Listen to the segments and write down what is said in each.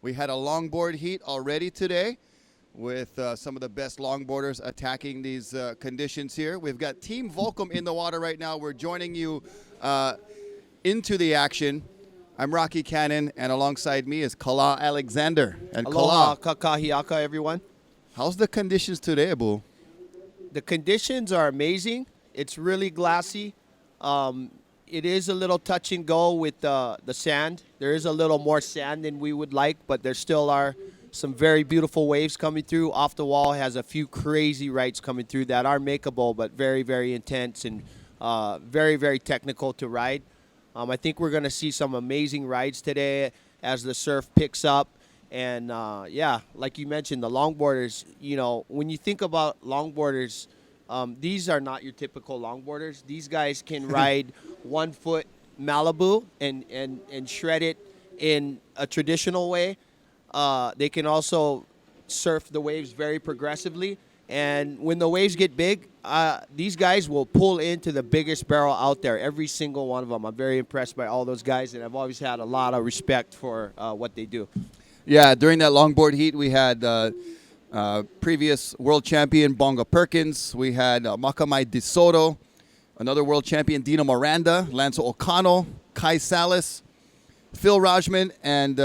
We had a longboard heat already today with some of the best longboarders attacking these conditions here. We've got Team Volcom in the water right now. We're joining you into the action. I'm Rocky Cannon, and alongside me is Kala Alexander. And Aloha, kakahiaka, everyone. How's the conditions today, Abu? The conditions are amazing. It's really glassy. It is a little touch and go with the sand. There is a little more sand than we would like, but there still are some very beautiful waves coming through. Off the Wall has a few crazy rides coming through that are makeable, but very, very intense and very, very technical to ride. I think we're going to see some amazing rides today as the surf picks up. And, yeah, like you mentioned, the longboarders, you know, when you think about longboarders, these are not your typical longboarders. These guys can ride 1 foot Malibu and shred it in a traditional way. They can also surf the waves very progressively. And when the waves get big, these guys will pull into the biggest barrel out there, every single one of them. I'm very impressed by all those guys, and I've always had a lot of respect for what they do. Yeah, during that longboard heat, we had previous world champion Bonga Perkins. We had Makamai DeSoto, another world champion Dino Miranda, Lance O'Connell, Kai Salas, Phil Rajman, and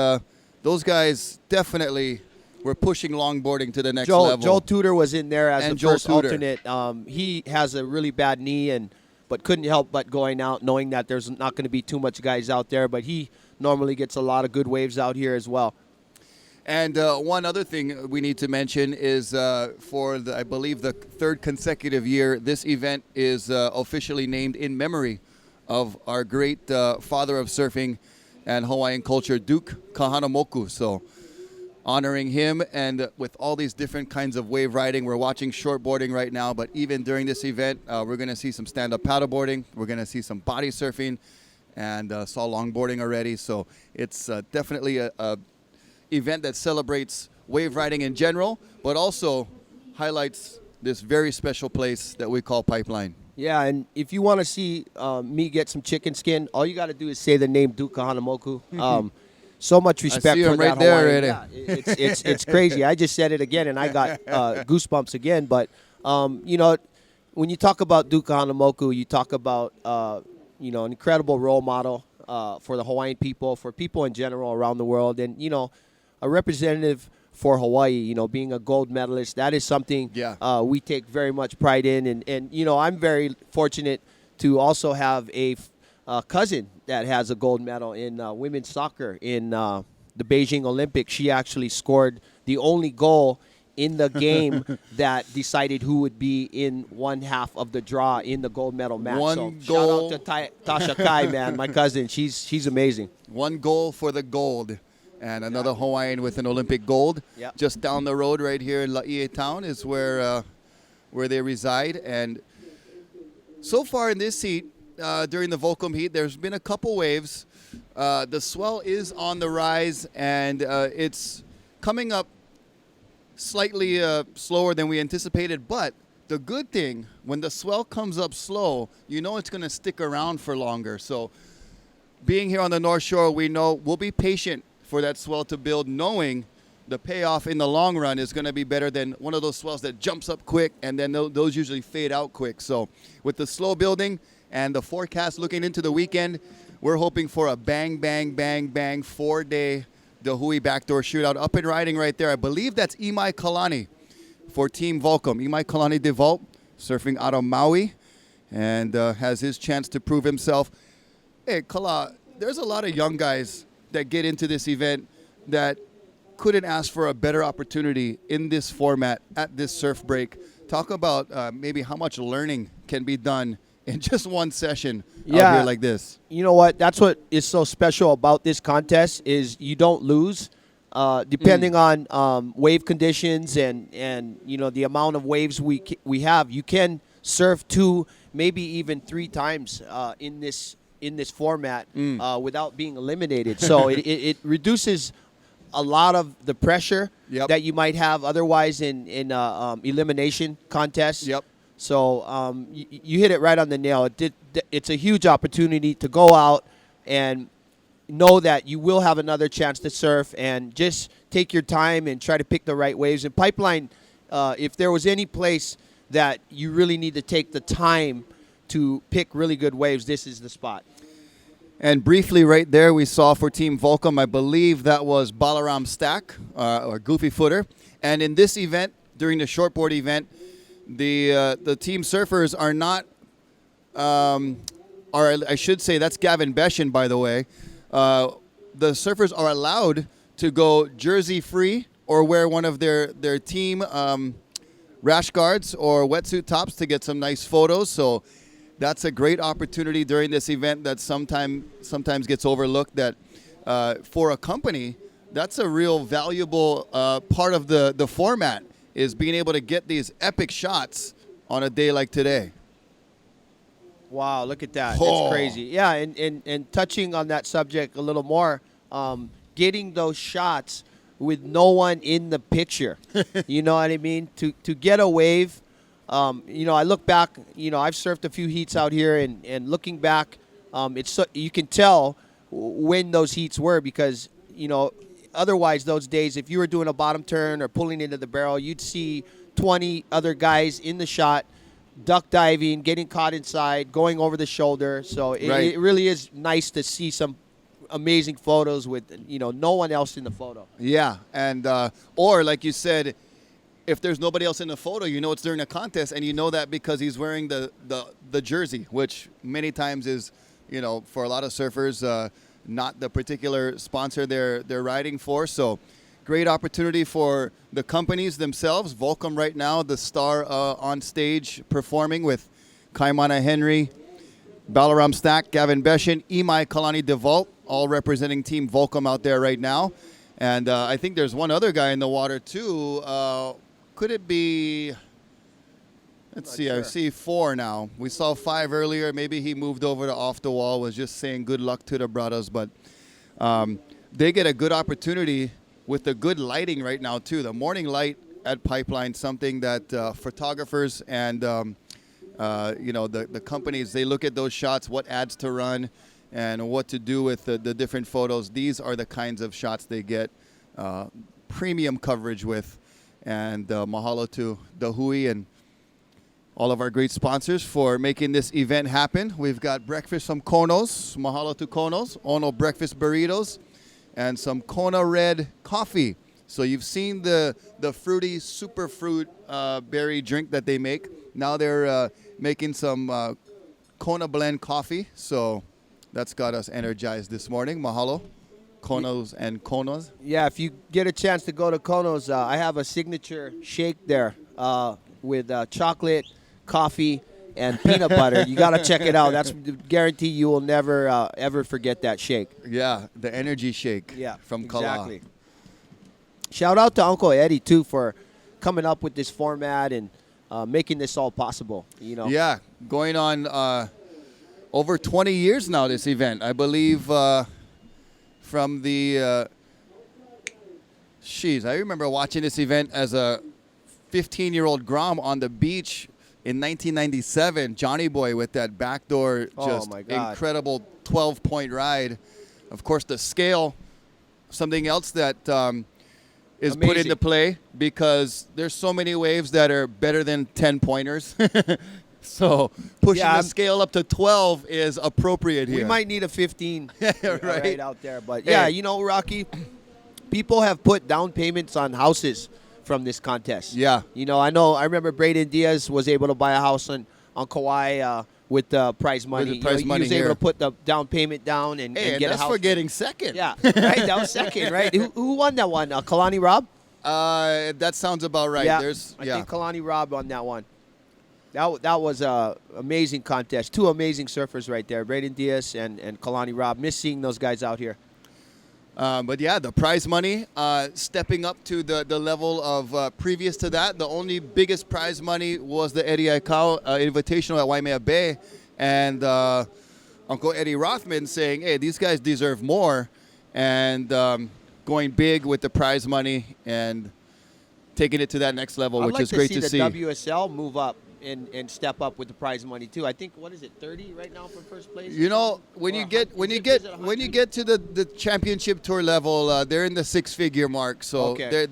those guys definitely were pushing longboarding to the next level. Joel Tudor was in there as the first Tudor. alternate. He has a really bad knee, but couldn't help but going out, knowing that there's not going to be too much guys out there. But he normally gets a lot of good waves out here as well. And one other thing we need to mention is for, I believe, the third consecutive year, this event is officially named in memory of our great father of surfing and Hawaiian culture, Duke Kahanamoku. So honoring him, and with all these different kinds of wave riding. We're watching shortboarding right now, but even during this event, we're going to see some stand-up paddleboarding. We're going to see some body surfing, and saw longboarding already. So it's definitely a event that celebrates wave riding in general, but also highlights this very special place that we call Pipeline. Yeah, and if you want to see me get some chicken skin, all you got to do is say the name Duke Kahanamoku. So much respect I see for him that right there Hawaiian. already. Yeah, it's crazy. I just said it again, and I got goosebumps again. But, you know, when you talk about Duke Kahanamoku, you talk about, you know, an incredible role model for the Hawaiian people, for people in general around the world, and, you know, a representative for Hawaii, you know, being a gold medalist. That is something we take very much pride in. And, you know, I'm very fortunate to also have a cousin that has a gold medal in women's soccer in the Beijing Olympics. She actually scored the only goal in the game that decided who would be in one half of the draw in the gold medal match. One so goal. Shout out to Tasha Kai, man, my cousin. She's amazing. One goal for the gold. And another Hawaiian with an Olympic gold. Yep. Just Just down the road right here in Laie Town is where they reside. And so far in this heat, during the Volcom heat, there's been a couple waves. The swell is on the rise, and it's coming up slightly slower than we anticipated. But the good thing, when the swell comes up slow, you know it's going to stick around for longer. So being here on the North Shore, we know we'll be patient for that swell to build, knowing the payoff in the long run is going to be better than one of those swells that jumps up quick, and then those usually fade out quick. So with the slow building and the forecast looking into the weekend, we're hoping for a bang, bang, bang, bang 4-day Dahui backdoor shootout up and riding right there. I believe that's Imai Kalani for Team Volcom. Imai Kalani DeVault, surfing out of Maui, and has his chance to prove himself. Hey, Kala, there's a lot of young guys that get into this event that couldn't ask for a better opportunity in this format at this surf break. Talk about maybe how much learning can be done in just one session out here like this. You know what? That's what is so special about this contest is you don't lose. Depending on wave conditions and you know the amount of waves we have, you can surf 2, maybe even 3 times in this format without being eliminated. So it reduces a lot of the pressure that you might have otherwise in elimination contests. Yep. So you hit it right on the nail. It's a huge opportunity to go out and know that you will have another chance to surf, and just take your time and try to pick the right waves. And Pipeline, if there was any place that you really need to take the time to pick really good waves, this is the spot. And briefly right there, we saw for Team Volcom, I believe that was Balaram Stack, or Goofy Footer. And in this event, during the shortboard event, the team surfers are not, I should say, that's Gavin Beshin, by the way. The surfers are allowed to go jersey free or wear one of their team rash guards or wetsuit tops to get some nice photos. So that's a great opportunity during this event that sometimes gets overlooked, that for a company, that's a real valuable part of the format, is being able to get these epic shots on a day like today. Wow, look at that. Oh. It's crazy. Yeah, and touching on that subject a little more, getting those shots with no one in the picture. You know what I mean? To get a wave, I look back, I've surfed a few heats out here, and looking back, you can tell when those heats were, because, otherwise those days, if you were doing a bottom turn or pulling into the barrel, you'd see 20 other guys in the shot, duck diving, getting caught inside, going over the shoulder. So it really is nice to see some amazing photos with, no one else in the photo. Yeah, and or like you said, if there's nobody else in the photo, it's during a contest, and you know that because he's wearing the jersey, which many times is, for a lot of surfers, not the particular sponsor they're riding for. So great opportunity for the companies themselves. Volcom right now, the star on stage performing with Kaimana Henry, Balaram Stack, Gavin Beshin, Imai Kalani DeVault, all representing Team Volcom out there right now. And I think there's one other guy in the water too. Could it be? Let's see. Sure. I see 4 now. We saw 5 earlier. Maybe he moved over to off the wall. Was just saying good luck to the brothers. But they get a good opportunity with the good lighting right now too. The morning light at Pipeline, something that photographers and the companies, they look at those shots, what ads to run, and what to do with the different photos. These are the kinds of shots they get premium coverage with. And mahalo to Dahui and all of our great sponsors for making this event happen. We've got breakfast from Konos. Mahalo to Konos. Ono breakfast burritos. And some Kona Red coffee. So you've seen the fruity super fruit berry drink that they make. Now they're making some Kona blend coffee. So that's got us energized this morning. Mahalo. Konos and Konos. Yeah, if you get a chance to go to Konos, I have a signature shake there with chocolate, coffee, and peanut butter. You got to check it out. That's guarantee you will never ever forget that shake. Yeah, the energy shake. Yeah, from Kala. Exactly. Shout out to Uncle Eddie too for coming up with this format and making this all possible. Yeah, going on over 20 years now. This event, I believe. From the, I remember watching this event as a 15-year-old Grom on the beach in 1997. Johnny Boy with that backdoor, just incredible 12-point ride. Of course, the scale, something else that is put into play because there's so many waves that are better than 10-pointers. So pushing the scale up to 12 is appropriate here. We might need a 15 right out there. But, Rocky, people have put down payments on houses from this contest. Yeah. I remember Braden Diaz was able to buy a house on Kauai with the prize money. He was able to put the down payment down and get a house. That's for getting second. Yeah, right? That was second, right? Who won that one? Kalani Rob? That sounds about right. Yeah, I think Kalani Rob on that one. That was an amazing contest. 2 amazing surfers right there, Braden Diaz and Kalani Rob. Miss seeing those guys out here. But yeah, the prize money stepping up to the level of previous to that. The only biggest prize money was the Eddie Aikau Invitational at Waimea Bay. And Uncle Eddie Rothman saying, hey, these guys deserve more. And going big with the prize money and taking it to that next level, which is great to see. I'd like to see the WSL move up and step up with the prize money too. I think what is it, 30 right now for first place? You know, when you get to the championship tour level, they're in the six-figure mark. So Okay.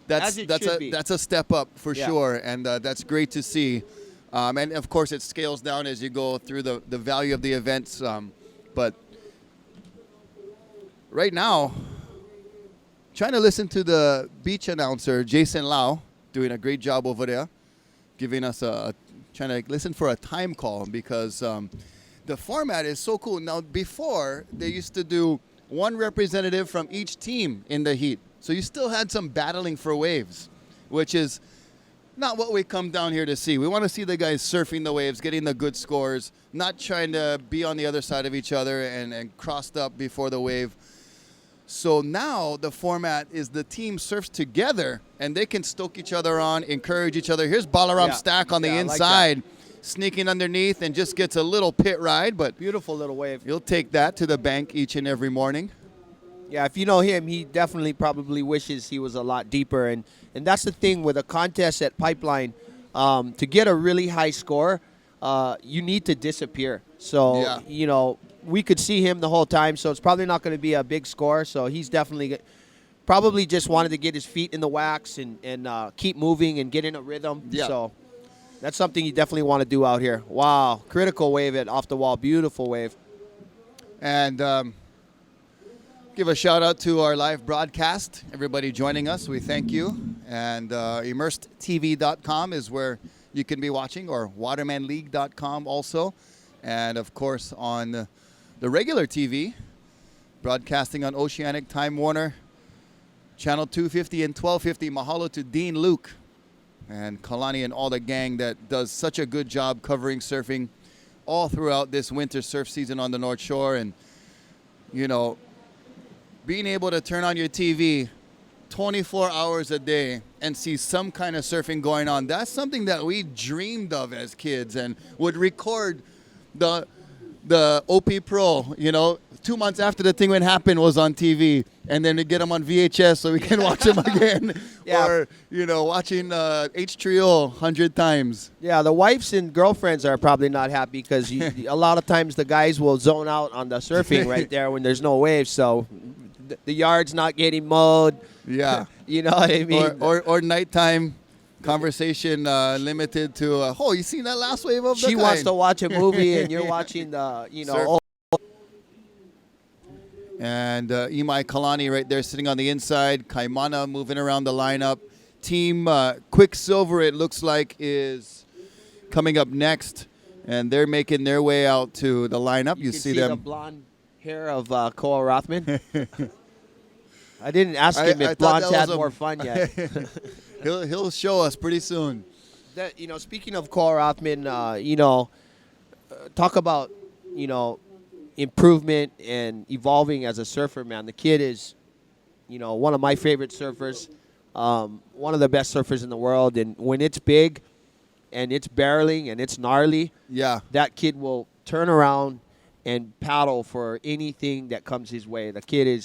that's As it should be. that's a step up for Yeah. sure, and that's great to see. And of course, it scales down as you go through the value of the events. But right now, trying to listen to the beach announcer Jason Lau, doing a great job over there, giving us trying to listen for a time call because the format is so cool. Now, before they used to do one representative from each team in the heat, so you still had some battling for waves, which is not what we come down here to see. We want to see the guys surfing the waves, getting the good scores, not trying to be on the other side of each other and crossed up before the wave. So now the format is the team surfs together and they can stoke each other on, encourage each other. Here's Balaram Stack on the inside, sneaking underneath and just gets a little pit ride. But Beautiful little wave. you'll take that to the bank each and every morning. Yeah, if you know him, he definitely probably wishes he was a lot deeper. And that's the thing with a contest at Pipeline. To get a really high score, you need to disappear. So, you know, we could see him the whole time, so it's probably not going to be a big score. So he's definitely probably just wanted to get his feet in the wax and keep moving and get in a rhythm. Yeah. So that's something you definitely want to do out here. Wow, critical wave at off the wall. Beautiful wave. And give a shout out to our live broadcast. Everybody joining us, we thank you. And immersedtv.com is where you can be watching, or watermanleague.com also. And of course on the regular TV, broadcasting on Oceanic Time Warner, Channel 250 and 1250. Mahalo to Dean Luke and Kalani and all the gang that does such a good job covering surfing all throughout this winter surf season on the North Shore. And, you know, being able to turn on your TV 24 hours a day and see some kind of surfing going on, that's something that we dreamed of as kids and would record the OP Pro, you know, 2 months after the thing when happened was on TV, and then we get them on VHS so we can watch them again. Or, you know, watching H Trio 100 times. Yeah, the wives and girlfriends are probably not happy because a lot of times the guys will zone out on the surfing right there when there's no waves. So the yard's not getting mowed. Yeah. You know what I mean? Or nighttime conversation limited to, oh, you seen that last wave of the She wants to watch a movie and you're watching the, you know. And Imai Kalani right there sitting on the inside. Kaimana moving around the lineup. Team Quicksilver, it looks like, is coming up next. And they're making their way out to the lineup. You can see them. The blonde hair of Koa Rothman. I didn't ask him if blondes had more fun yet. He'll show us pretty soon. That, you know, speaking of Koa Rothman, you know, talk about, you know, improvement and evolving as a surfer, man. The kid is, you know, one of my favorite surfers, one of the best surfers in the world. And when it's big and it's barreling and it's gnarly, that kid will turn around and paddle for anything that comes his way. The kid it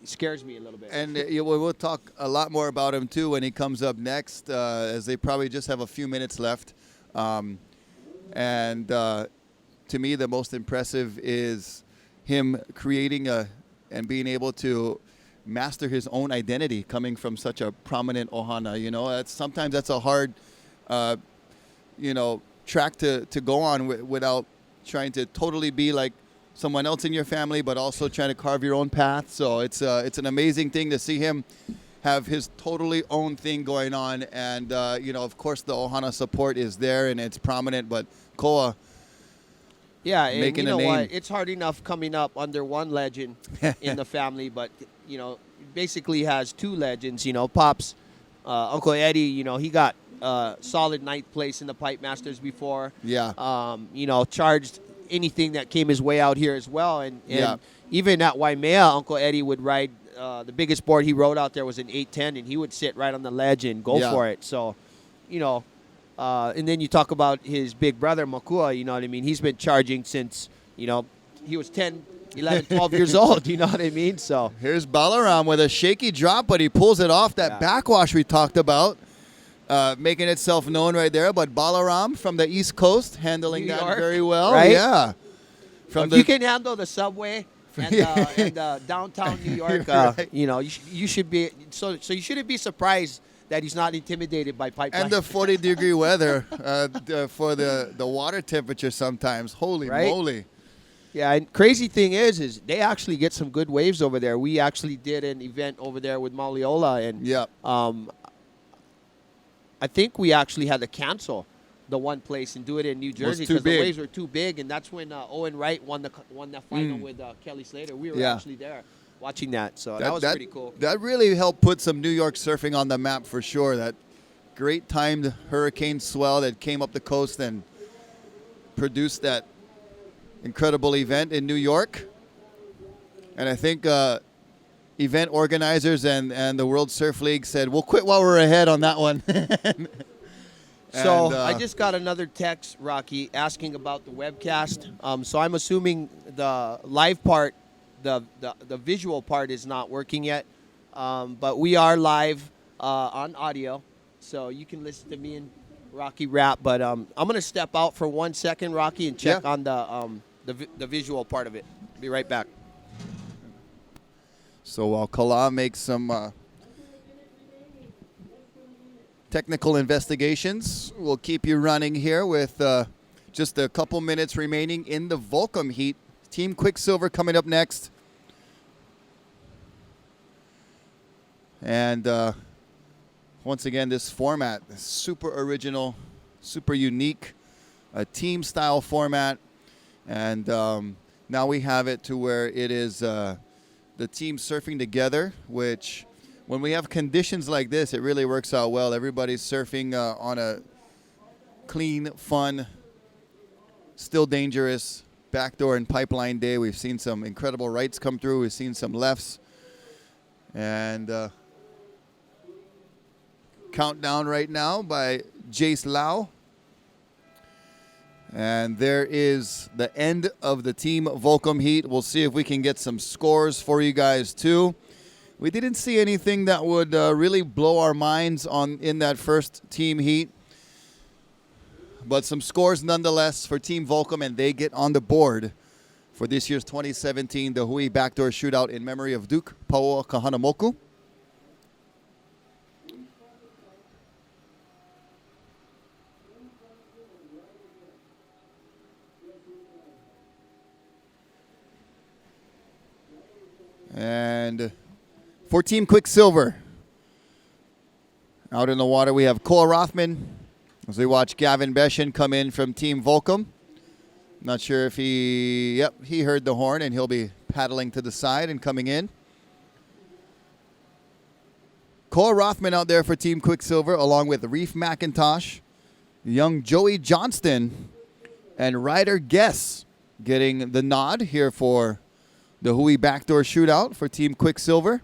scares me a little bit. And we'll talk a lot more about him, too, when he comes up next, as they probably just have a few minutes left. To me, the most impressive is him creating and being able to master his own identity coming from such a prominent ohana. You know, sometimes that's a hard, you know, track to go on without trying to totally be like someone else in your family, but also trying to carve your own path. So it's an amazing thing to see him have his totally own thing going on. And, you know, of course, the ohana support is there and it's prominent, but Koa, yeah, and you know what? Name. It's hard enough coming up under one legend in the family, but, you know, basically has two legends. You know, Pops, Uncle Eddie, you know, he got solid ninth place in the Pipe Masters before. Yeah. You know, charged anything that came his way out here as well. And even at Waimea, Uncle Eddie would ride, the biggest board he rode out there was an 810, and he would sit right on the ledge and go for it. So, you know, and then you talk about his big brother, Makua, you know what I mean? He's been charging since, you know, he was 10, 11, 12 years old, you know what I mean? So here's Balaram with a shaky drop, but he pulls it off. That backwash we talked about. making itself known right there. But Balaram from the East Coast handling New that York, very well. right? Yeah. From If you can handle the subway and downtown New York, Right. you should be. So you shouldn't be surprised that he's not intimidated by pipeline. and the 40-degree weather for the water temperature sometimes. Holy Right? moly. Yeah, and crazy thing is they actually get some good waves over there. We actually did an event over there with Maliola, and Yeah. I think we actually had to cancel the one place and do it in New Jersey too because the big. waves were too big, and that's when Owen Wright won the final with Kelly Slater. We were Yeah. actually there watching that, so that was pretty cool. That really helped put some New York surfing on the map for sure. That great timed hurricane swell that came up the coast and produced that incredible event in New York. And I think event organizers and the World Surf League said, we'll quit while we're ahead on that one. So And, I just got another text, Rocky, asking about the webcast. So I'm assuming the live part, the visual part is not working yet. But we are live on audio, so you can listen to me and Rocky rap. But I'm going to step out for 1 second, Rocky, and check on the visual part of it. Be right back. So while Kala makes some technical investigations, we'll keep you running here with just a couple minutes remaining in the Volcom heat. Team Quicksilver coming up next. And once again, this format is super original, super unique, a team-style format. And now we have it to where it is the team surfing together, which when we have conditions like this, it really works out well. Everybody's surfing on a clean, fun, still dangerous backdoor and pipeline day. We've seen some incredible rights come through. We've seen some lefts. And countdown right now by Jace Lau. And there is the end of the Team Volcom heat. We'll see if we can get some scores for you guys too. We didn't see anything that would really blow our minds in that first team heat. But some scores nonetheless for Team Volcom, and they get on the board for this year's 2017 Dahui Backdoor Shootout in memory of Duke Paoa Kahanamoku. And for Team Quicksilver, out in the water, we have Cole Rothman as we watch Gavin Beshen come in from Team Volcom. Not sure if he heard the horn, and he'll be paddling to the side and coming in. Cole Rothman out there for Team Quicksilver, along with Reef McIntosh, young Joey Johnston, and Ryder Guess getting the nod here for the Hui Backdoor Shootout for Team Quicksilver.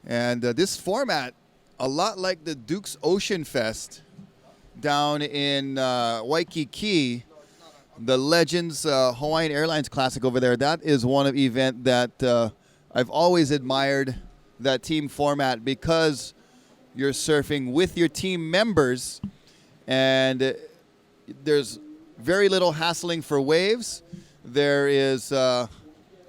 And this format, a lot like the Duke's Ocean Fest down in Waikiki, the Legends Hawaiian Airlines Classic over there, that is one of event that I've always admired, that team format, because you're surfing with your team members and there's very little hassling for waves. There is Imai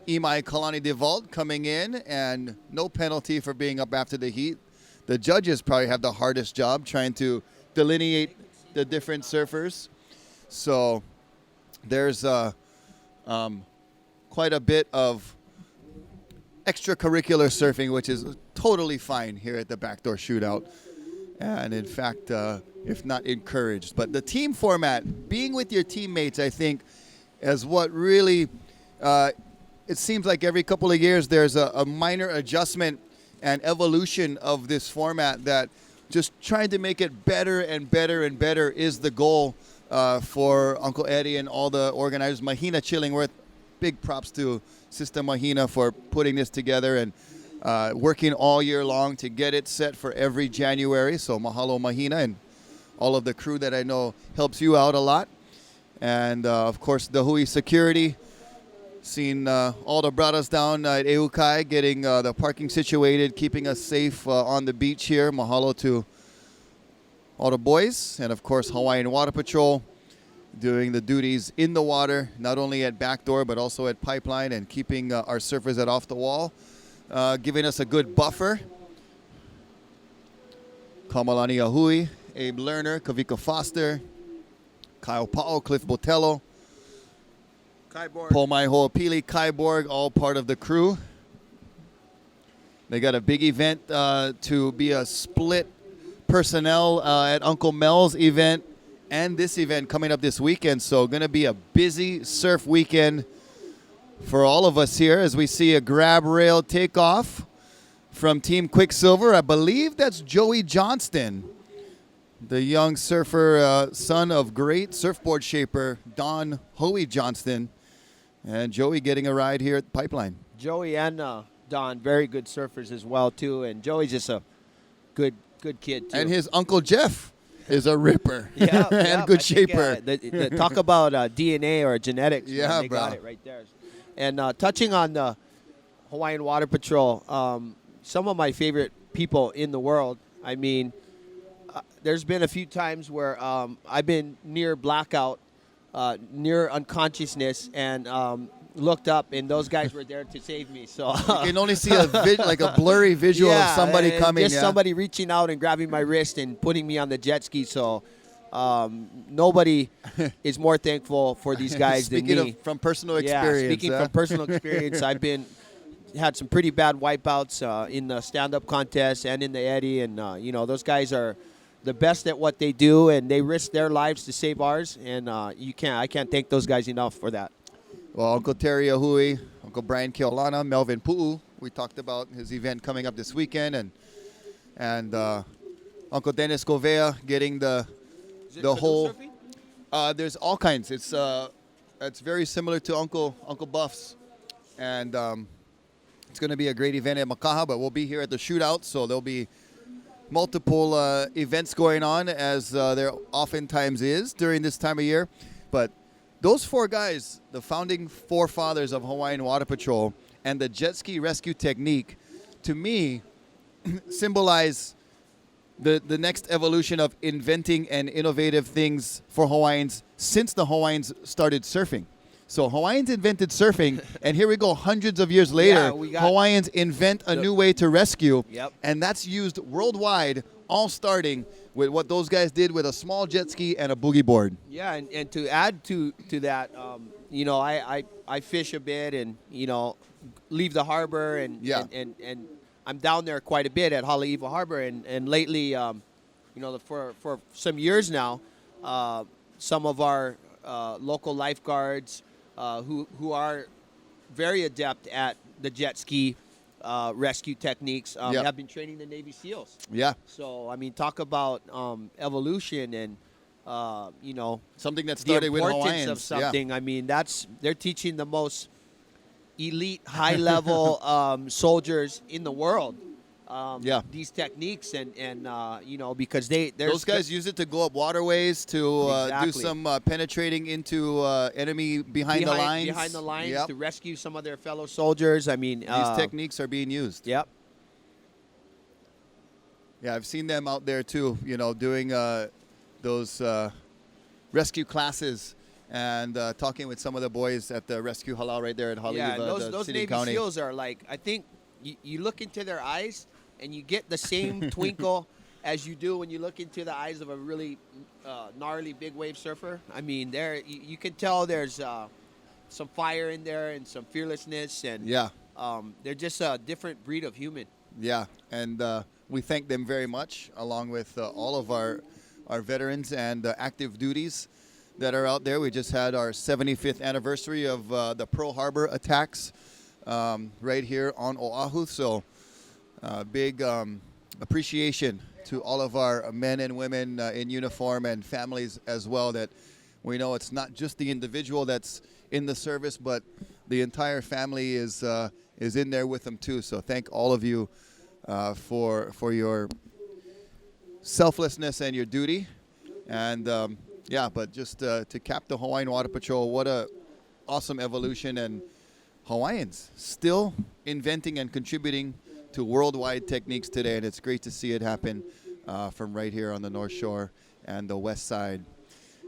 Kalani DeVault coming in, and no penalty for being up after the heat. The judges probably have the hardest job trying to delineate the different surfers. So there's quite a bit of extracurricular surfing, which is totally fine here at the Backdoor Shootout. And in fact, if not encouraged. But the team format, being with your teammates, I think, is what really, it seems like every couple of years there's a minor adjustment and evolution of this format, that just trying to make it better and better and better is the goal for Uncle Eddie and all the organizers. Mahina Chillingworth, big props to Sister Mahina for putting this together and working all year long to get it set for every January. So mahalo Mahina and all of the crew that I know helps you out a lot. And of course, the Hui security Seen all the brothers down at Eukai getting the parking situated, keeping us safe on the beach here. Mahalo to all the boys, and of course Hawaiian Water Patrol doing the duties in the water, not only at BackDoor but also at Pipeline, and keeping our surfers at Off the Wall, giving us a good buffer. Kamalani Dahui, Abe Lerner, Kavika Foster, Kyle Pao, Cliff Botello, Pomai Ho'opili, Kyborg, all part of the crew. They got a big event to be a split personnel at Uncle Mel's event and this event coming up this weekend. So going to be a busy surf weekend for all of us here as we see a grab rail takeoff from Team Quicksilver. I believe that's Joey Johnston, the young surfer, son of great surfboard shaper Don Hoey Johnston. And Joey getting a ride here at Pipeline. Joey and Don, very good surfers as well, too. And Joey's just a good kid, too. And his Uncle Jeff is a ripper yeah, and good shaper. Talk about DNA or genetics. Yeah, man, they bro. got it right there. And touching on the Hawaiian Water Patrol, some of my favorite people in the world. I mean, there's been a few times where I've been near blackout, near unconsciousness, and looked up, and those guys were there to save me. So You can only see like a blurry visual of somebody and coming. just somebody reaching out and grabbing my wrist and putting me on the jet ski. So nobody is more thankful for these guys than Speaking me. from personal Yeah, experience. speaking from personal experience, I've had some pretty bad wipeouts in the stand-up contest and in the Eddy, and those guys are the best at what they do, and they risk their lives to save ours, and I can't thank those guys enough for that. Well, Uncle Terry Ahui, Uncle Brian Keolana, Melvin Pu'u. We talked about his event coming up this weekend, and Uncle Dennis Govea getting the whole. There's all kinds. It's very similar to Uncle Buff's, and it's going to be a great event at Makaha. But we'll be here at the shootout, so there'll be multiple events going on, as there oftentimes is during this time of year. But those four guys, the founding forefathers of Hawaiian Water Patrol and the jet ski rescue technique, to me, symbolize the next evolution of inventing and innovative things for Hawaiians since the Hawaiians started surfing. So Hawaiians invented surfing, and here we go, hundreds of years later, Hawaiians invent a new way to rescue, and that's used worldwide, all starting with what those guys did with a small jet ski and a boogie board. Yeah, and to add to that, I fish a bit and, leave the harbor, and I'm down there quite a bit at Haleiwa Harbor, and lately, for some years now, some of our local lifeguards who are very adept at the jet ski rescue techniques have been training the Navy SEALs. Yeah. So, I mean, talk about evolution and, something that started with Hawaiians. The importance of something. Yeah. I mean, they're teaching the most elite, high-level soldiers in the world these techniques, and because those guys use it to go up waterways, to do some penetrating into enemy behind the lines, to rescue some of their fellow soldiers. I mean, these techniques are being used. Yep. Yeah, I've seen them out there too, doing those rescue classes and talking with some of the boys at the rescue halau right there at Haleiwa. Yeah, those Navy SEALs are like, I think you look into their eyes and you get the same twinkle as you do when you look into the eyes of a really gnarly big wave surfer. I mean, you can tell there's some fire in there and some fearlessness, and they're just a different breed of human. Yeah, and we thank them very much, along with all of our veterans and active duties that are out there. We just had our 75th anniversary of the Pearl Harbor attacks right here on Oahu. So big appreciation to all of our men and women in uniform and families as well, that we know it's not just the individual that's in the service, but the entire family is in there with them too. So thank all of you for your selflessness and your duty. And but just to cap the Hawaiian Water Patrol, what a awesome evolution, and Hawaiians still inventing and contributing to worldwide techniques today, and it's great to see it happen from right here on the North Shore and the West Side.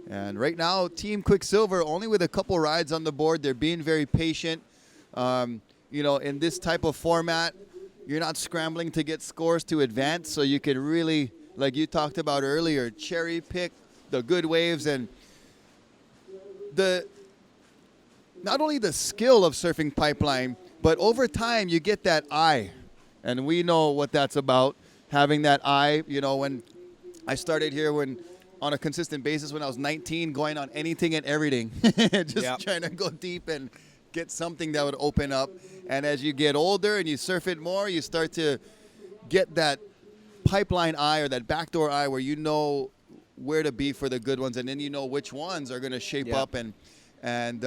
And right now, Team Quicksilver only with a couple rides on the board. They're being very patient. You know, in this type of format, you're not scrambling to get scores to advance, so you can really, like you talked about earlier, cherry pick the good waves and not only the skill of surfing pipeline, but over time you get that eye. And we know what that's about, having that eye. You know, when I started here on a consistent basis when I was 19, going on anything and everything, just trying to go deep and get something that would open up. And as you get older and you surf it more, you start to get that pipeline eye or that backdoor eye where you know where to be for the good ones, and then you know which ones are going to shape up. And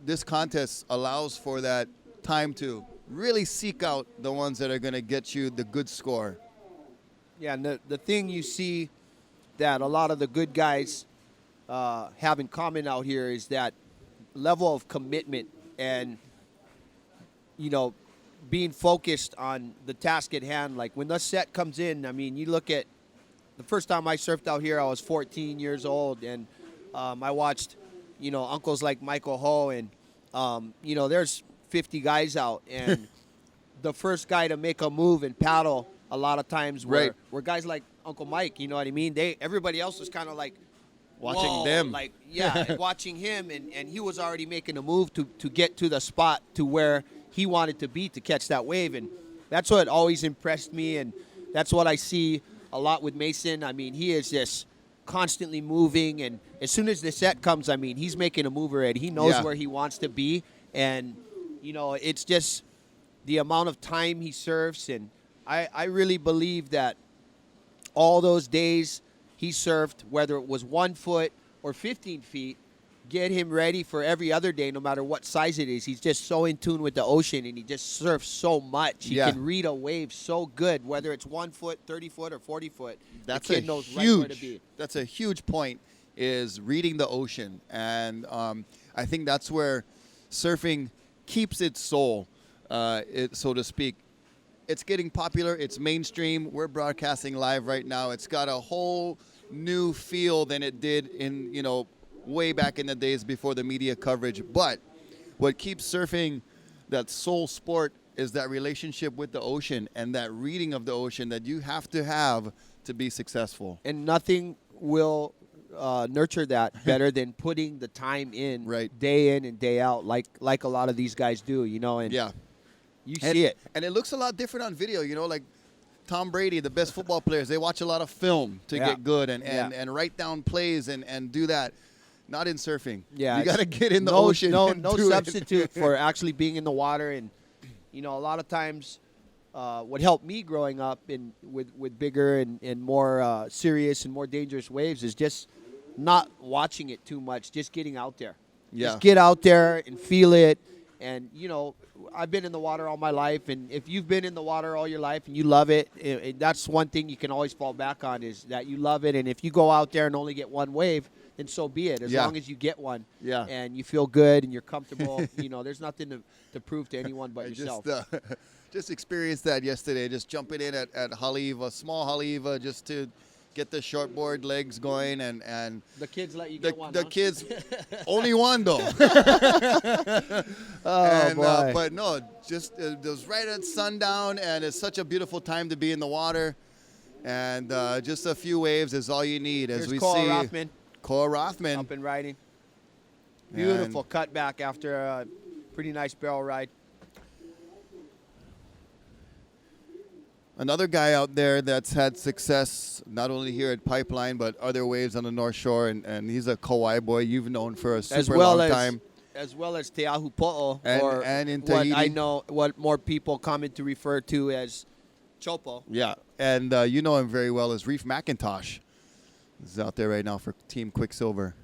this contest allows for that time to really seek out the ones that are going to get you the good score. Yeah, and the thing you see that a lot of the good guys have in common out here is that level of commitment and, you know, being focused on the task at hand. Like when the set comes in, I mean, you look at the first time I surfed out here, I was 14 years old, and I watched, you know, uncles like Michael Ho, and, you know, there's 50 guys out, and the first guy to make a move and paddle a lot of times were guys like Uncle Mike, you know what I mean? Everybody else was kind of like watching them. Like, yeah, watching him, and he was already making a move to get to the spot to where he wanted to be to catch that wave, and that's what always impressed me, and that's what I see a lot with Mason. I mean, he is just constantly moving, and as soon as the set comes, I mean, he's making a move already. He knows where he wants to be, and, you know, it's just the amount of time he surfs, and I really believe that all those days he surfed, whether it was 1 foot or 15 feet, get him ready for every other day, no matter what size it is. He's just so in tune with the ocean, and he just surfs so much. He can read a wave so good, whether it's 1 foot, 30 foot, or 40 foot. That's the kid knows right where to be. That's a huge point, is reading the ocean. And I think that's where surfing keeps its soul, so to speak. It's getting popular. It's mainstream. We're broadcasting live right now. It's got a whole new feel than it did in, you know, way back in the days before the media coverage. But what keeps surfing that soul sport is that relationship with the ocean and that reading of the ocean that you have to be successful. And nothing will nurture that better than putting the time in, day in and day out, like a lot of these guys do, you know. And you see it. And it looks a lot different on video, you know, like Tom Brady, the best football players, they watch a lot of film to get good and write down plays and do that. Not in surfing. Yeah, you got to get in the ocean. No substitute for actually being in the water. And, you know, a lot of times what helped me growing up with bigger and more serious and more dangerous waves is just not watching it too much, just getting out there. Yeah. Just get out there and feel it. And, you know, I've been in the water all my life, and if you've been in the water all your life and you love it, that's one thing you can always fall back on, is that you love it. And if you go out there and only get one wave, then so be it, as long as you get one and you feel good and you're comfortable. You know, there's nothing to prove to anyone but yourself. Just experienced that yesterday, just jumping in at Haleiwa, small Haleiwa, just to get the shortboard legs going, and the kids let you get one. The kids, only one though. Boy. But no, just it was right at sundown, and it's such a beautiful time to be in the water, and just a few waves is all you need. As we see, Cole Rothman up and riding. Beautiful cutback after a pretty nice barrel ride. Another guy out there that's had success not only here at Pipeline but other waves on the North Shore, and he's a Kauai boy you've known for a super long time. As well as Te Ahu Po'o, and in Tahiti. What I know, what more people come to refer to as Chopo. Yeah, and you know him very well as Reef McIntosh. He's out there right now for Team Quicksilver.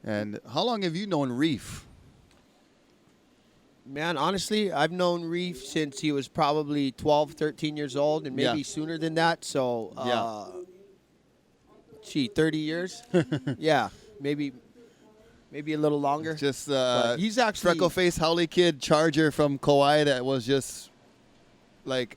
And how long have you known Reef? Man, honestly, I've known Reef since he was probably 12, 13 years old, and maybe sooner than that. So, 30 years? Yeah, maybe maybe a little longer. Just But he's actually freckle-faced Howley kid Charger from Kauai that was just like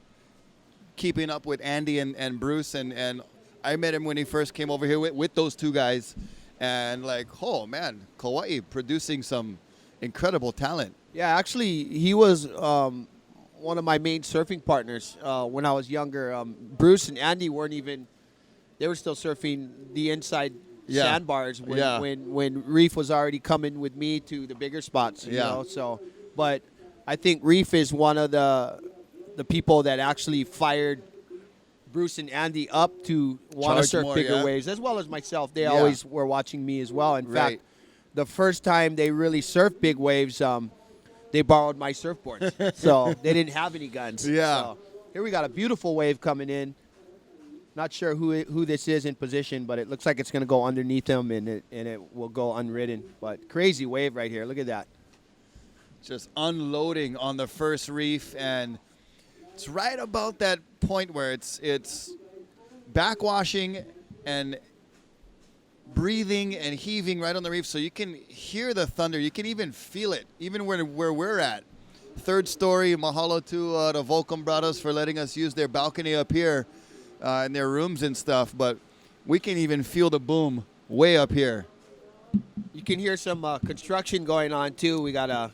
keeping up with Andy and Bruce. And I met him when he first came over here with those two guys. And like, oh, man, Kauai producing some incredible talent. Yeah, actually, he was one of my main surfing partners when I was younger. Bruce and Andy weren't even, they were still surfing the inside sandbars when Reef was already coming with me to the bigger spots. You know? So, but I think Reef is one of the people that actually fired Bruce and Andy up to want to surf bigger waves, as well as myself. They always were watching me as well. In fact, the first time they really surfed big waves, they borrowed my surfboards. So they didn't have any guns. Yeah. So here we got a beautiful wave coming in. Not sure who this is in position, but it looks like it's going to go underneath them, and it will go unridden. But crazy wave right here. Look at that. Just unloading on the first reef, and it's right about that point where it's backwashing and breathing and heaving right on the reef, so you can hear the thunder. You can even feel it, even where we're at. Third story, mahalo to the Volcom Brothers for letting us use their balcony up here in their rooms and stuff, but we can even feel the boom way up here. You can hear some construction going on, too. We got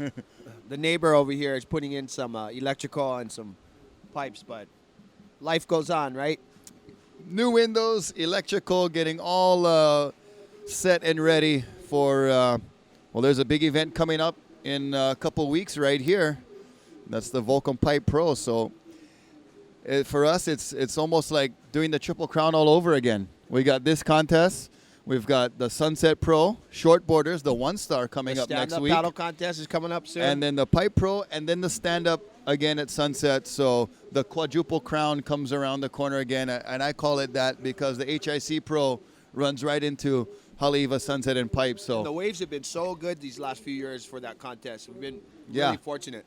the neighbor over here is putting in some electrical and some pipes, but life goes on, right? New windows, electrical, getting all set and ready for, well, there's a big event coming up in a couple weeks right here. That's the Volcom Pipe Pro. So for us, it's almost like doing the Triple Crown all over again. We got this contest. We've got the Sunset Pro, short boarders, the One Star coming up next week. The paddle contest is coming up soon. And then the Pipe Pro, and then the stand-up again at Sunset. So the quadruple crown comes around the corner again, and I call it that because the HIC Pro runs right into Haleiwa, Sunset, and Pipe. So and the waves have been so good these last few years for that contest. We've been really fortunate.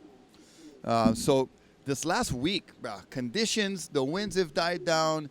So this last week, conditions, the winds have died down,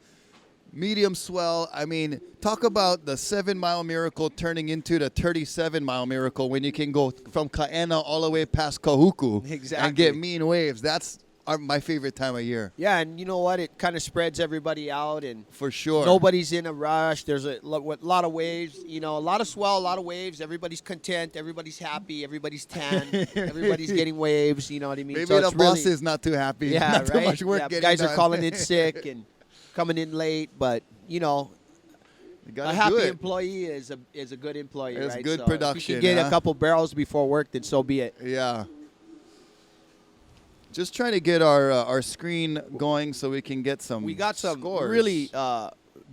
medium swell. I mean, talk about the 7-mile miracle turning into the 37-mile miracle when you can go from Kaena all the way past Kahuku and get mean waves. That's my favorite time of year. Yeah, and you know what? It kind of spreads everybody out. And for sure. Nobody's in a rush. There's a lot of waves, you know, a lot of swell, a lot of waves. Everybody's content. Everybody's happy. Everybody's tan. Everybody's getting waves. You know what I mean? Maybe so the boss is not too happy. Yeah, not right? Too much work getting guys done. are calling in sick and coming in late. But, you know, a happy employee is a good employee, it's right? good so production. If you can get a couple barrels before work, then so be it. Yeah. Just trying to get our screen going so we can get some We got some scores. really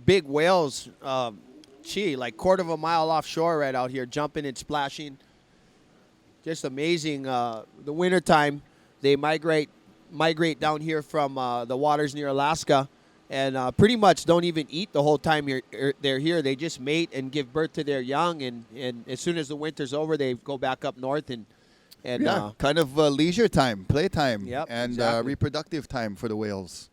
big whales, like quarter of a mile offshore right out here, jumping and splashing. Just amazing. The wintertime, they migrate down here from the waters near Alaska and pretty much don't even eat the whole time they're here. They just mate and give birth to their young, and as soon as the winter's over, they go back up north and kind of leisure time, playtime, and reproductive time for the whales.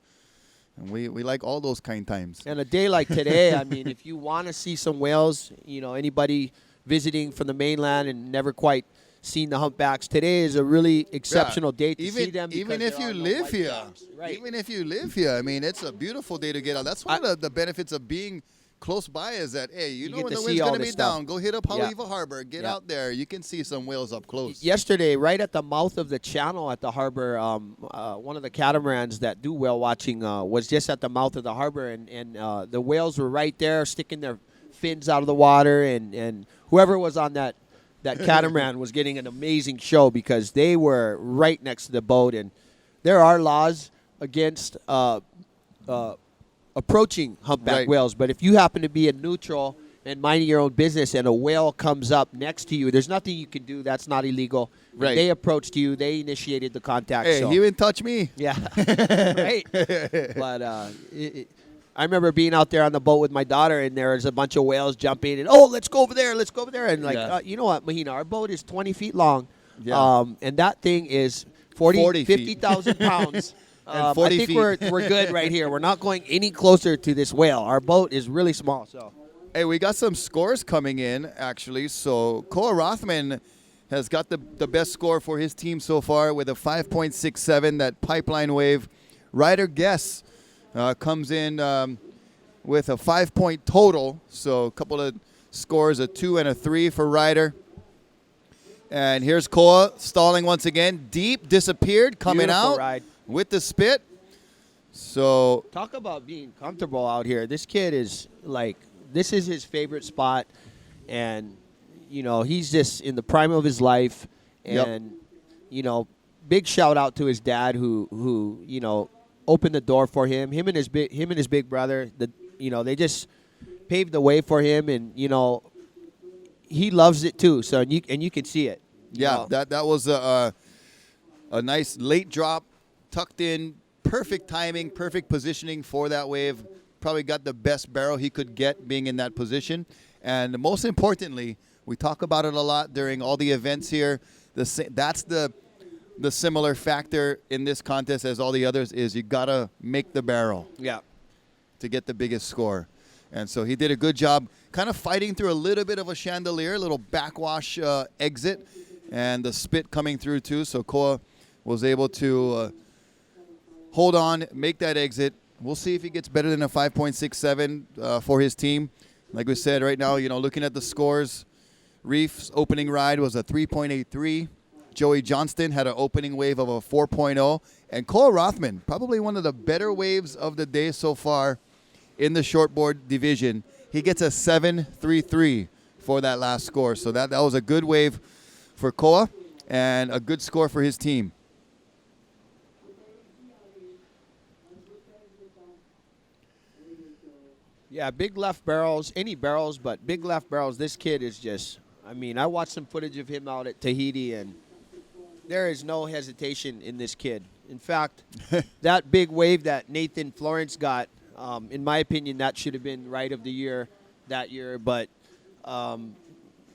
And we like all those kind times. And a day like today, I mean, if you want to see some whales, you know, anybody visiting from the mainland and never quite seen the humpbacks, today is a really exceptional day to see them. Even if you live here, even if you live here, I mean, it's a beautiful day to get out. That's one of the benefits of being close by is that, hey, you know when the wind's going to be down, go hit up Haleiwa Harbor, get out there. You can see some whales up close. Yesterday, right at the mouth of the channel at the harbor, one of the catamarans that do whale watching was just at the mouth of the harbor, and the whales were right there sticking their fins out of the water, and whoever was on that catamaran was getting an amazing show because they were right next to the boat, and there are laws against approaching humpback whales, but if you happen to be in neutral and minding your own business and a whale comes up next to you, there's nothing you can do. That's not illegal. Right. They approached you. They initiated the contact. Hey, he didn't touch me. Yeah. Right. But I remember being out there on the boat with my daughter, and there was a bunch of whales jumping, and, let's go over there. Let's go over there. And, you know what, Mahina, our boat is 20 feet long, and that thing is 50,000 pounds. I think we're good right here. We're not going any closer to this whale. Our boat is really small. So Hey, we got some scores coming in, actually. So Koa Rothman has got the best score for his team so far with a 5.67. That pipeline wave. Ryder Guess comes in with a 5-point total. So a couple of scores, a 2 and a 3 for Ryder. And here's Koa stalling once again. Deep, disappeared, coming Beautiful out ride. with the spit. So Talk about being comfortable out here. This kid is like, this is his favorite spot, and he's just in the prime of his life. And big shout out to his dad who opened the door for him. Him and his big brother. They just paved the way for him, and he loves it too. So and you can see it. yeah, that was a nice late drop, tucked in, perfect timing, perfect positioning for that wave. Probably got the best barrel he could get being in that position. And most importantly, we talk about it a lot during all the events here. That's the similar factor in this contest as all the others is you got to make the barrel to get the biggest score. And so he did a good job kind of fighting through a little bit of a chandelier, a little backwash exit, and the spit coming through too. So Koa was able to hold on, make that exit. We'll see if he gets better than a 5.67 for his team. Like we said, right now, looking at the scores, Reef's opening ride was a 3.83. Joey Johnston had an opening wave of a 4.0. And Koa Rothman, probably one of the better waves of the day so far in the shortboard division. He gets a 7.33 for that last score. So that was a good wave for Koa and a good score for his team. Yeah, big left barrels, any barrels, but big left barrels. This kid is just, I watched some footage of him out at Tahiti, and there is no hesitation in this kid. In fact, that big wave that Nathan Florence got, in my opinion, that should have been Ride of the Year that year. But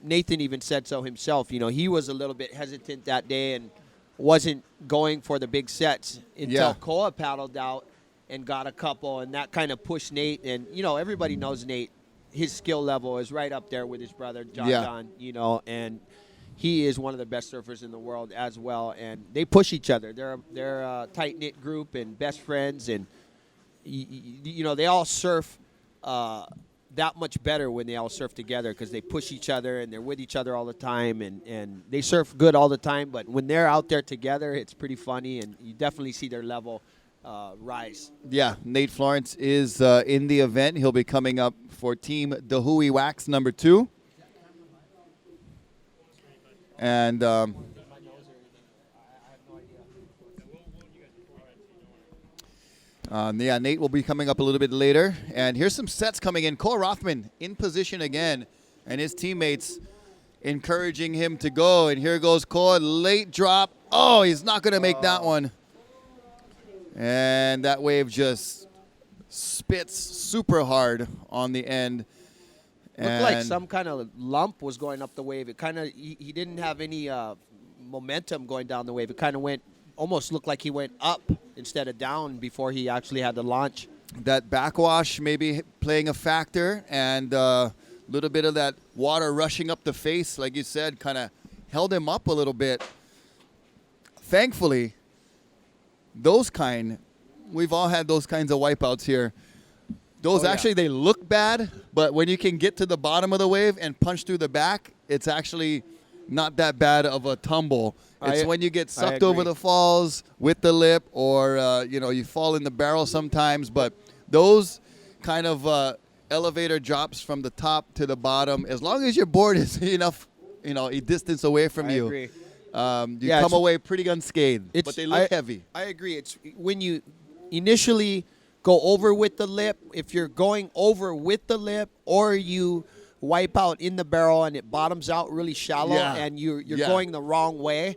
Nathan even said so himself. He was a little bit hesitant that day and wasn't going for the big sets until Koa paddled out and got a couple, and that kind of pushed Nate. And, everybody knows Nate. His skill level is right up there with his brother, John, and he is one of the best surfers in the world as well. And they push each other. They're a tight-knit group and best friends, and, they all surf that much better when they all surf together because they push each other and they're with each other all the time, and they surf good all the time. But when they're out there together, it's pretty funny, and you definitely see their level rise. Yeah, Nate Florence is in the event. He'll be coming up for Team Dahui Wax number 2. And Nate will be coming up a little bit later. And here's some sets coming in. Koa Rothman in position again, and his teammates encouraging him to go. And here goes Koa, late drop. Oh, he's not going to make that one. And that wave just spits super hard on the end. Looked like some kind of lump was going up the wave. It kind of, he didn't have any momentum going down the wave. It kind of almost looked like he went up instead of down before he actually had to launch. That backwash maybe playing a factor, and a little bit of that water rushing up the face, like you said, kind of held him up a little bit. Thankfully, we've all had those kinds of wipeouts here. Those they look bad, but when you can get to the bottom of the wave and punch through the back, it's actually not that bad of a tumble. It's when you get sucked over the falls with the lip, or you fall in the barrel sometimes. But those kind of elevator drops from the top to the bottom, as long as your board is enough, a distance away from you. Agree. You come away pretty unscathed, but they look heavy. I agree. It's when you initially go over with the lip, if you're going over with the lip, or you wipe out in the barrel and it bottoms out really shallow and you're going the wrong way,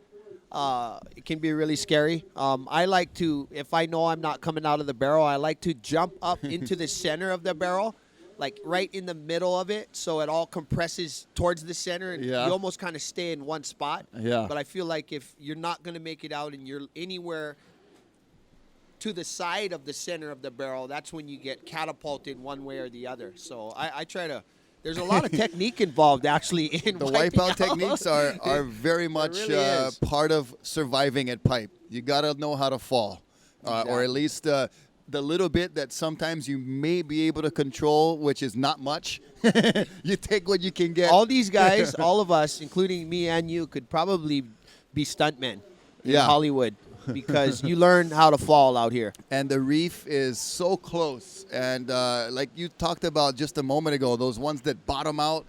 it can be really scary. I like to, if I know I'm not coming out of the barrel, I like to jump up into the center of the barrel, like right in the middle of it, so it all compresses towards the center, and you almost kind of stay in one spot. But I feel like if you're not going to make it out and you're anywhere to the side of the center of the barrel, that's when you get catapulted one way or the other. So I try to There's a lot of technique involved, actually, in The wiping wipeout out. techniques are very much really is. part of surviving at pipe. You got to know how to fall, or at Exactly. least the little bit that sometimes you may be able to control, which is not much. You take what you can get. All these guys, all of us, including me and you, could probably be stuntmen in Yeah. Hollywood because you learn how to fall out here. And the reef is so close. And like you talked about just a moment ago, those ones that bottom out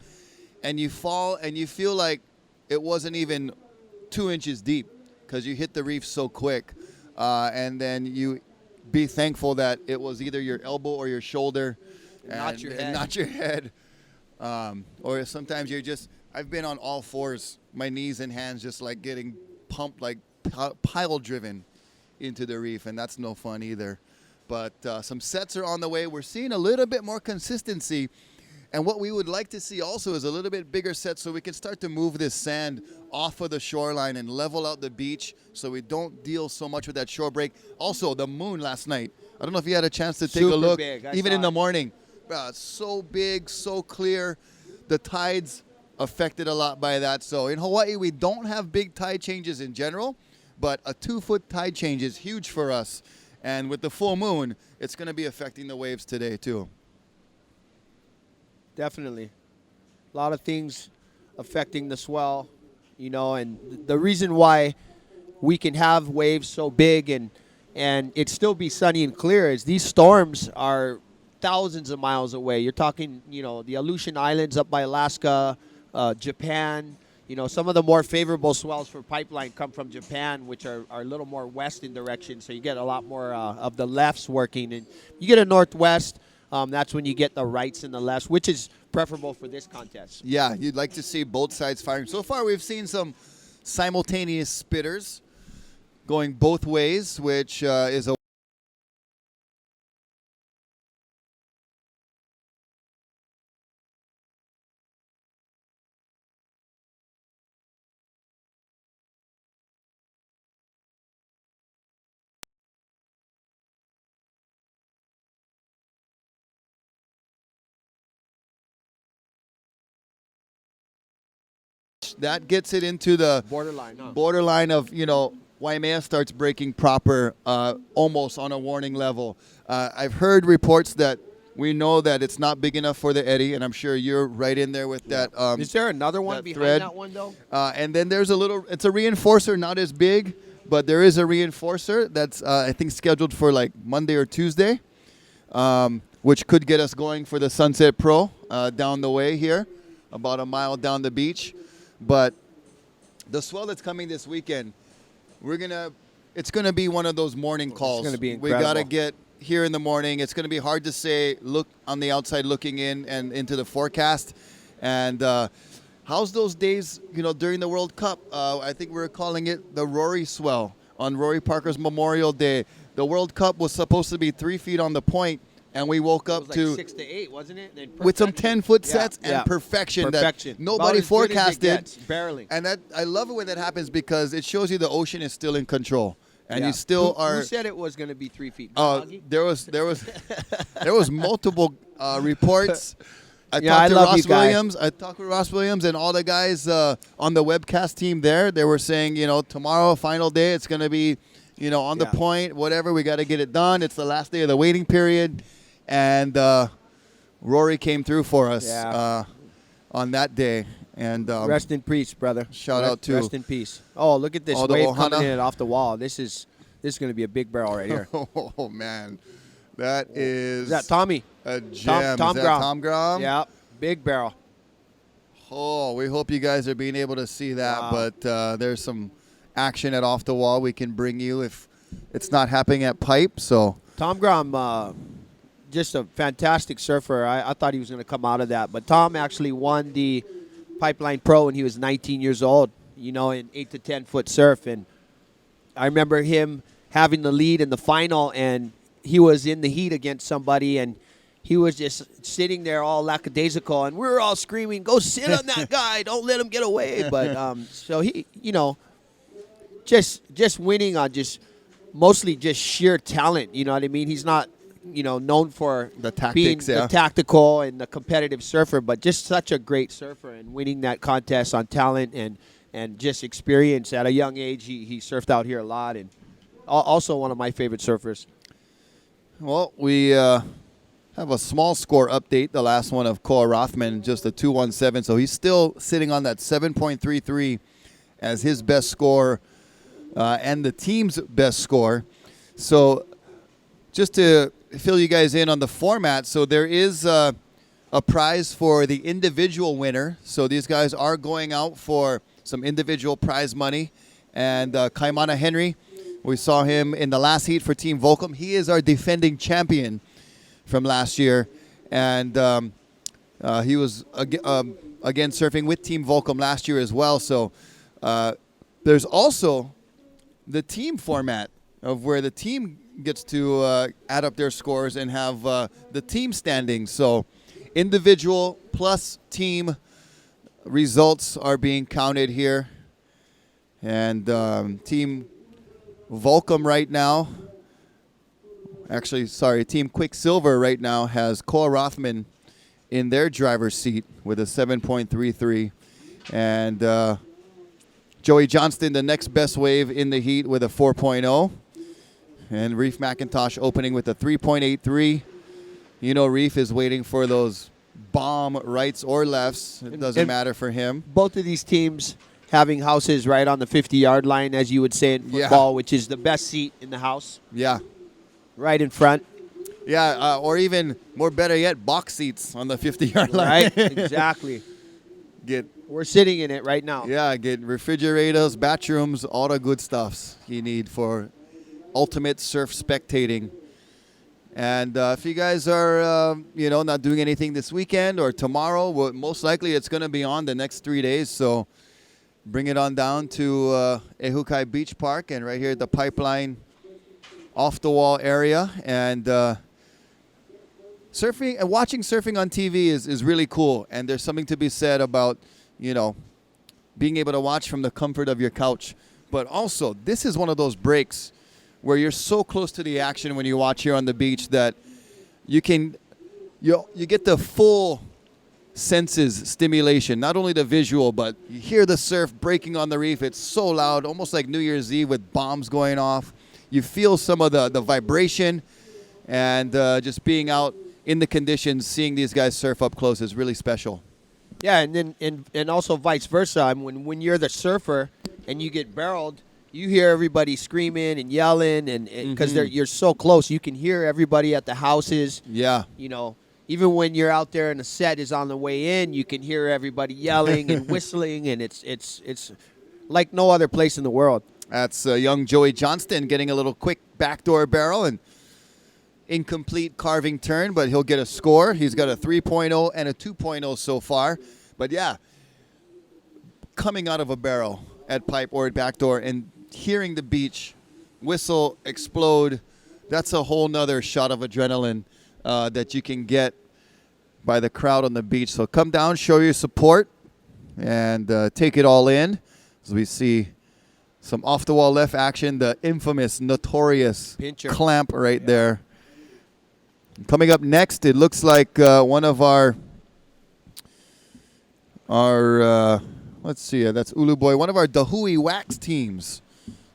and you fall and you feel like it wasn't even 2 inches deep because you hit the reef so quick. And then you be thankful that it was either your elbow or your shoulder Not your head. and not your head. Or sometimes I've been on all fours, my knees and hands just like getting pumped, like pile driven into the reef, and that's no fun either. But some sets are on the way. We're seeing a little bit more consistency, and what we would like to see also is a little bit bigger sets so we can start to move this sand off of the shoreline and level out the beach so we don't deal so much with that shore break. Also, the moon last night. I don't know if you had a chance to take Super a look, big. I even saw in the it. morning. So big, so clear. The tides affected a lot by that. So in Hawaii, we don't have big tide changes in general, but a 2-foot tide change is huge for us. And with the full moon, it's going to be affecting the waves today too. Definitely. A lot of things affecting the swell, you know, and the reason why we can have waves so big and it still be sunny and clear is these storms are thousands of miles away. You're talking, you know, the Aleutian Islands up by Alaska, Japan. You know, some of the more favorable swells for pipeline come from Japan, which are a little more west in direction. So you get a lot more of the lefts working. And you get a northwest, that's when you get the rights and the lefts, which is preferable for this contest. Yeah, you'd like to see both sides firing. So far, we've seen some simultaneous spitters going both ways, which is a that gets it into the Borderline, huh? borderline of, you know, Waimea starts breaking proper, almost on a warning level. I've heard reports that we know that it's not big enough for the eddy, and I'm sure you're right in there with that. Is there another one that behind thread. that one, though? And then there's it's a reinforcer, not as big, but there is a reinforcer that's, I think, scheduled for like Monday or Tuesday, which could get us going for the Sunset Pro down the way here, about a mile down the beach. But the swell that's coming this weekend, it's gonna be one of those morning calls. gonna be We gotta incredible. get here in the morning. It's gonna be hard to say, look on the outside looking in and into the forecast. And how's those days, you know, during the World Cup? I think we're calling it the Rory swell on Rory Parker's Memorial Day. The World Cup was supposed to be 3 feet on the point, and we woke It up was like to 6 to 8, wasn't it? And with some perfection. 10-foot Yeah, sets and yeah. perfection, Perfection. that nobody About as good as it forecasted. gets, barely. And that I love it when that happens because it shows you the ocean is still in control, and Yeah. you still Who are. said it was going to be 3 feet? Oh, Augie? there was multiple reports. Yeah, I talked to love Ross you guys. Williams. I talked with Ross Williams and all the guys on the webcast team there. They were saying, you know, tomorrow, final day, it's going to be, you know, on the Yeah. point, whatever. We got to get it done. It's the last day of the waiting period, and Rory came through for us Yeah. on that day. And Rest in peace, brother. shout out to- Rest in peace. Oh, look at this all the wave Ohana. coming in off the wall. This is going to be a big barrel right here. oh man, that is Is that Tommy? a gem. Tom Is that Grom. Tom Grom? Yeah, big barrel. Oh, we hope you guys are being able to see that. Wow. But there's some action at Off the Wall we can bring you if it's not happening at Pipe. So Tom Grom, just a fantastic surfer. I thought he was going to come out of that. But Tom actually won the Pipeline Pro when he was 19 years old, you know, in 8 to 10 foot surf. And I remember him having the lead in the final, and he was in the heat against somebody, and he was just sitting there all lackadaisical, and we were all screaming, "Go sit on that guy! Don't let him get away!" But so he, you know, just winning on just mostly just sheer talent. You know what I mean? He's not known for The tactics, being yeah. the tactical and the competitive surfer, but just such a great surfer and winning that contest on talent and just experience at a young age. He surfed out here a lot, and also one of my favorite surfers. Well, we have a small score update. The last one of Koa Rothman, just a 217. So he's still sitting on that 7.33 as his best score and the team's best score. So just to fill you guys in on the format, so there is a prize for the individual winner. So these guys are going out for some individual prize money. And Kaimana Henry, we saw him in the last heat for Team Volcom. He is our defending champion from last year. And he was, again, surfing with Team Volcom last year as well. So there's also the team format of where the team gets to add up their scores and have the team standings. So individual plus team results are being counted here. And Team Volcom right now, Team Quicksilver right now has Koa Rothman in their driver's seat with a 7.33. And Joey Johnston, the next best wave in the heat with a 4.0. And Reef McIntosh opening with a 3.83. Reef is waiting for those bomb rights or lefts. It doesn't matter for him. Both of these teams having houses right on the 50-yard line, as you would say in football, which is the best seat in the house. Yeah. Right in front. Yeah, or even more better yet, box seats on the 50-yard line. Right, exactly. We're sitting in it right now. Yeah, get refrigerators, bathrooms, all the good stuffs you need for ultimate surf spectating. And if you guys are, not doing anything this weekend or tomorrow, well, most likely it's going to be on the next 3 days. So bring it on down to Ehukai Beach Park and right here at the Pipeline off-the-wall area. And surfing and watching surfing on TV is really cool. And there's something to be said about, being able to watch from the comfort of your couch. But also, this is one of those breaks where you're so close to the action when you watch here on the beach that you get the full senses stimulation, not only the visual, but you hear the surf breaking on the reef. It's so loud, almost like New Year's Eve with bombs going off. You feel some of the vibration, and just being out in the conditions, seeing these guys surf up close is really special. Yeah, and also vice versa. When you're the surfer and you get barreled, you hear everybody screaming and yelling, and because you're so close, you can hear everybody at the houses. Yeah. Even when you're out there and the set is on the way in, you can hear everybody yelling and whistling, and it's like no other place in the world. That's young Joey Johnston getting a little quick backdoor barrel and incomplete carving turn, but he'll get a score. He's got a 3.0 and a 2.0 so far. But yeah, coming out of a barrel at pipe or at backdoor and hearing the beach whistle explode, that's a whole nother shot of adrenaline that you can get by the crowd on the beach. So come down, show your support, and take it all in as we see some off-the-wall left action, the infamous, notorious Pincher clamp right there. Coming up next, it looks like one of our let's see, that's Uluboy, one of our Dahui wax teams.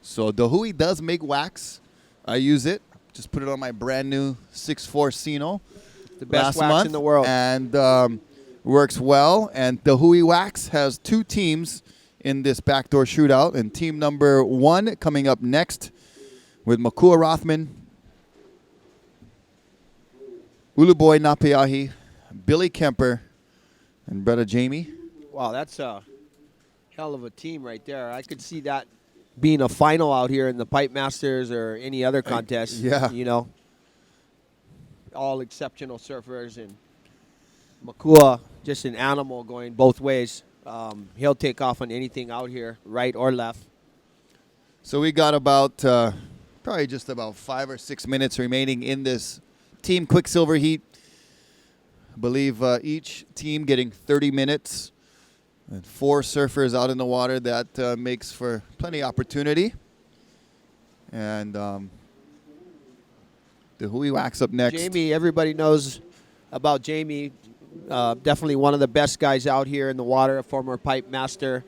So Dahui does make wax. I use it. Just put it on my brand new 6'4 Sino. The best last wax month, in the world. And works well. And Dahui Wax has two teams in this backdoor shootout. And team number 1 coming up next with Makua Rothman, Uluboy Napiahi, Billy Kemper, and Brother Jamie. Wow, that's a hell of a team right there. I could see that being a final out here in the Pipe Masters or any other contest. Yeah. All exceptional surfers, and Makua, just an animal going both ways. He'll take off on anything out here, right or left. So we got about probably just about 5 or 6 minutes remaining in this Team Quicksilver heat. I believe each team getting 30 minutes and 4 surfers out in the water. That makes for plenty of opportunity. And Dahui Wax up next. Jamie, everybody knows about Jamie. Definitely one of the best guys out here in the water, a former pipe master.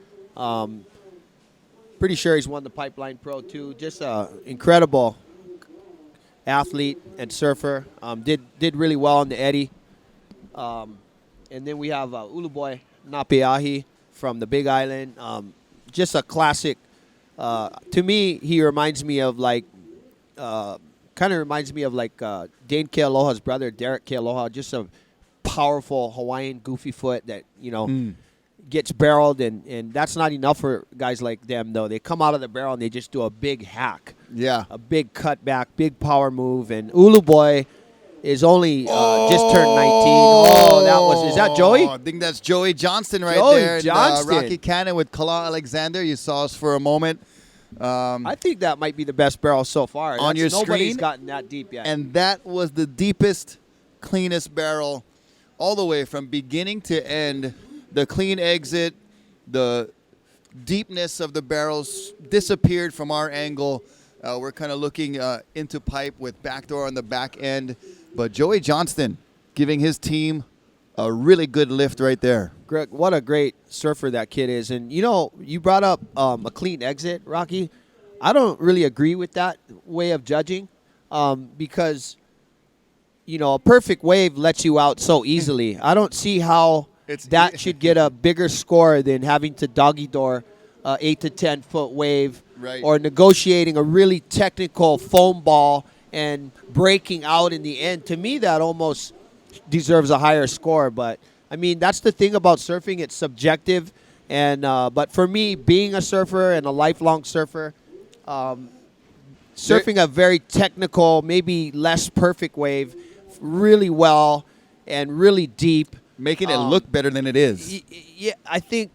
Pretty sure he's won the Pipeline Pro too. Just an incredible athlete and surfer. Did really well on the Eddy. And then we have Uluboy Napeahi from the Big Island. Just a classic. To me, he reminds me of like, Dane Kealoha's brother, Derek Kealoha. Just a powerful Hawaiian goofy foot that, gets barreled. And that's not enough for guys like them, though. They come out of the barrel and they just do a big hack. Yeah. A big cutback, big power move. And Uluboy is only just turned 19. Is that Joey? I think that's Joey Johnston right Joey there. Johnston. Rocky Cannon with Kala Alexander. You saw us for a moment. I think that might be the best barrel so far. On your Nobody's screen, gotten that deep yet. And that was the deepest, cleanest barrel all the way from beginning to end. The clean exit, the deepness of the barrels disappeared from our angle. We're kind of looking into pipe with backdoor on the back end. But Joey Johnston giving his team a really good lift right there. Greg, what a great surfer that kid is. And, you brought up a clean exit, Rocky. I don't really agree with that way of judging because, a perfect wave lets you out so easily. I don't see how that should get a bigger score than having to doggy door 8 to 10 foot wave, right, or negotiating a really technical foam ball and breaking out in the end. To me, that almost deserves a higher score. But I mean, that's the thing about surfing; it's subjective. And but for me, being a surfer and a lifelong surfer, surfing a very technical, maybe less perfect wave, really well and really deep. Making it look better than it is. Yeah, I think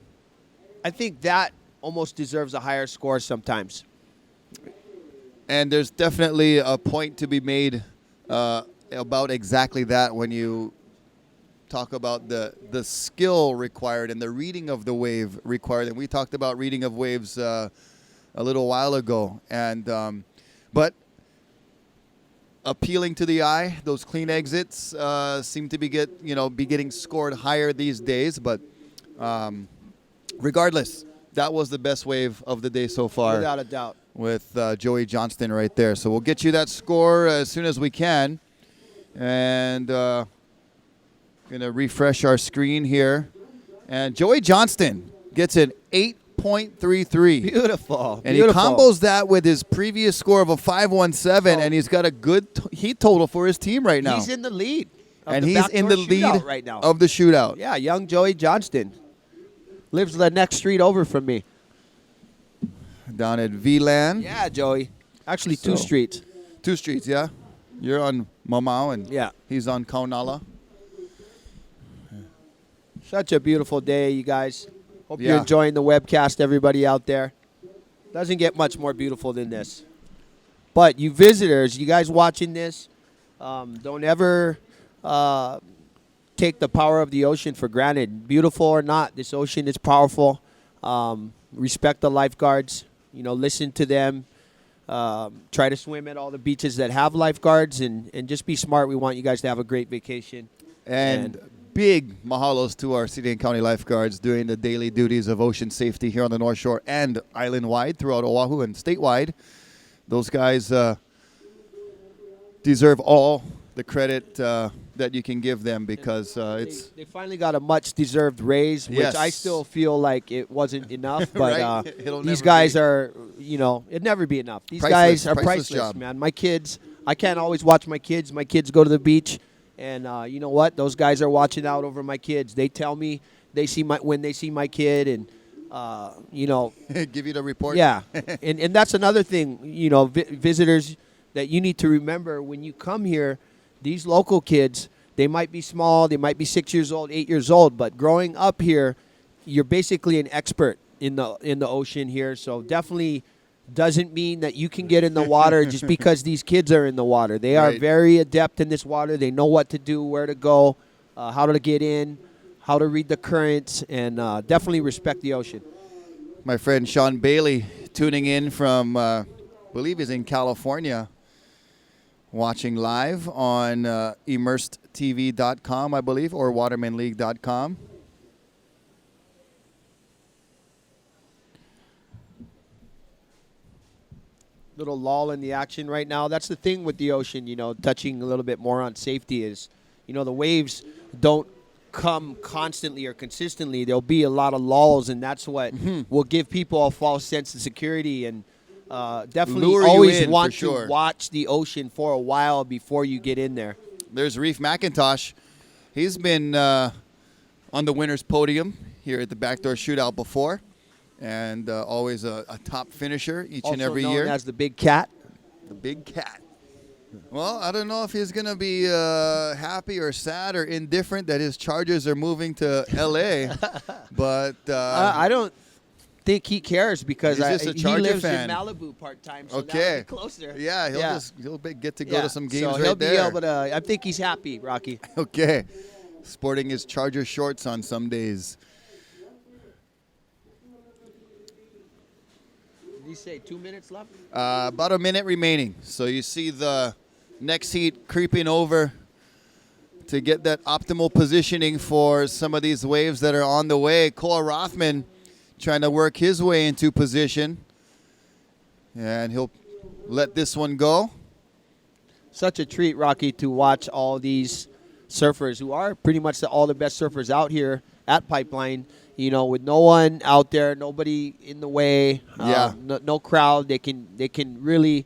that almost deserves a higher score sometimes. And there's definitely a point to be made about exactly that when you talk about the skill required and the reading of the wave required. And we talked about reading of waves a little while ago. And but appealing to the eye, those clean exits seem to be getting scored higher these days. But regardless, that was the best wave of the day so far. Without a doubt. With Joey Johnston right there. So we'll get you that score as soon as we can. And going to refresh our screen here. And Joey Johnston gets an 8.33. Beautiful. And he combos that with his previous score of a 5.17, and he's got a good heat total for his team right now. He's in the lead. And he's in the lead right now of the shootout. Yeah, young Joey Johnston. Lives the next street over from me. Down at VLAN. Yeah, Joey. Actually, two streets. 2 streets, yeah. You're on Mamau, and he's on Kaunala. Such a beautiful day, you guys. Hope you're enjoying the webcast, everybody out there. Doesn't get much more beautiful than this. But you visitors, you guys watching this, don't ever take the power of the ocean for granted. Beautiful or not, this ocean is powerful. Respect the lifeguards. Listen to them. Try to swim at all the beaches that have lifeguards, and just be smart. We want you guys to have a great vacation. And big mahalos to our city and county lifeguards doing the daily duties of ocean safety here on the North Shore and island-wide throughout Oahu and statewide. Those guys deserve all the credit that you can give them because they finally got a much-deserved raise, which I still feel like it wasn't enough. But these guys are, it'd never be enough. These guys are priceless, man. My kids, I can't always watch my kids. My kids go to the beach. And you know what? Those guys are watching out over my kids. They tell me when they see my kid, and give you the report. Yeah, and that's another thing. Visitors that you need to remember when you come here. These local kids, they might be small, they might be 6 years old, 8 years old, but growing up here, you're basically an expert in the ocean here. So definitely doesn't mean that you can get in the water just because these kids are in the water. They are very adept in this water. They know what to do, where to go, how to get in, how to read the currents, and definitely respect the ocean. My friend Sean Bailey tuning in from, I believe he's in California. watching live on immersedtv.com, I believe, or watermanleague.com. Little lull in the action right now. That's the thing with the ocean, touching a little bit more on safety is, the waves don't come constantly or consistently. There'll be a lot of lulls, and that's what will give people a false sense of security and definitely Lure you always in, want for sure. to watch the ocean for a while before you get in there. There's Reef McIntosh. He's been on the winner's podium here at the Backdoor Shootout before, and always a top finisher each and every Also year. known as the Big Cat. The Big Cat. Well, I don't know if he's going to be happy or sad or indifferent that his Chargers are moving to L.A., but I don't think he cares because He's just a he Charger lives fan. in Malibu part-time, so Okay. that'll be closer. Yeah, he'll get to go Yeah. to some games so right he'll there. be able to. I think he's happy, Rocky. Okay. Sporting his Charger shorts on some days. Did you say 2 minutes left? About a minute remaining. So you see the next heat creeping over to get that optimal positioning for some of these waves that are on the way. Cole Rothman trying to work his way into position. And he'll let this one go. Such a treat, Rocky, to watch all these surfers who are pretty much all the best surfers out here at Pipeline. With no one out there, nobody in the way, Yeah. no crowd. They can really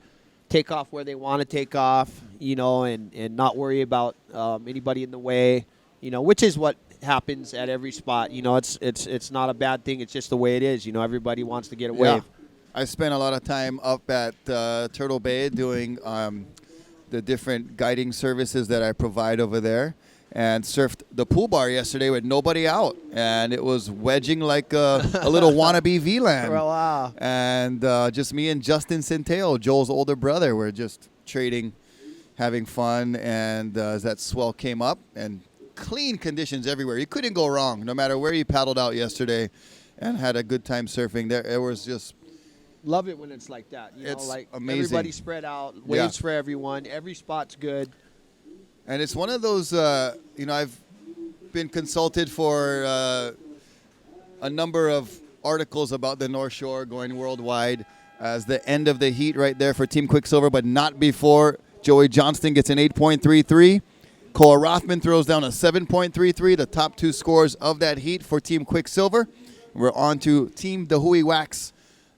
take off where they want to take off, and not worry about anybody in the way, which is what happens at every spot. It's not a bad thing. It's just the way it is. Everybody wants to get away. Yeah. I spent a lot of time up at Turtle Bay doing the different guiding services that I provide over there, and surfed the pool bar yesterday with nobody out, and it was wedging like a little wannabe VLAN. Oh, wow. And just me and Justin Centeo, Joel's older brother, were just trading, having fun, and as that swell came up, and clean conditions everywhere. You couldn't go wrong, no matter where you paddled out yesterday, and had a good time surfing. There, it was just... Love it when it's like that. It's like amazing. everybody spread out, waves for everyone. Every spot's good. And it's one of those, I've been consulted for a number of articles about the North Shore going worldwide as the end of the heat right there for Team Quicksilver, but not before Joey Johnston gets an 8.33. Cole Rothman throws down a 7.33, the top two scores of that heat for Team Quicksilver. We're on to Team Dahui Wax,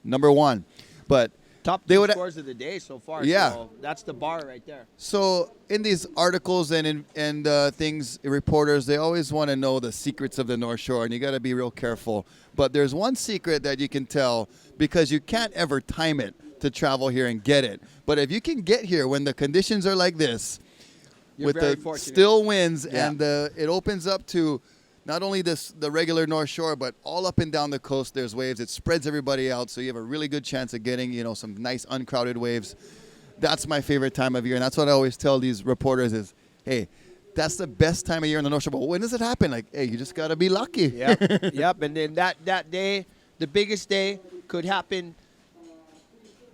number one. But Top they two would- scores of the day so far. Yeah. So that's the bar right there. So in these articles and things, reporters, they always want to know the secrets of the North Shore, and you got to be real careful. But there's one secret that you can tell, because you can't ever time it to travel here and get it. But if you can get here when the conditions are like this, You're with very the fortunate. still winds, Yeah. and it opens up to not only the regular North Shore, but all up and down the coast, there's waves. It spreads everybody out, so you have a really good chance of getting, some nice uncrowded waves. That's my favorite time of year, and that's what I always tell these reporters is, hey, that's the best time of year in the North Shore. But when does it happen? Like, hey, you just got to be lucky. Yep. Yep. And then that day, the biggest day, could happen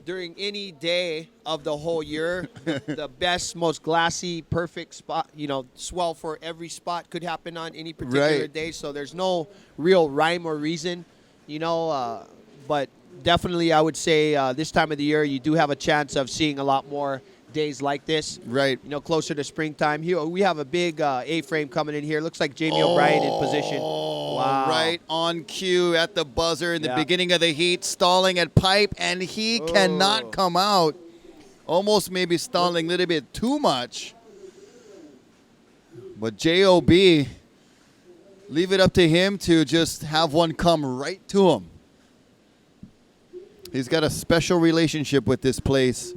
during any day of the whole year. The best, most glassy, perfect spot, swell for every spot could happen on any particular Right. day. So there's no real rhyme or reason, but definitely I would say this time of the year you do have a chance of seeing a lot more days like this. Right. Closer to springtime. Here we have a big A-frame coming in here. Looks like Jamie O'Brien in position. Wow. Right on cue at the buzzer in the Yeah. beginning of the heat, stalling at pipe, and he cannot come out. Almost maybe stalling a little bit too much. But J.O.B., leave it up to him to just have one come right to him. He's got a special relationship with this place.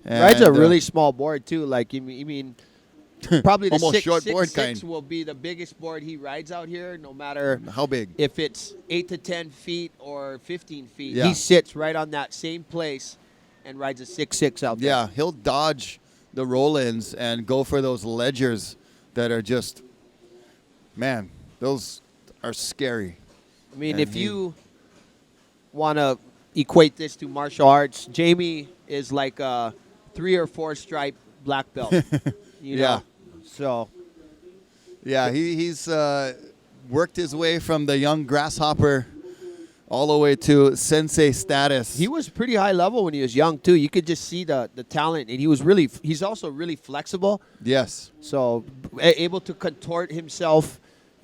Rides a And, really small board too. Like you mean, probably the Almost six, short six, board six kind. will be the biggest board he rides out here. No matter How big? if it's 8 to 10 feet or 15 feet, Yeah. he sits right on that same place and rides a 6.6 out there. Yeah, he'll dodge the roll-ins and go for those ledgers that are just, man, those are scary. I mean, And if he- you want to equate this to martial arts, Jamie is like a 3 or 4 stripe black belt. You Yeah. know? So, Yeah, he's worked his way from the young grasshopper all the way to sensei status. he was pretty high level when he was young, too. You could just see the talent, and he's also really flexible. Yes. So, able to contort himself,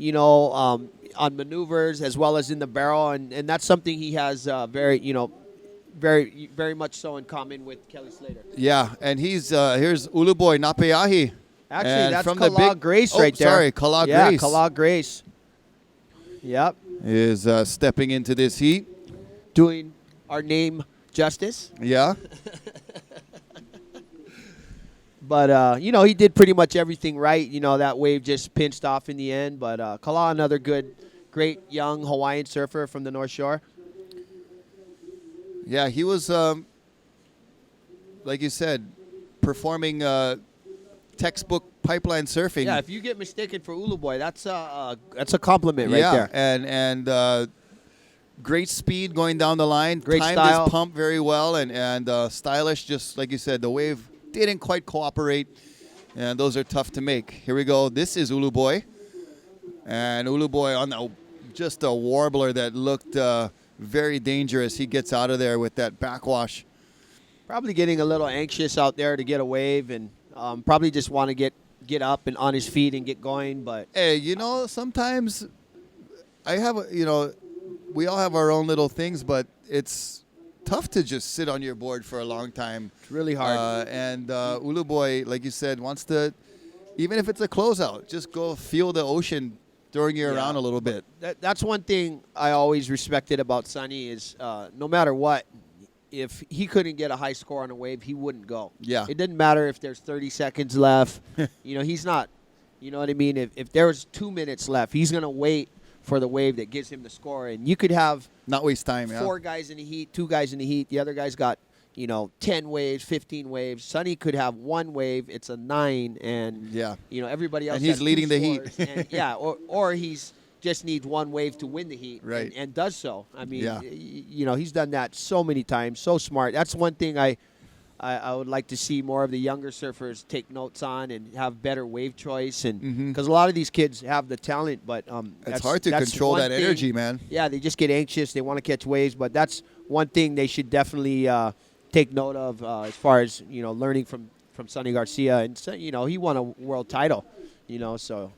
you know, on maneuvers as well as in the barrel. And that's something he has very, very much so in common with Kelly Slater. Yeah, and he's here's Uluboy Napeahi. Actually, And that's from the Kala big- Grace oh, right there. sorry, Kala yeah, Grace. Kala Grace. Yep. Is stepping into this heat. Doing our name justice. Yeah. But, you know, he did pretty much everything right. You know, that wave just pinched off in the end. But Kala, another great young Hawaiian surfer from the North Shore. Yeah, he was, like you said, performing textbook pipeline surfing. Yeah, if you get mistaken for Uluboy, that's a compliment right there. and great speed going down the line. Great Timed style. his pump very well and stylish. Just like you said, the wave didn't quite cooperate, and those are tough to make. Here we go. This is Uluboy, and Uluboy on just a warbler that looked very dangerous. He gets out of there with that backwash. Probably getting a little anxious out there to get a wave, and probably just want to get up and on his feet and get going. But Hey, you know, sometimes I have, we all have our own little things, but it's tough to just sit on your board for a long time. it's really hard. And Uluboy, like you said, wants to, even if it's a closeout, just go feel the ocean throwing you around a little bit. That's one thing I always respected about Sonny is no matter what, if he couldn't get a high score on a wave, he wouldn't go. Yeah. It didn't matter if there's 30 seconds left. He's not, you know what I mean? If there was 2 minutes left, he's going to wait for the wave that gives him the score. And you could have Not waste time, yeah. 4 guys in the heat, 2 guys in the heat. The other guy's got, 10 waves, 15 waves. Sonny could have 1 wave. It's a 9. And, Yeah. everybody else And he's has leading 2 the heat. scores. And, yeah, or he's just needs 1 wave to win the heat. Right. And does so. I mean, Yeah. he's done that so many times. So smart. That's one thing I would like to see more of the younger surfers take notes on and have better wave choice. And because a lot of these kids have the talent, but It's hard to that's control one that thing. energy, man. Yeah, they just get anxious. They want to catch waves, but that's one thing they should definitely take note of as far as learning from Sonny Garcia. And so, he won a world title. So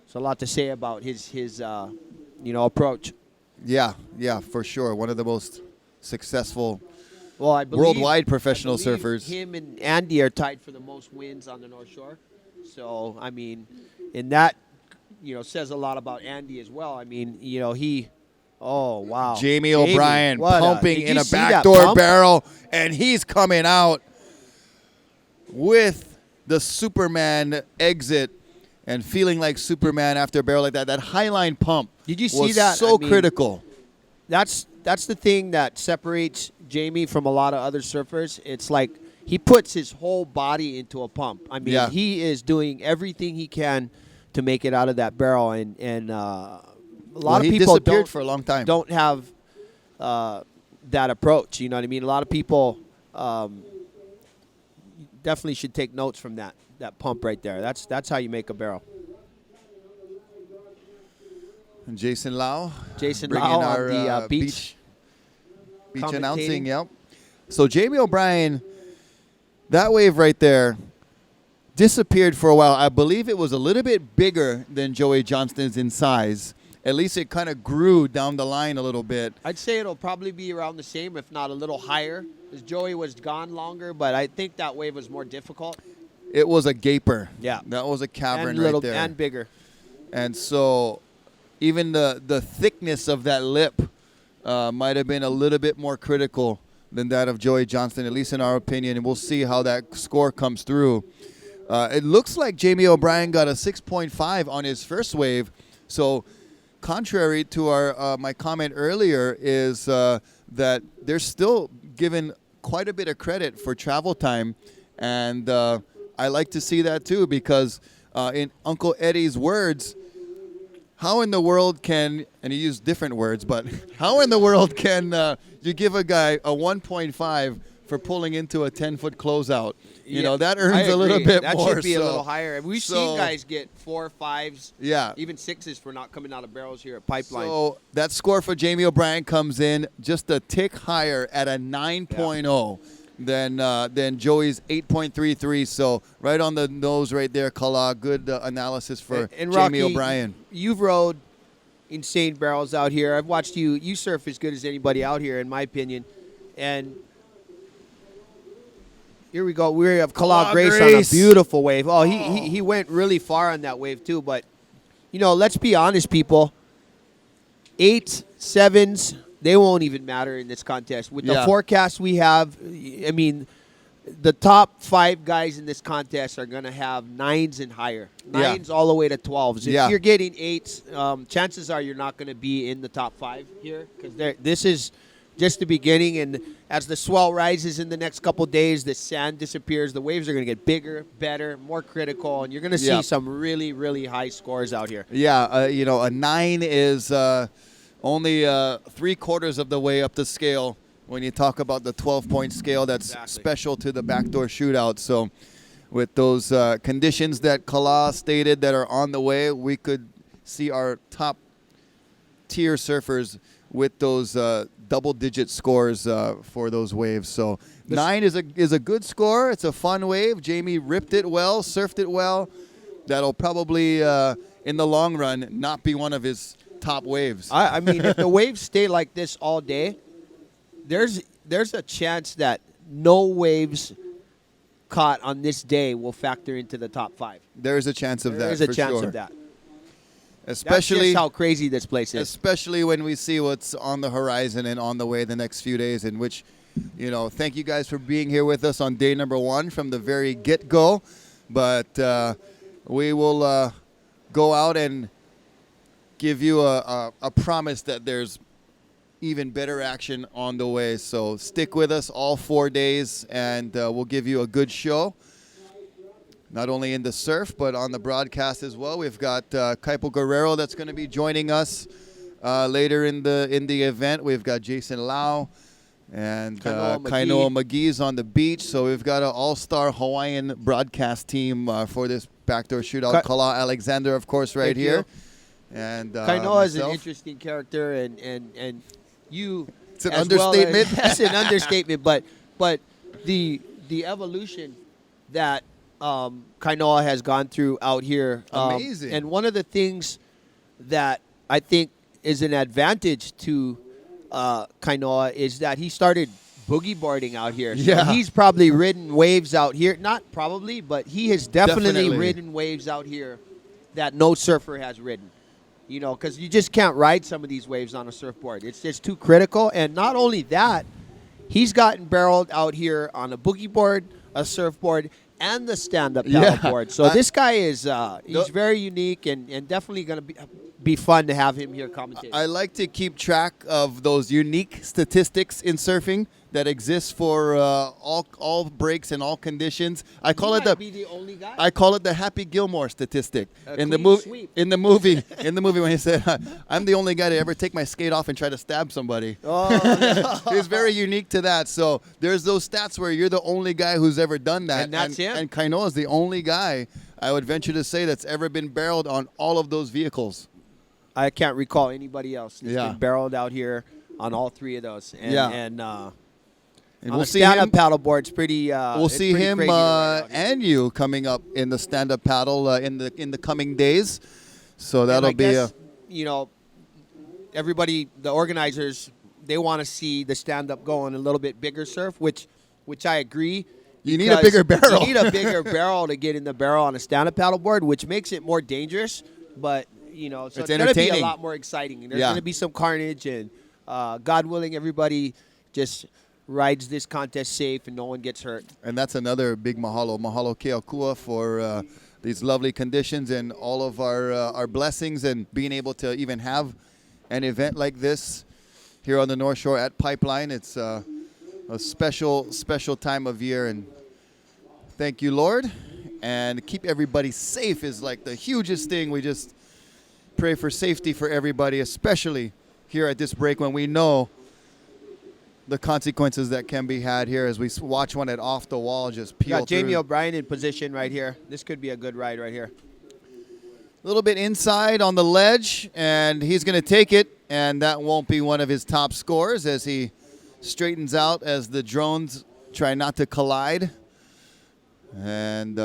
it's a lot to say about his approach. Yeah, for sure. One of the most successful Well, I believe worldwide professional I believe surfers. Him and Andy are tied for the most wins on the North Shore. So I mean, and that says a lot about Andy as well. I mean, he. Oh wow. Jamie O'Brien what pumping did in you a see that backdoor pump? barrel, and he's coming out with the Superman exit and feeling like Superman after a barrel like that. That highline pump Did you see was that? so I mean, critical. That's the thing that separates Jamie from a lot of other surfers. It's like he puts his whole body into a pump. I mean, Yeah. he is doing everything he can to make it out of that barrel, and a lot of he people disappeared for a long time. don't have that approach. You know what I mean? A lot of people definitely should take notes from that pump right there. That's how you make a barrel. And Jason Lau. Jason bringing Lau our, on the beach. Beach commentating. announcing, yep. So Jamie O'Brien, that wave right there, disappeared for a while. I believe it was a little bit bigger than Joey Johnston's in size. At least it kind of grew down the line a little bit. I'd say it'll probably be around the same, if not a little higher, because Joey was gone longer, but I think that wave was more difficult. It was a gaper. Yeah. That was a cavern And little right there. and bigger. And so even the thickness of that lip might have been a little bit more critical than that of Joey Johnston, at least in our opinion. And we'll see how that score comes through. It looks like Jamie O'Brien got a 6.5 on his first wave. So contrary to my comment earlier is that they're still given quite a bit of credit for travel time. And I like to see that too, because in Uncle Eddie's words, how in the world can, and he used different words, but how in the world can you give a guy a 1.5 for pulling into a 10-foot closeout. You Yeah, know, that I earns a little agree. bit that more. should be a so- little higher. We've so- seen guys get 4, 5s, Yeah. even 6s for not coming out of barrels here at Pipeline. So that score for Jamie O'Brien comes in just a tick higher at a 9.0 than Joey's 8.33. So right on the nose right there, Kala. Good analysis for And Jamie Rocky, O'Brien. You've rode insane barrels out here. I've watched you. You surf as good as anybody out here, in my opinion. And here we go. We have Kala Kala Grace on a Grace. beautiful wave. Oh, he went really far on that wave too. But you know, let's be honest, people. 8s, 7s, they won't even matter in this contest. With the Yeah. forecast we have, I mean, the top 5 guys in this contest are going to have 9s and higher. 9s all the way to 12s. If Yeah. you're getting 8s, chances are you're not going to be in the top 5 here because this is just the beginning. And as the swell rises in the next couple days, the sand disappears. The waves are going to get bigger, better, more critical, and you're going to see Yeah. some really, really high scores out here. Yeah, you know, a 9 is only 3/4 of the way up the scale when you talk about the 12-point scale. That's Exactly. special to the backdoor shootout. So with those conditions that Kala stated that are on the way, we could see our top tier surfers with those double-digit scores for those waves. So 9 is a good score. It's a fun wave. Jamie ripped it well, surfed it well. That'll probably, in the long run, not be one of his top waves. I mean, if the waves stay like this all day, there's a chance that no waves caught on this day will factor into the top 5. There's a chance of that. There's a for chance sure. of that. Especially, That's just how crazy this place is. especially when we see what's on the horizon and on the way the next few days. In which, you know, thank you guys for being here with us on day number 1 from the very get-go. But we will go out and give you a promise that there's even better action on the way. So stick with us all 4 days, and we'll give you a good show. Not only in the surf, but on the broadcast as well. We've got Kaipo Guerrero that's going to be joining us later in the event. We've got Jason Lau and Kainoa McGee's on the beach. So we've got an all-star Hawaiian broadcast team for this backdoor shootout. Kala Alexander, of course, right here. And Kainoa is an myself. interesting character, and you. It's an as well understatement. that's an understatement, but the evolution that Kainoa has gone through out here, Amazing. And one of the things that I think is an advantage to Kainoa is that he started boogie boarding out here. So Yeah. he's probably ridden waves out here. Not probably, but he has definitely Definitely. ridden waves out here that no surfer has ridden. You know, because you just can't ride some of these waves on a surfboard. It's just too critical. And not only that, he's gotten barreled out here on a boogie board, a surfboard, and the stand-up paddleboard. So this guy is he's very unique and definitely going to be fun to have him here commentating. I like to keep track of those unique statistics in surfing that exist for all breaks and all conditions. I call it be the only guy. I call it the Happy Gilmore statistic. In the clean movie, sweep. in the movie, when he said, "I'm the only guy to ever take my skate off and try to stab somebody." Oh, He's very unique to that. So there's those stats where you're the only guy who's ever done that, And that's him. And Kainoa is the only guy I would venture to say that's ever been barreled on all of those vehicles. I can't recall anybody else that's Yeah. been barreled out here on all 3 of those. And, Yeah. and And on we'll a see stand-up him. paddleboard, it's pretty. We'll it's see pretty him crazy to ride out here. and you coming up in the stand-up paddle in the coming days. So And that'll I be guess, you know, everybody, the organizers, they want to see the stand-up go on a little bit bigger surf, which I agree. You need a because bigger barrel. You need a bigger barrel to get in the barrel on a stand-up paddleboard, which makes it more dangerous. But you know, so It's it's going to be a entertaining. lot more exciting. And there's Yeah. going to be some carnage, and God willing, everybody just rides this contest safe and no one gets hurt. And that's another big mahalo. Mahalo Keakua for these lovely conditions and all of our blessings and being able to even have an event like this here on the North Shore at Pipeline. It's a special, special time of year. And thank you, Lord. And keep everybody safe is like the hugest thing. We just pray for safety for everybody, especially here at this break when we know the consequences that can be had here as we watch one at off the wall just peel Got Jamie through. O'Brien in position right here. This could be a good ride right here. A little bit inside on the ledge, and he's going to take it, and that won't be one of his top scores as he straightens out as the drones try not to collide. And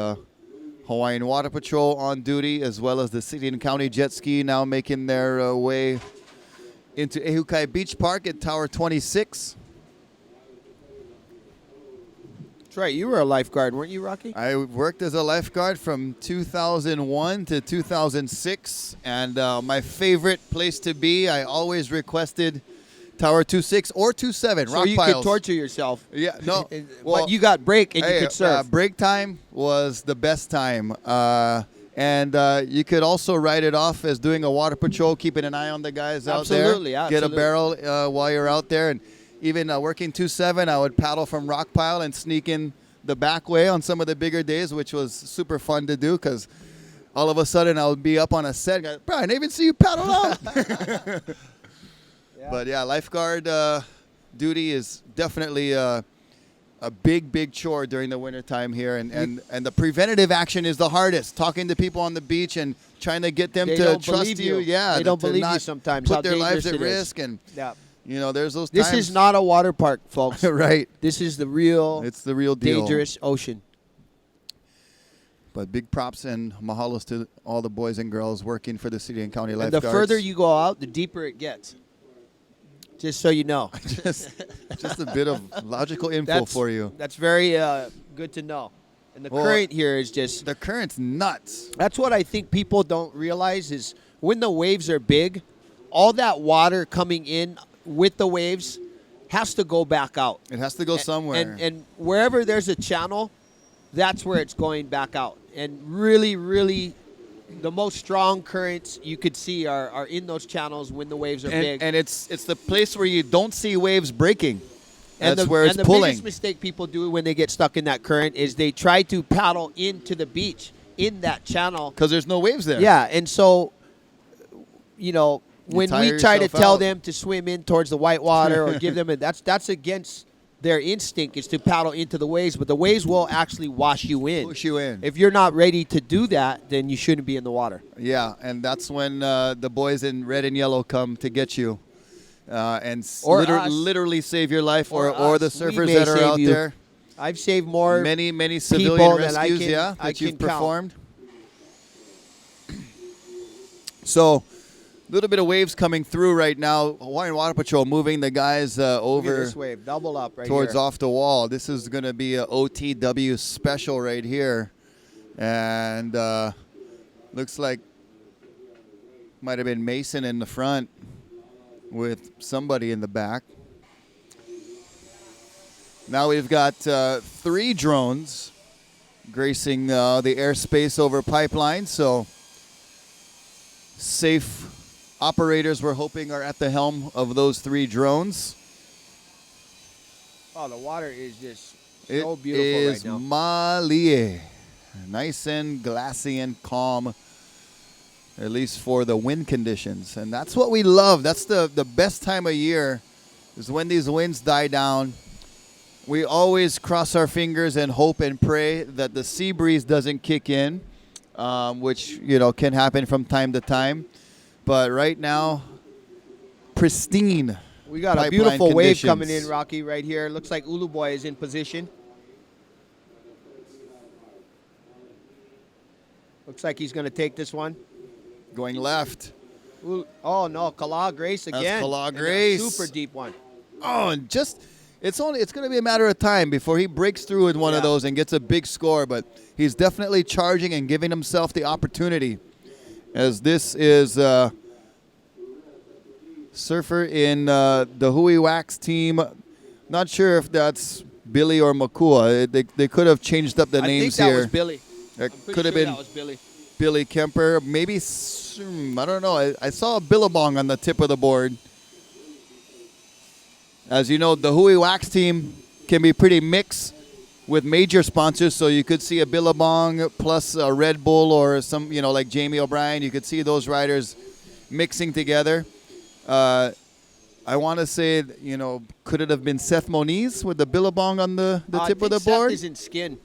Hawaiian Water Patrol on duty, as well as the city and county jet ski now making their way into Ehukai Beach Park at Tower 26. That's right. You were a lifeguard, weren't you, Rocky? I worked as a lifeguard from 2001 to 2006, and my favorite place to be, I always requested Tower 26 or 27, So rock you piles. could torture yourself. Yeah, no. But you got break and you Hey, could surf. break time was the best time. And you could also write it off as doing a water patrol, keeping an eye on the guys out there. Absolutely. Get a barrel while you're out there. And even working 2-7, I would paddle from rock pile and sneak in the back way on some of the bigger days, which was super fun to do because all of a sudden I would be up on a set and go, bro, I didn't even see you paddle out. But yeah, lifeguard duty is definitely a big chore during the wintertime here. And the preventative action is the hardest. Talking to people on the beach and trying to get them They to don't trust believe you. you. Yeah, They don't to believe you not sometimes, how Put their lives at dangerous it is. risk. And, Yeah. you know, there's those This times. is not a water park, folks. right. This is the real It's the real deal. dangerous ocean. But big props and mahalos to all the boys and girls working for the city and county And lifeguards. the further you go out, the deeper it gets. Just so you know. just a bit of logical info for you. That's very good to know. And the current here is just... The current's nuts. That's what I think people don't realize is when the waves are big, all that water coming in with the waves has to go back out. It has to go somewhere. And wherever there's a channel, that's where it's going back out. And really, really, the most strong currents you could see are in those channels when the waves are big. And it's the place where you don't see waves breaking. And That's where it's the pulling. biggest mistake people do when they get stuck in that current is they try to paddle into the beach in that channel. Because there's no waves there. Yeah, and so, you know, when we tire try to yourself tell out. them to swim in towards the white water or give them that's against their instinct is to paddle into the waves, but the waves will actually wash you in. Push you in. If you're not ready to do that, then you shouldn't be in the water. Yeah, and that's when the boys in red and yellow come to get you. And Or us. literally save your life, or Or the us. We surfers may that are save out you. there. I've saved more. Many civilian people that I rescues, can- yeah, I that you've can count. performed. So, a little bit of waves coming through right now. Hawaiian Water Patrol moving the guys Look at over this wave, double up right towards here. off the wall. This is going to be a OTW special right here. And looks like might have been Mason in the front with somebody in the back. Now we've got 3 drones gracing the airspace over pipeline. So safe operators, we're hoping, are at the helm of those 3 drones. Oh, the water is just It so beautiful is right now. Malie. Nice and glassy and calm, at least for the wind conditions. And that's what we love. That's the best time of year is when these winds die down. We always cross our fingers and hope and pray that the sea breeze doesn't kick in, which, you know, can happen from time to time. But right now, pristine. We got a pipeline beautiful wave conditions. coming in, Rocky, right here. Looks like Ulu Boy is in position. Looks like he's going to take this one. Going left. Oh, no, Kala Grace again. That's Kala And a Grace. super deep one. Oh, and just it's going to be a matter of time before he breaks through with one of Yeah. those and gets a big score. But he's definitely charging and giving himself the opportunity, as this is surfer in the Dahui Wax team. Not sure if that's Billy or Makua. They could have changed up the I think names that here. was Billy. It I'm pretty could have sure been that was Billy. Billy Kemper. Maybe I don't know. I saw a billabong on the tip of the board. As you know, the Hui Wax team can be pretty mixed with major sponsors, so you could see a billabong plus a Red Bull or some, you know, like Jamie O'Brien. You could see those riders mixing together. I want to say, could it have been Seth Moniz with the billabong on the tip of the Seth board? is in skin.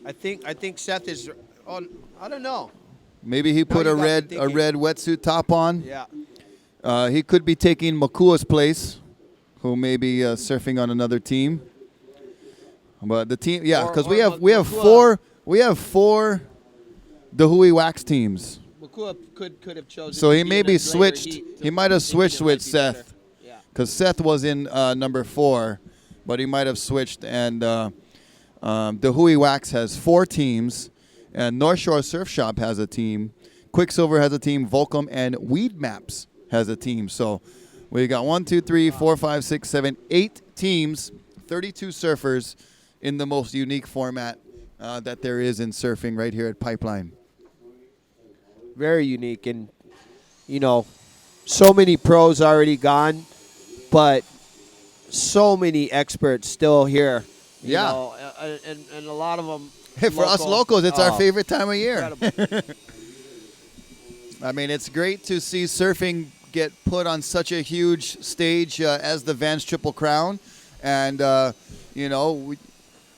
I think Seth is on. I don't know. Maybe he put you a got me red thinking. wetsuit top on. Yeah. He could be taking Makua's place, who may be surfing on another team. But the team, yeah, because we have Makua. four Dahui wax teams. Makua could have chosen. So to he be in maybe a lighter switched. heat to He might have thinking switched it with might be Seth, better. Yeah. because Seth was in number 4, but he might have switched. And Dahui Wax has 4 teams, and North Shore Surf Shop has a team, Quicksilver has a team, Volcom and Weed Maps has a team. So we got 1, 2, 3, 4, 5, 6, 7, 8 teams, 32 surfers in the most unique format that there is in surfing right here at Pipeline. Very unique, and so many pros already gone, but so many experts still here. you Yeah. know, and a lot of them. Hey, for us locals, it's our favorite time of year. Incredible. I mean, it's great to see surfing get put on such a huge stage as the Vans Triple Crown. And,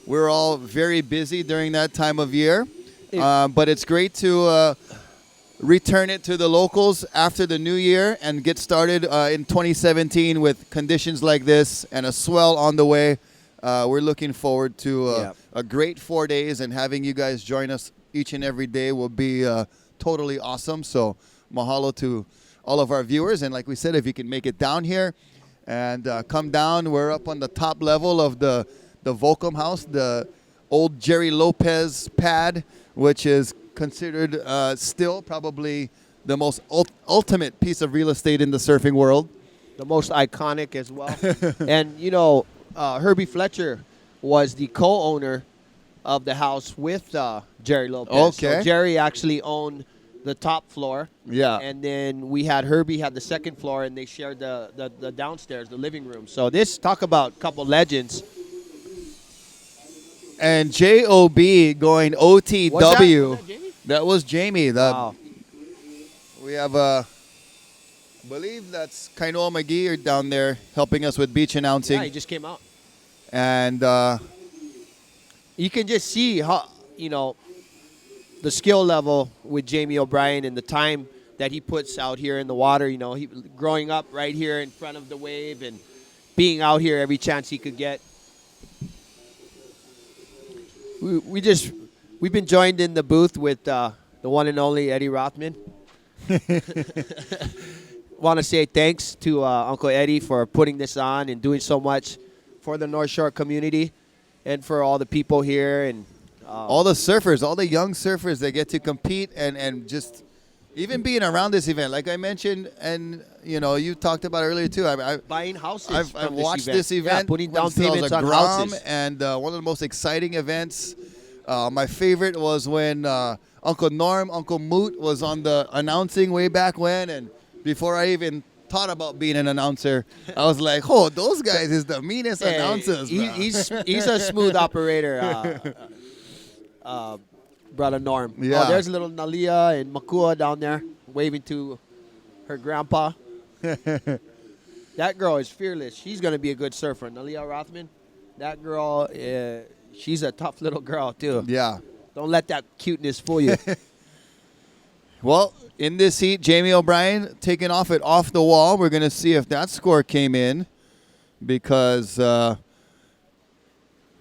we're all very busy during that time of year. But it's great to return it to the locals after the new year and get started in 2017 with conditions like this and a swell on the way. We're looking forward to a great 4 days, and having you guys join us each and every day will be totally awesome. So mahalo to all of our viewers. And like we said, if you can make it down here and come down, we're up on the top level of the Volcom House, the old Jerry Lopez pad, which is considered still probably the most ultimate piece of real estate in the surfing world. The most iconic as well. And, Herbie Fletcher was the co-owner of the house with Jerry Lopez. Okay. So Jerry actually owned the top floor. Yeah. And then Herbie had the second floor, and they shared the downstairs, the living room. So talk about a couple legends. And J.O.B. going OTW. Was that Jamie? That was Jamie. Wow. We have, I believe that's Kainoa McGee down there helping us with beach announcing. Yeah, he just came out. And You can just see how, the skill level with Jamie O'Brien and the time that he puts out here in the water. He growing up right here in front of the wave and being out here every chance he could get. We've been joined in the booth with the one and only Eddie Rothman. Want to say thanks to Uncle Eddie for putting this on and doing so much for the North Shore community and for all the people here and all the surfers, all the young surfers that get to compete and just even being around this event. Like I mentioned, and you talked about earlier too. buying houses. I've watched this event, putting down since I was payments a on Grom, houses. and one of the most exciting events. My favorite was when Uncle Norm, Uncle Moot was on the announcing way back when, and before I even thought about being an announcer, I was like, "Oh, those guys is the meanest announcers." He's a smooth operator, brother Norm. Yeah. Oh, there's little Nalia and Makua down there waving to her grandpa. That girl is fearless. She's gonna be a good surfer. Nalia Rothman, that girl, she's a tough little girl too. Yeah. Don't let that cuteness fool you. Well, in this heat, Jamie O'Brien taking off the wall. We're going to see if that score came in because,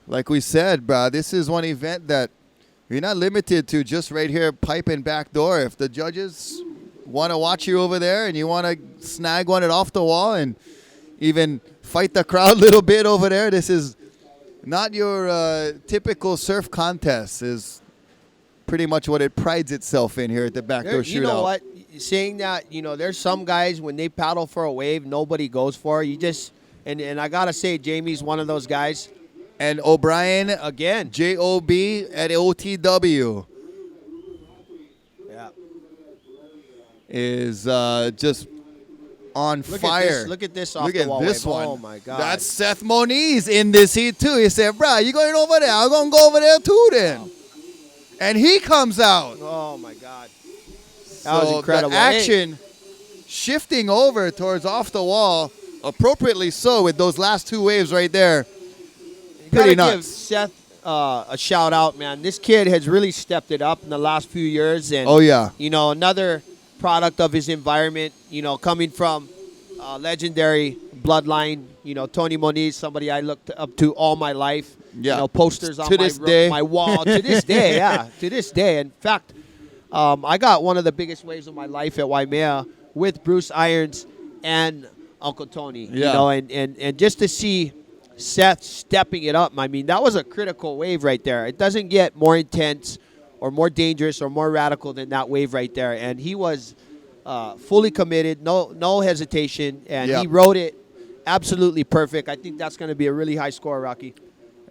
like we said, this is one event that you're not limited to just right here, pipe and backdoor. If the judges want to watch you over there and you want to snag one off the wall and even fight the crowd a little bit over there, this is not your typical surf contest is pretty much what it prides itself in here at the backdoor shootout. You know what? Saying that, there's some guys when they paddle for a wave, nobody goes for it. You just and I gotta say, Jamie's one of those guys. And O'Brien Again. J.O.B. at OTW Yeah. is just on fire. Look at this off Look the at wall this wave. one. Oh my God. That's Seth Moniz in this heat too. He said, "Bro, you going over there? I'm gonna go over there too then." Wow. And he comes out. Oh my God. That was So incredible. the action shifting over towards off the wall appropriately so with those last two waves right there. Gotta Pretty give nuts. Seth a shout out, man. This kid has really stepped it up in the last few years, and Oh, yeah. another product of his environment. Coming from legendary bloodline. Tony Moniz, somebody I looked up to all my life. Yeah. Posters on To this day. my wall to this day. Yeah, to this day. In fact, I got one of the biggest waves of my life at Waimea with Bruce Irons and Uncle Tony. Yeah. And just to see Seth stepping it up, I mean, that was a critical wave right there. It doesn't get more intense or more dangerous or more radical than that wave right there. And he was fully committed, no hesitation, and Yeah. he rode it absolutely perfect. I think that's going to be a really high score, Rocky.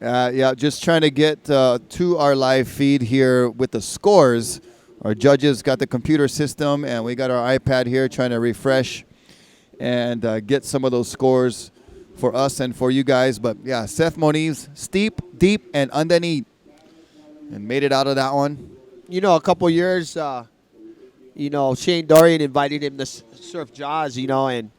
Yeah, just trying to get to our live feed here with the scores. Our judges got the computer system, and we got our iPad here trying to refresh and get some of those scores for us and for you guys. But, yeah, Seth Moniz, steep, deep, and underneath, and made it out of that one. A couple years, Shane Dorian invited him to surf Jaws, and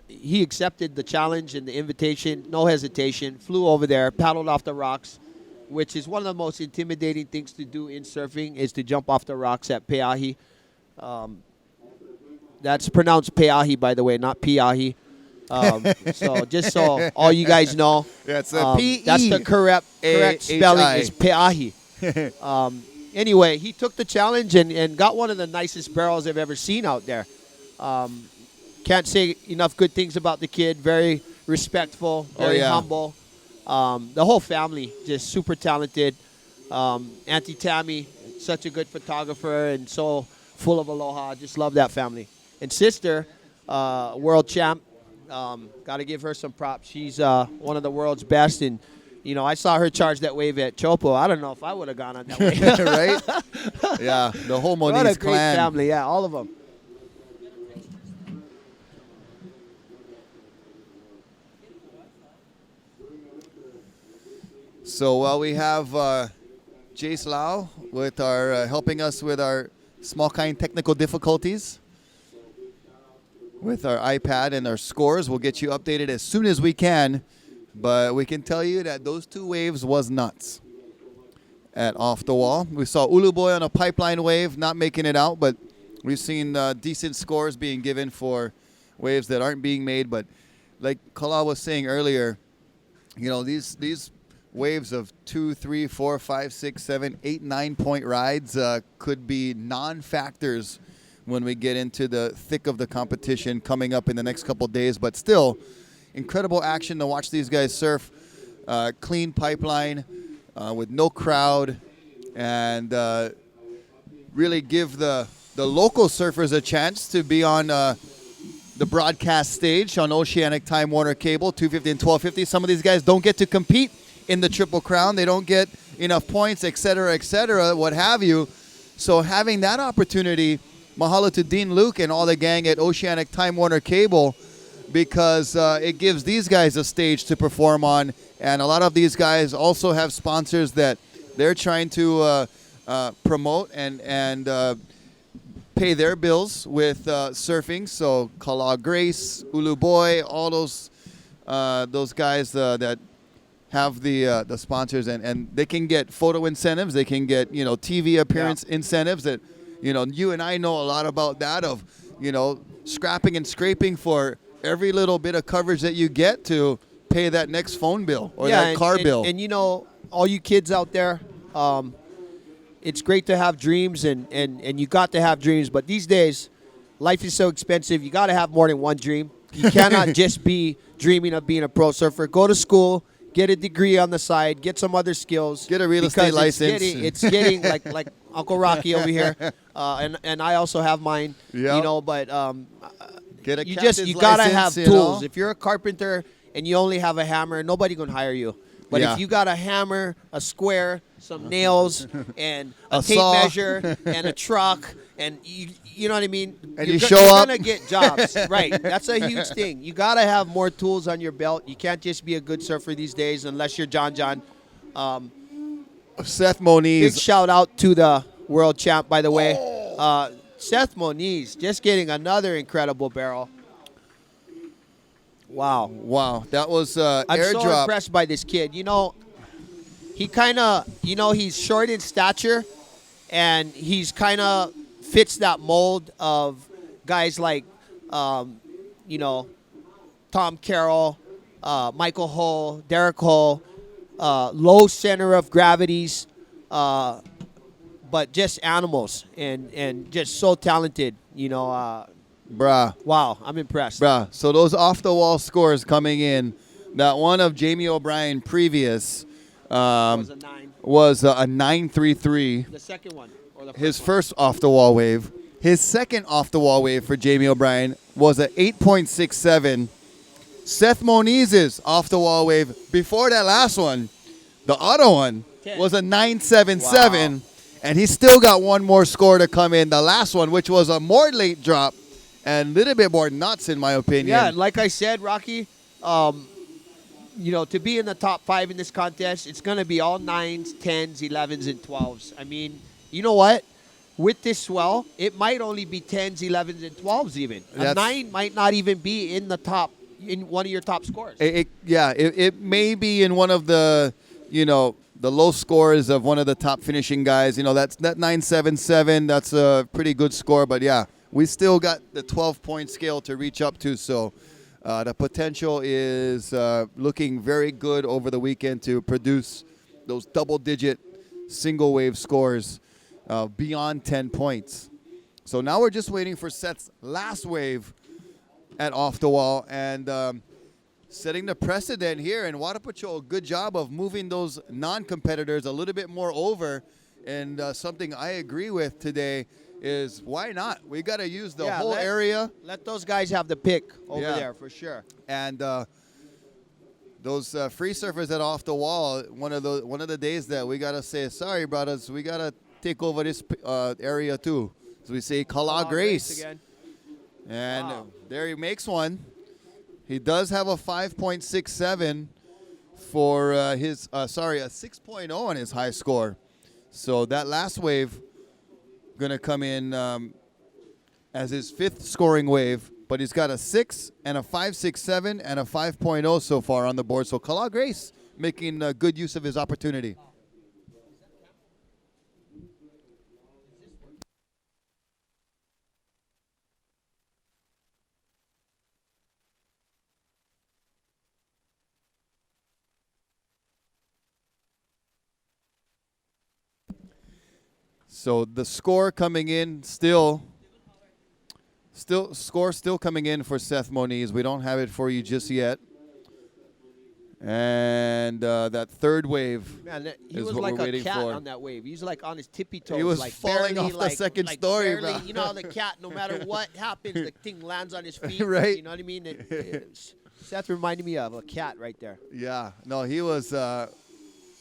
he accepted the challenge and the invitation, no hesitation, flew over there, paddled off the rocks, which is one of the most intimidating things to do in surfing is to jump off the rocks at Pe'ahi. That's pronounced Pe'ahi, by the way, not Piahi. So just so all you guys know, That's that's the correct spelling is Pe'ahi. Anyway, he took the challenge and got one of the nicest barrels I've ever seen out there. Can't say enough good things about the kid. Very respectful, very humble. The whole family, just super talented. Auntie Tammy, such a good photographer and so full of aloha. Just love that family. And sister, world champ. Got to give her some props. She's one of the world's best. And, I saw her charge that wave at Chopo. I don't know if I would have gone on that wave. Right? Yeah, the whole Moniz What a great clan. family. Yeah, all of them. So we have Jace Lau with our helping us with our small kind technical difficulties with our iPad and our scores. We'll get you updated as soon as we can, but we can tell you that those two waves was nuts at Off the Wall. We saw Ulu Boy on a pipeline wave not making it out, but we've seen decent scores being given for waves that aren't being made. But like Kala was saying earlier, these waves of 2, 3, 4, 5, 6, 7, 8, 9 point rides could be non-factors when we get into the thick of the competition coming up in the next couple days. But still, incredible action to watch these guys surf. Clean pipeline with no crowd, and really give the local surfers a chance to be on the broadcast stage on Oceanic Time Warner Cable, 250 and 1250. Some of these guys don't get to compete in the Triple Crown. They don't get enough points, et cetera, what have you. So having that opportunity, mahalo to Dean Luke and all the gang at Oceanic Time Warner Cable, because it gives these guys a stage to perform on. And a lot of these guys also have sponsors that they're trying to promote and pay their bills with surfing. So Kala Grace, Ulu Boy, all those guys that have the sponsors, and they can get photo incentives. They can get TV appearance incentives that you and I know a lot about that, of scrapping and scraping for every little bit of coverage that you get to pay that next phone bill or that car bill. And all you kids out there, it's great to have dreams and you got to have dreams, but these days life is so expensive. You got to have more than one dream. You cannot just be dreaming of being a pro surfer. Go to school, get a degree on the side, get some other skills. Get a real estate license. It's getting like Uncle Rocky over here, and I also have mine. Yep. But Get a you captain's gotta license, have tools. If you're a carpenter and you only have a hammer, nobody gonna hire you. But if you got a hammer, a square, some nails, and a tape saw. measure, and a truck, and you know what I mean? And you're show you're up. gonna get jobs. Right. That's a huge thing. You gotta have more tools on your belt. You can't just be a good surfer these days unless you're John. Seth Big Moniz. shout out to the world champ, by the way. Seth Moniz just getting another incredible barrel. Wow. Wow, that was I'm so airdrop. impressed by this kid. You know, he kind of, you know, he's short in stature, and he's kind of fits that mold of guys like, you know, Tom Carroll, Michael Hull, Derek Hull, low center of gravities, but just animals and just so talented. You know, Bruh. wow, I'm impressed. Bruh, so those off-the-wall scores coming in, that one of Jamie O'Brien previous Was a 9. was a 933. The second one or the His one? first off-the-wall wave. His second off-the-wall wave for Jamie O'Brien was a 8.67. Seth Moniz's off-the-wall wave before that last one, the auto one, 10. was a 977. Wow. And he still got one more score to come in, the last one, which was a more late drop and a little bit more nuts, in my opinion. Yeah, like I said, Rocky, you know, to be in the top 5 in this contest, it's going to be all 9s, 10s, 11s, and 12s. I mean, you know what? With this swell, it might only be 10s, 11s, and 12s even. A 9 might not even be in the top, in one of your top scores. It may be in one of the, you know, the low scores of one of the top finishing guys. You know, that 977, that's a pretty good score. But, yeah, we still got the 12-point scale to reach up to. So the potential is looking very good over the weekend to produce those double-digit single-wave scores beyond 10 points. So now we're just waiting for Seth's last wave at off the wall and setting the precedent here. And Water Patrol, good job of moving those non-competitors a little bit more over. And something I agree with today is why not? We got to use the whole area. Let those guys have the pick over there for sure. And those free surfers that are off the wall, one of the days that we got to say, sorry, brothers, we got to take over this area too. So we say Kala Grace. Again. And there he makes one. He does have a 5.67 for his, a 6.0 on his high score. So that last wave going to come in as his 5th scoring wave. But he's got a 6 and a 5.67 and a 5.0 so far on the board. So Kala Grace making good use of his opportunity. So the score coming in still coming in for Seth Moniz. We don't have it for you just yet. And that third wave he is was what like we're a waiting cat for. on that wave. He was like on his tippy toes. He was like falling barely, off the like, second like story, barely, bro. You know how the cat, no matter what happens, the thing lands on his feet. Right. You know what I mean? Seth reminded me of a cat right there. Yeah. No, he was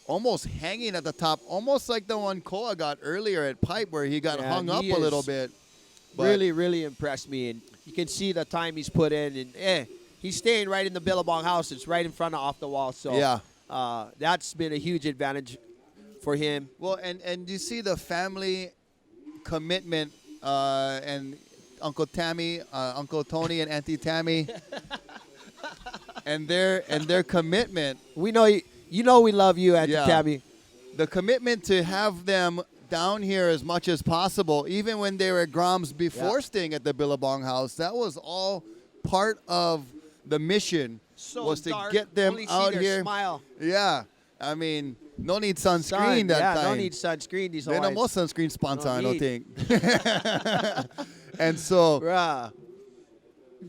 almost hanging at the top, almost like the one Koa got earlier at Pipe where he got hung up a little bit. But Really, really impressed me. And you can see the time he's put in. And he's staying right in the Billabong house. It's right in front of off the wall. So yeah. That's been a huge advantage for him. Well, and you see the family commitment and Uncle Tammy, Uncle Tony and Auntie Tammy and their commitment. We know you know we love you, Auntie Tammy. The commitment to have them down here as much as possible, even when they were at Grom's before staying at the Billabong house, that was all part of the mission. Was to get them only out see their here. Smile. Yeah, I mean, no need sunscreen that time. No need sunscreen. These They no more sunscreen sponsor, I don't think. And so,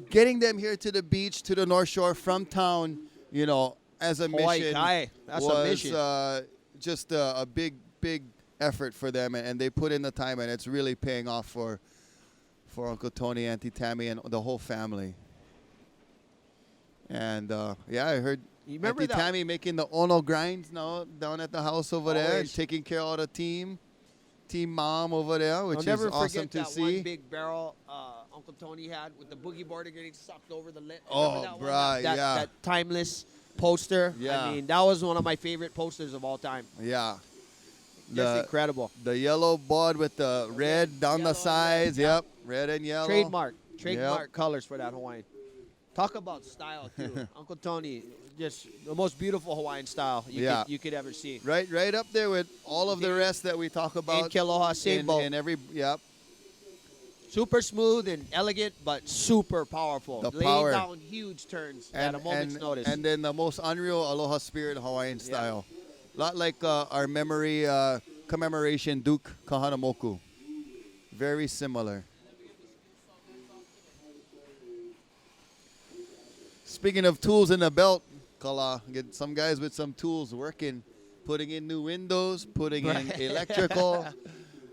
getting them here to the beach, to the North Shore from town, you know, as a mission was just a big effort for them, and they put in the time, and it's really paying off for Uncle Tony, Auntie Tammy, and the whole family. And I heard Auntie Tammy making the Ono grinds now down at the house over there, and taking care of the team mom over there, which is awesome to see. One big barrel Uncle Tony had with the boogie boarder getting sucked over the lip. That timeless poster. Yeah. I mean, that was one of my favorite posters of all time. Yeah. Just incredible. The yellow board with the red down the sides. Yep. Red and yellow. Trademark colors for that Hawaiian. Talk about style too, Uncle Tony. Just the most beautiful Hawaiian style you could ever see. Right up there with all of the rest that we talk about. In Kealoha, same boat. In every, yep. Super smooth and elegant, but super powerful. The Laying power. down huge turns at a moment's notice. And then the most unreal Aloha Spirit Hawaiian style. A lot like our memory commemoration Duke Kahanamoku. Very similar. Speaking of tools in the belt, Kala, get some guys with some tools working, putting in new windows, putting in electrical,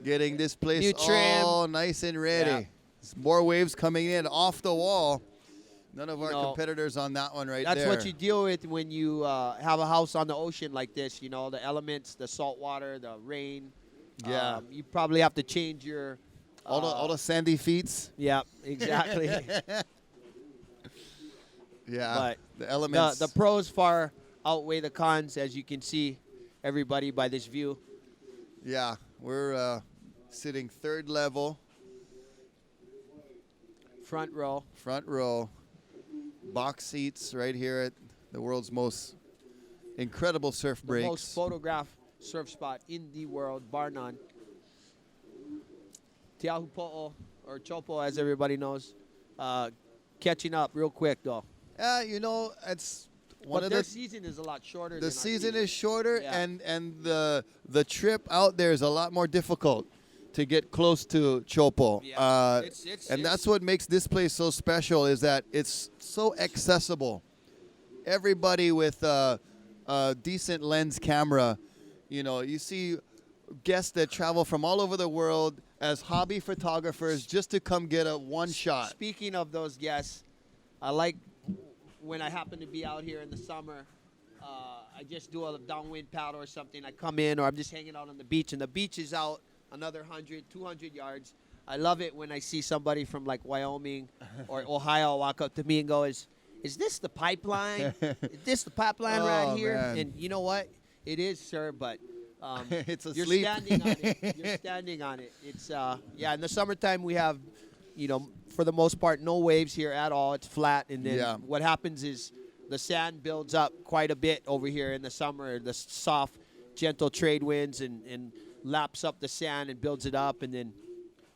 getting this place New trim. all nice and ready. Yeah. There's more waves coming in off the wall. None of our competitors on that one That's there. what you deal with when you have a house on the ocean like this. You know, the elements, the salt water, the rain. Yeah. You probably have to change your... all the sandy feets. Yeah, exactly. Yeah, But the elements. The pros far outweigh the cons, as you can see, everybody, by this view. Yeah, we're sitting third level, Front row. front row, box seats right here at the world's most incredible surf The breaks. most photographed surf spot in the world, bar none. Te Ahu Po'o, or Chopo, as everybody knows. Catching up real quick, though. You know, it's one But of their the season is a lot shorter. the than our season is shorter, Yeah. and the trip out there is a lot more difficult to get close to Chopo. Yeah. And that's what makes this place so special, is that it's so accessible. Everybody with a decent lens camera, you know, you see guests that travel from all over the world as hobby photographers just to come get a one shot. Speaking of those guests, I like when I happen to be out here in the summer. I just do a downwind paddle or something. I come in, or I'm just hanging out on the beach, and the beach is out another 100, 200 yards. I love it when I see somebody from like Wyoming or Ohio walk up to me and go, "Is this the pipeline? Is this the pipeline right here?" Man. And you know what? It is, sir, but It's you're asleep. standing on it. You're standing on it. It's in the summertime we have, you know, for the most part, no waves here at all. It's flat, and then what happens is the sand builds up quite a bit over here in the summer. The soft, gentle trade winds and laps up the sand and builds it up, and then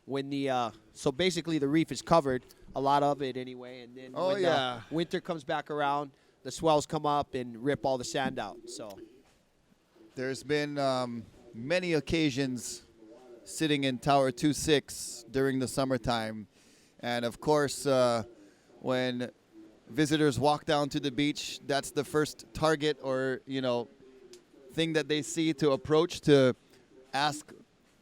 when the so basically the reef is covered, a lot of it anyway, and then when the winter comes back around, the swells come up and rip all the sand out. So There's been many occasions sitting in Tower 26 during the summertime. And of course, when visitors walk down to the beach, that's the first target or, you know, thing that they see to approach to ask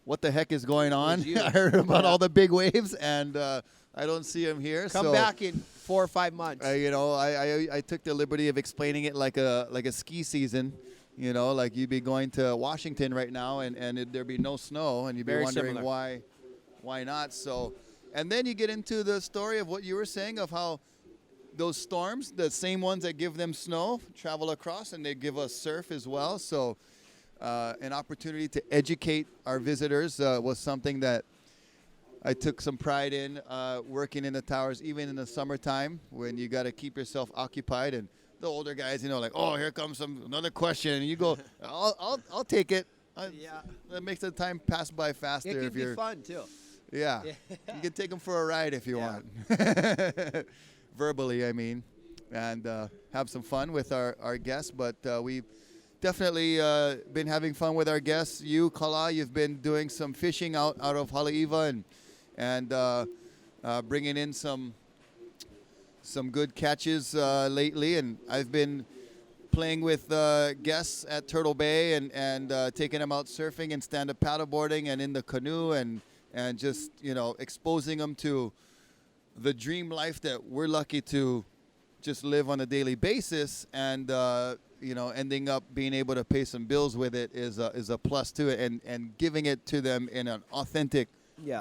what the heck is going on. I heard about all the big waves, and I don't see them here. Come back in 4 or 5 months. You know, I took the liberty of explaining it like a ski season. You know, like you'd be going to Washington right now, and there'd be no snow, and you'd be wondering why not. So, and then you get into the story of what you were saying of how those storms, the same ones that give them snow, travel across, and they give us surf as well. So, an opportunity to educate our visitors was something that I took some pride in, working in the towers, even in the summertime when you got to keep yourself occupied. And the older guys, you know, like, oh, here comes another question, and you go, I'll take it. That makes the time pass by faster. It can be fun too. Yeah, you can take them for a ride if you want. Verbally, I mean, and have some fun with our guests. But we've definitely been having fun with our guests. You, Kala, you've been doing some fishing out of Haleiwa and bringing in some good catches lately. And I've been playing with guests at Turtle Bay and taking them out surfing and stand-up paddleboarding and in the canoe and just, you know, exposing them to the dream life that we're lucky to just live on a daily basis, and you know, ending up being able to pay some bills with it is a plus to it, and giving it to them in an authentic,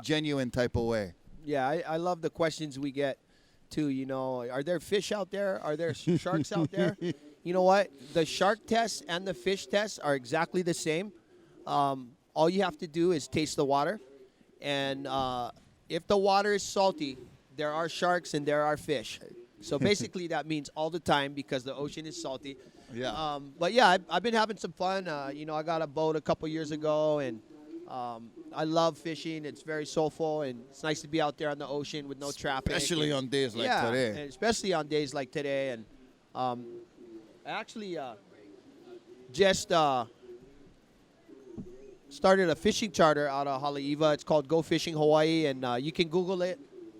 genuine type of way. Yeah, I love the questions we get too. You know, are there fish out there? Are there sharks out there? You know what? The shark test and the fish test are exactly the same. All you have to do is taste the water, and if the water is salty, there are sharks and there are fish. So basically that means all the time because the ocean is salty. Yeah. But yeah, I've been having some fun. I got a boat a couple years ago, and I love fishing. It's very soulful, and it's nice to be out there on the ocean with no traffic. Especially and, on days like yeah, today. and especially on days like today. And I actually just started a fishing charter out of Haleiwa. It's called Go Fishing Hawaii, and you can Google it.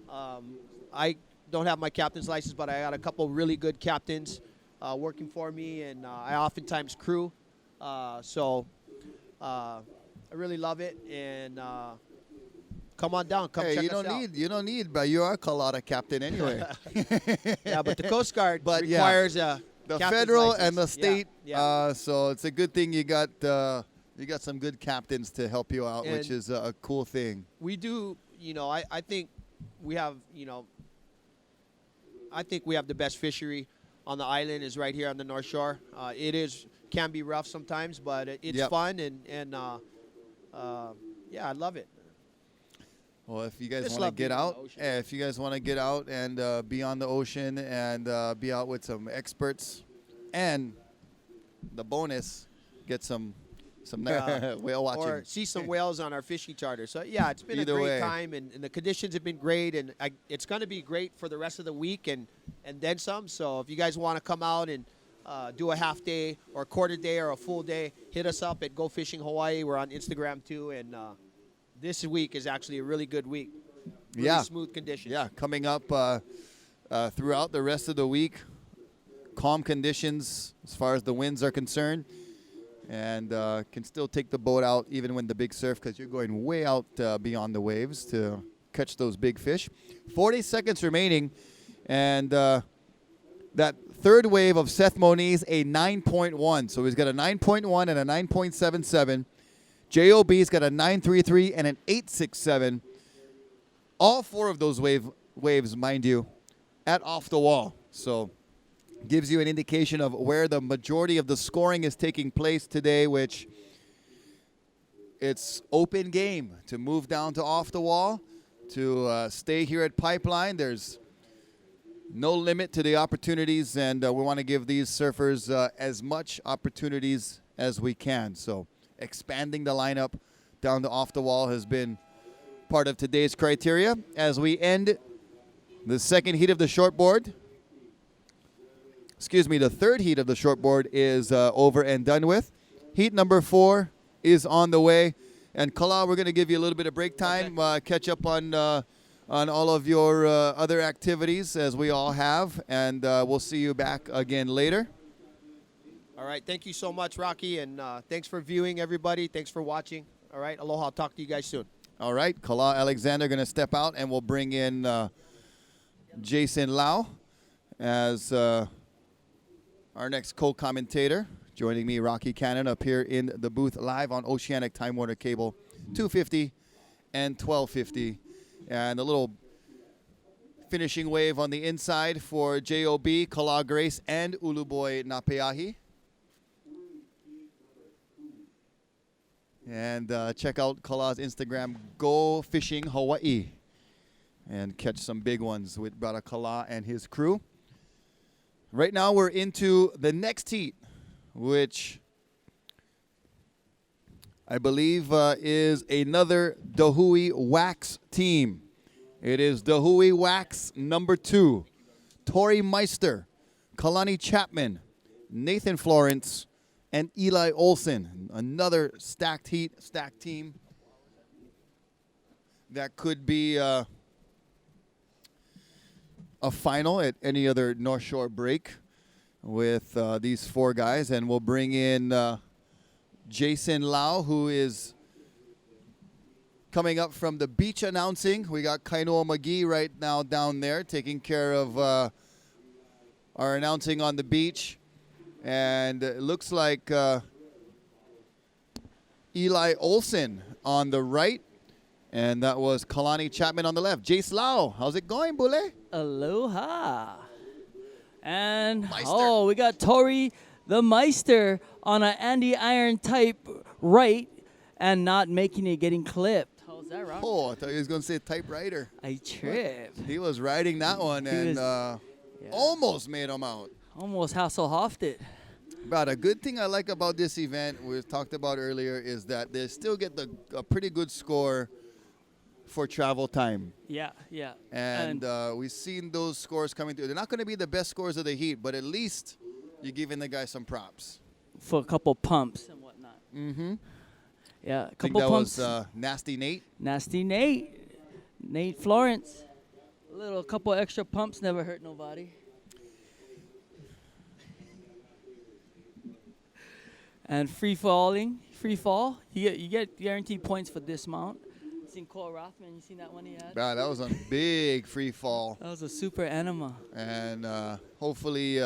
I don't have my captain's license, but I got a couple really good captains working for me, and I oftentimes crew. So I really love it, and come on down, come Hey, check you us don't out. need, you don't need, but you are a Colada captain anyway. Yeah, but the Coast Guard But, yeah, requires a The captain's federal license. and the state. Yeah. So it's a good thing you got some good captains to help you out, which And is a cool thing. We do, I think we have, I think we have the best fishery on the island is right here on the North Shore. Can be rough sometimes, but it's Yep. fun and yeah, I love it. Well, if you guys Just want to love get being on out, the ocean. if you guys want to get out and be on the ocean and be out with some experts, and the bonus, get some whale watching. Or see some whales on our fishing charter. So yeah, it's been Either a great way. time, and the conditions have been great, and it's going to be great for the rest of the week and then some. So if you guys want to come out and do a half day or a quarter day or a full day, hit us up at Go Fishing Hawaii. We're on Instagram too, and this week is actually a really good week. Really Yeah. smooth conditions. Yeah, coming up throughout the rest of the week, calm conditions as far as the winds are concerned, and can still take the boat out even when the big surf, because you're going way out beyond the waves to catch those big fish. 40 seconds remaining, and that third wave of Seth Moniz, a 9.1. So he's got a 9.1 and a 9.77. JOB's got a 9.33 and an 8.67. All four of those waves, mind you, at off the wall. So gives you an indication of where the majority of the scoring is taking place today, which it's open game to move down to off the wall, to stay here at Pipeline. There's no limit to the opportunities, and we want to give these surfers as much opportunities as we can. So expanding the lineup down to off the wall has been part of today's criteria as we end the second heat of the shortboard. The third heat of the shortboard is over and done with. Heat number 4 is on the way. And Kala, we're going to give you a little bit of break time, catch up on all of your other activities as we all have, and we'll see you back again later. All right. Thank you so much, Rocky, and thanks for viewing, everybody. Thanks for watching. All right. Aloha. I'll talk to you guys soon. All right, Kala Alexander going to step out, and we'll bring in Jason Lau as our next co-commentator. Joining me, Rocky Cannon, up here in the booth live on Oceanic Time Warner Cable 250 and 1250. And a little finishing wave on the inside for JOB, Kala Grace, and Uluboy Napeahi. And check out Kala's Instagram, Go Fishing Hawaii, and catch some big ones with Brother Kala and his crew. Right now we're into the next heat, which I believe is another Dahui Wax team. It is Dahui Wax number 2. Tori Meister, Kalani Chapman, Nathan Florence, and Eli Olson. Another stacked heat, stacked team. That could be a final at any other North Shore break with these 4 guys. And we'll bring in Jason Lau, who is coming up from the beach announcing. We got Kainoa McGee right now down there taking care of our announcing on the beach. And it looks like Eli Olson on the right. And that was Kalani Chapman on the left. Jace Lau, how's it going, Bule? Aloha. And, Meister. we got Tori the Meister on an Andy Iron type right and not making it getting clipped. How's that, Rob? Oh, I thought he was going to say typewriter. I tripped. He was riding that one, He and was Yeah. Almost made them out. Almost Hasselhoffed it. But a good thing I like about this event, we talked about earlier, is that they still get a pretty good score for travel time. Yeah, yeah. And we've seen those scores coming through. They're not going to be the best scores of the heat, but at least you're giving the guy some props. For a couple pumps and whatnot. Mm-hmm. Yeah, a I think couple that pumps. was Nasty Nate. Nasty Nate Florence. A couple extra pumps never hurt nobody. And free fall. You get guaranteed points for dismount. Seen Cole Rothman, you seen that one he had? Wow, that was a big free fall. That was a super anima. And hopefully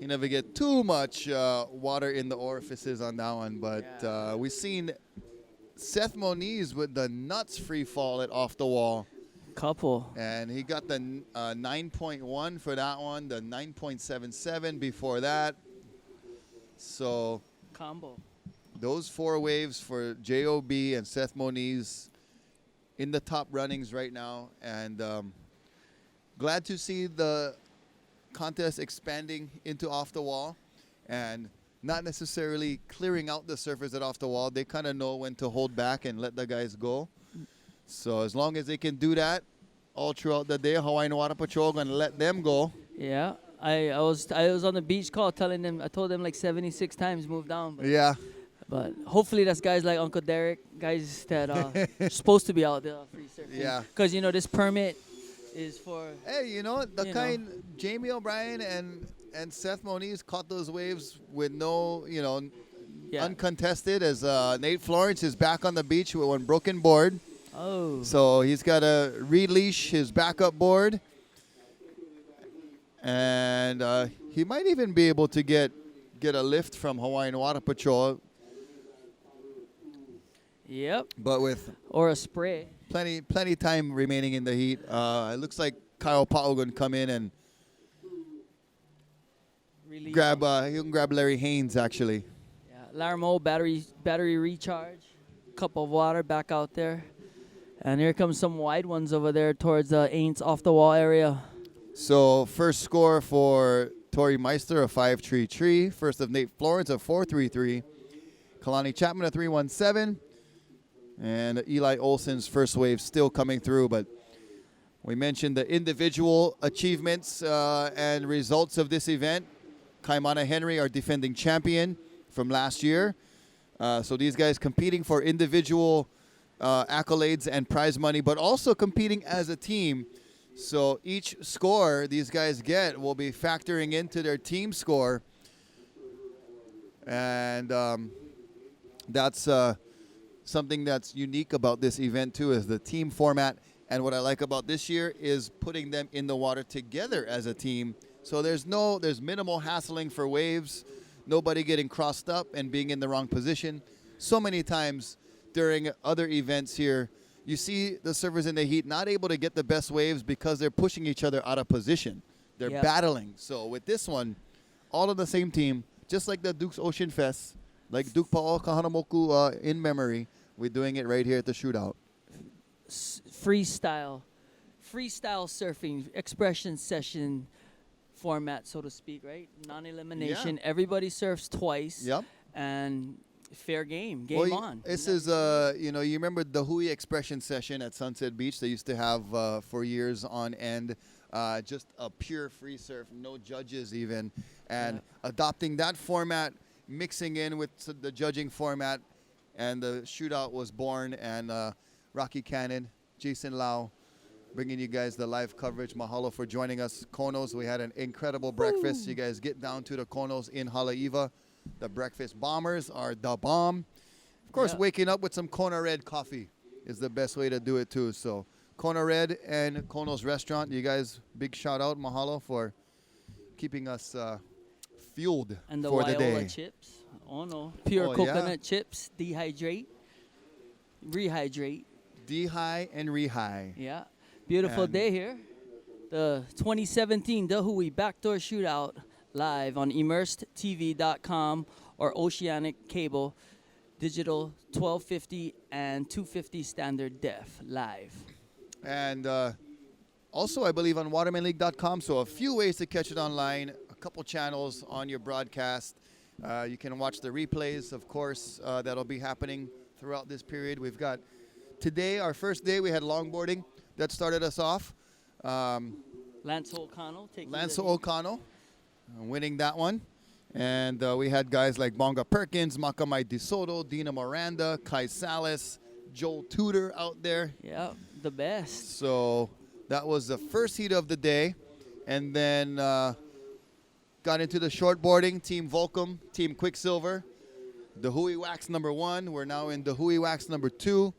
he never get too much water in the orifices on that one. But we've seen Seth Moniz with the nuts free fall at off the wall. Couple. And he got the 9.1 for that one, the 9.77 before that. So Combo. those 4 waves for J.O.B. and Seth Moniz in the top runnings right now. And glad to see the contest expanding into off the wall and not necessarily clearing out the surface at off the wall. They kind of know when to hold back and let the guys go. So as long as they can do that all throughout the day, Hawaiian Water Patrol going to let them go. Yeah. I was on the beach call telling them, I told them like 76 times move down. Yeah. But hopefully that's guys like Uncle Derek, guys that are supposed to be out there free surfing. Yeah. Because, this permit is for... Hey, Jamie O'Brien and Seth Moniz caught those waves with no, uncontested as Nate Florence is back on the beach with one broken board. Oh. So he's got to releash his backup board. And he might even be able to get a lift from Hawaiian Water Patrol. Yep. But with or a spray. Plenty time remaining in the heat. It looks like Kyle Pao going to come in and Really grab. He can grab Larry Haynes actually. Yeah. Larmo battery recharge. Cup of water back out there. And here comes some wide ones over there towards Aints off the wall area. So first score for Tori Meister, a 5.33. First of Nate Florence, a 4.33. Kalani Chapman, a 3.17. And Eli Olson's first wave still coming through. But we mentioned the individual achievements and results of this event. Kaimana Henry, our defending champion from last year. So these guys competing for individual accolades and prize money, but also competing as a team. So each score these guys get will be factoring into their team score. And that's something that's unique about this event too, is the team format. And what I like about this year is putting them in the water together as a team. So there's minimal hassling for waves, nobody getting crossed up and being in the wrong position. So many times during other events here, you see the surfers in the heat not able to get the best waves because they're pushing each other out of position. They're battling. So with this one, all of the same team, just like the Duke's Ocean Fest, like Duke Pa'o Kahanamoku in memory, we're doing it right here at the shootout. Freestyle surfing, expression session format, so to speak, right? Non-elimination. Yeah. Everybody surfs twice. Yep. And fair game. On. This is, you remember the Dahui expression session at Sunset Beach they used to have for years on end, just a pure free surf, no judges even. And adopting that format, mixing in with the judging format, and the shootout was born. And Rocky Cannon, Jason Lau, bringing you guys the live coverage. Mahalo for joining us. Konos, we had an incredible breakfast. You guys get down to the Konos in Haleiwa. The breakfast bombers are the bomb. Of course, waking up with some Kona Red coffee is the best way to do it too. So Kona Red and Kono's Restaurant, you guys, big shout out, mahalo for keeping us fueled and the for the day. chips. Oh no, pure coconut chips. Rehydrate. Dehy and rehy. Yeah, beautiful day here. The 2017 Dahui BackDoor Shootout. Live on immersedtv.com or Oceanic Cable, digital 1250 and 250 standard def live. And Also, I believe on watermanleague.com. So a few ways to catch it online. A couple channels on your broadcast. You can watch the replays, of course, that'll be happening throughout this period. We've got today, our first day, we had longboarding that started us off. Lance O'Connell taking Lance the lead. O'Connell winning that one. And we had guys like Bonga Perkins, Makamai DeSoto, Dina Miranda, Kai Salas, Joel Tudor out there. Yeah, the best. So that was the first heat of the day. And then got into the shortboarding, Team Volcom, Team Quicksilver. Dahui Wax number 1. We're now in Dahui Wax number 2.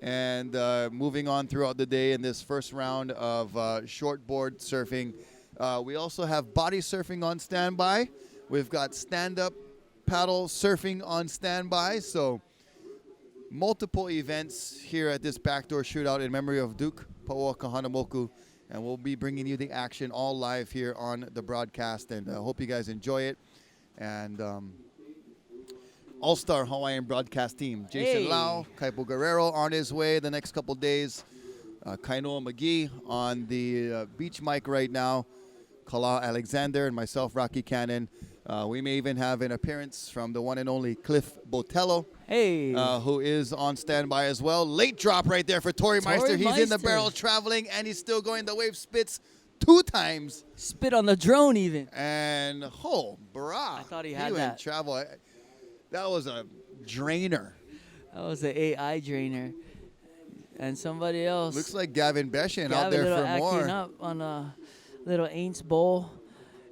And moving on throughout the day in this first round of shortboard surfing. We also have body surfing on standby. We've got stand-up paddle surfing on standby. So multiple events here at this backdoor shootout in memory of Duke Paoa Kahanamoku. And we'll be bringing you the action all live here on the broadcast. And I hope you guys enjoy it. And all-star Hawaiian broadcast team. Jason Hey. Lau, Kaipo Guerrero on his way the next couple days. Kainoa McGee on the beach mic right now. Kala Alexander and myself, Rocky Cannon. We may even have an appearance from the one and only Cliff Botello, Hey. who is on standby as well. Late drop right there for Tori Meister. He's in the Meister. barrel traveling, and he's still going. The wave spits 2 times. Spit on the drone even. And, oh, brah. I thought he had went that. Travel. That was a drainer. That was an AI drainer. And somebody else. Looks like Gavin Beshan out Gavin there little for acting more. up on a little Aints Bowl.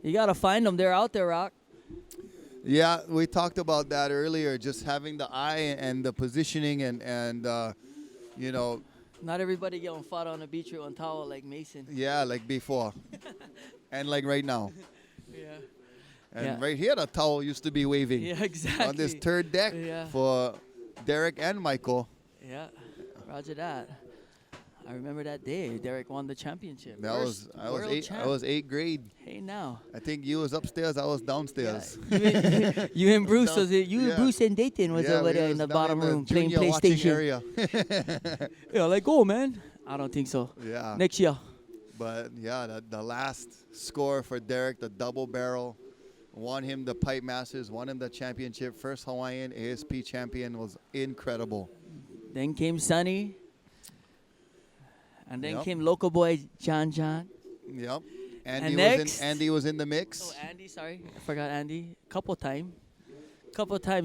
You got to find them. They're out there, Rock. Yeah, we talked about that earlier, just having the eye and the positioning and you know, Not everybody getting fought on the beach with one towel like Mason. yeah, like before. And like right now. Yeah. And Yeah. right here, the towel used to be waving Yeah, exactly. on this third deck Yeah. for Derek and Michael. Yeah, roger that. I remember that day. Derek won the championship. That was First I was world eight. champ. I was 8th grade. Hey now. I think you was upstairs. I was downstairs. Yeah. You and Bruce was it? You Yeah. and Bruce and Dayton was Yeah, over we there in was the down bottom in the room playing junior watching PlayStation. area. Yeah, like go man. I don't think so. Yeah. Next year. But yeah, the last score for Derek, the double barrel, won him the Pipe Masters, won him the championship. First Hawaiian ASP champion, was incredible. Then came Sonny. And then Yep. came local boy John. Yep. And next- Andy was in the mix. Oh, Andy, sorry. I forgot Andy. Couple times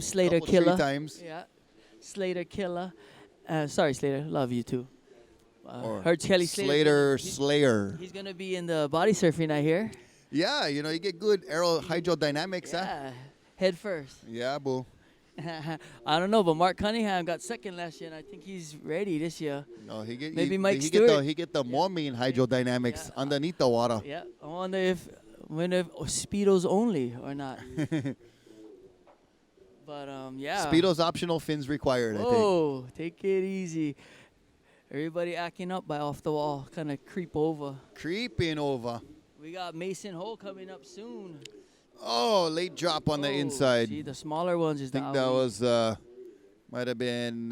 Slater Couple, Killer. 3 times. Yeah. Slater Killer. Sorry, Slater. Love you too. Or Heard Kelly Slater He's Slayer. going to be in the body surfing, I hear. Yeah, you know, you get good aero hydrodynamics, huh? Yeah. Head first. Yeah, boo. I don't know, but Mark Cunningham got second last year, and I think he's ready this year. No, Maybe Mike he Stewart. get the more mean hydrodynamics Yeah. underneath the water. Yeah. I wonder if Speedos only or not. But yeah. Speedo's optional, fins required, I think. Whoa, take it easy. Everybody acting up by off the wall, kind of creep over. Creeping over. We got Mason Hole coming up soon. Oh, late drop on the Oh, inside. See, the smaller ones is I think the that Aoi. was might have been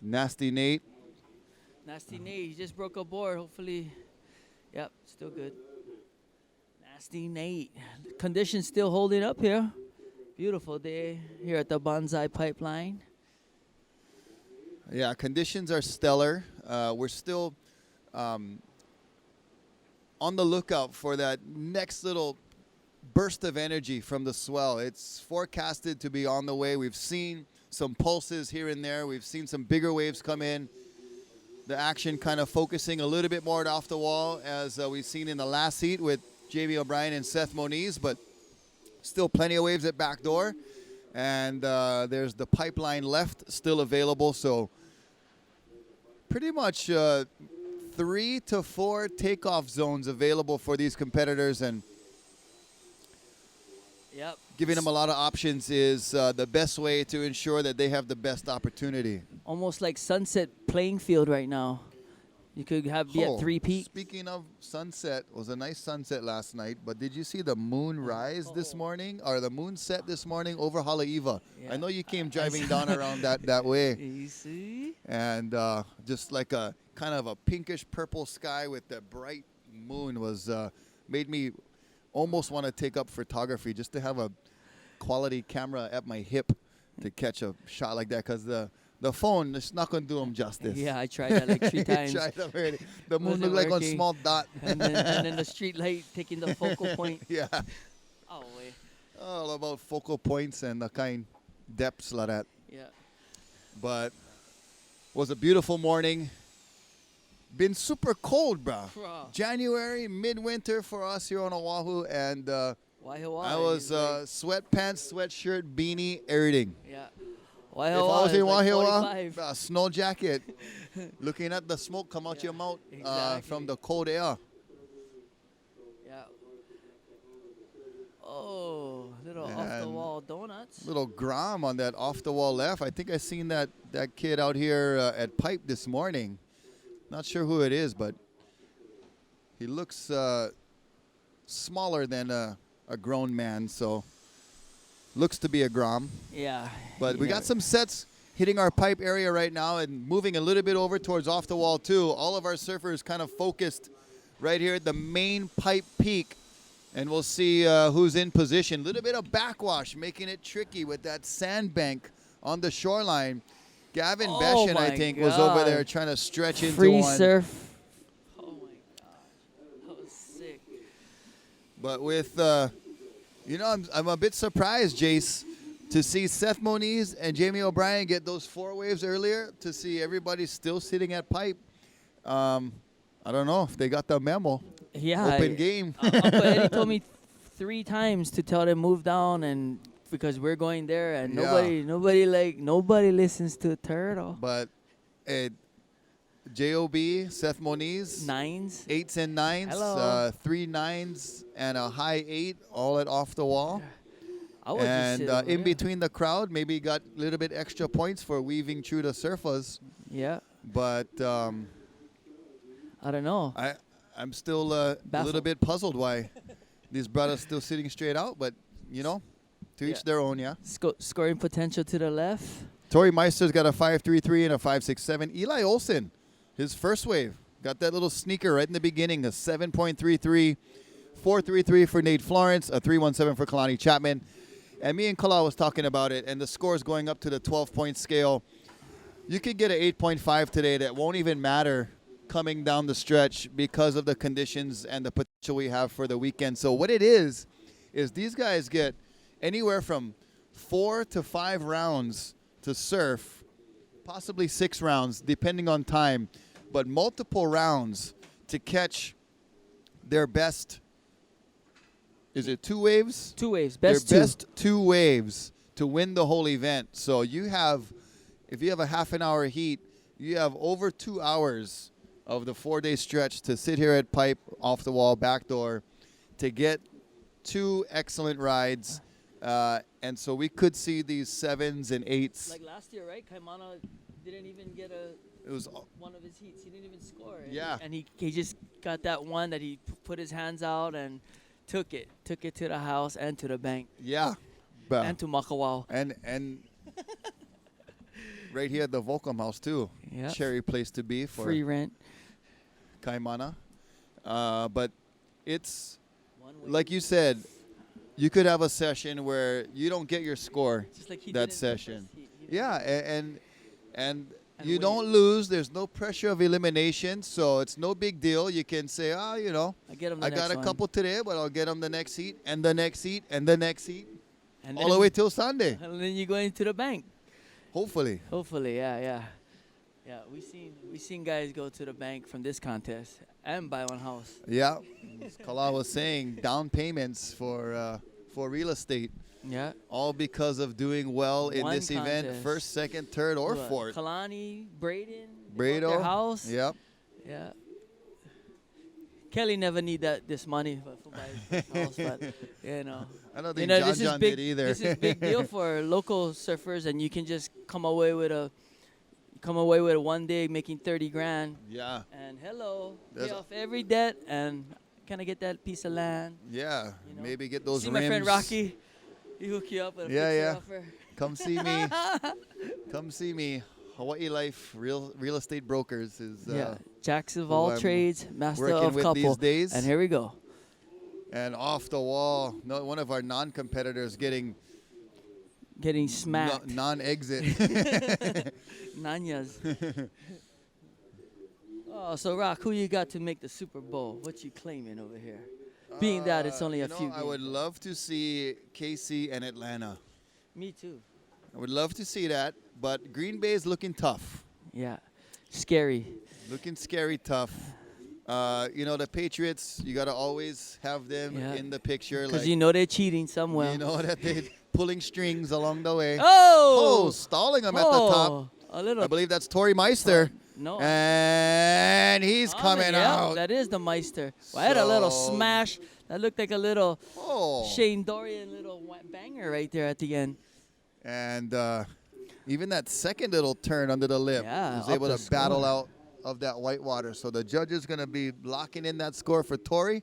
Nasty Nate. Nasty Nate. He just broke a board. Hopefully, yep, still good. Nasty Nate. Conditions still holding up here. Beautiful day here at the Bonsai Pipeline. Yeah, conditions are stellar. We're still on the lookout for that next little burst of energy from the swell. It's forecasted to be on the way. We've seen some pulses here and there. We've seen some bigger waves come in. The action kind of focusing a little bit more off the wall, as we've seen in the last heat with Jamie O'Brien and Seth Moniz, but still plenty of waves at backdoor. And there's the pipeline left still available. So pretty much 3 to 4 takeoff zones available for these competitors, and Yep. giving them a lot of options is the best way to ensure that they have the best opportunity. Almost like sunset playing field right now. You could be at 3 peak. Speaking of sunset, it was a nice sunset last night, but did you see the moon rise this morning, or the moon set this morning over Haleiwa? Yeah. I know you came driving down around that way, You see? and just like a kind of a pinkish purple sky with the bright moon was made me almost want to take up photography just to have a quality camera at my hip to catch a shot like that, because the phone is not going to do them justice. Yeah, I tried that like 3 times. Tried that already. The moon Wasn't looked like one working. small dot. and then the street light taking the focal point. Yeah. Oh, wait. All about focal points and the kind depths like that. Yeah. But was a beautiful morning. Been super cold, bro. Bro. January, midwinter for us here on Oahu, and Waihoa. I was sweatpants, sweatshirt, beanie, everything. Yeah. If I was is in like Waihoa, 45. a snow jacket, looking at the smoke come out your mouth exactly. from the cold air. Yeah. Oh, little off the And wall donuts. Little Grom on that off the wall left. I think I seen that kid out here at Pipe this morning. Not sure who it is, but he looks smaller than a grown man, so looks to be a Grom. Yeah. But you we never- got some sets hitting our pipe area right now and moving a little bit over towards off the wall too. All of our surfers kind of focused right here at the main pipe peak, and we'll see who's in position. A little bit of backwash, making it tricky with that sandbank on the shoreline. Gavin Oh Beshin, I my think, was over God. there trying to stretch into Free one. surf. Oh my gosh. That was sick. But with, I'm a bit surprised, Jace, to see Seth Moniz and Jamie O'Brien get those 4 waves earlier, to see everybody still sitting at pipe. I don't know if they got the memo. Yeah. Open game. Uncle Eddie told me 3 times to tell them move down, and because we're going there, and Yeah. nobody listens to Turtle. But J.O.B., Seth Moniz, 9s. 8s and 9s, Hello. 3 9s and a high 8, all at off the wall. I was just And sitting over in there. between the crowd, maybe got a little bit extra points for weaving through the surfers. Yeah. But I don't know. I'm still a Baffled. little bit puzzled why these brothers still sitting straight out. But, to each Yeah. their own, yeah. Scoring potential to the left. Tory Meister's got a 5.33 and a 5.67. Eli Olsen, his first wave, got that little sneaker right in the beginning, a 7.33. 4.33 for Nate Florence, a 3.17 for Kalani Chapman. And me and Kala was talking about it, and the score's going up to the 12-point scale. You could get an 8.5 today that won't even matter coming down the stretch because of the conditions and the potential we have for the weekend. So what it is these guys get anywhere from 4 to 5 rounds to surf, possibly 6 rounds, depending on time, but multiple rounds to catch their best. Is it 2 waves? 2 waves. Their Best 2. best 2 waves to win the whole event. So if you have a half an hour heat, you have over 2 hours of the 4-day stretch to sit here at Pipe, off the wall, backdoor, to get 2 excellent rides. And so we could see these 7s and 8s. Like last year, right? Kaimana didn't even get It was one of his heats. He didn't even score. And Yeah. And he just got that one that he put his hands out and took it to the house and to the bank and to Makawao. and right here at the Volcom House too. Yeah. Cherry place to be for Free rent. Kaimana. But it's One way. like you said, you could have a session where you don't get your score Just like he that did in the session. first heat. He didn't- Yeah, and And you win. don't lose. There's no pressure of elimination, so it's no big deal. You can say, I get him the I next got a one. couple today, but I'll get them the next heat, and the next heat, and the next heat, And all the way till Sunday, And then you go into the bank. hopefully. Hopefully, yeah. We seen guys go to the bank from this contest and buy one house. Yeah, as Kala was saying, down payments for real estate, Yeah. all because of doing well in One this event, contest. first, second, third, or What, fourth. Kalani, Braden, they bought Brado, their house. Yep. Yeah. Kelly never need this money for buying his house, but I don't think this is John big. did either. This is big deal for local surfers, and you can just come away with come away with one day making 30 grand. Yeah. And hello, pay There's- off every debt and kind of get that piece of land. Yeah. You know. Maybe get those See rims. my friend Rocky, he hook you up with a Yeah, fixer yeah. offer. Come see me. Come see me. Hawaii Life real estate brokers is Yeah, jacks of who all I'm trades, master working of with couple. these days. And here we go. And off the wall. No, one of our non-competitors getting Getting smacked. non-exit. Nanyas. Oh, so Rock, who you got to make the Super Bowl? What you claiming over here? Being that it's only a few I games. would love to see KC and Atlanta. Me too. I would love to see that, but Green Bay is looking tough. Yeah. Scary. Looking scary tough. The Patriots, you got to always have them Yeah. in the picture. Because Like, you know they're cheating somewhere. you know that they're pulling strings along the way. Oh! Stalling them at the top. A little. I believe that's Tory Meister. No. And he's coming yeah, out. That is the Meister. Well, I had a little So- smash. That looked like a little Oh. Shane Dorian little banger right there at the end. And even that second little turn under the lip Yeah, was up able the to battle score. out of that white water. So the judge is going to be locking in that score for Tory.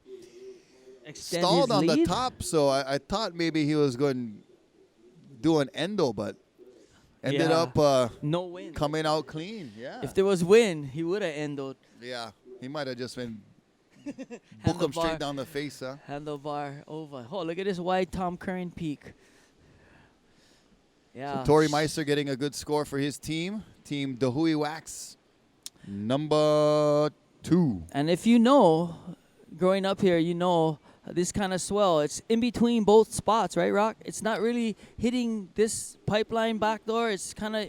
Extend Stalled his on the lead. top, so I thought maybe he was going to do an endo, but ended Yeah. up No win. coming out clean. Yeah. If there was win, he would have ended Yeah. He might have just been book him Handlebar. straight down the face, huh? handlebar over. Oh, look at this wide Tom Curran peak. Yeah. Tory Meister getting a good score for his team. Team Dahui Wax, number 2. And if you know, growing up here, you know this kind of swell. It's in between both spots, right, Rock? It's not really hitting this pipeline back door. It's kind of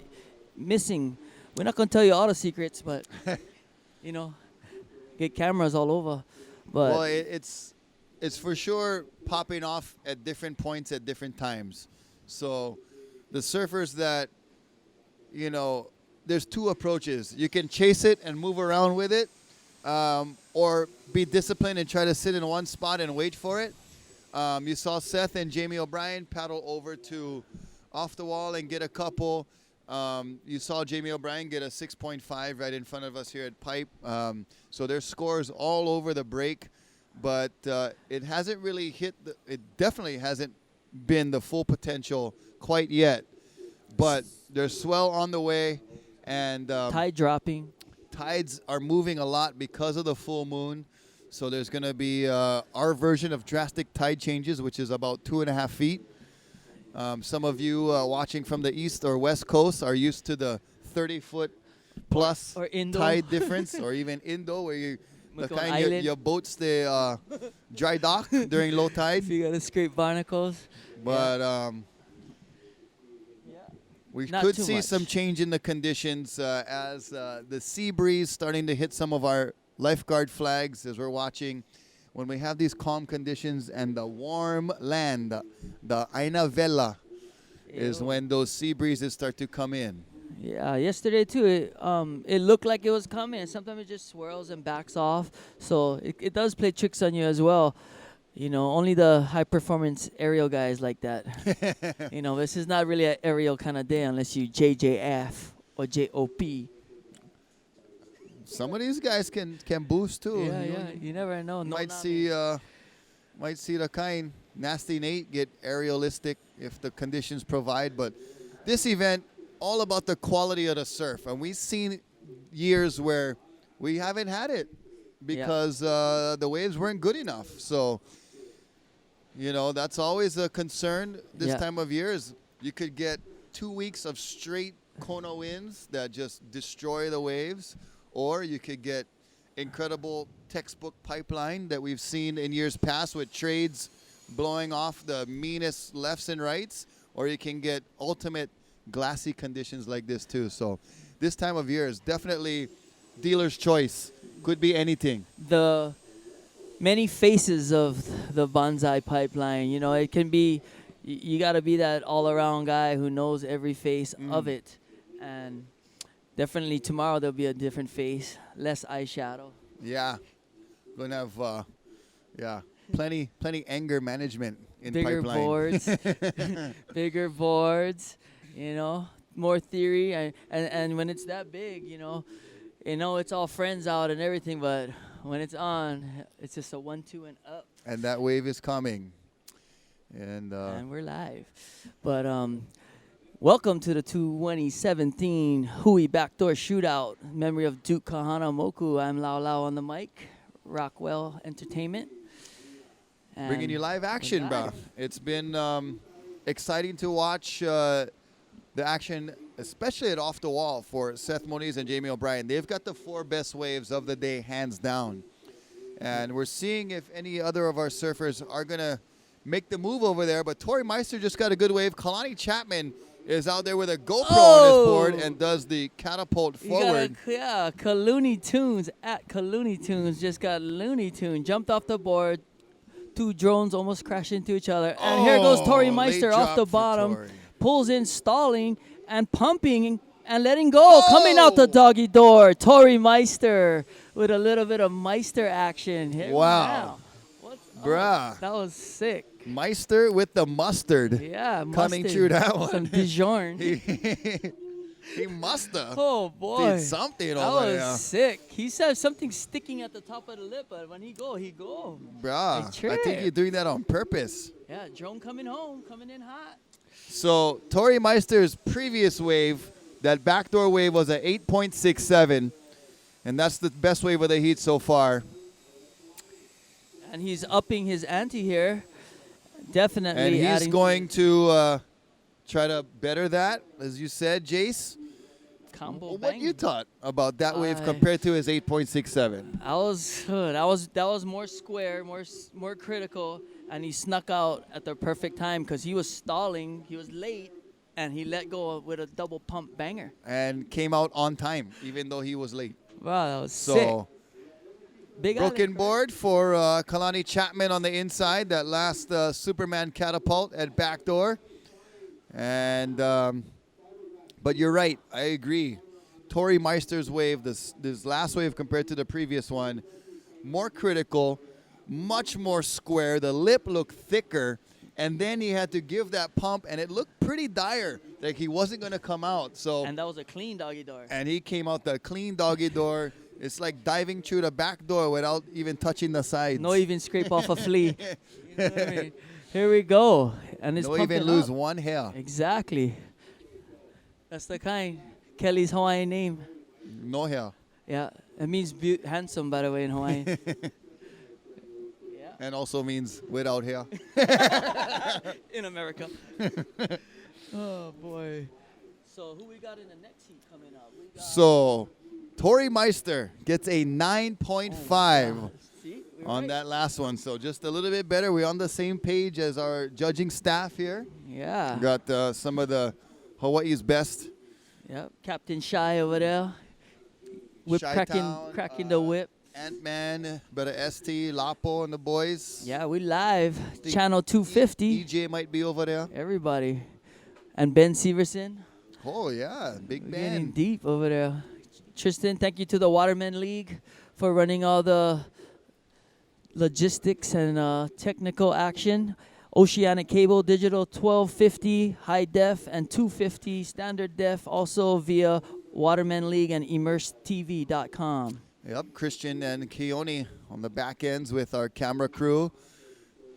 missing. We're not going to tell you all the secrets, but, get cameras all over. But Well, it's for sure popping off at different points at different times. So the surfers that, there's two approaches. You can chase it and move around with it, or be disciplined and try to sit in one spot and wait for it. You saw Seth and Jamie O'Brien paddle over to off the wall and get a couple. You saw Jamie O'Brien get a 6.5 right in front of us here at Pipe. So there's scores all over the break, but it hasn't really it definitely hasn't been the full potential quite yet. But there's swell on the way, and tide dropping. tides are moving a lot because of the full moon. So there's going to be our version of drastic tide changes, which is about 2.5 feet. Some of you watching from the east or west coast are used to the 30-foot plus Or Indo. tide difference, or even Indo, where the Macon kind Island. your boats they dry dock during low tide. If you got to scrape barnacles. But we Not could too see much. some change in the conditions as the sea breeze starting to hit some of our lifeguard flags as we're watching. When we have these calm conditions and the warm land, the Aina Vela is Ew. when those sea breezes start to come in. Yeah, yesterday too, it looked like it was coming. Sometimes it just swirls and backs off. So it does play tricks on you as well. Only the high performance aerial guys like that. This is not really an aerial kind of day unless you JJF or JOP. Some of these guys can boost too. Yeah, You yeah. You never know. No might name. see the kind Nasty Nate get aerialistic if the conditions provide. But this event, all about the quality of the surf, and we've seen years where we haven't had it because the waves weren't good enough. So that's always a concern this Yeah. time of year. Is you could get 2 weeks of straight Kona winds that just destroy the waves, or you could get incredible textbook pipeline that we've seen in years past with trades blowing off the meanest lefts and rights, or you can get ultimate glassy conditions like this too. So this time of year is definitely dealer's choice. Could be anything. The many faces of the bonsai pipeline. It can be, you got to be that all-around guy who knows every face of it. And definitely tomorrow there'll be a different face, less eyeshadow. Yeah. Gonna have plenty anger management in Bigger pipeline. boards, bigger boards, more theory, and when it's that big, it's all friends out and everything, but when it's on, it's just a 1-2 and up. And that wave is coming. And we're live. But welcome to the 2017 Hui Backdoor Shootout. In memory of Duke Kahanamoku. I'm Lau Lau on the mic. Rockwell Entertainment. And bringing you live action, bro. It's been exciting to watch the action, especially at Off the Wall for Seth Moniz and Jamie O'Brien. They've got the 4 best waves of the day, hands down. And we're seeing if any other of our surfers are going to make the move over there. But Tori Meister just got a good wave. Kalani Chapman is out there with a GoPro on his board and does the catapult forward. Looney Tunes at Looney Tunes just got Looney Tune. Jumped off the board. 2 drones almost crashed into each other. And here goes Tori Meister off the bottom. Pulls in, stalling, and pumping and letting go. Coming out the doggy door. Tori Meister with a little bit of Meister action. Here wow. Bruh. That was sick. Meister with the mustard. Yeah, coming through that one. Some Dijon. He must have. Oh, boy. Did something that over there. That was sick. He said something sticking at the top of the lip, but when he go. Bruh, I think you're doing that on purpose. Yeah, drone coming home, coming in hot. So, Tori Meister's previous wave, that backdoor wave was at 8.67, and that's the best wave of the heat so far. And he's upping his ante here. Definitely. And he's going to try to better that, as you said, Jace. Combo what bang. you thought about that wave compared to his 8.67? That was more square, more critical, and he snuck out at the perfect time because he was stalling, he was late, and he let go with a double pump banger. And came out on time, even though he was late. Wow, that was sick. Big broken board for Kalani Chapman on the inside. That last Superman catapult at backdoor. And but you're right. I agree. Tori Meister's wave, this last wave compared to the previous one, more critical, much more square. The lip looked thicker. And then he had to give that pump, and it looked pretty dire, like he wasn't going to come out. And that was a clean doggy door. And he came out the clean doggy door. It's like diving through the back door without even touching the sides. No even scrape off a flea. You know what I mean? Here we go. And it's no even lose one hair. Exactly. That's the kind. Kelly's Hawaiian name. No hair. Yeah. It means handsome, by the way, in Hawaiian. Yeah. And also means without hair. In America. Oh, boy. So who we got in the next heat coming up? Tori Meister gets a 9.5 on that last one. So just a little bit better. We're on the same page as our judging staff here. Yeah. We got some of the Hawaii's best. Yep. Captain Shy over there. Whip cracking the whip. Ant-Man, Brother ST, Lapo, and the boys. Yeah, we live. Channel 250. EJ might be over there. Everybody. And Ben Severson. Oh, yeah. Big We're Ben. getting deep over there. Tristan, thank you to the Waterman League for running all the logistics and technical action. Oceanic Cable, Digital 1250, High Def, and 250 Standard Def, also via Waterman League and ImmerseTV.com. Yep, Christian and Keone on the back ends with our camera crew.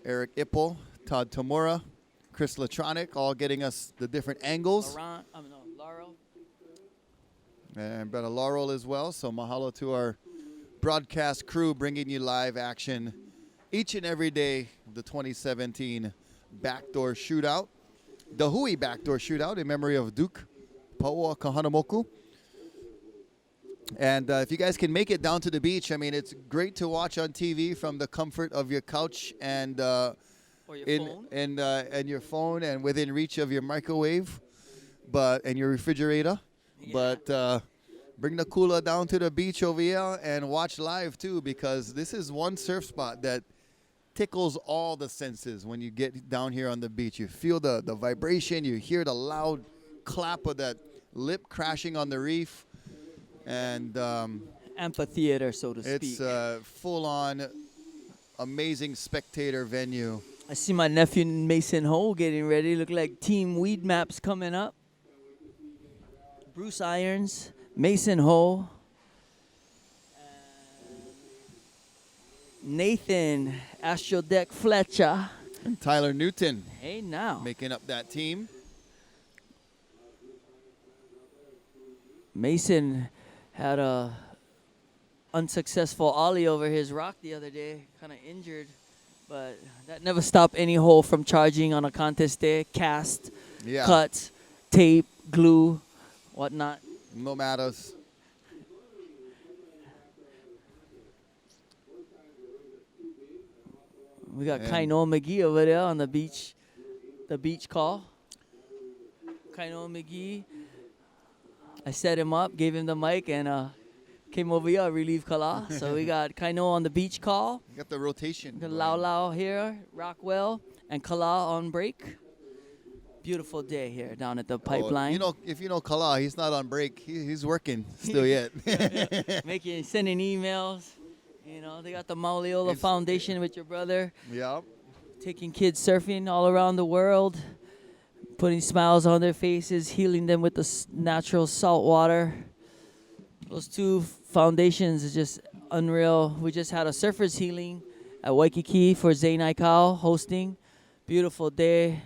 Eric Ippel, Todd Tamura, Chris Latronic, all getting us the different angles. Laurel. And Brother Laurel as well. So mahalo to our broadcast crew bringing you live action each and every day of the 2017 Backdoor Shootout. Dahui Backdoor Shootout in memory of Duke Paua Kahanamoku. And if you guys can make it down to the beach, I mean, it's great to watch on TV from the comfort of your couch and Or your phone. And your phone and within reach of your microwave, and your refrigerator. Yeah. But bring the cooler down to the beach over here and watch live too, because this is one surf spot that tickles all the senses when you get down here on the beach. You feel the vibration, you hear the loud clap of that lip crashing on the reef. And amphitheater, so to speak. It's a full-on amazing spectator venue. I see my nephew Mason Ho getting ready. Look like Team Weed Maps coming up. Bruce Irons, Mason Ho, Nathan Astrodeck Fletcher. And Tyler Newton Hey now. making up that team. Mason had a unsuccessful ollie over his rock the other day, kind of injured, but that never stopped any hole from charging on a contest day. Cast, Yeah. cut, tape, glue, whatnot. No matters. We got And- Kainoa McGee over there on the beach call. Kainoa McGee, I set him up, gave him the mic, and came over here, relieve Kala. So we got Kainoa on the beach call. You got the rotation. We got going. Lau Lau here, Rockwell, and Kala on break. Beautiful day here down at the pipeline. You know, if you know Kala, he's not on break. He's working still yet. Sending emails. You know, they got the Mauleola It's- Foundation with your brother, Yeah. taking kids surfing all around the world, putting smiles on their faces, healing them with the natural salt water. Those two foundations is just unreal. We just had a surfers healing at Waikiki for Zane Aikau hosting. Beautiful day.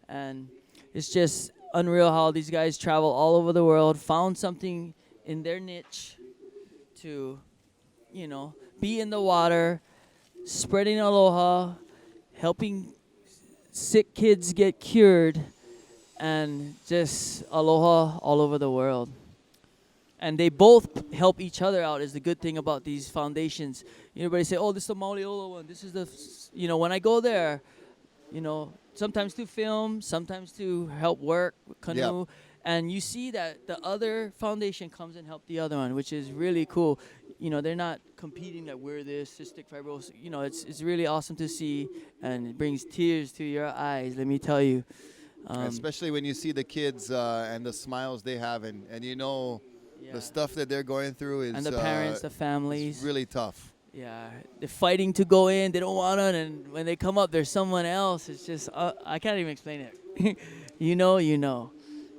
And it's just unreal how these guys travel all over the world, found something in their niche to, you know, be in the water, spreading aloha, helping sick kids get cured, and just aloha all over the world. And they both help each other out is the good thing about these foundations. Everybody say, oh, this is the Mauleola one. This is the, when I go there, sometimes to film, sometimes to help work, canoe. Yep. And you see that the other foundation comes and help the other one, which is really cool. They're not competing that we're this cystic fibrosis. It's really awesome to see, and it brings tears to your eyes, let me tell you. Especially when you see the kids and the smiles they have, and Yeah. the stuff that they're going through is And the parents, the families. it's really tough. Yeah, they're fighting to go in. They don't want it, and when they come up, there's someone else. It's just I can't even explain it. you know.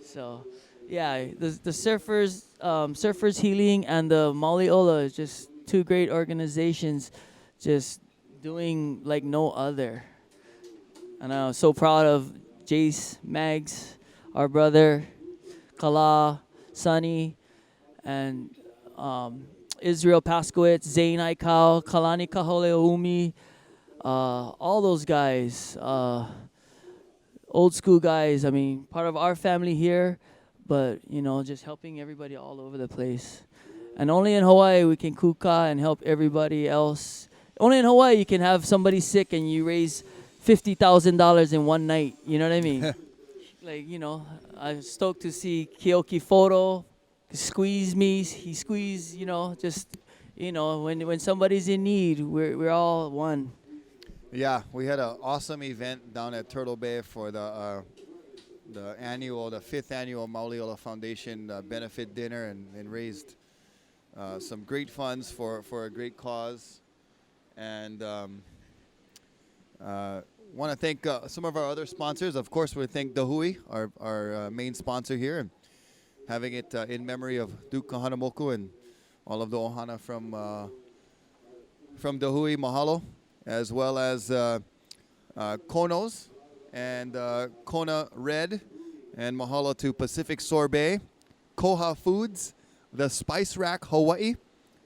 So, yeah, the surfers healing and the Mauleola is just two great organizations, just doing like no other. And I'm so proud of Jace, Mags, our brother, Kala, Sunny, and Israel Paskowitz, Zane Aikau, Kalani Kaholeoumi, all those guys, old school guys. I mean, part of our family here, but just helping everybody all over the place. And only in Hawaii we can kuka and help everybody else. Only in Hawaii you can have somebody sick and you raise $50,000 in one night. You know what I mean? I'm stoked to see Keoki Photo squeeze me. He squeezed, when somebody's in need, we're all one. Yeah, we had an awesome event down at Turtle Bay for the fifth annual Mauleola Foundation benefit dinner, and raised some great funds for a great cause. And want to thank some of our other sponsors. Of course, we thank Dahui, our main sponsor here, and having it in memory of Duke Kahanamoku and all of the ohana from Dahui. Mahalo, as well as Konos and Kona Red, and mahalo to Pacific Sorbet, Koha Foods, the Spice Rack Hawaii,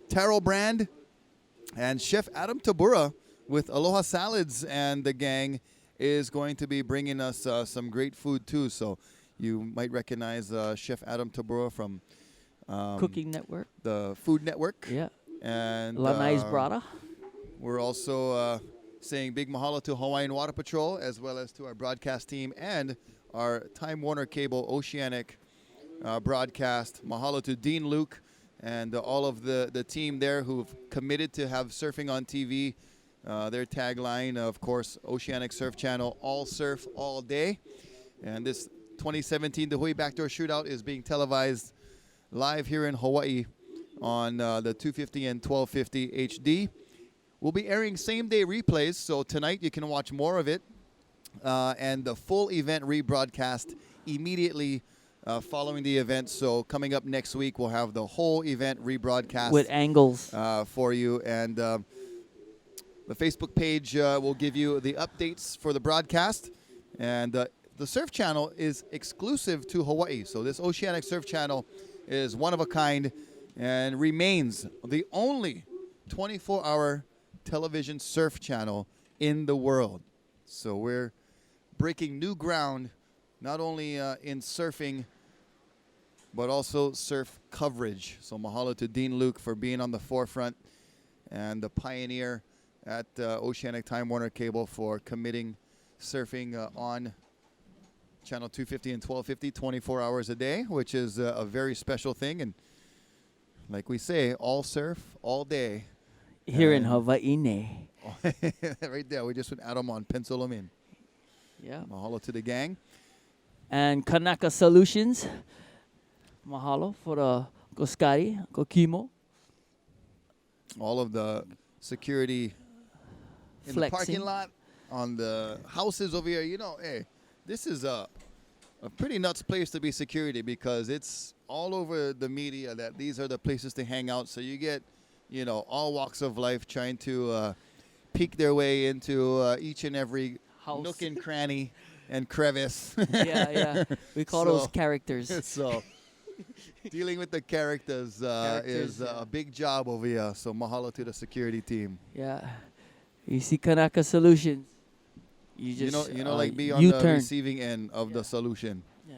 Taro Brand, and Chef Adam Tabura with Aloha Salads and the gang is going to be bringing us some great food too. So you might recognize Chef Adam Tabura from Cooking Network. the Food Network. Yeah. And Lanai's Brada. we're also saying big mahalo to Hawaiian Water Patrol, as well as to our broadcast team and our Time Warner Cable Oceanic broadcast. Mahalo to Dean Luke and all of the team there who've committed to have surfing on TV. Their tagline, of course, Oceanic Surf Channel, all surf, all day. And this 2017 Dahui BackDoor Shootout is being televised live here in Hawaii on the 250 and 1250 HD. We'll be airing same-day replays, so tonight you can watch more of it. And the full event rebroadcast immediately following the event. So coming up next week, we'll have the whole event rebroadcast With angles. for you. And the Facebook page will give you the updates for the broadcast. And the Surf Channel is exclusive to Hawaii. So this Oceanic Surf Channel is one of a kind and remains the only 24-hour television surf channel in the world. So we're breaking new ground, not only in surfing, but also surf coverage. So mahalo to Dean Luke for being on the forefront and the pioneer at Oceanic Time Warner Cable for committing surfing on Channel 250 and 1250 24 hours a day, which is a very special thing. And like we say, all surf, all day. Here in Hawaii. Right there. We just would add them on, pencil them in. Yeah. Mahalo to the gang. And Kanaka Solutions. Mahalo for the Koskari, Kokimo. All of the security in the parking lot, on the houses over here. You know, hey, this is a pretty nuts place to be security because it's all over the media that these are the places to hang out. So you get, you know, all walks of life trying to peek their way into each and every House. nook and cranny and crevice. Yeah. We call those characters. So dealing with the characters is a big job over here. So mahalo to the security team. Yeah. You see Kanaka Solutions. You just You know, like be on the receiving end of the solution. Yeah.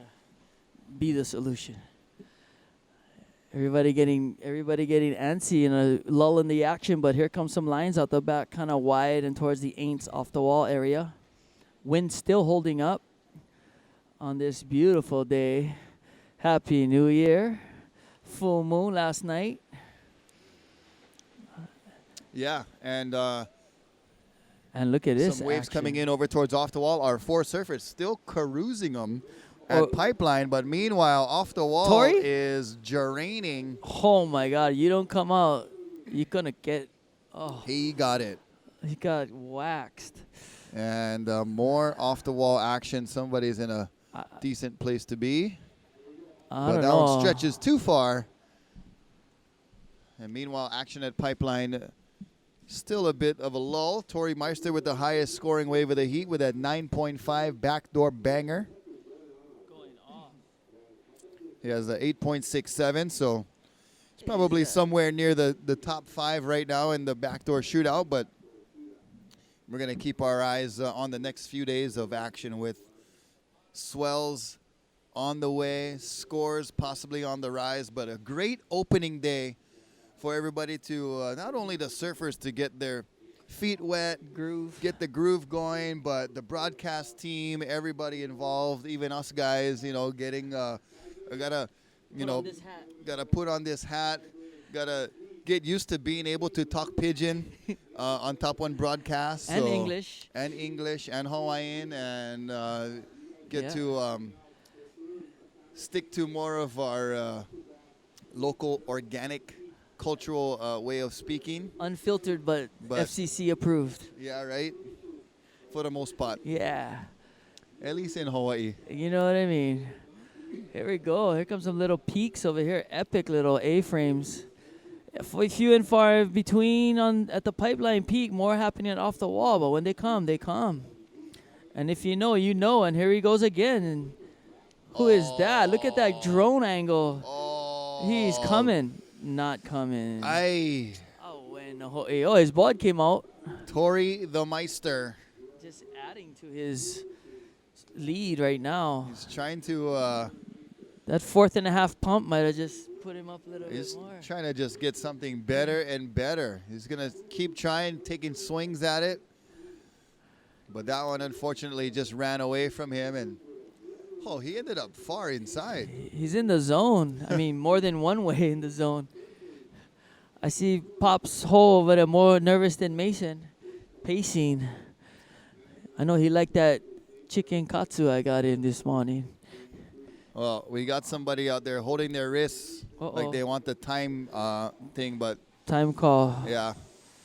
Be the solution. Everybody getting antsy and a lull in the action, but here comes some lines out the back, kind of wide and towards the aints off the wall area. Wind still holding up on this beautiful day. Happy New Year. Full moon last night. Yeah, and look at this. some waves action. coming in over towards off the wall. Our four surfers still cruising them at Pipeline, but meanwhile, off the wall Tori? is draining. Oh my God! You don't come out, you're gonna get. Oh, He got it. he got waxed. And more off the wall action. Somebody's in a decent place to be. I But don't that know. one stretches too far. And meanwhile, action at Pipeline, still a bit of a lull. Tori Meister with the highest scoring wave of the heat with that 9.5 backdoor banger. He has a 8.67, so it's probably somewhere near the top 5 right now in the backdoor shootout. But we're going to keep our eyes on the next few days of action with swells on the way, scores possibly on the rise, but a great opening day for everybody to, not only the surfers to get their feet wet, get the groove going, but the broadcast team, everybody involved, even us guys, you know, getting, gotta put on this hat, gotta get used to being able to talk pidgin on Top One broadcast. And English. And English and Hawaiian and get to stick to more of our local organic cultural way of speaking. Unfiltered, but FCC approved. Yeah, right? For the most part. Yeah. At least in Hawaii. You know what I mean? Here we go. Here comes some little peaks over here. Epic little A-frames. Few and far between at the Pipeline peak. More happening off the wall. But when they come, they come. And if you know, you know. And here he goes again. And who is that? Look at that drone angle. He's coming. Not coming. Oh, his board came out. Tori the Meister. Just adding to his lead right now. He's trying to... that 4.5 pump might have just put him up a little bit more. He's trying to just get something better and better. He's going to keep trying, taking swings at it. But that one, unfortunately, just ran away from him. And, he ended up far inside. He's in the zone. I mean, more than one way in the zone. I see Pop's hole, but more nervous than Mason. Pacing. I know he liked that chicken katsu I got in this morning. Well, we got somebody out there holding their wrists like they want the time thing, but... Time call. Yeah.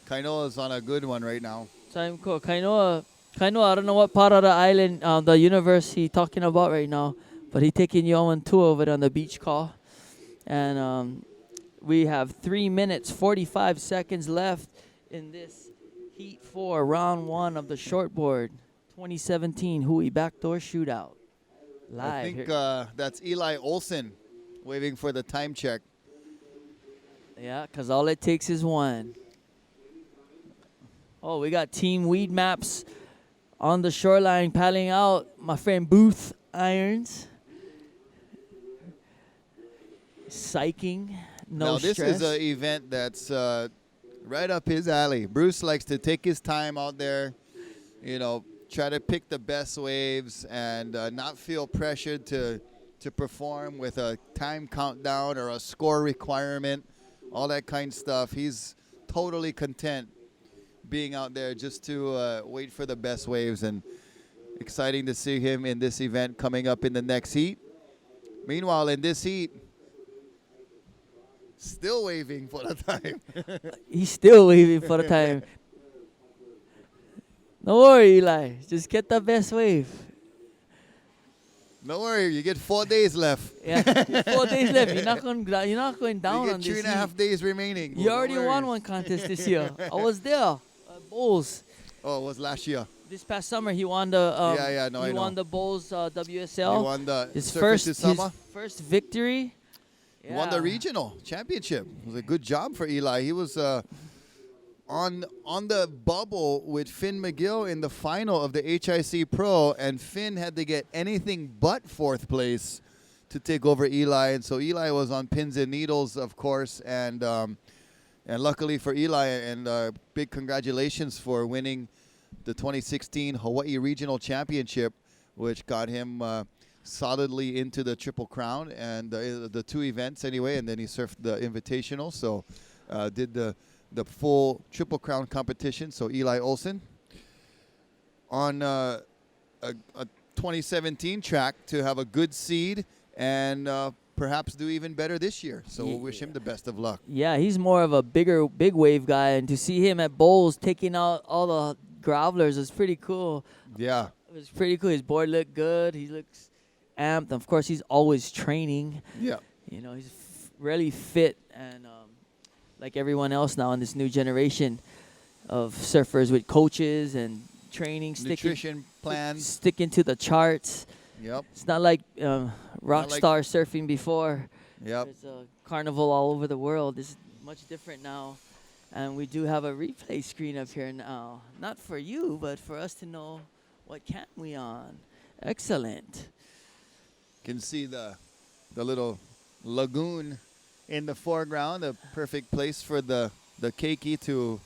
Kainoa's on a good one right now. Time call. Kainoa, I don't know what part of the island, the universe he's talking about right now, But he taking you on tour over there on the beach call. And we have 3 minutes, 45 seconds left in this Heat 4, Round 1 of the shortboard 2017 Hui Backdoor Shootout. Live I think here. that's Eli Olson waving for the time check. Yeah, because all it takes is one. Oh, we got Team Weed Maps on the shoreline paddling out. My friend Booth Irons. Psyching, no now, this stress. is an event that's right up his alley. Bruce likes to take his time out there, try to pick the best waves and not feel pressured to perform with a time countdown or a score requirement, all that kind of stuff. He's totally content being out there just to wait for the best waves, and exciting to see him in this event coming up in the next heat. Meanwhile, in this heat, still waving for the time. He's still waving for the time. Don't worry, Eli. Just get the best wave. Don't worry, you get 4 days left. Yeah, 4 days left. You're not going down You on get this. 3.5 days remaining. You already won one contest this year. I was there. Bowls. Oh, it was last year. This past summer, he won the. I won know. the Bowls WSL. He won the his Surface to Summer. his first victory. He won the regional championship. It was a good job for Eli. He was on the bubble with Finn McGill in the final of the HIC Pro, and Finn had to get anything but fourth place to take over Eli, and so Eli was on pins and needles, of course, and luckily for Eli, and big congratulations for winning the 2016 Hawaii Regional Championship, which got him solidly into the Triple Crown and the two events anyway, and then he surfed the Invitational, so did the full Triple Crown competition. So Eli Olson on a 2017 track to have a good seed and perhaps do even better this year. So we'll wish him the best of luck. Yeah, he's more of a big wave guy, and to see him at Bowls taking out all the grovelers is pretty cool. Yeah. It was pretty cool. His board looked good. He looks amped. Of course, he's always training. Yeah. He's really fit, and like everyone else now in this new generation of surfers with coaches and training, Nutrition plans. sticking to the charts. Yep. It's not like rock like- star surfing before. Yep. There's a carnival all over the world. This is much different now. And we do have a replay screen up here now. Not for you, but for us to know what cam we on. Excellent. Can see the little lagoon in the foreground, a perfect place for the keiki to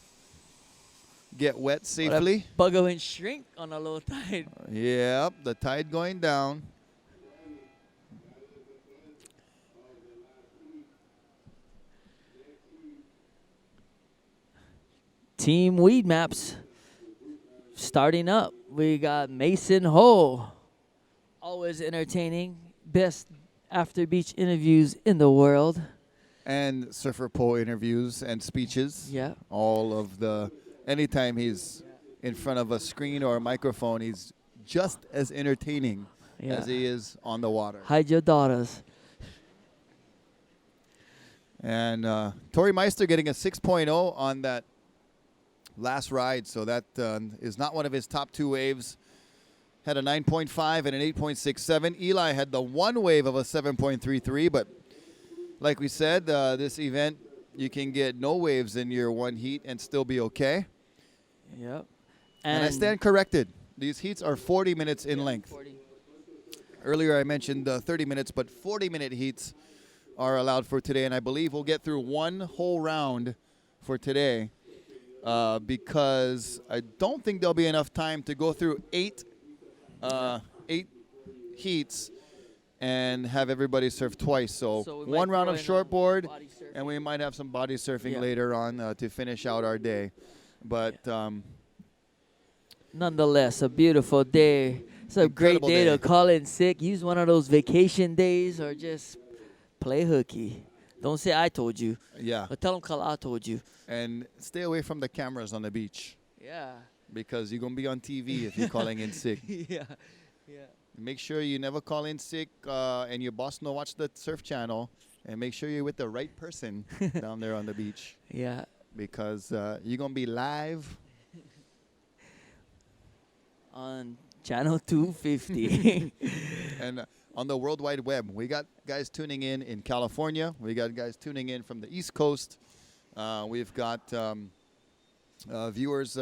get wet safely. Bugger and shrink on a low tide. Yep, the tide going down. Team Weed Maps starting up. We got Mason Ho. Always entertaining. Best after beach interviews in the world. And Surfer Poe interviews and speeches. Yeah. Anytime he's in front of a screen or a microphone, he's just as entertaining as he is on the water. Hide your daughters. And Tori Meister getting a 6.0 on that last ride, so that is not one of his top two waves. Had a 9.5 and an 8.67. Eli had the one wave of a 7.33, but like we said, this event, you can get no waves in your one heat and still be okay. Yep. And I stand corrected. These heats are 40 minutes in length. 40. Earlier I mentioned 30 minutes, but 40-minute heats are allowed for today, and I believe we'll get through one whole round for today because I don't think there'll be enough time to go through eight heats and have everybody surf twice. So we one might round throw of in, shortboard, body surfing. and we might have some body surfing Yeah. later on to finish out our day. But Nonetheless, a beautiful day. It's a great Incredible day day. to call in sick. Use one of those vacation days or just play hooky. Don't say I told you, yeah, but tell them Kala told you. and stay away from the cameras on the beach Yeah. because you're going to be on TV if you're calling in sick. Yeah. Yeah. Make sure you never call in sick, and your boss no watch the surf channel, and make sure you're with the right person down there on the beach, Yeah. because you're gonna be live. On channel 250. And on the World Wide Web. We got guys tuning in California. We got guys tuning in from the East Coast. We've got viewers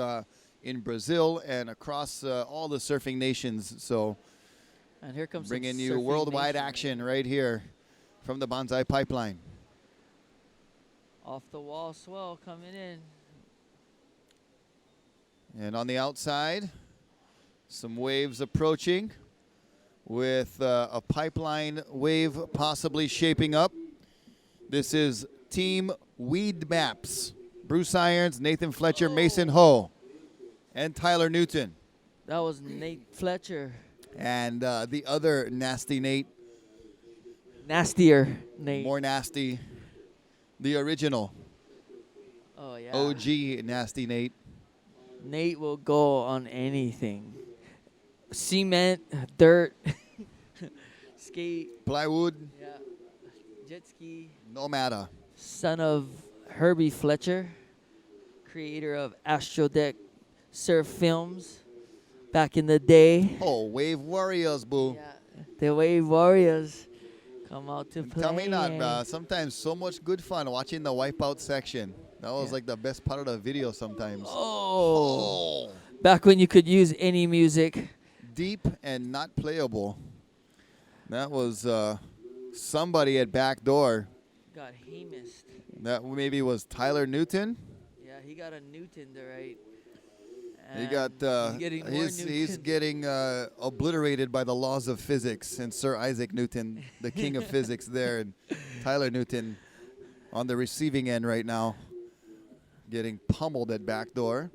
in Brazil and across all the surfing nations. So And here comes some bringing you surfing worldwide nation action right here from the Banzai Pipeline. Off the wall swell coming in. And on the outside, some waves approaching with a pipeline wave possibly shaping up. This is Team Weed Maps. Bruce Irons, Nathan Fletcher, Mason Ho, and Tyler Newton. That was Nate Fletcher. And the other nasty Nate, Nastier Nate. more nasty, the original Oh, yeah. OG nasty Nate. Nate will go on anything. Cement, dirt, skate, Plywood, yeah, jet ski. no matter. Son of Herbie Fletcher, creator of Astrodeck surf films back in the day. Oh, Wave Warriors, boo. Yeah, the Wave Warriors come out to play. Tell me not, sometimes so much good fun watching the Wipeout section. That was Yeah. like the best part of the video sometimes. Oh, back when you could use any music. Deep and not playable. That was somebody at BackDoor. Got Hemus. That maybe was Tyler Newton. Yeah, he got a Newton to right. He got he's getting more he's Newtons. getting obliterated by the laws of physics, and Sir Isaac Newton, the king of physics, there, and Tyler Newton on the receiving end right now, getting pummeled at BackDoor.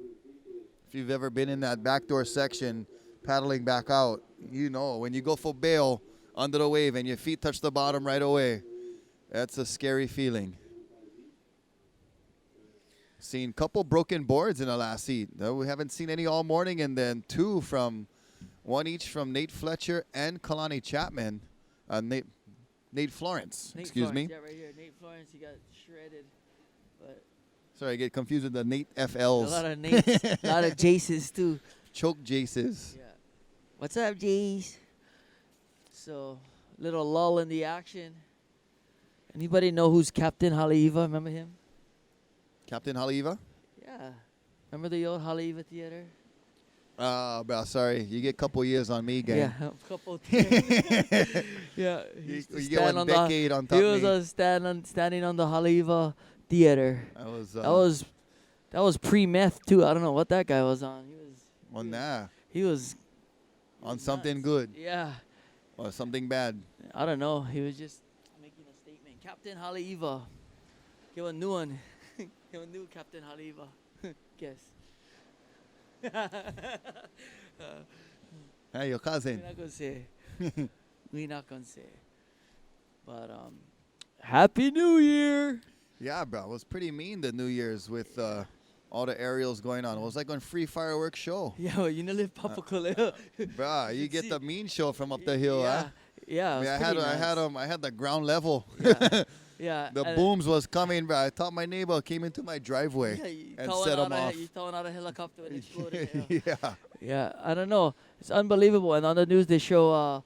If you've ever been in that BackDoor section, paddling back out, you know when you go for bail under the wave and your feet touch the bottom right away, that's a scary feeling. Seen a couple broken boards in the last heat. No, we haven't seen any all morning, and then one each from Nate Fletcher and Kalani Chapman. Nate Florence, Nate excuse Florence, me. Yeah, right here. Nate Florence, he got shredded. But Sorry, I get confused with the Nate a FLs. lot of Nates, a lot of Jaces too. Choke Jaces. Yeah. What's up, Jace? So, little lull in the action. Anybody know who's Captain Haleiwa? Remember him? Captain Haleiwa? Yeah. Remember the old Haleiwa Theater? Bro, sorry. You get a couple years on me, gang. Yeah, a couple. Yeah, he used to You get stand one on decade on top He of was me. standing on the Haleiwa Theater. That was That was pre-meth too. I don't know what that guy was on. on that. He was On something nuts. good Yeah. or something bad. I don't know. He was just making a statement. Captain Haleiwa. Give a new one. Give a new Captain Haleiwa. Guess. Hey, your We're cousin. not gonna say. We're not gonna say. But Happy New Year. Yeah, bro. It was pretty mean, the New Year's, with all the aerials going on. It was like on free fireworks show. Yeah, well, you know, live Papa Koleo. Bro, you get See- the mean show from up the hill, huh? Yeah. I, mean, I had the ground level. Yeah. Yeah. The and- booms was coming, bro. I thought my neighbor came into my driveway Yeah, you and throwing set out him a- off. You throwing out a helicopter and exploding. Yeah. Yeah. Yeah, I don't know. It's unbelievable. And on the news, they show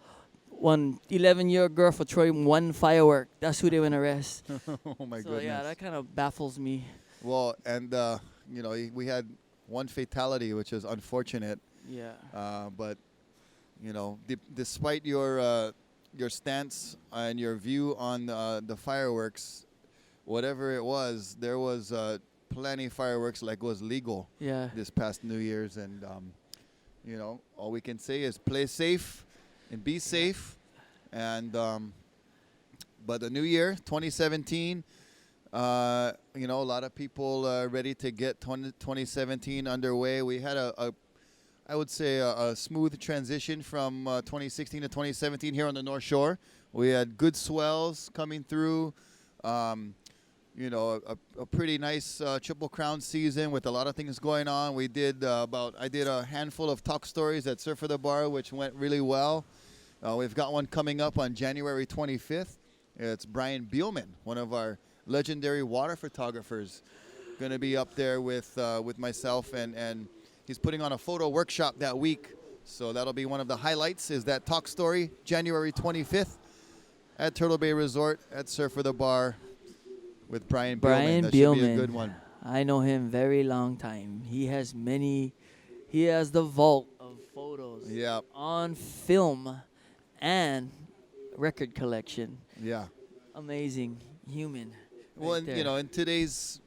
one 11-year-old girl for throwing one firework. That's who they want to arrest. Oh my So goodness. yeah, that kind of baffles me. Well, and you know, we had one fatality, which is unfortunate. Yeah. But you know, despite your stance and your view on the fireworks, whatever it was, there was plenty of fireworks like was legal Yeah. this past New Year's, and you know, all we can say is play safe and be safe. And but the new year, 2017. You know, a lot of people ready to get 2017 underway. We had I would say a smooth transition from 2016 to 2017 here on the North Shore. We had good swells coming through. a pretty nice Triple Crown season with a lot of things going on. We did I did a handful of talk stories at Surf of the Bar, which went really well. We've got one coming up on January 25th. It's Brian Bielman, one of our legendary water photographers, going to be up there with myself, and he's putting on a photo workshop that week. So that'll be one of the highlights, is that talk story, January 25th at Turtle Bay Resort at Surf of the Bar with Brian Bielman. Brian That Bielman. should be a good one. I know him very long time. He has the vault of photos Yeah, on film and record collection. yeah. Amazing human. Well, right there. in today's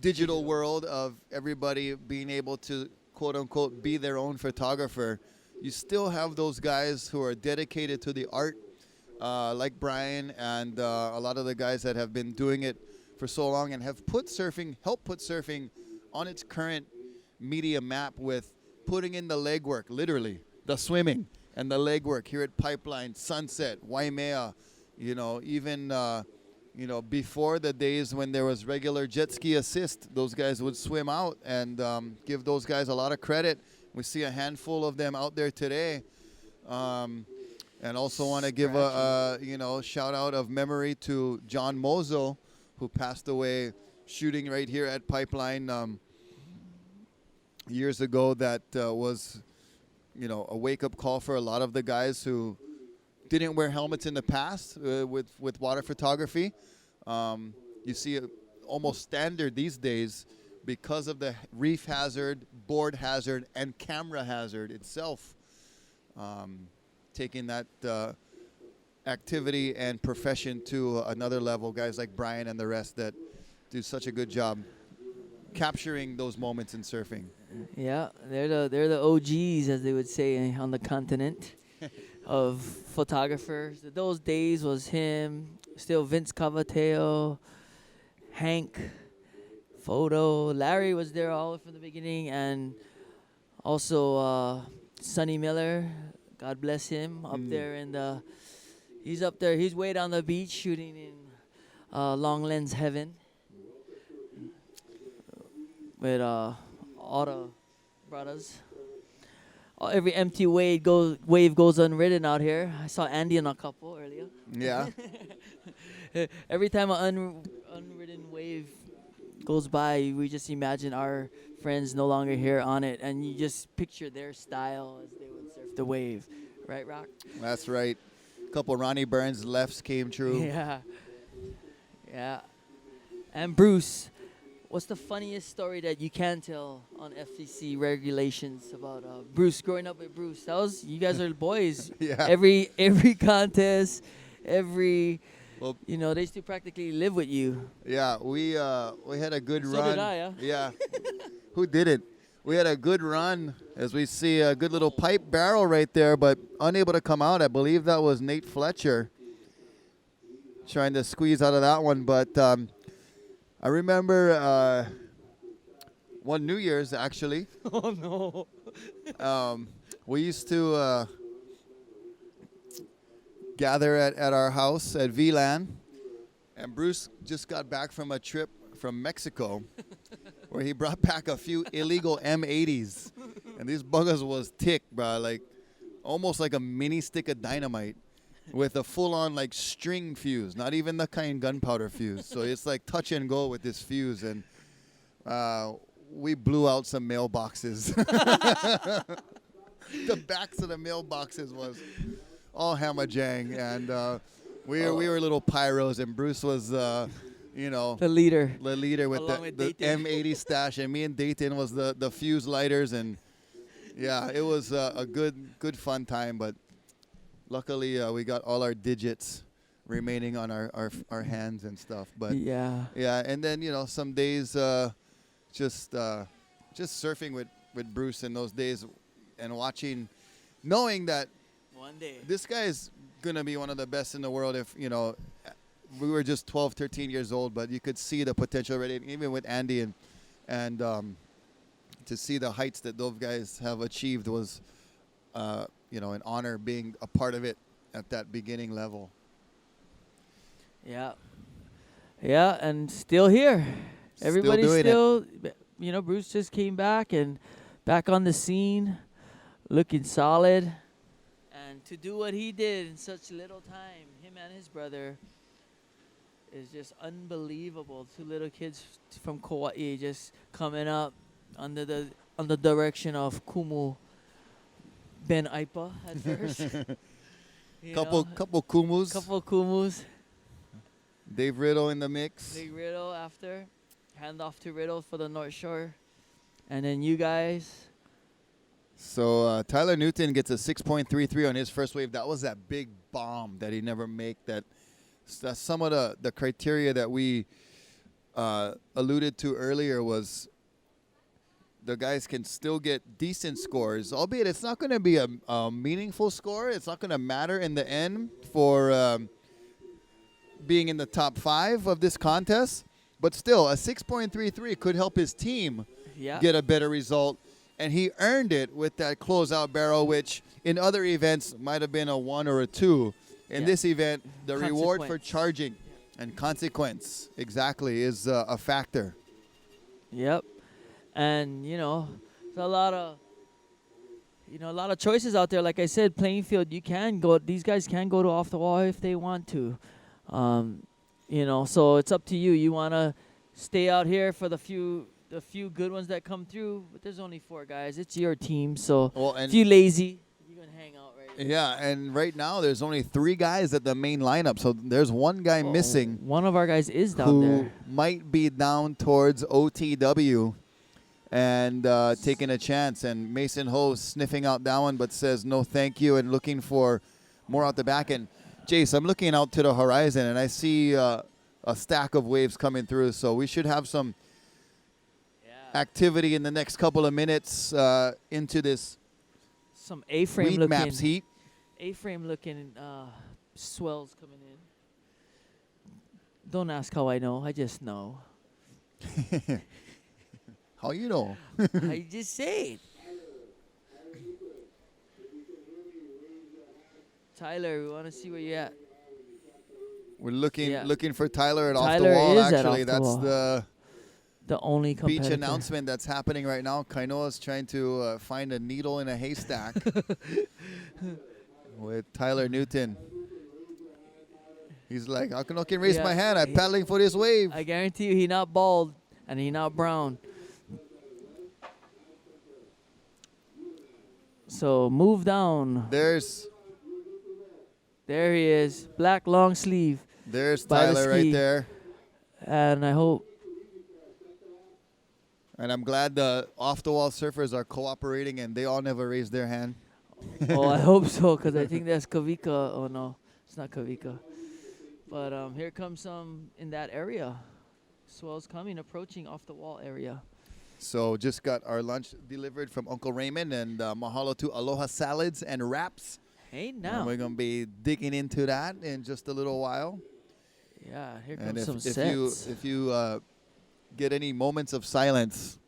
digital world of everybody being able to, quote unquote, be their own photographer, you still have those guys who are dedicated to the art, like Brian and a lot of the guys that have been doing it for so long and have helped put surfing on its current media map with putting in the legwork, literally, the swimming and the legwork here at Pipeline, Sunset, Waimea, even before the days when there was regular jet ski assist, those guys would swim out, and give those guys a lot of credit. We see a handful of them out there today. And also want to give a shout out of memory to John Mozo, who passed away shooting right here at Pipeline years ago. That was, a wake-up call for a lot of the guys who didn't wear helmets in the past with water photography. You see it almost standard these days because of the reef hazard, board hazard, and camera hazard itself. Taking that activity and profession to another level. Guys like Brian and the rest that do such a good job capturing those moments in surfing. Yeah, they're the OGs, as they would say on the continent, of photographers. Those days was him, still Vince Cavateo, Hank, Photo. Larry was there all from the beginning, and also Sonny Miller. God bless him, up there in the. He's up there. He's way down the beach shooting in Long Lens Heaven with all the brothers. Every empty wave goes unwritten out here. I saw Andy on a couple earlier. Yeah. Every time an unwritten wave goes by, we just imagine our friends no longer here on it, and you just picture their style as they would surf the wave. Right, Rock? That's right. A couple Ronnie Burns lefts came true. Yeah. And Bruce, what's the funniest story that you can tell on FCC regulations about Bruce, growing up with Bruce? You guys are boys. Yeah. Every contest, they used to practically live with you. Yeah, we had a good run. So did I, yeah? Yeah. Who didn't? We had a good run, as we see a good little pipe barrel right there, but unable to come out. I believe that was Nate Fletcher trying to squeeze out of that one. But I remember one New Year's, actually. Oh, no. We used to gather at our house at VLAN, and Bruce just got back from a trip from Mexico where he brought back a few illegal M80s, and these buggers was thick, bro, like almost like a mini stick of dynamite with a full-on like string fuse, not even the kind gunpowder fuse. So it's like touch and go with this fuse, and we blew out some mailboxes. The backs of the mailboxes was all hammer-jang, and we were little pyros, and Bruce was, the leader with the M80 stash, and me and Dayton was the fuse lighters, and yeah, it was a good fun time. But luckily, we got all our digits remaining on our hands and stuff. But yeah, and then some days just surfing with Bruce in those days, and watching, knowing that one day this guy is gonna be one of the best in the world. If we were just 12, 13 years old, but you could see the potential already, even with Andy, and to see the heights that those guys have achieved was, an honor being a part of it at that beginning level. Yeah. Yeah, and still here. Everybody's doing it. still, you know, Bruce just came back and back on the scene, looking solid. And to do what he did in such little time, him and his brother, is just unbelievable. Two little kids from Kauai just coming up under the direction of Kumu Ben Aipa at first. You know, Couple Kumus. couple Kumus. Dave Riddle in the mix. Big Riddle after. Hand off to Riddle for the North Shore. And then you guys. So Tyler Newton gets a 6.33 on his first wave. That was that big bomb that he never make. That's some of the criteria that we alluded to earlier was the guys can still get decent scores, albeit it's not going to be a meaningful score. It's not going to matter in the end for being in the top 5 of this contest. But still, a 6.33 could help his team get a better result. And he earned it with that closeout barrel, which in other events might have been a 1 or a 2. In this event, the reward for charging and consequence exactly is a factor. Yep. And, you know, there's a lot of choices out there. Like I said, playing field, you can go, these guys can go to off the wall if they want to. You know, so it's up to you. You want to stay out here for the few good ones that come through, but there's only 4 guys. It's your team, so if you're lazy, you're going to hang out right here. Yeah, and right now there's only 3 guys at the main lineup, so there's one guy missing. One of our guys is down who there. might be down towards OTW and taking a chance. And Mason Ho sniffing out that one, but says no thank you and looking for more out the back end. Jace, I'm looking out to the horizon, and I see a stack of waves coming through, so we should have some activity in the next couple of minutes into this Some A-frame weed looking maps heat. A-frame looking swells coming in. Don't ask how I know. I just know. How you know? I just say it. Tyler, we want to see where you're at. We're looking for Tyler at off Tyler the wall. is at Actually, off the that's wall. The only competitor. beach announcement that's happening right now. Kainoa's trying to find a needle in a haystack with Tyler Newton. He's like, I can raise my hand. I'm paddling for this wave. I guarantee you, he not bald and he not brown. So move down. There he is, black long sleeve. There's by the Tyler right ski. there. And I hope. And I'm glad the off-the-wall surfers are cooperating and they all never raised their hand. Oh, I hope so, because I think that's Kavika. Oh, no, it's not Kavika. But here comes some in that area. Swells coming, approaching off the wall area. So just got our lunch delivered from Uncle Raymond, and mahalo to Aloha Salads and Wraps. Hey, And now. we're going to be digging into that in just a little while. Yeah, here And comes some if sets. you get any moments of silence,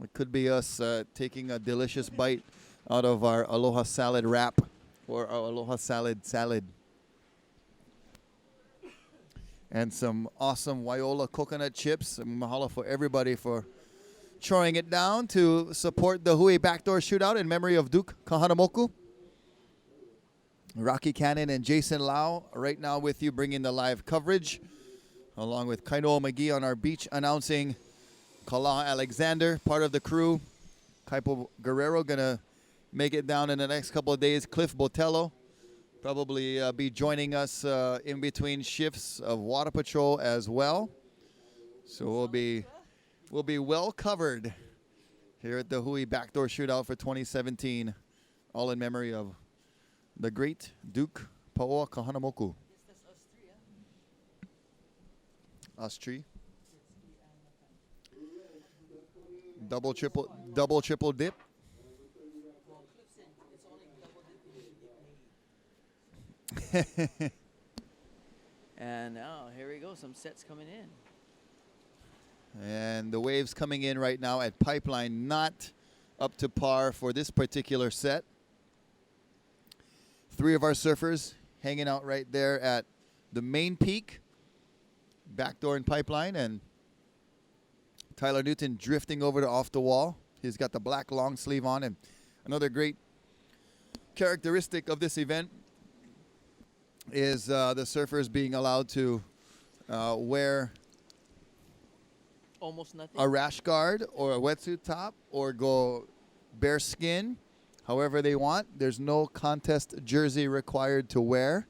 it could be us taking a delicious bite out of our Aloha Salad wrap or our Aloha Salad. And some awesome Wyola coconut chips. And mahalo for everybody for throwing it down to support the Hui BackDoor shootout in memory of Duke Kahanamoku. Rocky Cannon and Jason Lau right now with you, bringing the live coverage, along with Kainoa McGee on our beach announcing. Kalaha Alexander, part of the crew. Kaipo Guerrero going to make it down in the next couple of days. Cliff Botello probably be joining us in between shifts of Water Patrol as well. So we'll be well covered here at the Hui BackDoor Shootout for 2017, all in memory of the great Duke Paoa Kahanamoku. Us tree. Double, triple dip. And now, here we go. Some sets coming in. And the waves coming in right now at Pipeline, not up to par for this particular set. 3 of our surfers hanging out right there at the main peak. backdoor and pipeline, and Tyler Newton drifting over to off the wall. He's got the black long sleeve on, and another great characteristic of this event is the surfers being allowed to wear Almost nothing. a rash guard or a wetsuit top or go bare skin, however they want. There's no contest jersey required to wear,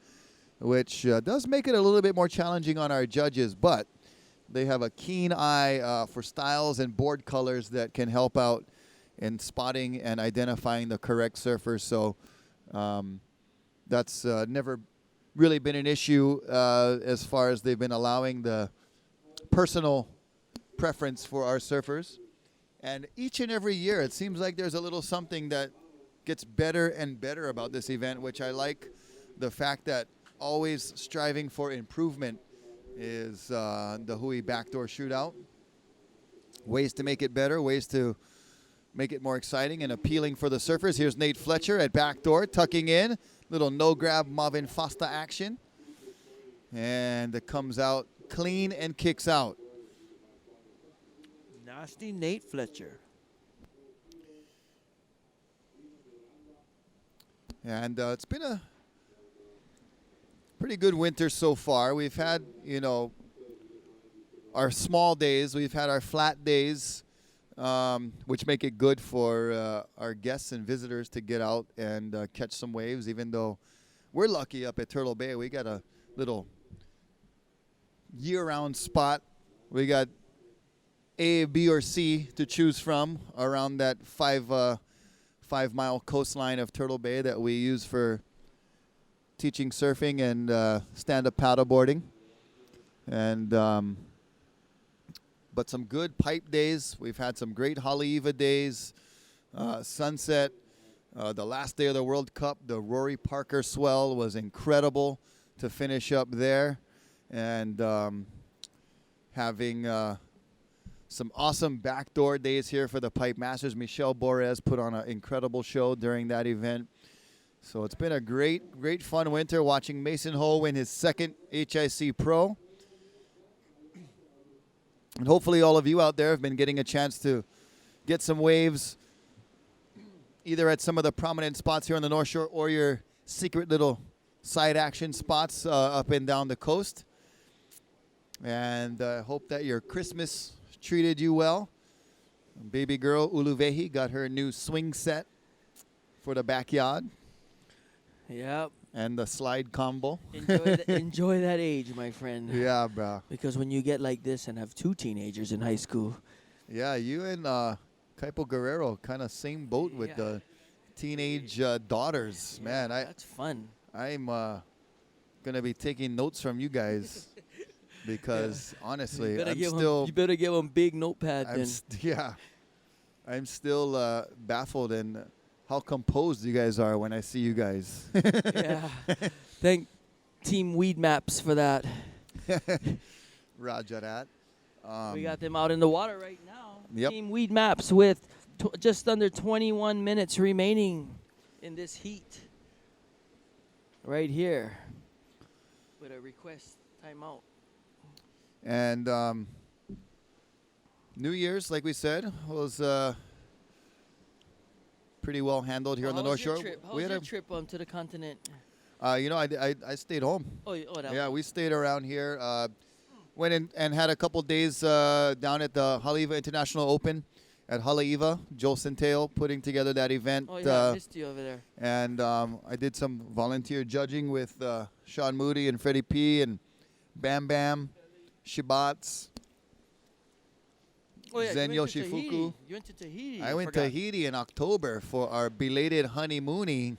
which does make it a little bit more challenging on our judges, but they have a keen eye for styles and board colors that can help out in spotting and identifying the correct surfers. So that's never really been an issue as far as they've been allowing the personal preference for our surfers. And each and every year, it seems like there's a little something that gets better and better about this event, which I like the fact that always striving for improvement is the Dahui backdoor shootout. Ways to make it better, ways to make it more exciting and appealing for the surfers. Here's Nate Fletcher at backdoor, tucking in. Little no-grab Marvin Foster action. And it comes out clean and kicks out. Nasty Nate Fletcher. And it's been a pretty good winter so far. We've had, our small days. We've had our flat days, which make it good for our guests and visitors to get out and catch some waves, even though we're lucky up at Turtle Bay. We got a little year-round spot. We got A, B, or C to choose from around that 5-mile coastline of Turtle Bay that we use for teaching surfing and stand-up paddleboarding. And but some good pipe days. We've had some great Haleiwa days. Sunset, the last day of the World Cup, the Rory Parker swell was incredible to finish up there. And having some awesome backdoor days here for the Pipe Masters. Michelle Borez put on an incredible show during that event. So it's been a great, great fun winter watching Mason Ho win his second HIC Pro. And hopefully all of you out there have been getting a chance to get some waves either at some of the prominent spots here on the North Shore or your secret little side action spots up and down the coast. And I hope that your Christmas treated you well. Baby girl Uluvehi got her new swing set for the backyard. Yep. And the slide combo. Enjoy that age, my friend. Yeah, bro. Because when you get like this and have two teenagers in high school. Yeah, you and Kaipo Guerrero kind of same boat with the teenage daughters. Yeah, man, that's fun. I'm going to be taking notes from you guys because honestly, you better give them big notepad then. I'm still baffled and how composed you guys are when I see you guys. Yeah. Thank Team Weed Maps for that. Roger that. We got them out in the water right now. Yep. Team Weed Maps with just under 21 minutes remaining in this heat. Right here. With a request timeout. And New Year's, like we said, was pretty well handled here on the North Shore. How was your trip to the continent? I stayed home. We stayed around here. Went in and had a couple days down at the Haleiwa International Open at Haleiwa. Joel Centeo putting together that event. Oh, yeah, I missed you over there. And I did some volunteer judging with Sean Moody and Freddie P. and Bam Bam, Shibats. Oh, yeah, Zenyo Shifuku. You went to Tahiti. I went to Tahiti in October for our belated honeymooning.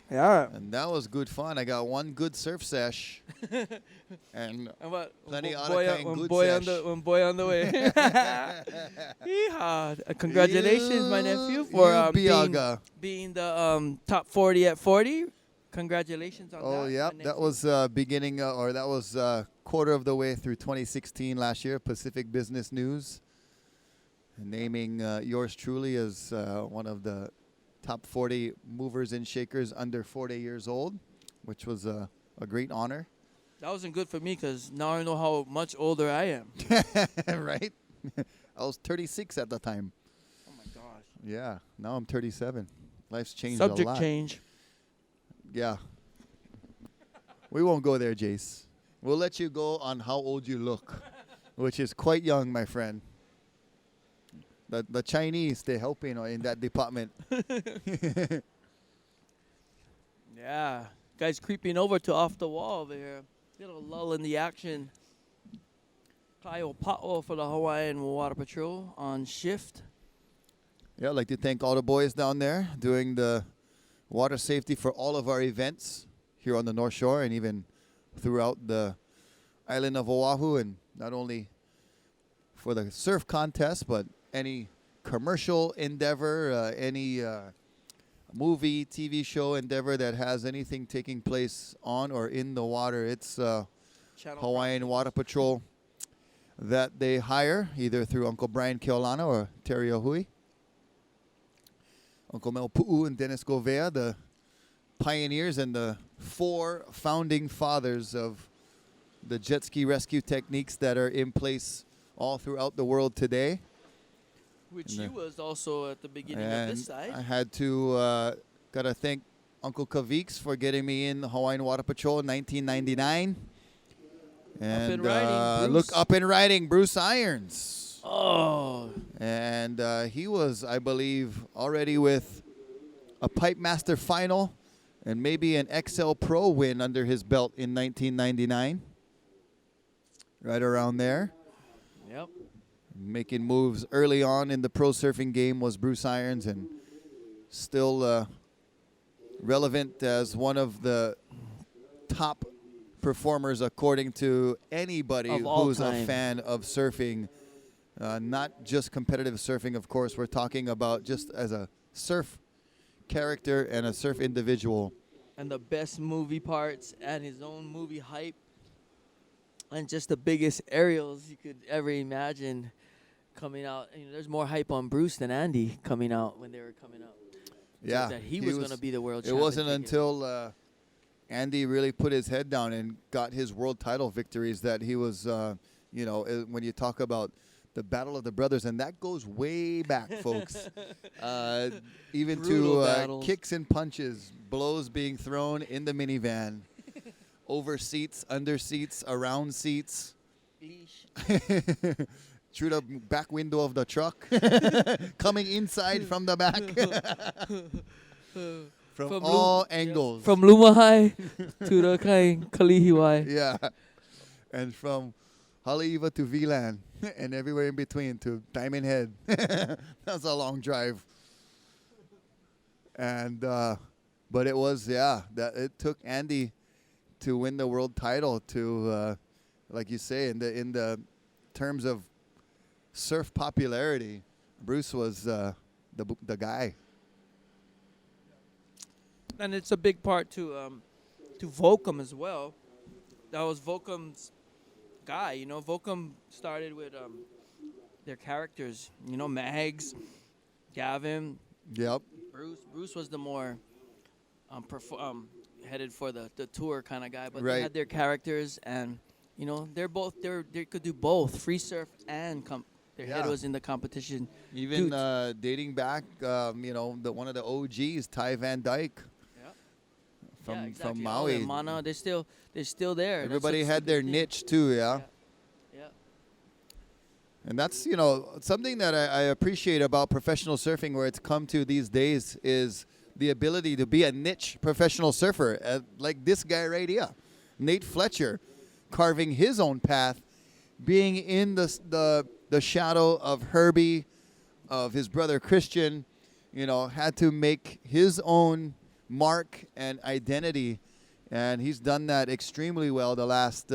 Yeah. And that was good fun. I got one good surf sesh. And plenty of good sesh. One boy on the way. Yeehaw. Congratulations, my nephew, for being the top 40 at 40. Congratulations on that. Oh, yeah. That was that was quarter of the way through 2016 last year, Pacific Business News. Naming yours truly as one of the top 40 movers and shakers under 40 years old, which was a great honor. That wasn't good for me because now I know how much older I am. Right? I was 36 at the time. Oh my gosh. Yeah, now I'm 37. Life's changed a Subject lot. change. Yeah. We won't go there, Jace. We'll let you go on how old you look, which is quite young, my friend. The Chinese, they help in that department. Yeah. Guys creeping over to off the wall over here. Little lull in the action. Kyle Pa'o for the Hawaiian Water Patrol on shift. Yeah, I'd like to thank all the boys down there doing the water safety for all of our events here on the North Shore and even throughout the island of Oahu, and not only for the surf contest, but any commercial endeavor, any movie, TV show endeavor that has anything taking place on or in the water. It's Channel Hawaiian Water Patrol that they hire either through Uncle Brian Keolana or Terry Dahui. Uncle Mel Pu'u and Dennis Govea, the pioneers and the 4 founding fathers of the jet ski rescue techniques that are in place all throughout the world today. Which And you was also at the beginning of And this side. I had to, gotta thank Uncle Kaviks for getting me in the Hawaiian Water Patrol in 1999. And and riding, look, Bruce. up and riding, Bruce Irons. Oh. And he was, I believe, already with a Pipe Master final and maybe an XL Pro win under his belt in 1999. Right around there. Yep. Making moves early on in the pro surfing game was Bruce Irons, and still relevant as one of the top performers according to anybody Of all who's a time. fan of surfing. Not just competitive surfing, of course. We're talking about just as a surf character and a surf individual. And the best movie parts and his own movie hype. And just the biggest aerials you could ever imagine coming out. You know, there's more hype on Bruce than Andy coming out when they were coming out. Yeah, That he was going to be the world It champion. wasn't until Andy really put his head down and got his world title victories that he was, when you talk about the Battle of the Brothers, and that goes way back, folks. Even Brutal to battles. kicks and punches, blows being thrown in the minivan, over seats, under seats, around seats, through the back window of the truck, coming inside from the back. From all angles. From Lumahai to the Kalihiwai. Yeah. And from Haleiwa to VLAN and everywhere in between to Diamond Head. That's a long drive. And but it was, that it took Andy to win the world title to like you say, in the terms of surf popularity, Bruce was the guy. And it's a big part to Volcom as well. That was Volcom's guy. You know, Volcom started with their characters. You know, Mags, Gavin, Yep. Bruce was the more headed for the tour kind of guy, but Right. they had their characters, and you know they could do both free surf and their head Yeah. was in the competition. Even Dude. dating back, one of the OGs, Ty Van Dyke. Yeah, From exactly. Maui. And Mana, they're still there. That's Everybody what's had the their good thing. niche too, yeah. Yeah. And that's, something that I appreciate about professional surfing where it's come to these days is the ability to be a niche professional surfer, like this guy right here, Nate Fletcher, carving his own path, being in the shadow of Herbie, of his brother Christian, had to make his own mark and identity, and he's done that extremely well the last,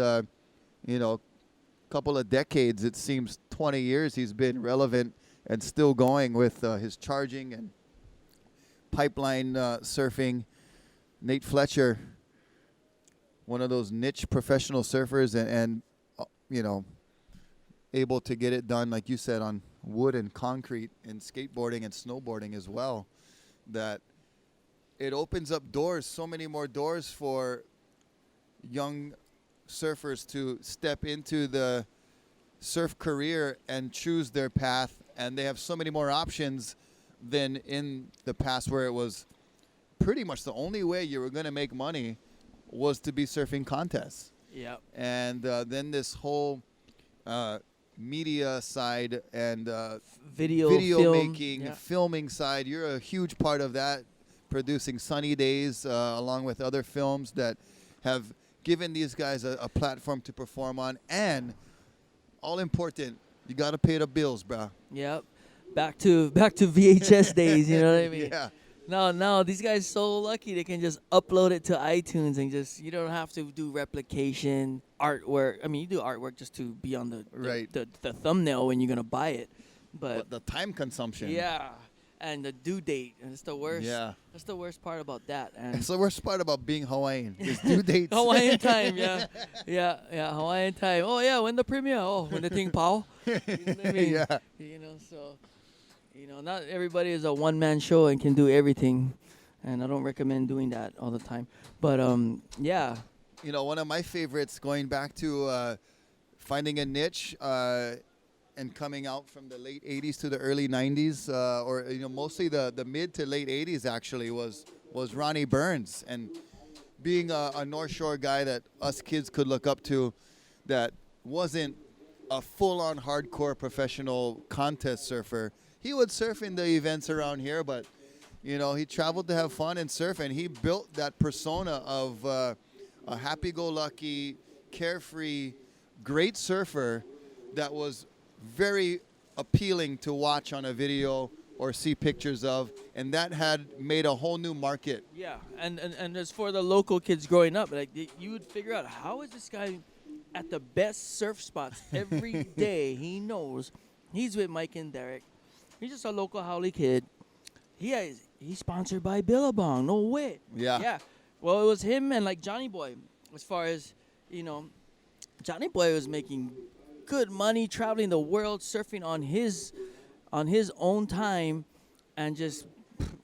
couple of decades. It seems 20 years he's been relevant and still going with his charging and pipeline surfing. Nate Fletcher, one of those niche professional surfers, and able to get it done, like you said, on wood and concrete and skateboarding and snowboarding as well, that it opens up doors, so many more doors for young surfers to step into the surf career and choose their path, and they have so many more options than in the past, where it was pretty much the only way you were going to make money was to be surfing contests. Yep. And then this whole media side and Video film, making, yeah. filming side, you're a huge part of that, producing Sunny Days along with other films that have given these guys a platform to perform on. And all important, you got to pay the bills, bro. Yep. Back to VHS days, you know what I mean? Yeah. No, these guys so lucky they can just upload it to iTunes and just, you don't have to do replication, artwork. I mean, you do artwork just to be on the thumbnail when you're going to buy it. But the time consumption. yeah, and the due date, and it's the worst. Yeah. That's the worst part about that. And It's the worst part about being Hawaiian. Is due dates. Hawaiian time, yeah. Yeah, Hawaiian time. Oh, yeah, when the premiere? Oh, when the thing pow. You know what I mean? Yeah. You know, so, not everybody is a one-man show and can do everything. And I don't recommend doing that all the time. But, yeah. One of my favorites, going back to finding a niche and coming out from the late 80s to the early 90s, or mostly the mid to late 80s actually, was Ronnie Burns. And being a North Shore guy that us kids could look up to, that wasn't a full-on hardcore professional contest surfer. He would surf in the events around here, but he traveled to have fun and surf, and he built that persona of a happy-go-lucky, carefree, great surfer that was very appealing to watch on a video or see pictures of, and that had made a whole new market. Yeah, and as for the local kids growing up, like you would figure out, how is this guy at the best surf spots every day? He knows he's with Mike and Derek. He's just a local Howley kid. He's sponsored by Billabong. No way. Yeah. Yeah. Well, it was him and like Johnny Boy. As far as Johnny Boy was making good money, traveling the world, surfing on his own time, and just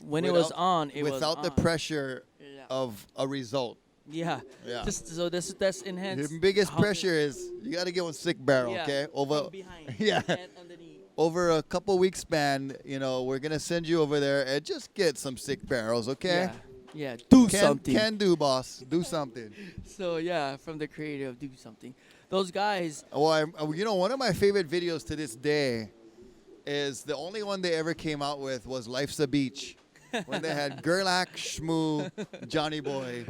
when it was on, it was without the on. pressure Yeah. of a result. Yeah. Yeah. Just so that's enhanced. The biggest how- pressure is you got to get one sick barrel, Yeah, okay? Over from behind. yeah. And underneath. Over a couple weeks span, we're gonna send you over there and just get some sick barrels, okay? Yeah. Do Can something. do, boss. Do something. So yeah, from the creator of Do Something. Those guys. Well, one of my favorite videos to this day is the only one they ever came out with was Life's a Beach, when they had Gerlach, Shmoo, Johnny Boy.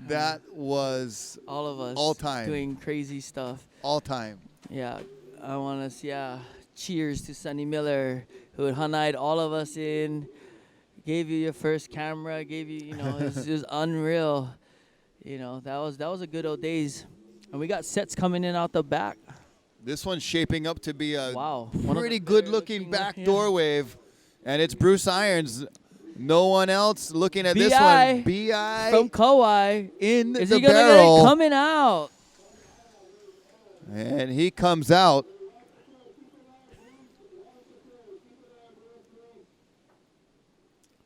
That was All of us. All time. Doing crazy stuff. all time. Yeah. I want to cheers to Sonny Miller, who had Hanai'd all of us in, gave you your first camera, gave you, it was unreal. That was a good old days. And we got sets coming in out the back. This one's shaping up to be a Wow. One of pretty the good-looking better-looking backdoor wave, and it's Bruce Irons. No one else looking at this B.I. one. B.I. From Kauai. in Is the he going to get barrel. it coming out? And he comes out.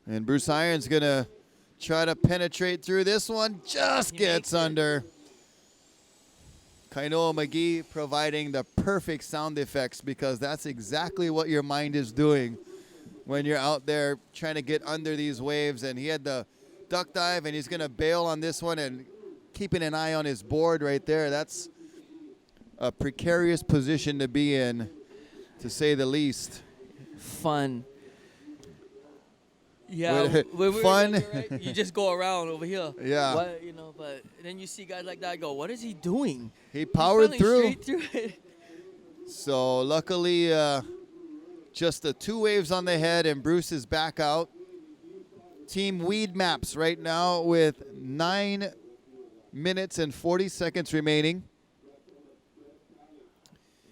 And Bruce Irons going to try to penetrate through this one. Just He gets makes it. under. Kainoa McGee providing the perfect sound effects, because that's exactly what your mind is doing when you're out there trying to get under these waves. And he had the duck dive, and he's going to bail on this one, and keeping an eye on his board right there. That's a precarious position to be in, to say the least. Fun. Yeah, With- fun. Right? You just go around over here. Yeah. But then you see guys like that go, what is he doing? He He's powered paddling through. straight through it. So luckily, just the two waves on the head, and Bruce is back out. Team Weed Maps right now with 9 minutes and 40 seconds remaining.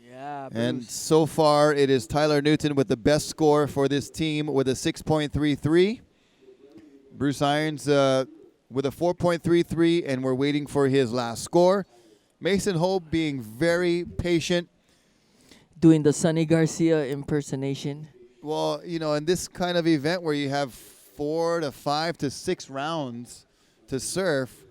Yeah, And Bruce. so far, it is Tyler Newton with the best score for this team with a 6.33. Bruce Irons with a 4.33, and we're waiting for his last score. Mason Hope being very patient. Doing the Sonny Garcia impersonation. Well, in this kind of event where you have 4 to 5 to 6 rounds to surf,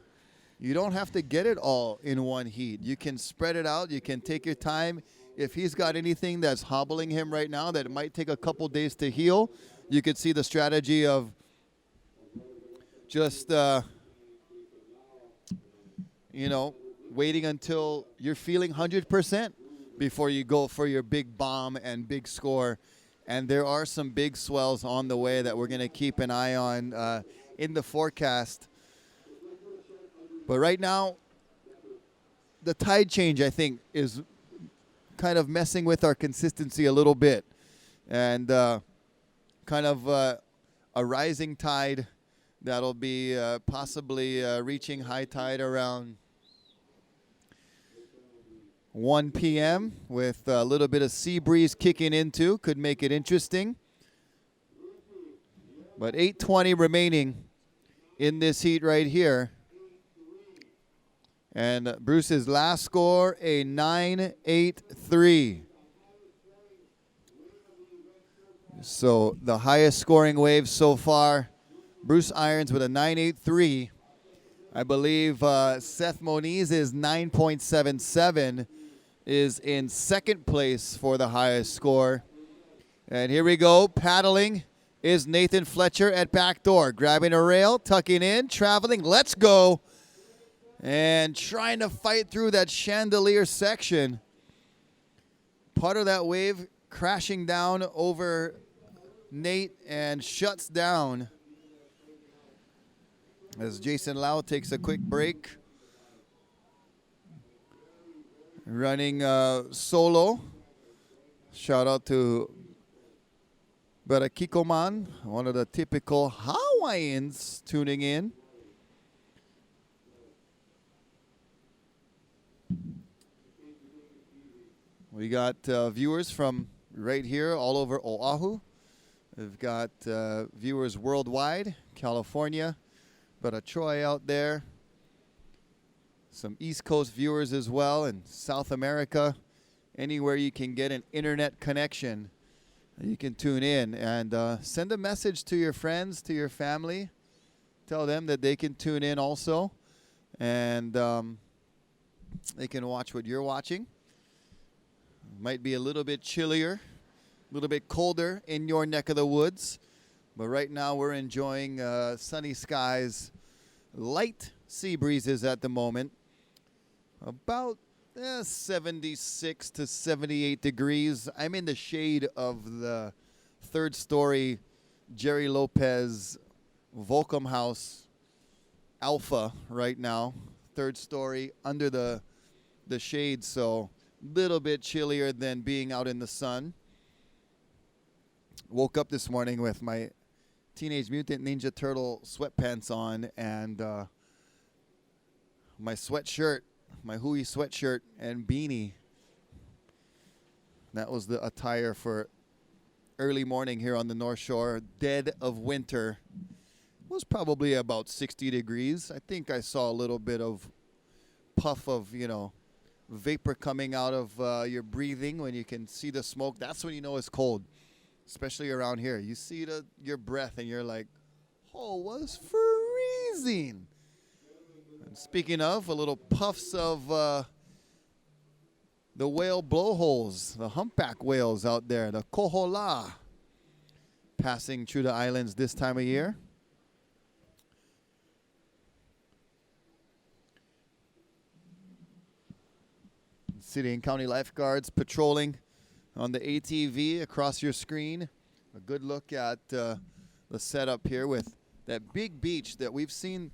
You don't have to get it all in one heat. You can spread it out. You can take your time. If he's got anything that's hobbling him right now that it might take a couple days to heal, you could see the strategy of just, waiting until you're feeling 100% before you go for your big bomb and big score. And there are some big swells on the way that we're going to keep an eye on in the forecast. But right now, the tide change, I think, is kind of messing with our consistency a little bit. And kind of a rising tide that'll be possibly reaching high tide around 1 p.m. with a little bit of sea breeze kicking into. Could make it interesting. But 8:20 remaining in this heat right here. And Bruce's last score, a 9.83. So the highest scoring wave so far, Bruce Irons with a 9.83. I believe Seth Moniz's 9.77 is in second place for the highest score. And here we go, paddling is Nathan Fletcher at BackDoor. Grabbing a rail, tucking in, traveling, let's go. And trying to fight through that chandelier section. Part of that wave crashing down over Nate and shuts down as Jason Lau takes a quick break. Running solo. Shout out to Barakikoman, one of the typical Hawaiians tuning in. We got viewers from right here all over Oahu. We've got viewers worldwide, California, but a Troy out there. Some East Coast viewers as well, and South America. Anywhere you can get an internet connection, you can tune in and send a message to your friends, to your family. Tell them that they can tune in also, and they can watch what you're watching. Might be a little bit chillier, a little bit colder in your neck of the woods. But right now we're enjoying sunny skies, light sea breezes at the moment. About 76 to 78 degrees. I'm in the shade of the third-story Jerry Lopez Volcom House Alpha right now. Third story under the shade, so little bit chillier than being out in the sun. Woke up this morning with my Teenage Mutant Ninja Turtle sweatpants on and my sweatshirt, my Hui sweatshirt and beanie. That was the attire for early morning here on the North Shore. Dead of winter. It was probably about 60 degrees. I think I saw a little bit of puff of, vapor coming out of your breathing when you can see the smoke. That's when you know it's cold, especially around here. You see your breath and you're like, oh, it was freezing. And speaking of, a little puffs of the whale blowholes, the humpback whales out there, the kohola, passing through the islands this time of year. City and county lifeguards patrolling on the ATV across your screen. A good look at the setup here with that big beach that we've seen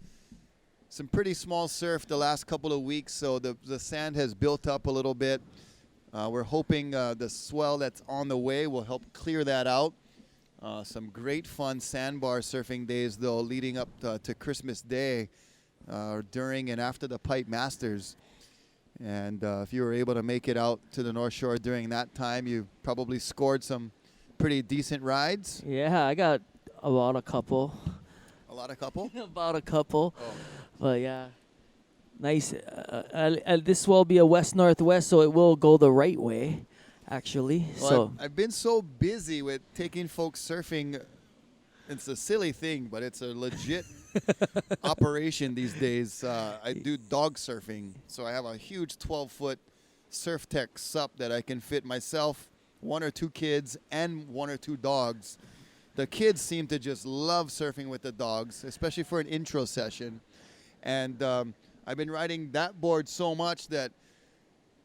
some pretty small surf the last couple of weeks, so the sand has built up a little bit. We're hoping the swell that's on the way will help clear that out. Some great fun sandbar surfing days, though, leading up to Christmas Day, during and after the Pipe Masters. And if you were able to make it out to the North Shore during that time, you probably scored some pretty decent rides. Yeah, I got about a couple. A lot of couple? About a couple. Oh. But yeah, nice. This will be a west-northwest, so it will go the right way, actually. Well, so I've been so busy with taking folks surfing. It's a silly thing, but it's a legit operation these days. I do dog surfing, so I have a huge 12-foot Surf Tech sup that I can fit myself, 1 or 2 kids, and 1 or 2 dogs. The kids seem to just love surfing with the dogs, especially for an intro session. And I've been riding that board so much that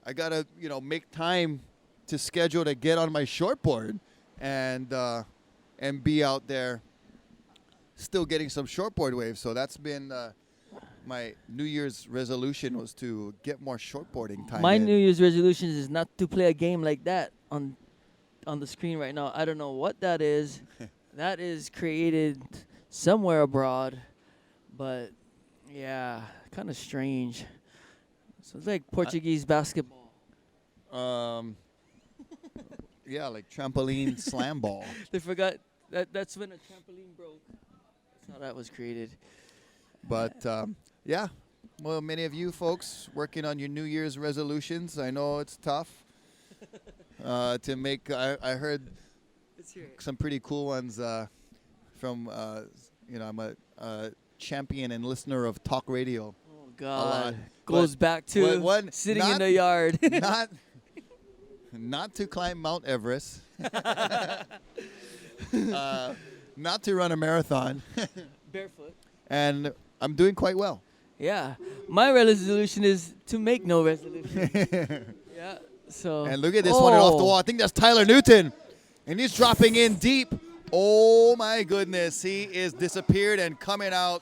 I gotta, make time to schedule to get on my shortboard and be out there, still getting some shortboard waves. So that's been my New Year's resolution, was to get more shortboarding time. My New Year's resolution is not to play a game like that on the screen right now. I don't know what that is. That is created somewhere abroad, but yeah, kind of strange. So it's like Portuguese basketball. Yeah, like trampoline slam ball. They forgot that's when a trampoline broke. That's how that was created. But yeah, well, many of you folks working on your New Year's resolutions, I know it's tough to make. I heard some pretty cool ones from, I'm a champion and listener of talk radio. Oh, God. But Goes back to sitting in the yard. not to climb Mount Everest. Not to run a marathon. Barefoot. And I'm doing quite well. Yeah. My resolution is to make no resolution. Yeah. So. And look at this one off the wall. I think that's Tyler Newton. And he's dropping in deep. Oh, my goodness. He is disappeared and coming out.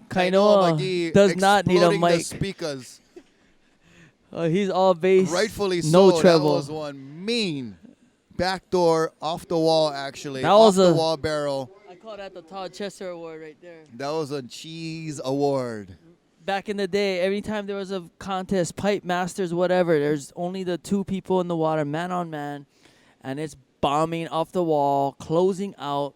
Kainoa does not need a mic. The speakers. He's all bass. Rightfully no so. treble. That was one mean backdoor off the wall, actually. That was off the wall barrel. I call that the Todd Chesser Award right there. That was a cheese award. Back in the day, every time there was a contest, pipe masters, whatever, there's only the 2 people in the water, man on man, and it's bombing off the wall, closing out.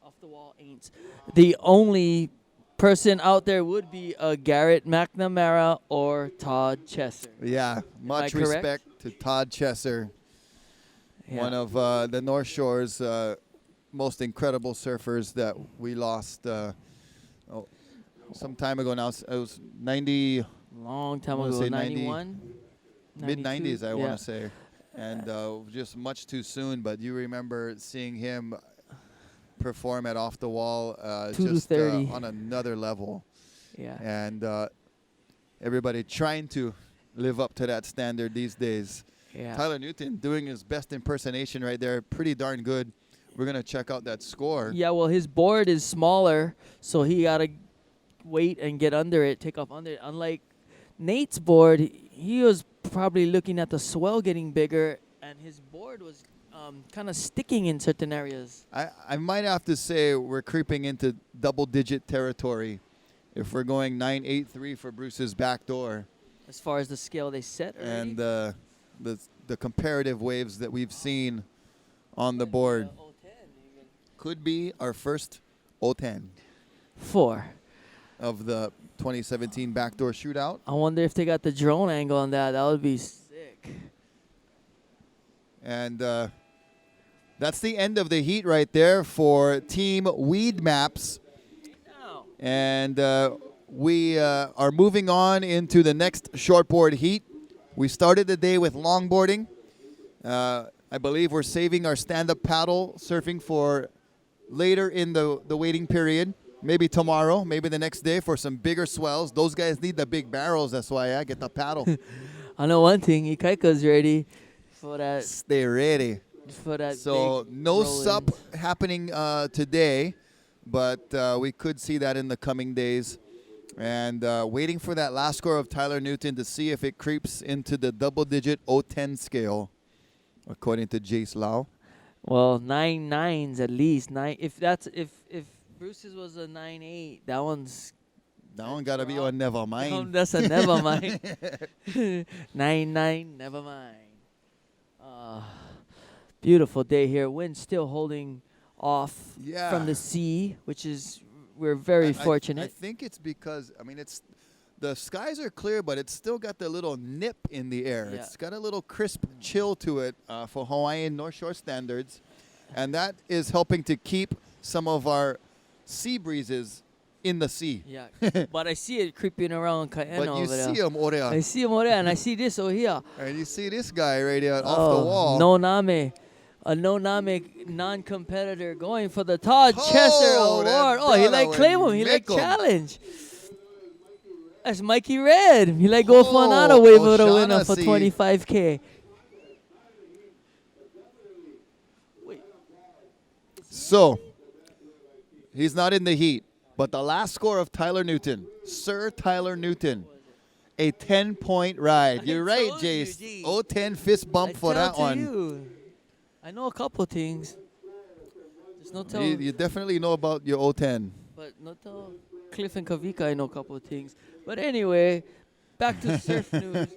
Off the wall ain't. The only person out there would be a Garrett McNamara or Todd Chesser. Yeah, much respect to Todd Chesser, one of the North Shore's most incredible surfers that we lost some time ago now. It was 90. Long time ago, 91? Mid-90s, I want to say. And just much too soon, but you remember seeing him perform at Off the Wall just on another level. Yeah. And everybody trying to live up to that standard these days. Yeah. Tyler Newton doing his best impersonation right there. Pretty darn good. We're going to check out that score. Yeah, well, his board is smaller, so he got to wait and get under it, take off under it. Unlike Nate's board, he was probably looking at the swell getting bigger, and his board was kind of sticking in certain areas. I might have to say we're creeping into double-digit territory if we're going 9.83 for Bruce's backdoor. As far as the scale they set already. And the comparative waves that we've seen on the board. Could be our first O10. 4. Of the 2017 backdoor shootout. I wonder if they got the drone angle on that. That would be sick. And that's the end of the heat right there for Team Weed Maps. And we are moving on into the next shortboard heat. We started the day with longboarding. I believe we're saving our stand-up paddle surfing for later in the waiting period. Maybe tomorrow, maybe the next day for some bigger swells. Those guys need the big barrels. That's why I get the paddle. I know one thing. Ikaika's ready for that. Stay ready. For that. So no sup happening today, but we could see that in the coming days. And waiting for that last score of Tyler Newton to see if it creeps into the double-digit O10 scale, according to Jace Lau. Well, 9 9s at least. If Bruce's was a 9.8, that one got to be on never mind. That's a never mind. 9.9, never mind. Beautiful day here. Wind still holding off from the sea, which is we're very fortunate. I think it's because the skies are clear, but it's still got the little nip in the air. Yeah. It's got a little crisp chill to it for Hawaiian North Shore standards, and that is helping to keep some of our sea breezes in the sea. Yeah, but I see it creeping around Kaena But you over there. see him over I there. see him over there, and I see this over here. And you see this guy right here off the wall. No Name. A no name non-competitor going for the Todd Chesser Oh, that Award. Oh, he brother like would claim him. He like make 'em. challenge. That's Mikey Red. He like go for another wave of the winner for O'Shaughnessy. 25K. So, he's not in the heat. But the last score of Tyler Newton, Sir Tyler Newton, a 10-point ride. You're right, told you, Jace. G. 0-10 fist bump for tell that to one. you. I know a couple things. Just no tell, You definitely know about your 0-10. but no tell Cliff and Kavika. I know a couple of things. But anyway, back to surf news.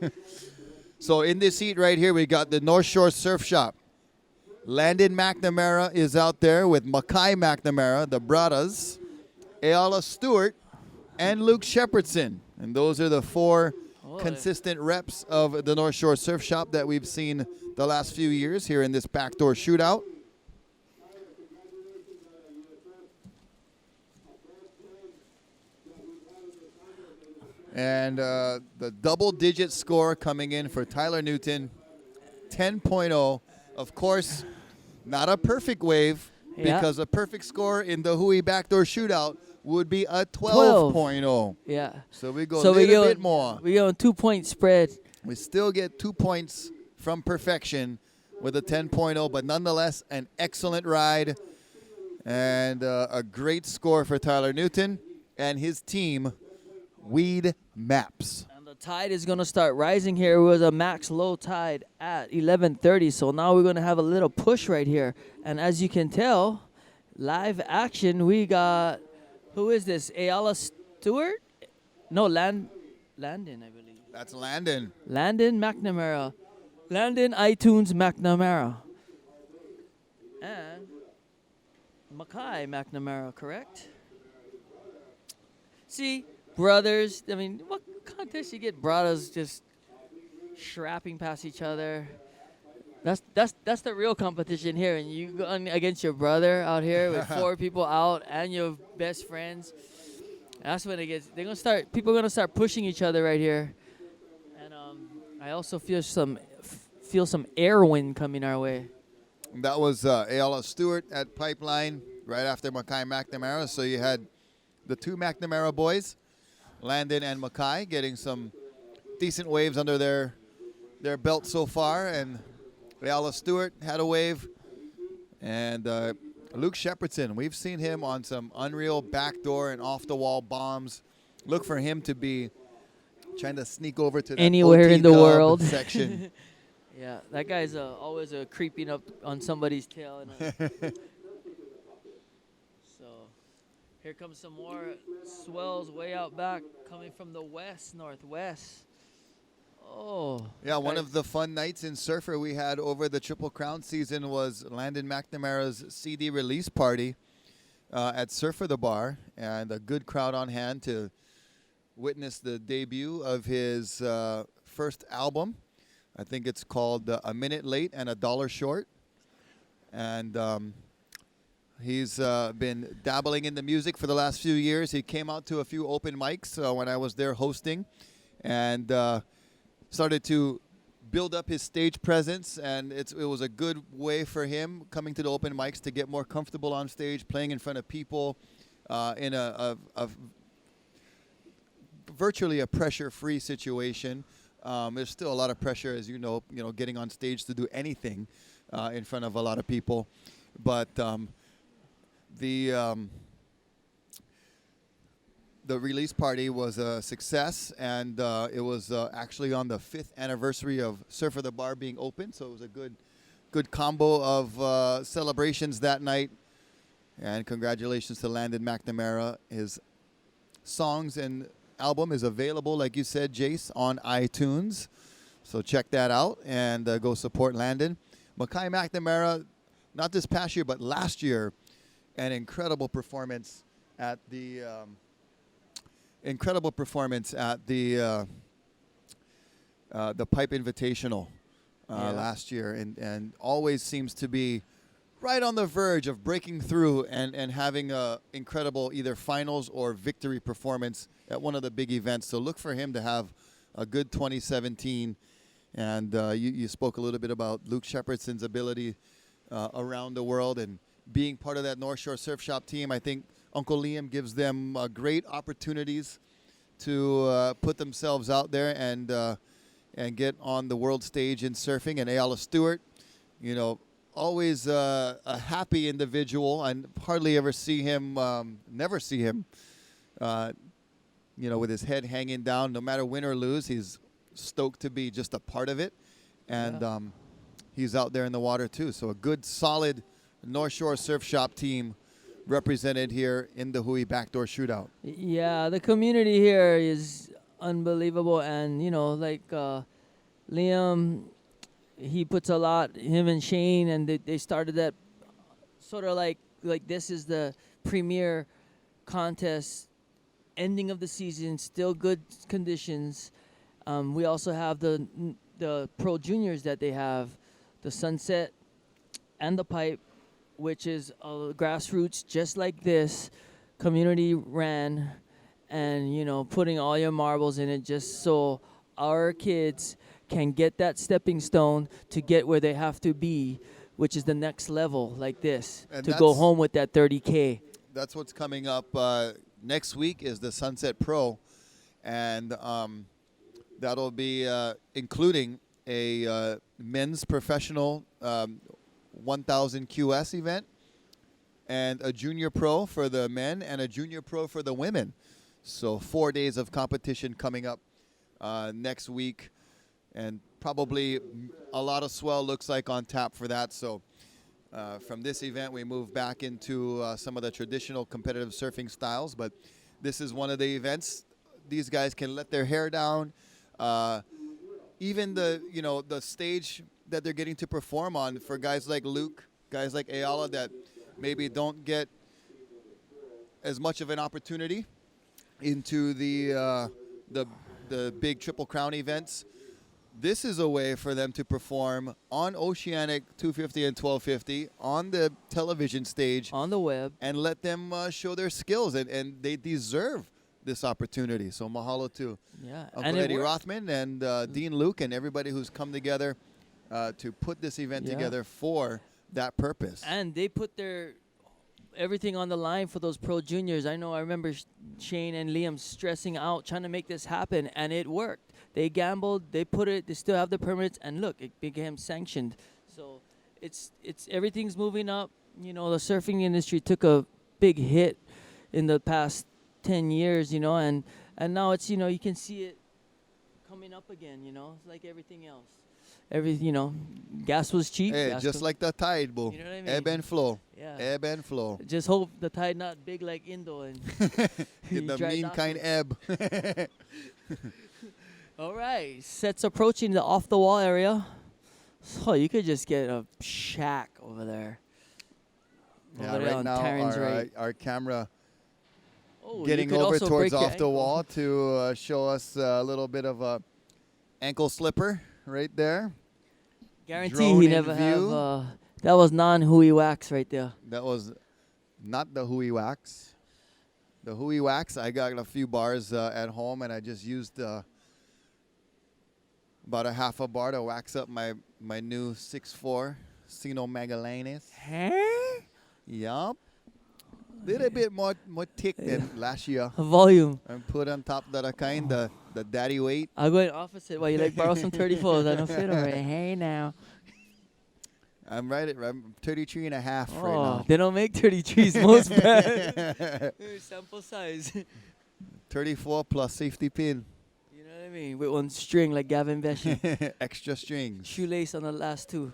So in this heat right here, we got the North Shore Surf Shop. Landon McNamara is out there with Mackay McNamara, the brothers, Ayala Stewart, and Luke Shepherdson. And those are the four consistent reps of the North Shore Surf Shop that we've seen the last few years here in this backdoor shootout. And the double-digit score coming in for Tyler Newton, 10.0. Of course, not a perfect wave, because a perfect score in the Dahui backdoor shootout would be a 12.0. Yeah. So we go a little bit more. We go on 2-point spread. We still get 2 points from perfection with a 10.0, but nonetheless, an excellent ride and a great score for Tyler Newton and his team, Weed Maps. And the tide is going to start rising here. It was a max low tide at 11:30, so now we're going to have a little push right here. And as you can tell, live action, we got, who is this, Ayala Stewart? No, Landon, I believe. That's Landon. Landon McNamara. Landon iTunes McNamara. And Mackay McNamara, correct? See, brothers, I mean, what contest you get brothers just shrapping past each other? That's the real competition here. And you go against your brother out here with 4 people out and your best friends. That's when it gets, people are going to start pushing each other right here. And I also feel some air wind coming our way. That was Ayala Stewart at Pipeline right after Mackay McNamara. So you had the 2 McNamara boys, Landon and Mackay, getting some decent waves under their belt so far. And Ayala Stewart had a wave. And Luke Shepherdson, we've seen him on some unreal backdoor and off-the-wall bombs. Look for him to be trying to sneak over to that anywhere OT in the Dub world section. Yeah, that guy's always creeping up on somebody's tail. So here comes some more swells way out back coming from the northwest. Oh. Yeah, one of the fun nights in Surfer we had over the Triple Crown season was Landon McNamara's CD release party at Surfer the Bar, and a good crowd on hand to witness the debut of his first album. I think it's called A Minute Late and a Dollar Short. And he's been dabbling in the music for the last few years. He came out to a few open mics when I was there hosting, and started to build up his stage presence, and it was a good way for him coming to the open mics to get more comfortable on stage, playing in front of people in a virtually a pressure-free situation. There's still a lot of pressure, as you know, getting on stage to do anything in front of a lot of people, but the release party was a success, and it was actually on the 5th anniversary of Surfer the Bar being open, so it was a good combo of celebrations that night. And congratulations to Landon McNamara. His songs and album is available, like you said, Jace, on iTunes. So check that out and go support Landon. Mackay McNamara, not this past year, but last year, an incredible performance at the Pipe Invitational last year, and always seems to be right on the verge of breaking through and having a incredible either finals or victory performance at one of the big events. So look for him to have a good 2017. And you spoke a little bit about Luke Shepherdson's ability around the world and being part of that North Shore Surf Shop team. I think Uncle Liam gives them great opportunities to put themselves out there and get on the world stage in surfing. And Ayala Stewart, you know, always a happy individual. I hardly ever see him, never see him, you know, with his head hanging down. No matter win or lose, he's stoked to be just a part of it. And he's out there in the water too. So a good, solid North Shore Surf Shop team represented here in the Dahui Backdoor Shootout. Yeah, the community here is unbelievable. And, you know, like Liam, he puts a lot, him and Shane, and they started that sort of like this is the premier contest, ending of the season, still good conditions. We also have the pro juniors that they have, the Sunset and the Pipe, which is grassroots just like this, community ran, and, you know, putting all your marbles in it just so our kids can get that stepping stone to get where they have to be, which is the next level like this, And to go home with that 30K. That's what's coming up next week is the Sunset Pro, and that'll be including a men's professional 1000 QS event and a junior pro for the men and a junior pro for the women. So 4 days of competition coming up next week, and probably a lot of swell looks like on tap for that. So from this event, we move back into some of the traditional competitive surfing styles, but this is one of the events. These guys can let their hair down. Even the stage that they're getting to perform on for guys like Luke, guys like Ayala that maybe don't get as much of an opportunity into the big Triple Crown events. This is a way for them to perform on Oceanic 250 and 1250 on the television stage, On the web. and let them show their skills, and they deserve this opportunity. So mahalo to Uncle Eddie Rothman and Dean Luke and everybody who's come together to put this event together for that purpose. And they put their everything on the line for those pro juniors. I remember Shane and Liam stressing out trying to make this happen, and it worked. They gambled, they still have the permits, and look, it became sanctioned. So it's everything's moving up. You know, the surfing industry took a big hit in the past 10 years, you know, and now it's, you know, you can see it coming up again, you know. It's like everything else. Gas was cheap. Hey, just like the tide, boo. You know what I mean? Ebb and flow. Yeah. Ebb and flow. Just hope the tide not big like Indo and In the dry mean dock kind it. ebb. All right, sets approaching the off the wall area. So you could just get a shack over there. Yeah, Over there right on now Taryn's right. our camera Oh, you getting could over also towards break your off the ankle. wall to show us a little bit of a ankle slipper right there. Guarantee drone he in never view. have. That was non-Hui wax right there. That was not the Hui wax. The Hui wax, I got a few bars at home, and I just used about a half a bar to wax up my new 6'4" Sino Magallanes. Huh? Yup. Little bit more thick than last year. Volume. And put on top of that kind, the daddy weight. I'm going opposite. Why you like borrow some 34s? I don't fit over it. Hey now. I'm right at 33 and a half right Oh, now. they don't make 33s. Most bad. Sample size. 34 plus safety pin. You know what I mean? With one string like Gavin Beshi. Extra strings. Shoelace on the last two.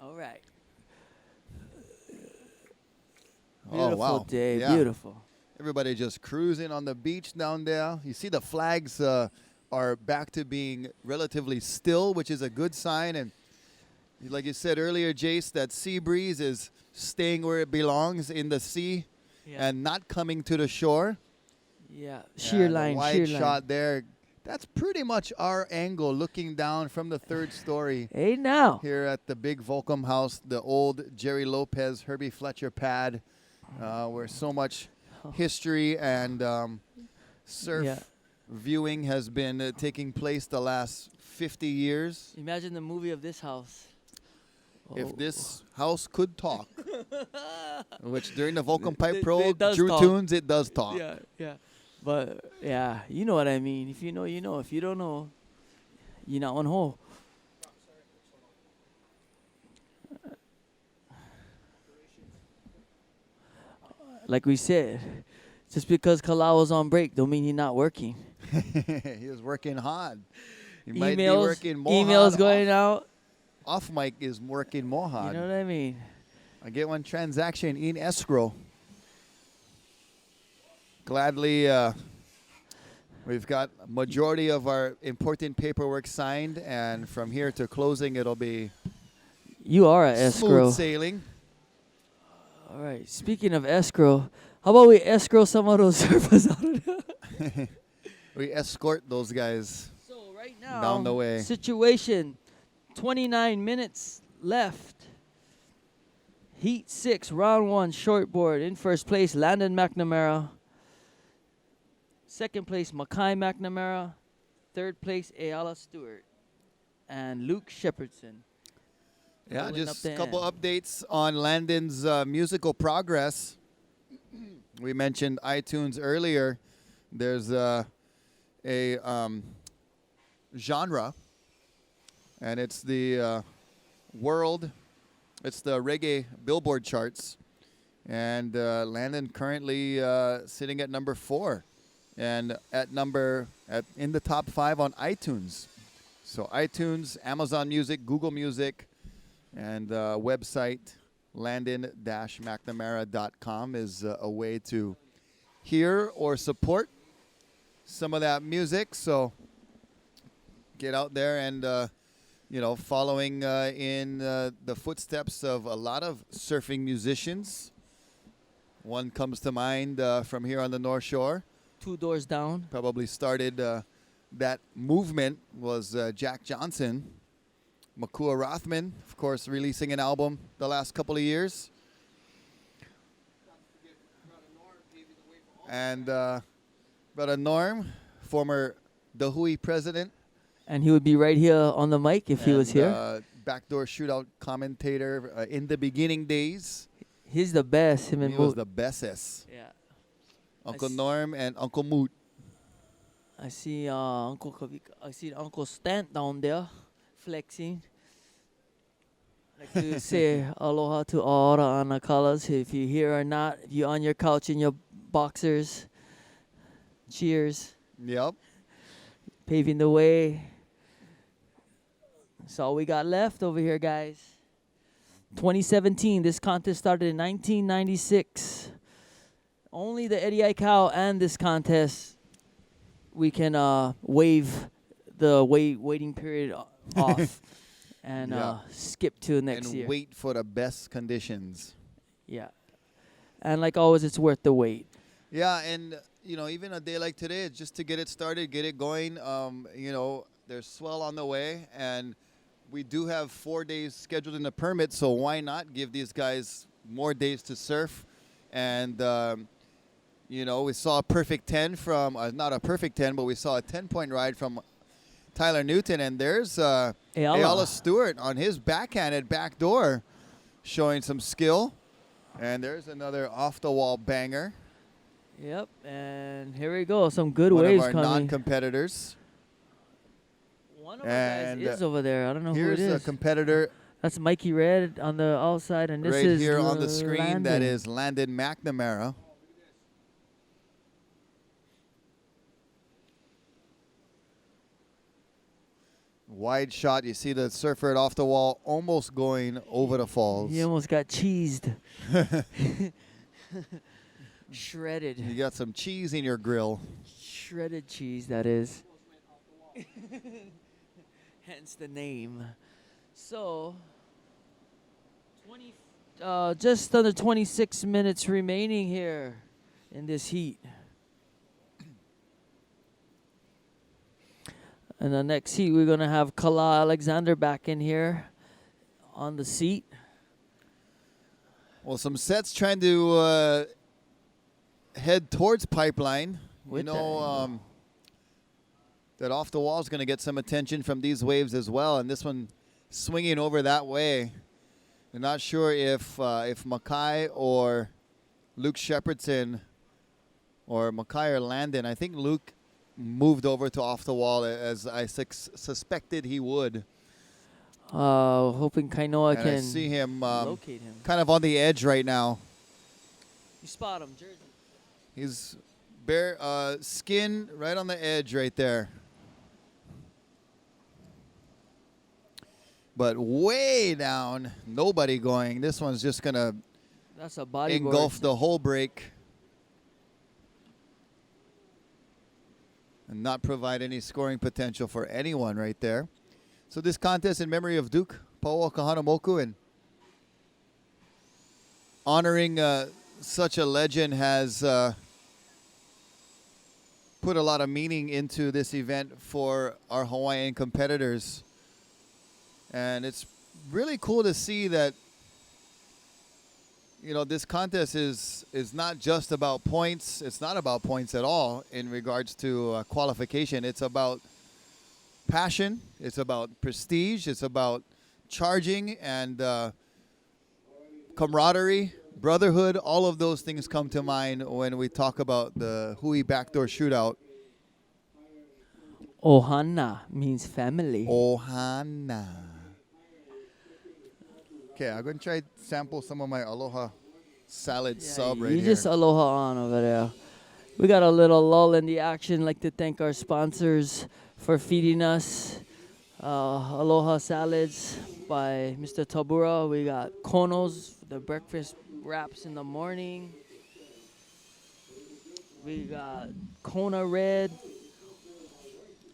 All right. Beautiful Oh, wow. day. Yeah. Beautiful. Everybody just cruising on the beach down there. You see the flags are back to being relatively still, which is a good sign. And like you said earlier, Jace, that sea breeze is staying where it belongs in the sea Yeah. and not coming to the shore. Yeah. Sheer And line. a wide Sheer shot line. there That's pretty much our angle looking down from the third story Hey now. here at the big Volcom house, the old Jerry Lopez, Herbie Fletcher pad, where so much history and surf Yeah. viewing has been taking place the last 50 years. Imagine the movie of this house. If Oh. this house could talk, which during the Volcom Pipe It Pro does Drew talk. Tunes, it does talk. Yeah, yeah. But yeah, you know what I mean. If you know, you know. If you don't know, you're not on hole. Like we said, just because Kalau's on break don't mean he's not working. He was working hard. He might be Emails, working more emails hard. going out. Off mic is working more hard. You know what I mean? I get one transaction in escrow. Gladly, we've got a majority of our important paperwork signed, and from here to closing, it'll be You are an escrow. smooth sailing. All right. Speaking of escrow, how about we escrow some of those surfers out of there? We escort those guys. So right now, Down the way. situation, 29 minutes left. Heat 6, round 1, shortboard. In first place, Landon McNamara. Second place, Mackay McNamara. Third place, Ayala Stewart. And Luke Shepardson. Yeah, Rolling just up a the couple end. updates on Landon's musical progress. We mentioned iTunes earlier. There's a genre, and it's the world. It's the reggae Billboard charts, and Landon currently sitting at number 4, and in the top 5 on iTunes. So iTunes, Amazon Music, Google Music, and website landon-mcnamara.com is a way to hear or support some of that music. So get out there and following in the footsteps of a lot of surfing musicians. One comes to mind from here on the North Shore. 2 doors down. Probably started that movement was Jack Johnson. Makua Rothman, of course, releasing an album the last couple of years. And Brother Norm, former Dahui president. And he would be right here on the mic if he was here. BackDoor shootout commentator in the beginning days. He's the best. Him and He was Moot. the bestest. Yeah. Uncle s- Norm and Uncle Moot. I see Uncle Kavika. I see Uncle Stant down there flexing. Like to say aloha to all the Anakalas. If you're here or not, if you're on your couch in your boxers, cheers. Yep. Paving the way. That's all we got left over here, guys. 2017, this contest started in 1996. Only the Eddie Aikau and this contest, we can waive the waiting period off and Yeah. skip to next And year. wait for the best conditions. Yeah. And like always, it's worth the wait. Yeah, and even a day like today, just to get it started, get it going. There's swell on the way, and we do have 4 days scheduled in the permit. So why not give these guys more days to surf? And we saw a perfect 10 from not a perfect 10, but we saw a 10-point ride from Tyler Newton, and there's Ayala Stewart on his backhanded backdoor, showing some skill. And there's another off-the-wall banger. Yep. And here we go. Some good One waves of our coming. non-competitors. One of our guys And, is over there. I don't know who Here's it a is. competitor That's Mikey Red on the outside, and this right is here on the screen. Landon. That is Landon McNamara. Wide shot. You see the surfer off the wall, almost going over the falls. He almost got cheesed. Shredded. You got some cheese in your grill. Shredded cheese, that is. Hence the name. So, just under 26 minutes remaining here in this heat. In the next heat, we're going to have Kala Alexander back in here on the seat. Well, some sets trying to head towards Pipeline. With you that know, angle. that off the wall is going to get some attention from these waves as well. And this one swinging over that way. I'm not sure if Mackay or Luke Shepardson or Mackay or Landon. I think Luke moved over to off the wall as I suspected he would. Hoping Kainoa And can I see him locate him. kind of on the edge right now. You spot him, Jersey. He's bare skin right on the edge right there. But way down, nobody going. This one's just going to That's a bodyboard. engulf the whole break and not provide any scoring potential for anyone right there. So this contest in memory of Duke Paoa Kahanamoku and honoring such a legend has put a lot of meaning into this event for our Hawaiian competitors. And it's really cool to see that, you know, this contest is not just about points. It's not about points at all in regards to qualification. It's about passion. It's about prestige. It's about charging and camaraderie, brotherhood. All of those things come to mind when we talk about the Hui BackDoor shootout. Ohana means family. Ohana. Okay, I'm going to try to sample some of my Aloha salad sub right you here. just aloha on over there. We got a little lull in the action. Like to thank our sponsors for feeding us. Aloha salads by Mr. Tabura. We got Konos, the breakfast wraps in the morning. We got Kona Red,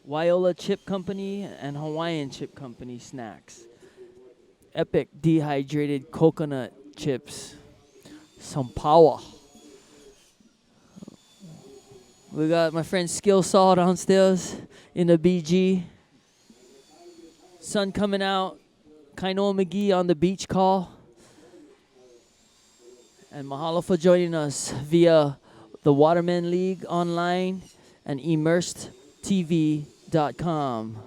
Wyola Chip Company, and Hawaiian Chip Company snacks. Epic dehydrated coconut chips. Some power. We got my friend Skill Saw downstairs in the BG. Sun coming out. Kainoa McGee on the beach call. And mahalo for joining us via the Waterman League online and immersedtv.com.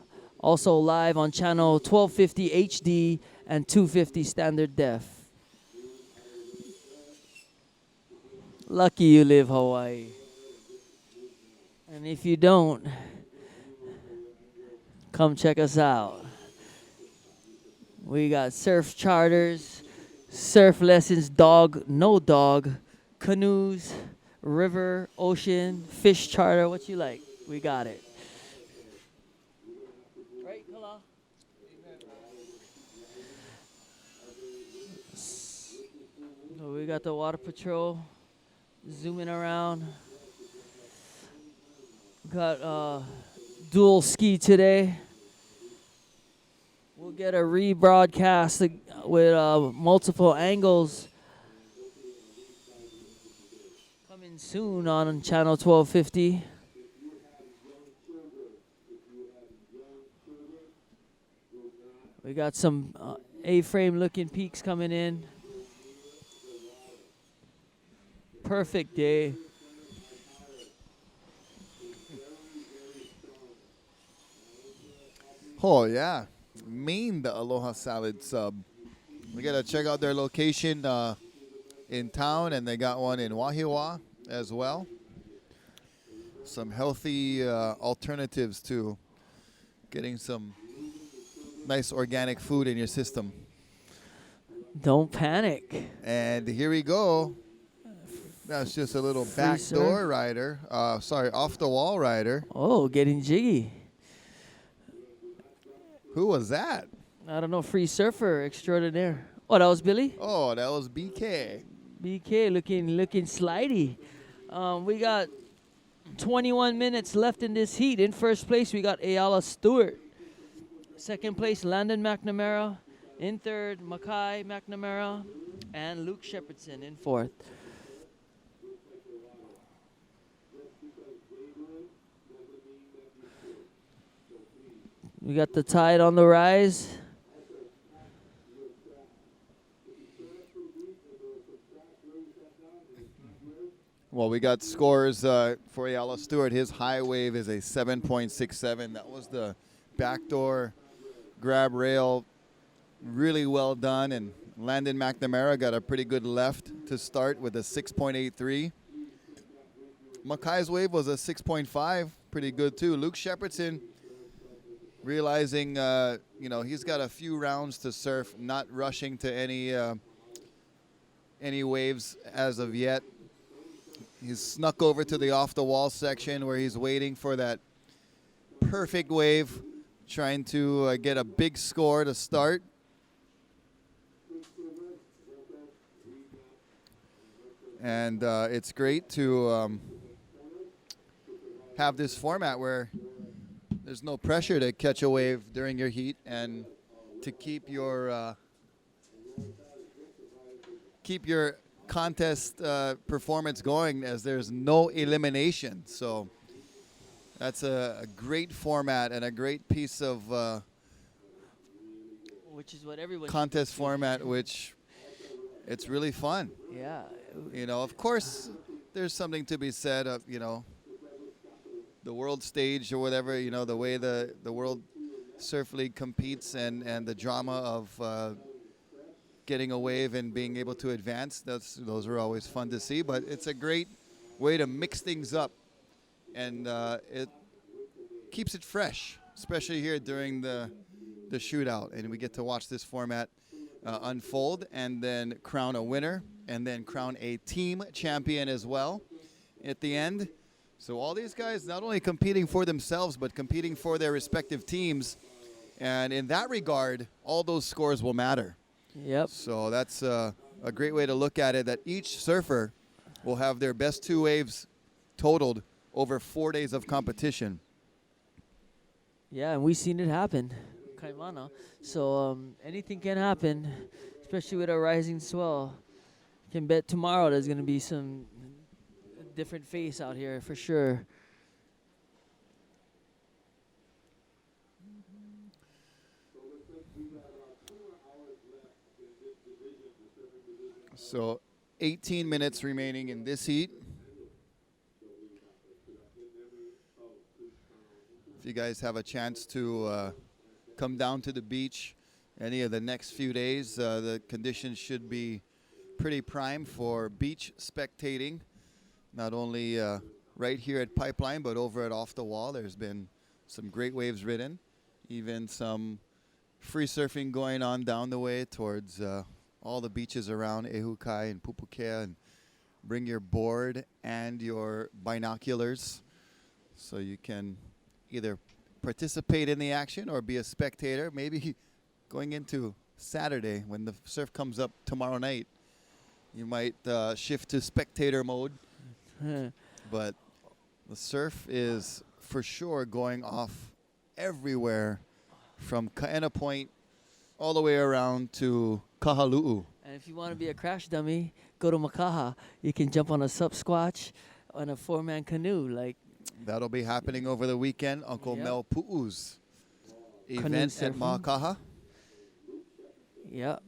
Also live on channel 1250 HD and 250 standard def. Lucky you live Hawaii. And if you don't, come check us out. We got surf charters, surf lessons, dog, no dog, canoes, river, ocean, fish charter, what you like. We got it. Right, Kala? So we got the water patrol zooming around. Got dual ski today. We'll get a rebroadcast with multiple angles coming soon on channel 1250. We got some A-frame looking peaks coming in. Perfect day. Oh, yeah. Mean the Aloha Salad sub. We got to check out their location in town, and they got one in Wahiawa as well. Some healthy alternatives to getting some nice organic food in your system. Don't panic. And here we go. That's just a little Free backdoor surf. rider. Sorry, off the wall rider. Oh, getting jiggy. Who was that? I don't know, free surfer extraordinaire. Oh, that was Billy? Oh, that was BK. BK looking slidey. We got 21 minutes left in this heat. In first place, we got Ayala Stewart. Second place, Landon McNamara. In third, Mackay McNamara. And Luke Shepardson in fourth. We got the tide on the rise. Well, we got scores for Ayala Stewart. His high wave is a 7.67. That was the backdoor grab rail. Really well done. And Landon McNamara got a pretty good left to start with a 6.83. Makai's wave was a 6.5. Pretty good, too. Luke Shepardson realizing, he's got a few rounds to surf, not rushing to any waves as of yet. He's snuck over to the off-the-wall section where he's waiting for that perfect wave, trying to get a big score to start. And it's great to have this format where there's no pressure to catch a wave during your heat and to keep your contest performance going, as there's no elimination. So that's a great format and a great piece of Which is what everyone contest format, which it's really fun. Yeah. Of course, there's something to be said of, the world stage or whatever, the way the World Surf League competes and the drama of getting a wave and being able to advance. Those are always fun to see, but it's a great way to mix things up, and it keeps it fresh, especially here during the shootout. And we get to watch this format unfold and then crown a winner and then crown a team champion as well at the end. So all these guys not only competing for themselves, but competing for their respective teams. And in that regard, all those scores will matter. Yep. So that's a great way to look at it, that each surfer will have their best two waves totaled over 4 days of competition. Yeah, and we've seen it happen, Kaimana. So anything can happen, especially with a rising swell. You can bet tomorrow there's going to be some different face out here for sure. So 18 minutes remaining in this heat. If you guys have a chance to come down to the beach any of the next few days, the conditions should be pretty prime for beach spectating. Not only right here at Pipeline, but over at Off the Wall. There's been some great waves ridden, even some free surfing going on down the way towards all the beaches around Ehukai and Pupukea, and bring your board and your binoculars so you can either participate in the action or be a spectator. Maybe going into Saturday when the surf comes up tomorrow night, you might shift to spectator mode. But the surf is for sure going off everywhere from Kaena Point all the way around to Kahalu'u. And if you want to be a crash dummy, go to Makaha. You can jump on a sup squatch on a 4-man canoe. That'll be happening over the weekend. Uncle Yep. Mel Pu'u's Canoe event at surfing. Makaha. Yeah.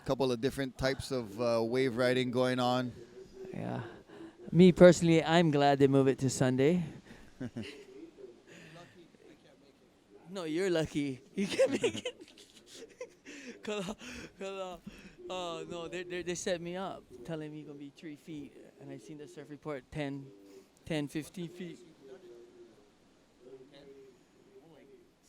Couple of different types of wave riding going on. Yeah. Me personally, I'm glad they move it to Sunday. No, you're lucky. You can make it. Oh, no, they set me up, telling me you're going to be 3 feet. And I seen the surf report 10, 15 feet.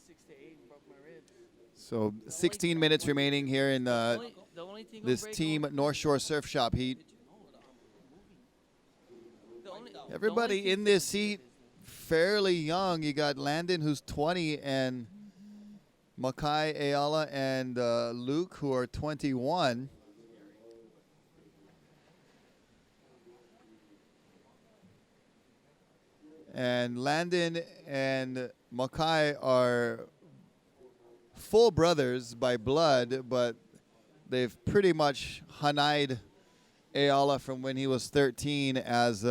6 to 8 broke my ribs. So 16 minutes remaining here in The only thing this gonna break Team over- North Shore Surf Shop heat. the Everybody only in this heat fairly young. You got Landon, who's 20, and Makai, Ayala, and Luke, who are 21. And Landon and Makai are full brothers by blood, but they've pretty much hanai'd Ayala from when he was 13 as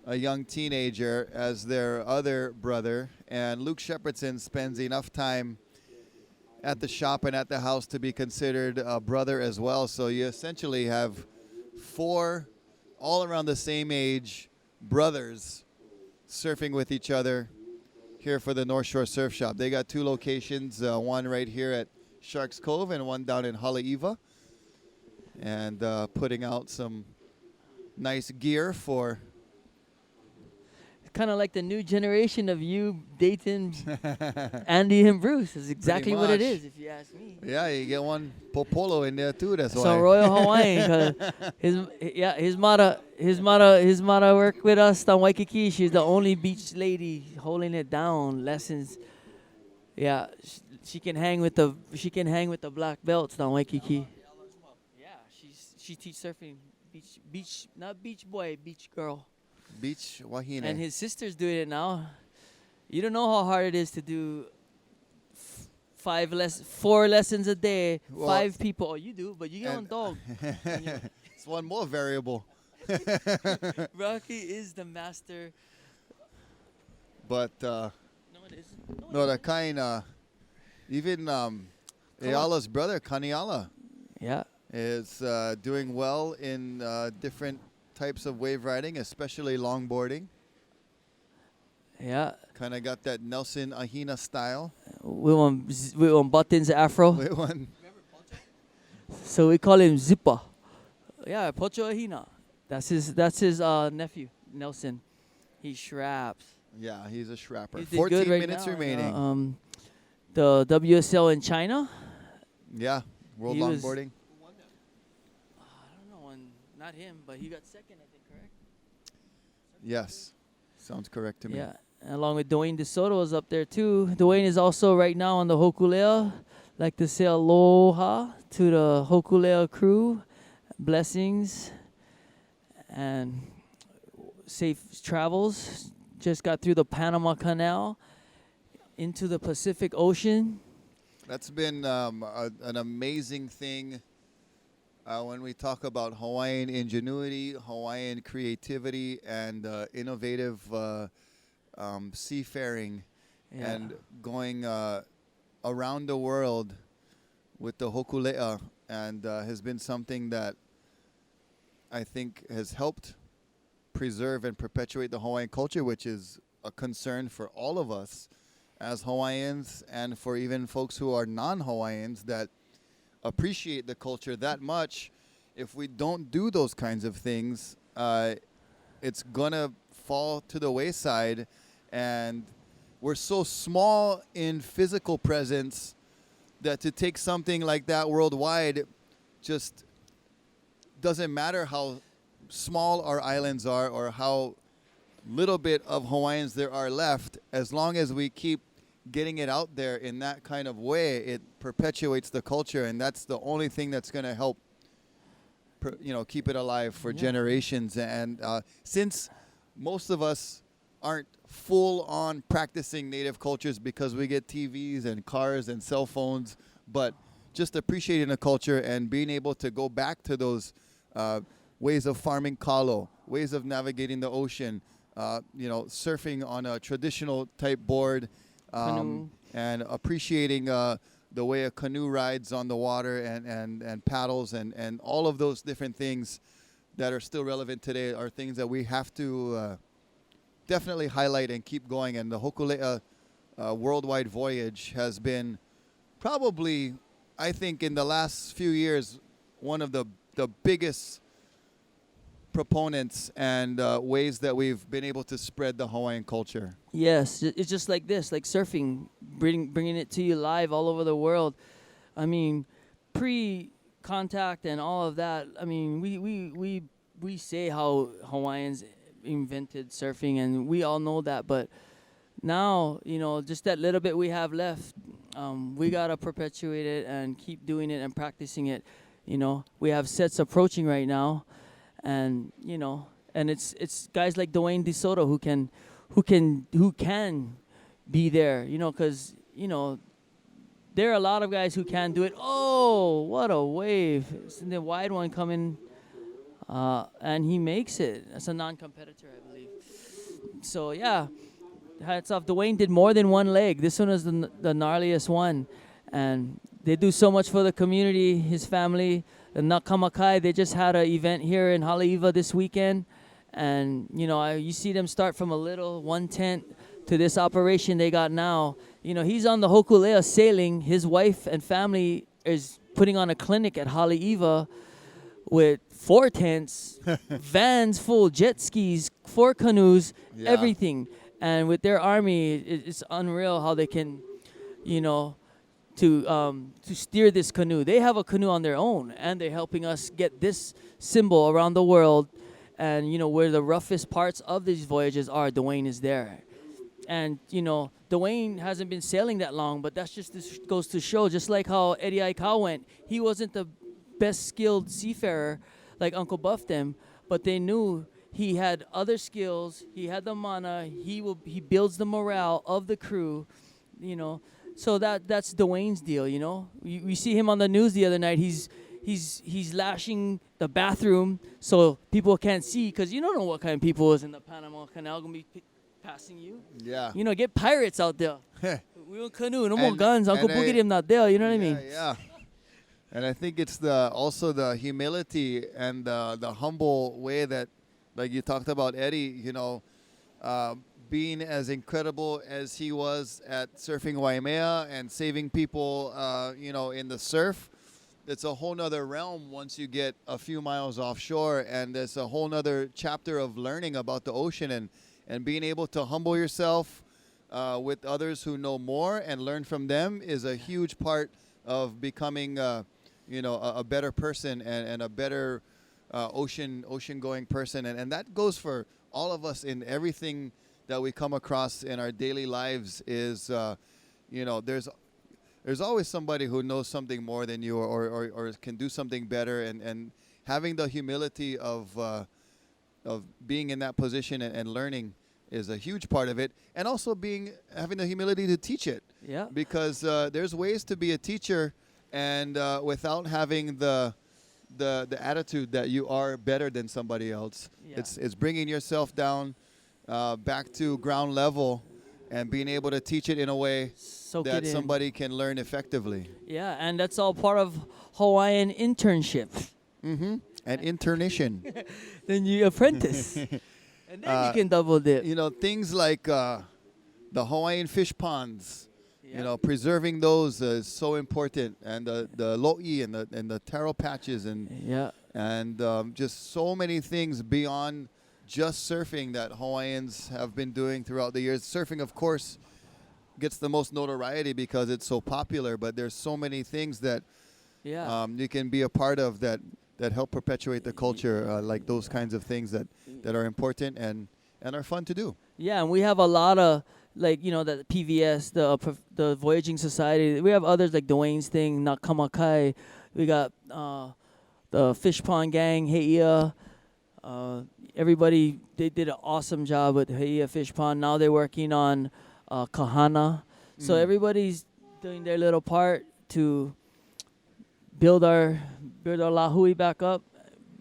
a young teenager as their other brother, and Luke Shepardson spends enough time at the shop and at the house to be considered a brother as well. So you essentially have 4 all around the same age brothers surfing with each other here for the North Shore Surf Shop. They got 2 locations, one right here at Sharks Cove and one down in Haleiwa, and putting out some nice gear for Kind of like the new generation of you dating Andy and Bruce. Is exactly what it much. is, if you ask me. Yeah, you get one Popolo in there too. That's So why. Royal Hawaiian, 'cause his mother work with us down Waikiki. She's the only beach lady holding it down. Lessons. Yeah, she can hang with the black belts down Waikiki. Yeah, she teach surfing, beach, not beach boy, beach girl. Beach Wahine. And his sister's doing it now. You don't know how hard it is to do 4 lessons a day, Well, 5 people. Oh, you do, but you get on and- dog. It's one more variable. Rocky is the master. But No, it isn't. no, the kind, even Ayala's brother, Kaniala, Yeah. is doing well in different types of wave riding, especially longboarding. Yeah. Kind of got that Nelson Ahina style. We want Buttons Afro. Wait, one. So we call him Zipper. Yeah, Pocho Ahina. That's his nephew, Nelson. He shraps. Yeah, he's a shrapper. He did 14 good right minutes now, remaining. The WSL in China. Yeah, world he was- longboarding. I don't know, not him, but he got second, I think, correct? Yes, sounds correct to me. Yeah, along with Dwayne DeSoto is up there too. Dwayne is also right now on the Hokulea. Like to say aloha to the Hokulea crew. Blessings and safe travels. Just got through the Panama Canal into the Pacific Ocean. That's been an amazing thing when we talk about Hawaiian ingenuity, Hawaiian creativity, and innovative seafaring, Yeah. and going around the world with the Hokulea, and has been something that I think has helped preserve and perpetuate the Hawaiian culture, which is a concern for all of us as Hawaiians, and for even folks who are non-Hawaiians that appreciate the culture that much. If we don't do those kinds of things, it's gonna fall to the wayside, and we're so small in physical presence that to take something like that worldwide just doesn't matter how small our islands are or how little bit of Hawaiians there are left. As long as we keep getting it out there in that kind of way, it perpetuates the culture, and that's the only thing that's going to help keep it alive for generations. And since most of us aren't full on practicing native cultures because we get TVs and cars and cell phones, but just appreciating the culture and being able to go back to those ways of farming kalo, ways of navigating the ocean, surfing on a traditional type board, Canoe. and appreciating the way a canoe rides on the water, and paddles, and all of those different things that are still relevant today are things that we have to definitely highlight and keep going. And the Hokulea worldwide voyage has been probably, I think, in the last few years, one of the biggest proponents and ways that we've been able to spread the Hawaiian culture. Yes, it's just like this, like surfing, bringing it to you live all over the world. I mean, pre-contact and all of that. I mean, we say how Hawaiians invented surfing, and we all know that. But now, just that little bit we have left, we gotta perpetuate it and keep doing it and practicing it. We have sets approaching right now. And and it's guys like Dwayne DeSoto who can be there, because there are a lot of guys who can do it. Oh, what a wave! It's the wide one coming, and he makes it. That's a non-competitor, I believe. So yeah, hats off. Dwayne did more than one leg. This one is the gnarliest one, and they do so much for the community. His family, the Nakamakai, they just had an event here in Haleiwa this weekend, and you see them start from a little one tent to this operation they got now. He's on the Hokulea sailing. His wife and family is putting on a clinic at Haleiwa with 4 tents, vans full, jet skis, 4 canoes, everything. And with their army, it's unreal how they can, to steer this canoe. They have a canoe on their own, and they're helping us get this symbol around the world. And where the roughest parts of these voyages are, Dwayne is there. And Dwayne hasn't been sailing that long, but this goes to show, just like how Eddie Aikau went, he wasn't the best skilled seafarer like Uncle Buff them, but they knew he had other skills. He had the mana. He builds the morale of the crew, So that's Dwayne's deal, We see him on the news the other night. He's lashing the bathroom so people can't see, because you don't know what kind of people is in the Panama Canal gonna be passing you. Yeah. Get pirates out there. We don't canoe, no more guns. Uncle Boogie them not there. You know what I mean? Yeah. And I think it's also the humility and the humble way that, like you talked about Eddie, being as incredible as he was at surfing Waimea and saving people, in the surf. It's a whole nother realm once you get a few miles offshore, and there's a whole nother chapter of learning about the ocean and being able to humble yourself with others who know more and learn from them is a huge part of becoming, a better person and a better ocean-going person. And that goes for all of us in everything that we come across in our daily lives is, there's always somebody who knows something more than you or can do something better. And having the humility of being in that position and learning is a huge part of it. And also having the humility to teach it. Yeah. Because there's ways to be a teacher and without having the attitude that you are better than somebody else. Yeah. It's bringing yourself down back to ground level and being able to teach it in a way that somebody can learn effectively. Yeah, and that's all part of Hawaiian internship. Mm-hmm. And internishon. Then you apprentice. And then you can double dip. Things like the Hawaiian fish ponds. Preserving those is so important, and the lo'i and the taro patches and just so many things beyond just surfing that Hawaiians have been doing throughout the years. Surfing, of course, gets the most notoriety because it's so popular, but there's so many things that you can be a part of that help perpetuate the culture, like those kinds of things that are important and are fun to do. Yeah, and we have a lot of, the PVS, the Voyaging Society. We have others like Dwayne's thing, Nakamakai. We got the Fish Pond Gang, Heia. Everybody, they did an awesome job with Heia Fish Pond. Now they're working on Kahana. So everybody's doing their little part to build our Lahui back up.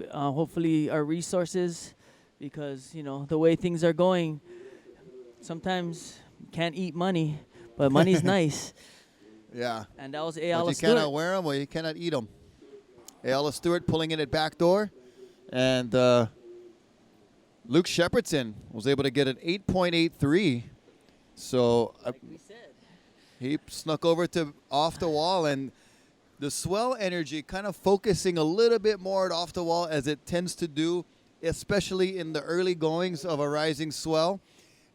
Hopefully our resources, because, the way things are going, sometimes you can't eat money, but money's nice. Yeah. And that was But Ayala you Stewart. cannot wear them or you cannot eat them. Ayala Stewart pulling in at BackDoor. And Luke Shepherdson was able to get an 8.83. So Like we said. he snuck over to off the wall, and the swell energy kind of focusing a little bit more at off the wall as it tends to do, especially in the early goings of a rising swell.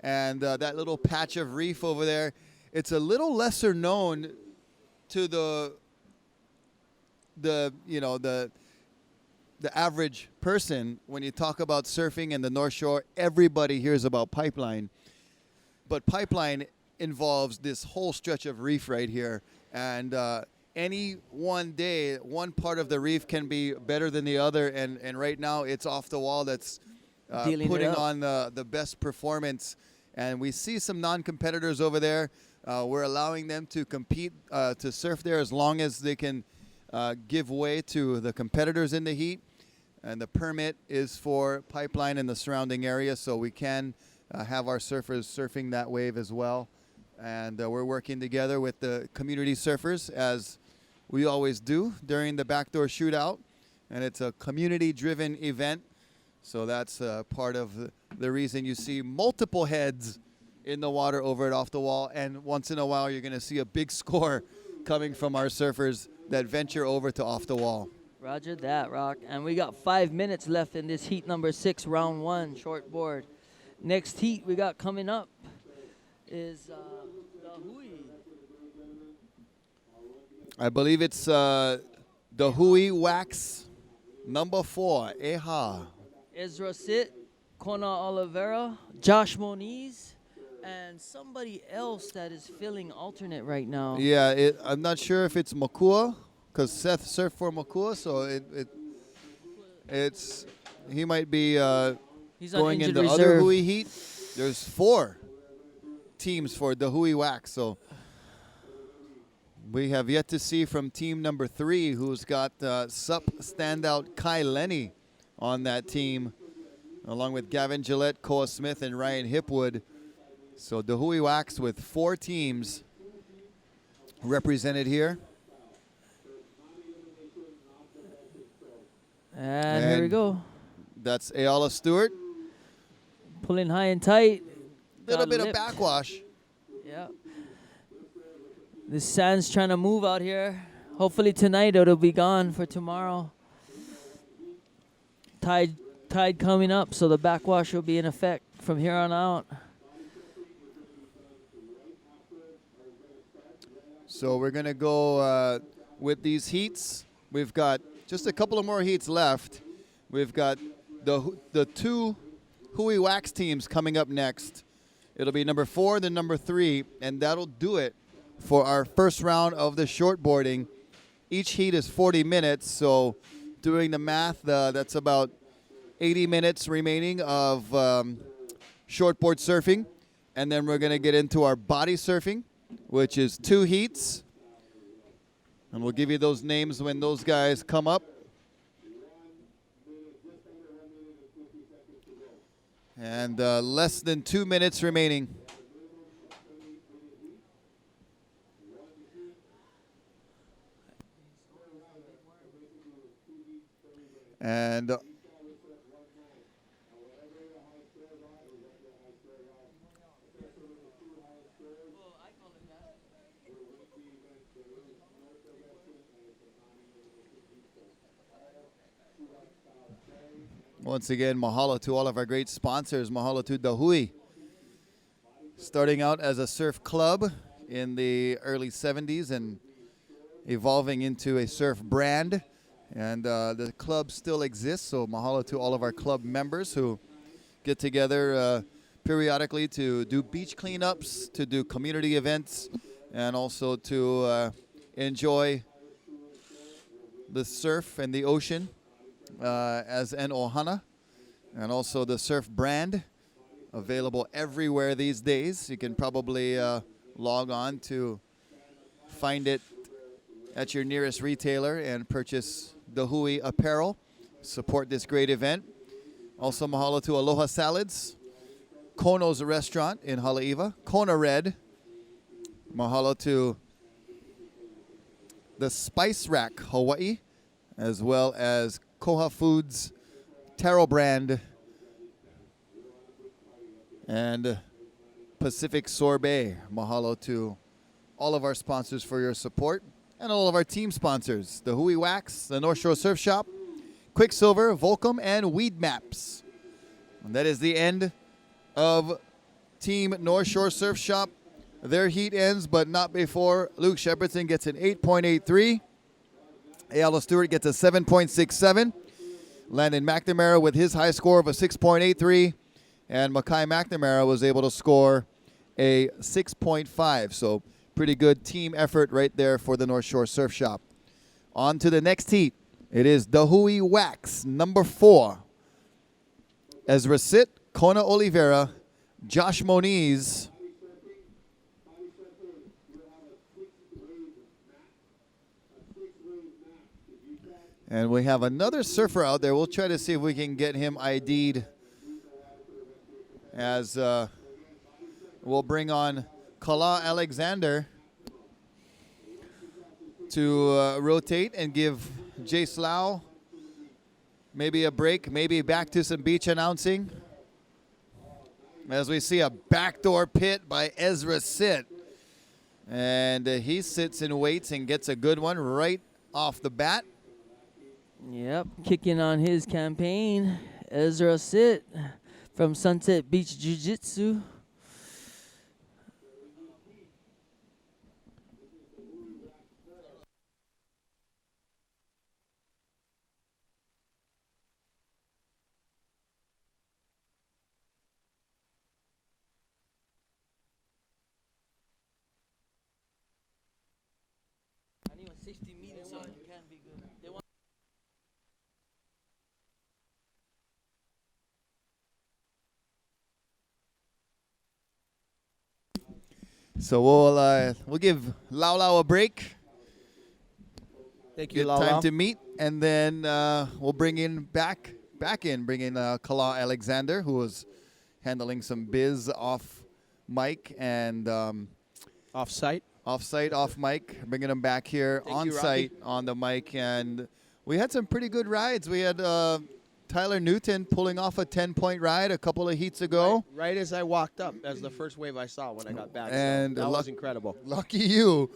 And that little patch of reef over there, it's a little lesser known to the average person. When you talk about surfing in the North Shore, everybody hears about Pipeline. But Pipeline involves this whole stretch of reef right here. And any one day, one part of the reef can be better than the other. And right now, it's off the wall that's putting on the best performance. And we see some non-competitors over there. We're allowing them to compete to surf there as long as they can give way to the competitors in the heat. And the permit is for Pipeline and the surrounding area, so we can have our surfers surfing that wave as well. And we're working together with the community surfers, as we always do during the backdoor shootout. And it's a community-driven event. So that's part of the reason you see multiple heads in the water over at Off the Wall. And once in a while, you're going to see a big score coming from our surfers that venture over to Off the Wall. Roger that, Rock. And we got 5 minutes left in this heat number 6, round 1, short board. Next heat we got coming up is Dahui. I believe it's Dahui Wax number 4, Eha. Ezra Sit, Kona Oliveira, Josh Moniz, and somebody else that is filling alternate right now. Yeah, I'm not sure if it's Makua, because Seth surfed for Makua, so he might be He's on going in injured the other reserve. Hui heat. There's 4 teams for the Hui Wax, so we have yet to see from team number 3, who's got SUP standout Kai Lenny on that team, along with Gavin Gillette, Koa Smith, and Ryan Hipwood. So the Hui Wax with 4 teams represented here. And here we And go. That's Ayala Stewart. Pulling high and tight. Little Got bit lipped. of backwash. Yeah. The sand's trying to move out here. Hopefully tonight it'll be gone for tomorrow. Tide coming up, so the backwash will be in effect from here on out. So we're going to go with these heats. We've got just a couple of more heats left. We've got the 2 Hui Wax teams coming up next. It'll be number 4, then number 3, and that'll do it for our first round of the shortboarding. Each heat is 40 minutes, so doing the math, that's about 80 minutes remaining of shortboard surfing. And then we're going to get into our body surfing, which is 2 heats. And we'll give you those names when those guys come up. And less than 2 minutes remaining. And once again, mahalo to all of our great sponsors. Mahalo to Dahui. Starting out as a surf club in the early 70s and evolving into a surf brand. And the club still exists, so mahalo to all of our club members who get together periodically to do beach cleanups, to do community events, and also to enjoy the surf and the ocean as an ohana. And also the surf brand, available everywhere these days. You can probably log on to find it at your nearest retailer and purchase Dahui apparel. Support this great event. Also mahalo to Aloha Salads, Kono's restaurant in Haleiwa, Kona Red. Mahalo to the Spice Rack Hawaii, as well as Koha Foods, Taro Brand, and Pacific Sorbet. Mahalo to all of our sponsors for your support, and all of our team sponsors, the Hui Wax, the North Shore Surf Shop, Quicksilver, Volcom, and Weed Maps. And that is the end of Team North Shore Surf Shop. Their heat ends, but not before Luke Shepardson gets an 8.83. Ayala Stewart gets a 7.67. Landon McNamara with his high score of a 6.83. And Makai McNamara was able to score a 6.5. So pretty good team effort right there for the North Shore Surf Shop. On to the next heat. It is Dahui Wax, number 4. Ezra Sit, Kona Oliveira, Josh Moniz, and we have another surfer out there. We'll try to see if we can get him ID'd as we'll bring on Kala Alexander to rotate and give Jace Lau maybe a break, maybe back to some beach announcing. As we see a backdoor pit by Ezra Sit. And he sits and waits and gets a good one right off the bat. Yep, kicking on his campaign. Ezra Sit from Sunset Beach Jiu-Jitsu. I need 60 meters, so you can be good. They want So we'll give Lau Lau a break. Thank you, Good Lau time Lau. to meet, and then we'll bring in Kala Alexander, who was handling some biz off mic and Off-site. off-site, off mic, bringing him back here Thank on you, site on the mic, and we had some pretty good rides. We had Tyler Newton pulling off a 10-point ride a couple of heats ago. Right as I walked up, as the first wave I saw when I got back. And so that was incredible. Lucky you.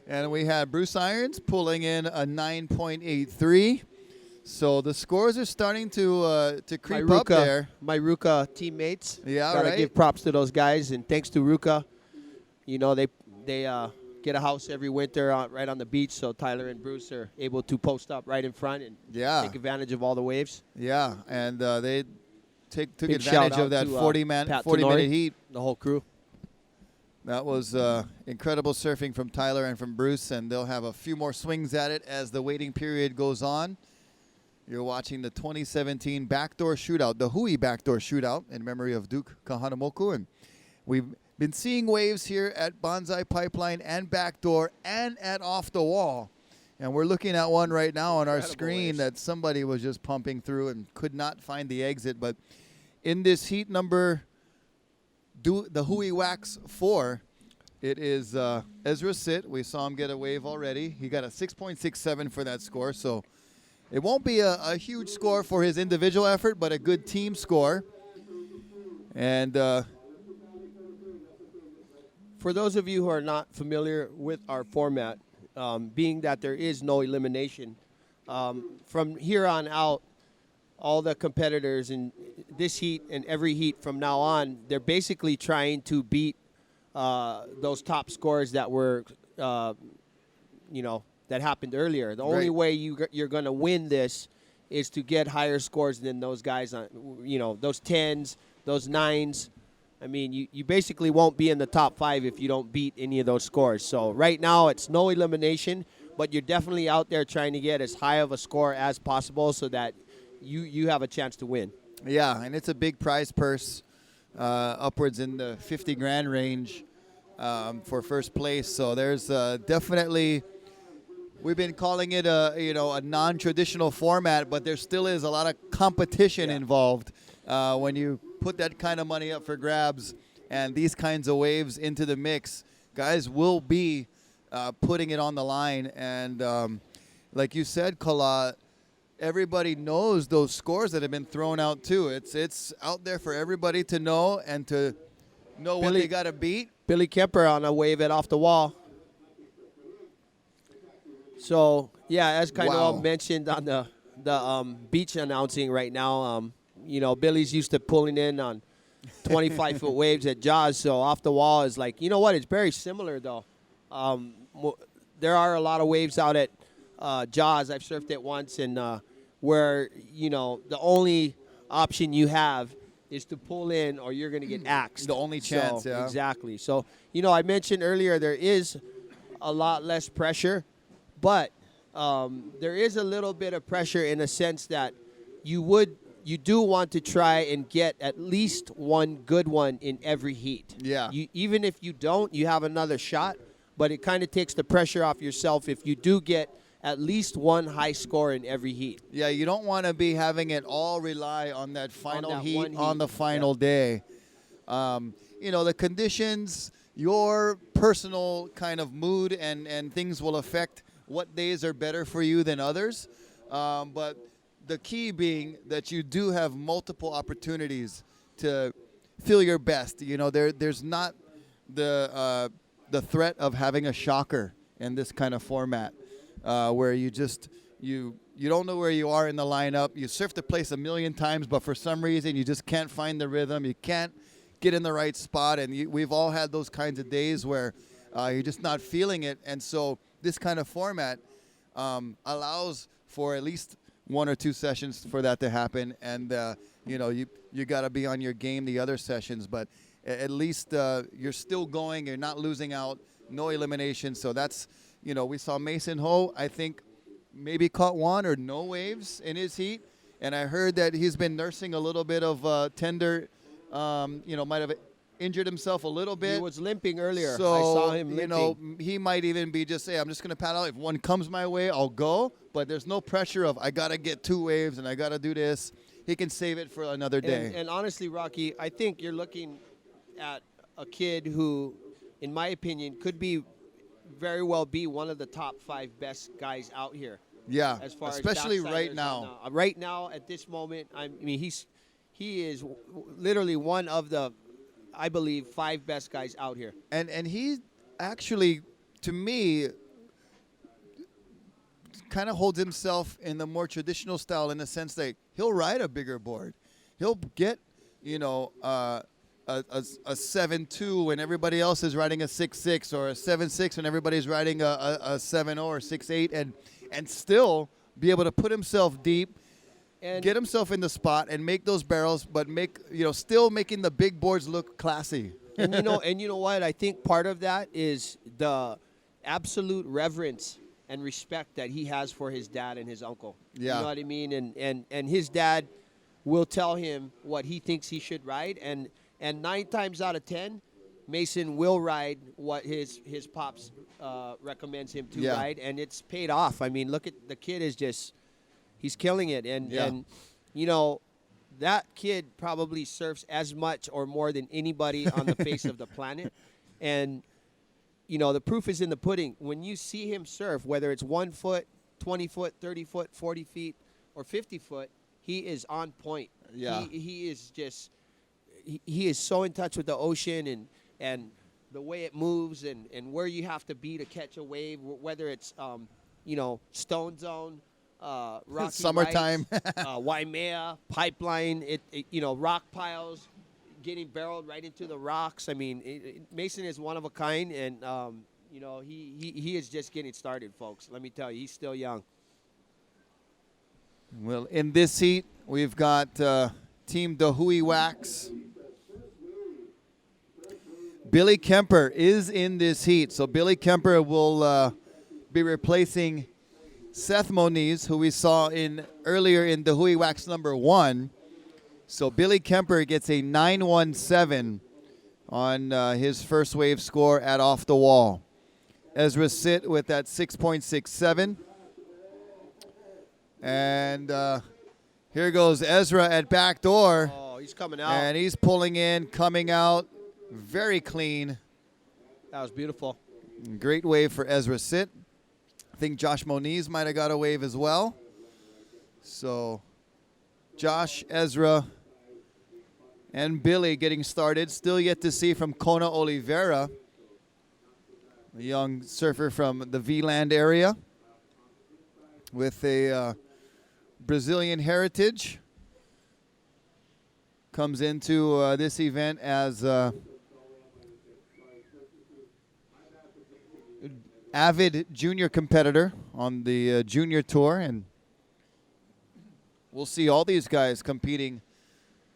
And we had Bruce Irons pulling in a 9.83. So the scores are starting to creep up there. My Ruka teammates. Yeah, Gotta right. give props to those guys, and thanks to Ruka, you know they get a house every winter right on the beach, so Tyler and Bruce are able to post up right in front and Yeah. take advantage of all the waves. Yeah, and they took Big advantage shout of out that to, 40-minute Pat Tenori, heat. the whole crew. That was incredible surfing from Tyler and from Bruce, and they'll have a few more swings at it as the waiting period goes on. You're watching the 2017 backdoor shootout, the Dahui backdoor shootout in memory of Duke Kahanamoku. And we've been seeing waves here at Bonsai Pipeline and backdoor and at Off the Wall. And we're looking at one right now on our Incredible screen waves. that somebody was just pumping through and could not find the exit. But in this heat number, the Hui Wax 4, it is Ezra Sit. We saw him get a wave already. He got a 6.67 for that score. So it won't be a huge score for his individual effort, but a good team score. And For those of you who are not familiar with our format, being that there is no elimination, from here on out, all the competitors in this heat and every heat from now on, they're basically trying to beat those top scores that were, that happened earlier. The only Right. way you're going to win this is to get higher scores than those guys on, those 10s, those 9s. I mean, you basically won't be in the top 5 if you don't beat any of those scores. So right now it's no elimination, but you're definitely out there trying to get as high of a score as possible so that you have a chance to win. yeah, and it's a big prize purse, upwards in the 50 grand range for first place. So there's definitely, we've been calling it a non-traditional format, but there still is a lot of competition involved when you put that kind of money up for grabs and these kinds of waves into the mix. Guys will be putting it on the line, and like you said, Kala, everybody knows those scores that have been thrown out too. It's out there for everybody to know and to know what Billy- they got to beat. Billy Kemper on a wave at Off the Wall. So, yeah, as kind Wow. of mentioned on the beach announcing right now, Billy's used to pulling in on 25-foot waves at Jaws, so Off the Wall is like, you know what, it's very similar, though. There are a lot of waves out at Jaws. I've surfed it once, and where, the only option you have is to pull in or you're going to get axed. The only chance, So, yeah. Exactly. So, I mentioned earlier there is a lot less pressure, but there is a little bit of pressure in a sense that you do want to try and get at least one good one in every heat. Yeah. Even if you don't, you have another shot, but it kind of takes the pressure off yourself if you do get at least one high score in every heat. Yeah, you don't want to be having it all rely on that final that heat one on heat, the final day. The conditions, your personal kind of mood and things will affect what days are better for you than others. But the key being that you do have multiple opportunities to feel your best. There's not the threat of having a shocker in this kind of format, where you don't know where you are in the lineup. You surf the place a million times, but for some reason you just can't find the rhythm. You can't get in the right spot, and we've all had those kinds of days where you're just not feeling it. And so this kind of format allows for at least one or two sessions for that to happen, and you got to be on your game the other sessions, but at least you're still going. You're not losing out. No elimination. So that's, we saw Mason Ho, I think, maybe caught one or no waves in his heat, and I heard that he's been nursing a little bit of tender, might have injured himself a little bit. He was limping earlier. So, I saw him limping. He might even be just I'm just going to paddle out. If one comes my way, I'll go. But there's no pressure of I got to get 2 waves and I got to do this. He can save it for another day. And honestly, Rocky, I think you're looking at a kid who, in my opinion, could very well be one of the top 5 best guys out here. Yeah, as far especially as right now. Right now, at this moment, he is literally one of the, I believe, 5 best guys out here. And he actually, to me, kind of holds himself in the more traditional style in the sense that he'll ride a bigger board. He'll get, a 7.2 when everybody else is riding a 6.6, or a 7.6 when everybody's riding a 7.0 or 6.8, and still be able to put himself deep and get himself in the spot and make those barrels, but still making the big boards look classy. And you know what? I think part of that is the absolute reverence and respect that he has for his dad and his uncle. Yeah. You know what I mean? And his dad will tell him what he thinks he should ride, and 9 times out of 10, Mason will ride what his pops recommends him to ride, and it's paid off. I mean, look at the kid he's killing it, and that kid probably surfs as much or more than anybody on the face of the planet, and the proof is in the pudding. When you see him surf, whether it's 1 foot, 20 foot, 30 foot, 40 feet, or 50 foot, he is on point. Yeah, he is just. He is so in touch with the ocean and the way it moves and where you have to be to catch a wave, whether it's Stone Zone, Rocky summertime, Waimea, Pipeline, rock piles, getting barreled right into the rocks. I mean, Mason is one of a kind, and he is just getting started, folks. Let me tell you, he's still young. Well, in this heat, we've got Team Dahui Wax. Billy Kemper is in this heat. So Billy Kemper will be replacing Seth Moniz, who we saw earlier in Dahui Wax number 1. So Billy Kemper gets a 917 on his first wave score at Off the Wall. Ezra Sitt with that 6.67. And here goes Ezra at BackDoor. Oh, he's coming out. And he's pulling in, coming out. Very clean. That was beautiful. Great wave for Ezra Sitt. I think Josh Moniz might have got a wave as well. So Josh, Ezra, and Billy getting started. Still yet to see from Kona Oliveira, a young surfer from the V-Land area with a Brazilian heritage. Comes into this event as avid junior competitor on the junior tour, and we'll see all these guys competing,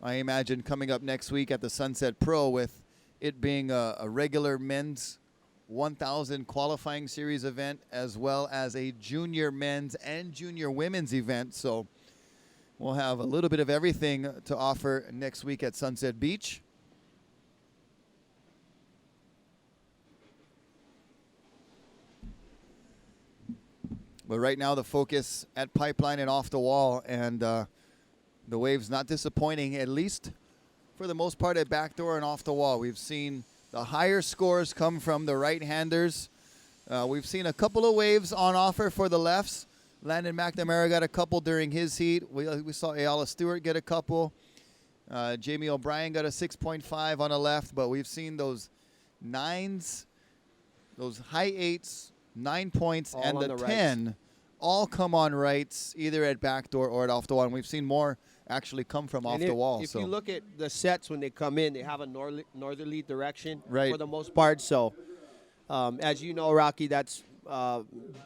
I imagine, coming up next week at the Sunset Pro, with it being a regular men's 1,000 qualifying series event as well as a junior men's and junior women's event. So we'll have a little bit of everything to offer next week at Sunset Beach. But right now the focus at Pipeline and Off the Wall, and the waves not disappointing, at least for the most part, at backdoor and off the wall. We've seen the higher scores come from the right-handers. We've seen a couple of waves on offer for the lefts. Landon McNamara got a couple during his heat. We saw Ayala Stewart get a couple. Jamie O'Brien got a 6.5 on the left, but we've seen those 9s, those high 8s, 9 points, All and on the the 10 all come on rights, either at backdoor or at off the wall. And we've seen more actually come from off And the wall. If you look at the sets when they come in, they have a northerly direction Right. for the most part. So, as you know, Rocky, that's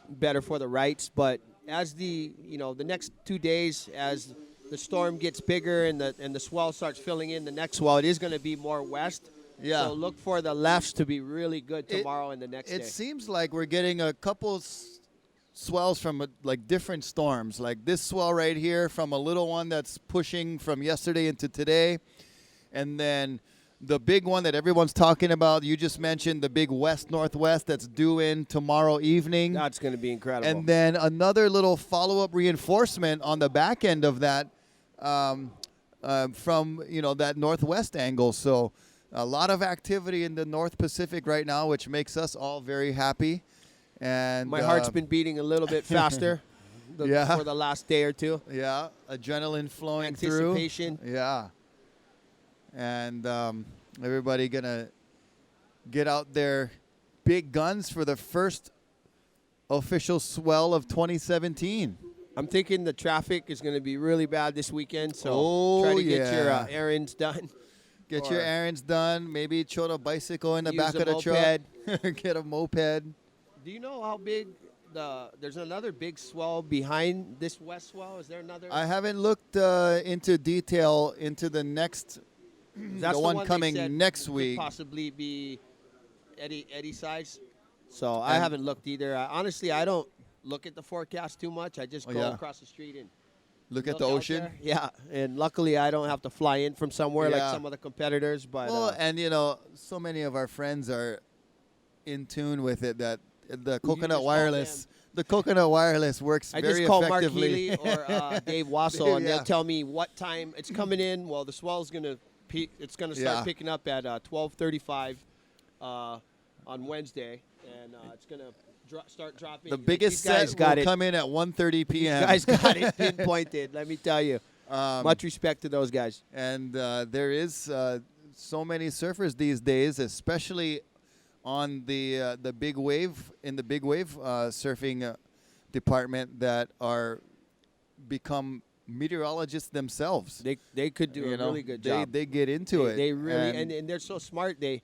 better for the rights. But as the next 2 days, as the storm gets bigger and the swell starts filling in the next swell, it is going to be more west. Yeah. So look for the lefts to be really good tomorrow and the next day. It seems like we're getting a couple swells from like different storms. Like this swell right here from a little one that's pushing from yesterday into today. And then the big one that everyone's talking about, you just mentioned, the big west-northwest that's due in tomorrow evening. That's going to be incredible. And then another little follow-up reinforcement on the back end of that from, that northwest angle. So a lot of activity in the North Pacific right now, which makes us all very happy. And my heart's been beating a little bit faster for the last day or two. Yeah, adrenaline flowing through. Anticipation. Yeah. And everybody going to get out their big guns for the first official swell of 2017. I'm thinking the traffic is going to be really bad this weekend, so try to get your errands done. Get your errands done. Maybe chode a bicycle in the Use back a of the moped. truck. Get a moped. Do you know how big there's another big swell behind this west swell? Is there another? I haven't looked into detail into the next, That's the one they coming said next could week. possibly be Eddie size. So I haven't looked either. Honestly, I don't look at the forecast too much. I just go across the street and Look at the out ocean. there. Yeah, and luckily I don't have to fly in from somewhere like Yeah. some of the competitors. But Well, and so many of our friends are in tune with it that the just coconut call wireless, the coconut wireless works I very just call Mark effectively. Healy or Dave Wassel, and Yeah. they'll tell me what time it's coming in. Well, the swell's gonna it's gonna start picking up at 12:35 on Wednesday, and it's gonna start dropping. The biggest These guys set got will it. come in at 1:30 p.m. You guys got it pinpointed. Let me tell you. Um, Much respect to those guys. And there is so many surfers these days, especially on the big wave surfing department that are become meteorologists themselves. They could do a really good job. They get into it. They really and they're so smart. They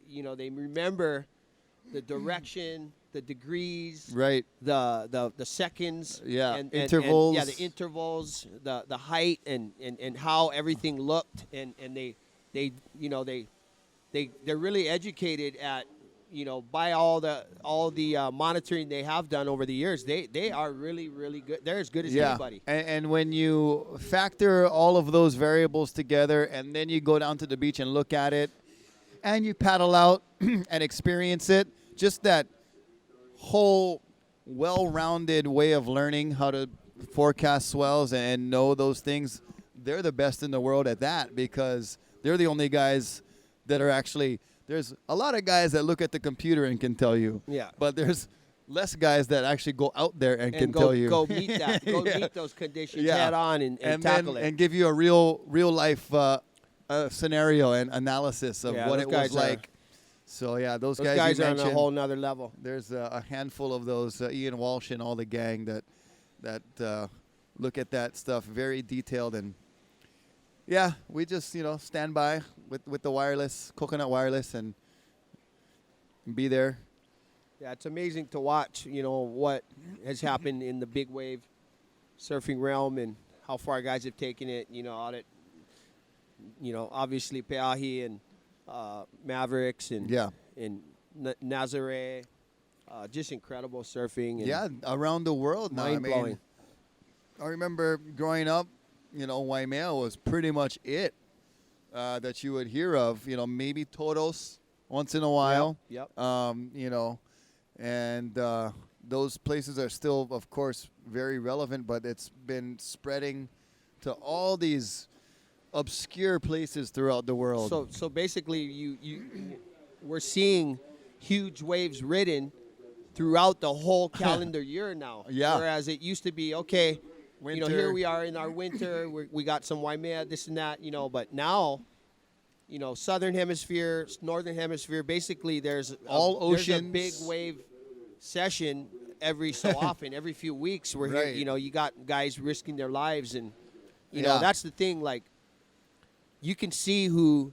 remember the direction, the degrees, right. the seconds, Intervals. the intervals, the height, and how everything looked, and they're really educated at by all the monitoring they have done over the years. They are really good. They're as good as anybody. And when you factor all of those variables together, and then you go down to the beach and look at it, and you paddle out and experience it, just that whole well-rounded way of learning how to forecast swells and know those things, they're the best in the world at that, because they're the only guys that are actually, there's a lot of guys that look at the computer and can tell you. Yeah. But there's less guys that actually go out there and can tell you. Go meet that. Go meet those conditions head on and tackle it. And give you a real life scenario and analysis of what it was like. So those guys you are on mentioned, a whole nother level. There's a handful of those, Ian Walsh and all the gang that look at that stuff very detailed, and we just stand by with the wireless, coconut wireless, and be there. Yeah, it's amazing to watch, what has happened in the big wave surfing realm and how far guys have taken it, out at, obviously Peahi and Mavericks and Nazare, just incredible surfing. And around the world now. Mind-blowing. I remember growing up, Waimea was pretty much it that you would hear of. Maybe Todos once in a while. Yep. And those places are still, of course, very relevant, but it's been spreading to all these obscure places throughout the world. So basically, we're seeing huge waves ridden throughout the whole calendar year now. Yeah. Whereas it used to be, okay, Winter. here we are in our winter. We got some Waimea, this and that, But now, southern hemisphere, northern hemisphere, basically there's All there's a oceans. big wave session every so often, every few weeks. We're Right. here, you got guys risking their lives, and Yeah. that's the thing. Like, you can see who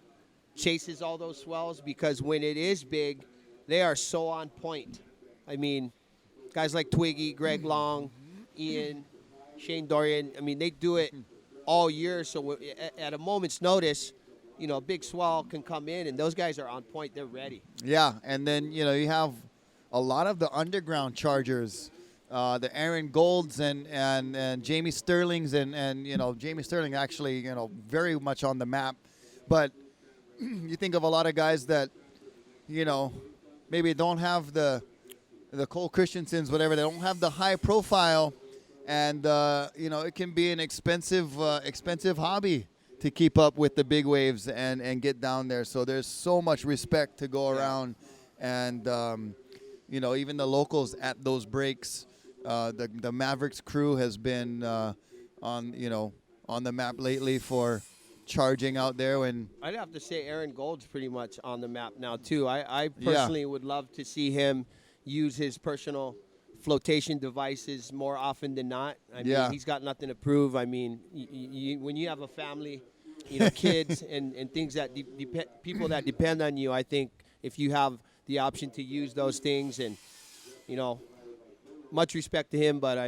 chases all those swells, because when it is big, they are so on point. I mean, guys like Twiggy, Greg Long, Ian, Shane Dorian, they do it all year. So at a moment's notice, a big swell can come in, and those guys are on point. They're ready. Yeah, and then you have a lot of the underground chargers, the Aaron Golds and Jamie Sterling's and Jamie Sterling actually very much on the map, but you think of a lot of guys that maybe don't have the Cole Christensens, whatever. They don't have the high profile, and it can be an expensive hobby to keep up with the big waves and get down there. So there's so much respect to go around, and even the locals at those breaks. The Mavericks crew has been on the map lately for charging out there. When I'd have to say Aaron Gold's pretty much on the map now too. I personally would love to see him use his personal flotation devices more often than not. I mean, he's got nothing to prove. I mean, when you have a family, kids and things that people that depend on you, I think if you have the option to use those things, and much respect to him, but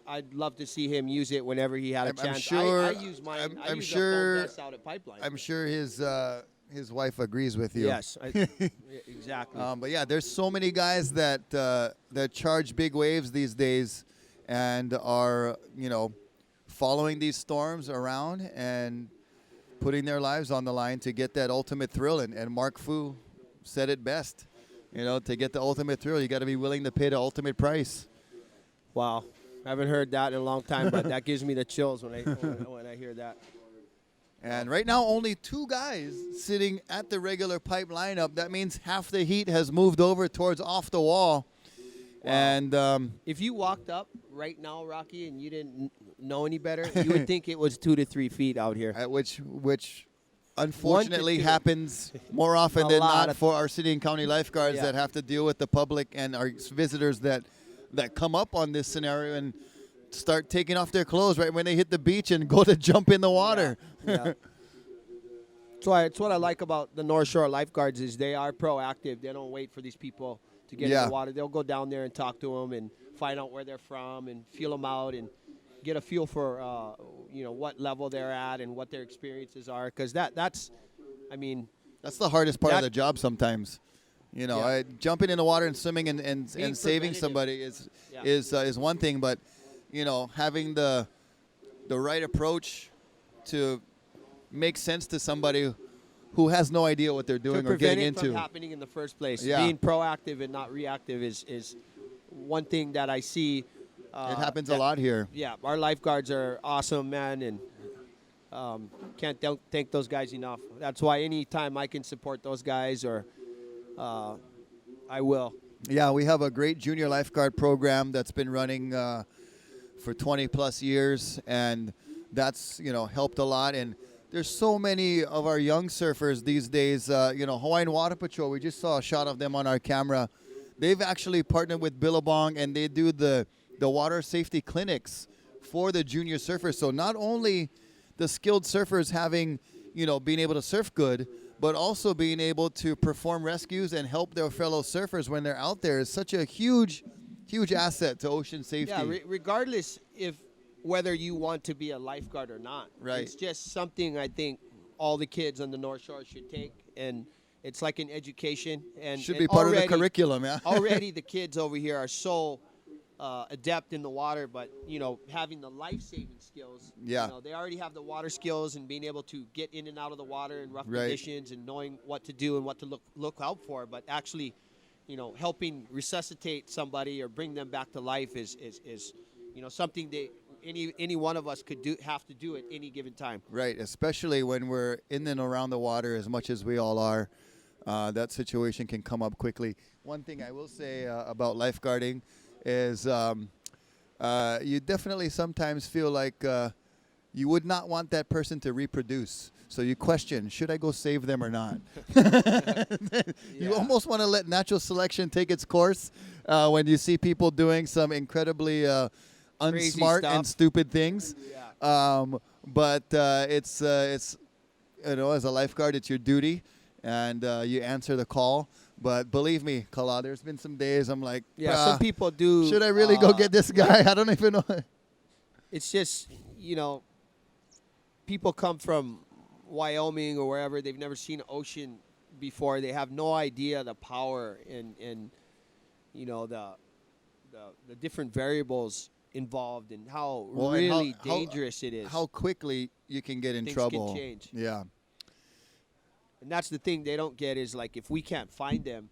I'd love to see him use it whenever he had a chance. I'm sure. I use mine. I I'm use sure. a phone out at Pipeline. I'm sure his wife agrees with you. Yes, exactly. But yeah, there's so many guys that charge big waves these days, and are following these storms around and putting their lives on the line to get that ultimate thrill. And Mark Fu said it best. To get the ultimate thrill, you got to be willing to pay the ultimate price. Wow, I haven't heard that in a long time, but that gives me the chills when I hear that. And right now, only 2 guys sitting at the regular pipe lineup. That means half the heat has moved over towards off the wall. Wow. And if you walked up right now, Rocky, and you didn't know any better, you would think it was 2 to 3 feet out here. Which unfortunately happens more often than not for our city and county lifeguards that have to deal with the public and our visitors that come up on this scenario and start taking off their clothes right when they hit the beach and go to jump in the water. Yeah. It's what I like about the North Shore lifeguards is they are proactive. They don't wait for these people to get in the water. They'll go down there and talk to them and find out where they're from and feel them out and get a feel for what level they're at and what their experiences are, because that's the hardest part of the job sometimes. Jumping in the water and swimming and saving somebody is one thing, but having the right approach to make sense to somebody who has no idea what they're doing or getting into. From happening in the first place. Being proactive and not reactive is one thing that I see. It happens a lot here. Yeah, our lifeguards are awesome, man, and can't thank those guys enough. That's why anytime I can support those guys, I will. Yeah, we have a great junior lifeguard program that's been running for 20 plus years, and that's helped a lot. And there's so many of our young surfers these days. Hawaiian Water Patrol, we just saw a shot of them on our camera. They've actually partnered with Billabong, and they do the water safety clinics for the junior surfers. So not only the skilled surfers having, being able to surf good, but also being able to perform rescues and help their fellow surfers when they're out there is such a huge, huge asset to ocean safety. Yeah, regardless whether you want to be a lifeguard or not. Right. It's just something I think all the kids on the North Shore should take, and it's like an education. And should be part of the curriculum, yeah. Already the kids over here are so adept in the water, but having the life-saving skills. Yeah. They already have the water skills and being able to get in and out of the water in rough conditions and knowing what to do and what to look out for. But actually, helping resuscitate somebody or bring them back to life is something any one of us could have to do at any given time. Right, especially when we're in and around the water as much as we all are. That situation can come up quickly. One thing I will say about lifeguarding is you definitely sometimes feel like you would not want that person to reproduce. So you question, should I go save them or not? You almost want to let natural selection take its course when you see people doing some incredibly unsmart and stupid things. Yeah. But it's you know, as a lifeguard, it's your duty, and you answer the call. But believe me, Kala, there's been some days I'm like, some people do. Should I really go get this guy? I don't even know. It's just, people come from Wyoming or wherever. They've never seen ocean before. They have no idea the power and the different variables involved and how really dangerous it is. How quickly you can get in Things trouble. can change. Yeah. And that's the thing they don't get is, like, if we can't find them,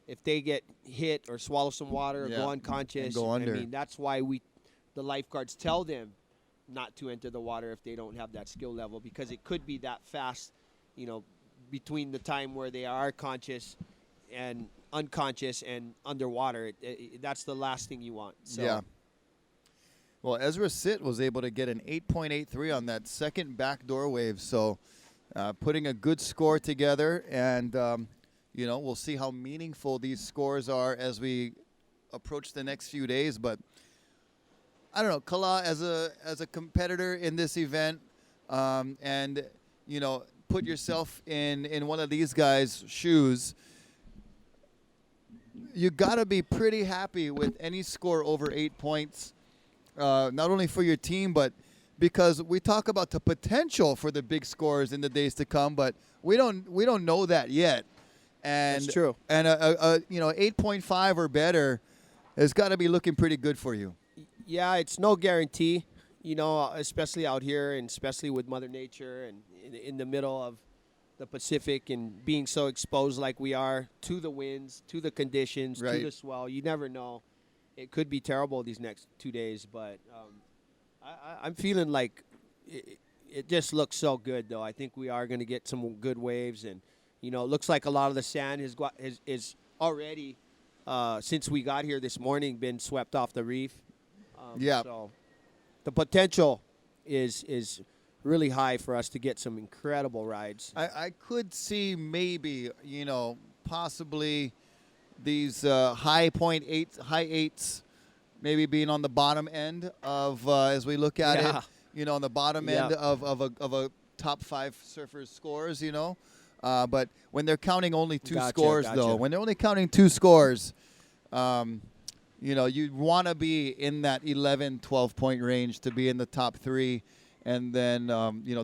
if they get hit or swallow some water or go unconscious, and go under. I mean, that's why the lifeguards tell them not to enter the water if they don't have that skill level, because it could be that fast, between the time where they are conscious and unconscious and underwater. That's the last thing you want. So. Yeah. Well, Ezra Sitt was able to get an 8.83 on that second backdoor wave, so putting a good score together, and we'll see how meaningful these scores are as we approach the next few days. But I don't know, Kala, as a competitor in this event, and put yourself in one of these guys' shoes. You gotta be pretty happy with any score over 8 points, not only for your team, but because we talk about the potential for the big scores in the days to come, but we don't know that yet. And that's true. And a 8.5 or better has got to be looking pretty good for you. Yeah, it's no guarantee, especially out here, and especially with Mother Nature and in the middle of the Pacific and being so exposed like we are to the winds, to the conditions, right. to the swell. You never know. It could be terrible these next 2 days, but I'm feeling like it just looks so good, though. I think we are going to get some good waves, and it looks like a lot of the sand is already, since we got here this morning, been swept off the reef. So the potential is really high for us to get some incredible rides. I could see maybe, possibly these high eights maybe being on the bottom end of, as we look at it, on the bottom end of a top 5 surfers scores, but when they're counting only two scores, though, when they're only counting 2 scores, you'd want to be in that 11, 12-point range to be in the top 3. And then,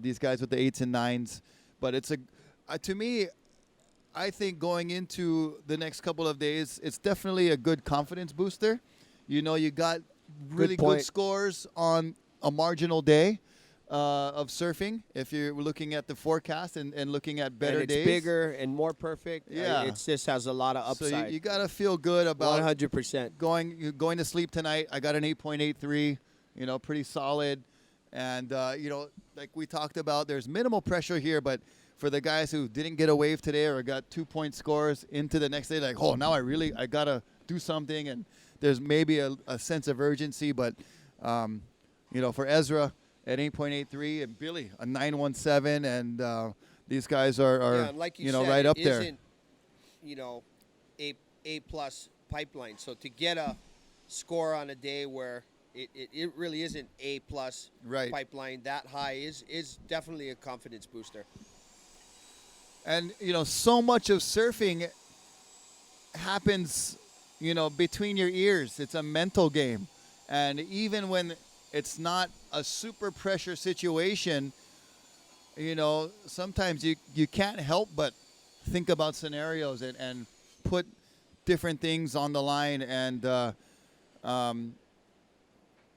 these guys with the 8s and 9s. But it's to me, I think going into the next couple of days, it's definitely a good confidence booster. You got really good scores on a marginal day of surfing. If you're looking at the forecast and looking at better days. It's bigger and more perfect. Yeah. It just has a lot of upside. So you got to feel good about 100%. Going to sleep tonight. I got an 8.83, pretty solid. And, like we talked about, there's minimal pressure here, but for the guys who didn't get a wave today or got 2-point scores into the next day, like, oh, now I got to do something. And there's maybe a sense of urgency. But, for Ezra at 8.83 and Billy, a 9.17, and these guys are like you said, right up it there. Isn't, A-plus pipeline. So to get a score on a day where it really isn't A-plus pipeline that high is definitely a confidence booster. And, so much of surfing happens, between your ears. It's a mental game. And even when it's not a super pressure situation, sometimes you can't help but think about scenarios and put different things on the line. And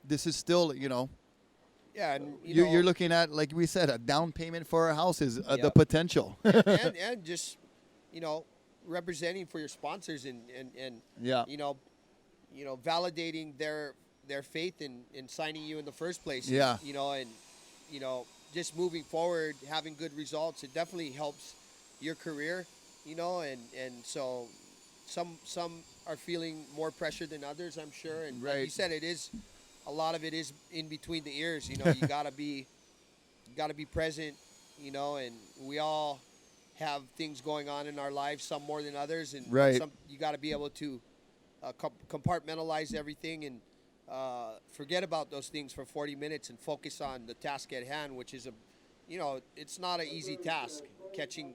this is still, Yeah, and you're looking at, like we said, a down payment for a house is the potential. and just, representing for your sponsors and validating their faith in signing you in the first place. Yeah. You know, and just moving forward, having good results, it definitely helps your career. You know, and so some are feeling more pressure than others, I'm sure. And like you Right. said, a lot of it is in between the ears. You know, you gotta be present. You know, and we all have things going on in our lives, some more than others, and Right. some you got to be able to compartmentalize everything and forget about those things for 40 minutes and focus on the task at hand, which is it's not an easy task catching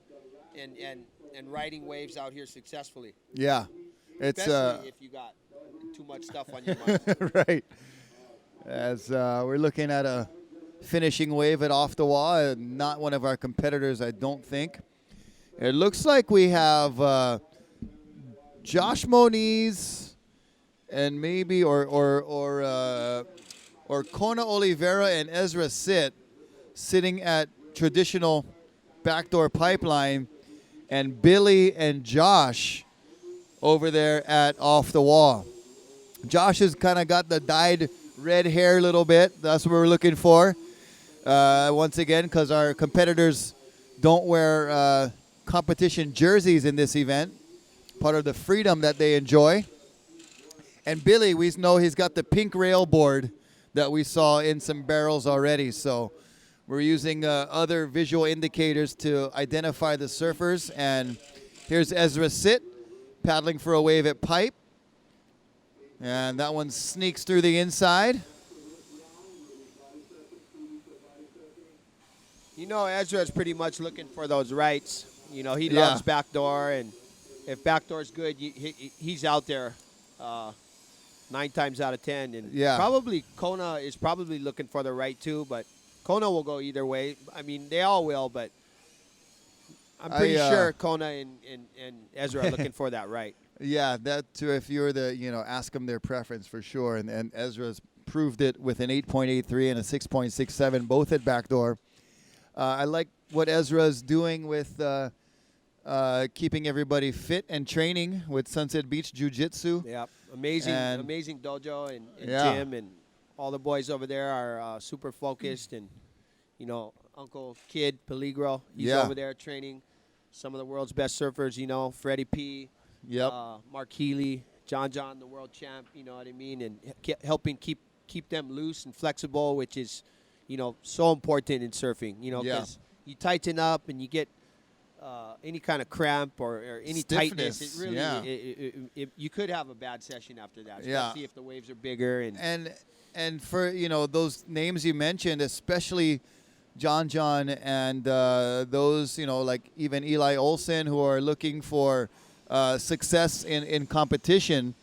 and riding waves out here successfully, Yeah. It's especially if you got too much stuff on your mind. right. As we're looking at a finishing wave at Off the Wall, not one of our competitors, I don't think. It looks like we have Josh Moniz and maybe or Kona Oliveira and Ezra Sit sitting at traditional backdoor pipeline, and Billy and Josh over there at Off the Wall. Josh has kind of got the dyed red hair a little bit. That's what we're looking for. Once again, because our competitors don't wear competition jerseys in this event, part of the freedom that they enjoy. And Billy, we know he's got the pink rail board that we saw in some barrels already. So we're using other visual indicators to identify the surfers. And here's Ezra Sit paddling for a wave at pipe. And that one sneaks through the inside. You know, Ezra is pretty much looking for those rights. You know, he loves backdoor, and if backdoor's good, he's out there 9 times out of 10. And probably Kona is probably looking for the right too, but Kona will go either way. I mean, they all will, but I'm pretty sure Kona and Ezra are looking for that right. Yeah, that too. If you're ask them their preference for sure. And Ezra's proved it with an 8.83 and a 6.67, both at backdoor. I like what Ezra's doing with keeping everybody fit and training with Sunset Beach Jiu-Jitsu. Yeah, amazing dojo and gym, and all the boys over there are super focused. And Uncle Kid Peligro, he's over there training some of the world's best surfers. Freddie P. Yep. Mark Healy, John, the world champ. You know what I mean, and helping keep them loose and flexible, which is so important in surfing. Because you tighten up and you get any kind of cramp or any stiffness. Tightness. It really you could have a bad session after that, especially if the waves are bigger and for those names you mentioned, especially John and those like even Eli Olsen, who are looking for success in competition.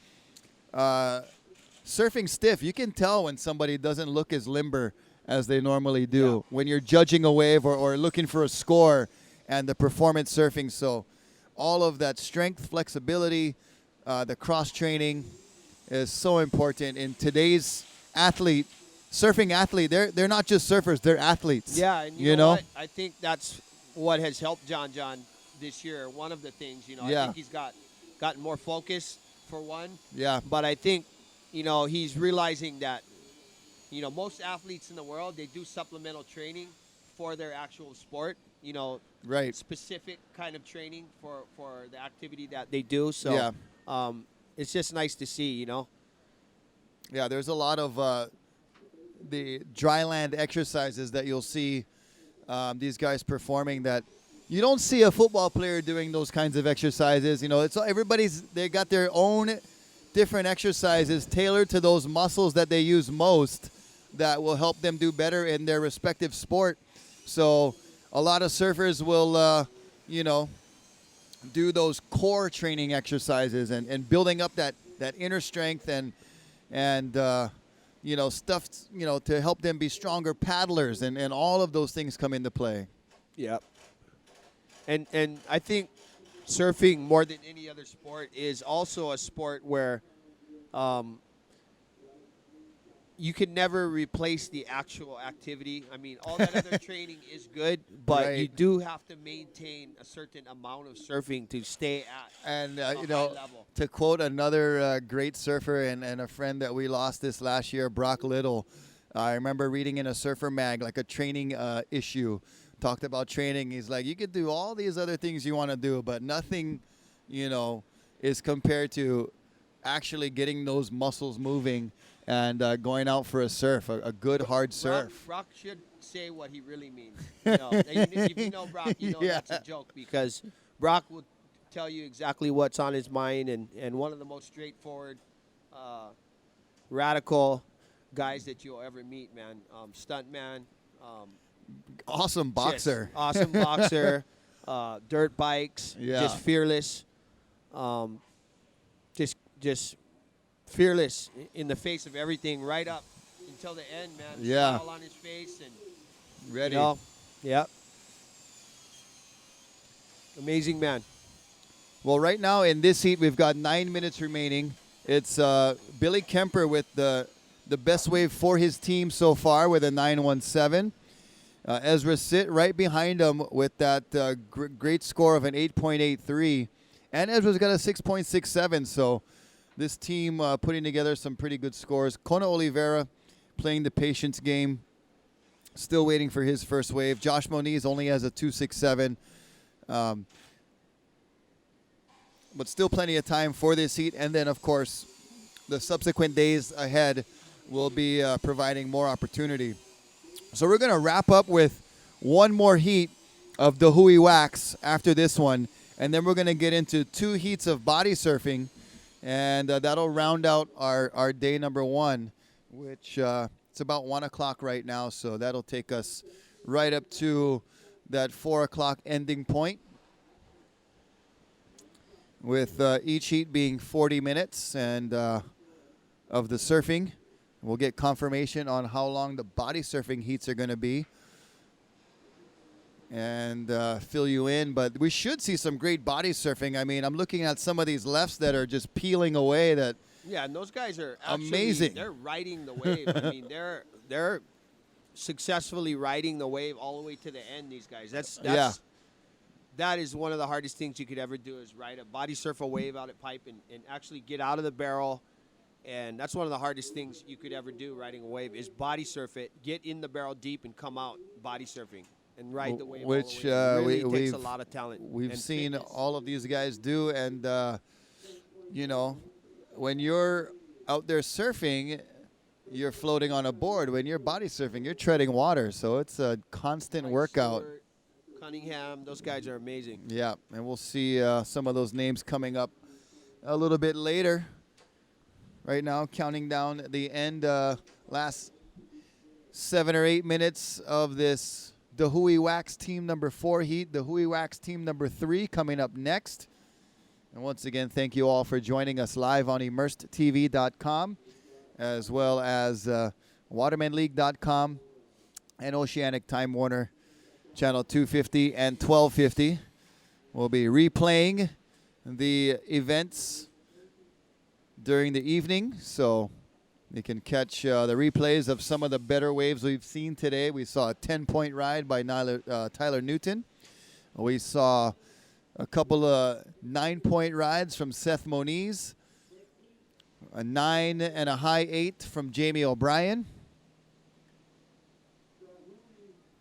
Surfing stiff, you can tell when somebody doesn't look as limber as they normally do when you're judging a wave or looking for a score and the performance surfing. So all of that strength, flexibility, the cross training is so important in today's surfing athlete. They're not just surfers, they're athletes. Yeah, and you know what? I think that's what has helped John this year. One of the things, I think he's gotten more focus for one. Yeah. But I think, he's realizing that, most athletes in the world, they do supplemental training for their actual sport, right. Specific kind of training for the activity that they do. So it's just nice to see, Yeah, there's a lot of the dry land exercises that you'll see these guys performing that you don't see a football player doing those kinds of exercises. They got their own different exercises tailored to those muscles that they use most that will help them do better in their respective sport. So a lot of surfers will, do those core training exercises and building up that inner strength and stuff, to help them be stronger paddlers, and all of those things come into play. Yep. And I think surfing, more than any other sport, is also a sport where you can never replace the actual activity. I mean, all that other training is good, but Right. you do have to maintain a certain amount of surfing to stay at And, a you high know, level. to quote another great surfer and a friend that we lost this last year, Brock Little, I remember reading in a surfer mag, like a training issue, talked about training. He's like, you could do all these other things you want to do, but nothing, you know, is compared to actually getting those muscles moving and going out for a surf, a good hard surf. Brock should say what he really means. You know, if you know Brock, you know Yeah. that's a joke, because Brock will tell you exactly what's on his mind, and one of the most straightforward, radical guys that you'll ever meet, man. Stuntman. Awesome boxer. Just awesome boxer. Dirt bikes. Yeah. Just fearless. Just fearless in the face of everything, right up until the end, man. Yeah. Smile on his face and Ready. you know, yeah. Amazing man. Well, right now in this heat, we've got 9 minutes remaining. It's Billy Kemper with the best wave for his team so far with a 917. Ezra Sitt right behind him with that great score of an 8.83. And Ezra's got a 6.67, so this team putting together some pretty good scores. Kona Oliveira playing the patience game, still waiting for his first wave. Josh Moniz only has a 2.67. But still plenty of time for this heat. And then, of course, the subsequent days ahead will be providing more opportunity. So we're going to wrap up with one more heat of Dahui Wax after this one. And then we're going to get into 2 heats of body surfing. And that'll round out our day number 1, which it's about 1 o'clock right now. So that'll take us right up to that 4 o'clock ending point, with each heat being 40 minutes and of the surfing. We'll get confirmation on how long the body surfing heats are going to be and fill you in. But we should see some great body surfing. I mean, I'm looking at some of these lefts that are just peeling away. That Yeah, and those guys are actually, amazing. They're riding the wave. I mean, they're successfully riding the wave all the way to the end. These guys. Yeah. That is one of the hardest things you could ever do, is ride a body surf a wave out at pipe and actually get out of the barrel. And that's one of the hardest things you could ever do, riding a wave, is body surf it, get in the barrel deep, and come out body surfing and ride the wave. Which all the way. It really takes we've- a lot of talent. We've and seen fitness. all of these guys do. And, you know, when you're out there surfing, you're floating on a board. When you're body surfing, you're treading water. So it's a constant Mike workout. Stewart, Cunningham, those guys are amazing. Yeah, and we'll see some of those names coming up a little bit later. Right now, counting down the end, last 7 or 8 minutes of this Dahui Wax Team number 4 heat. Dahui Wax Team number 3 coming up next. And once again, thank you all for joining us live on immersedtv.com, as well as watermanleague.com and Oceanic Time Warner Channel 250 and 1250. We'll be replaying the events during the evening, so you can catch the replays of some of the better waves we've seen today. We saw a 10-point ride by Tyler Newton. We saw a couple of 9-point rides from Seth Moniz, a 9 and a high 8 from Jamie O'Brien,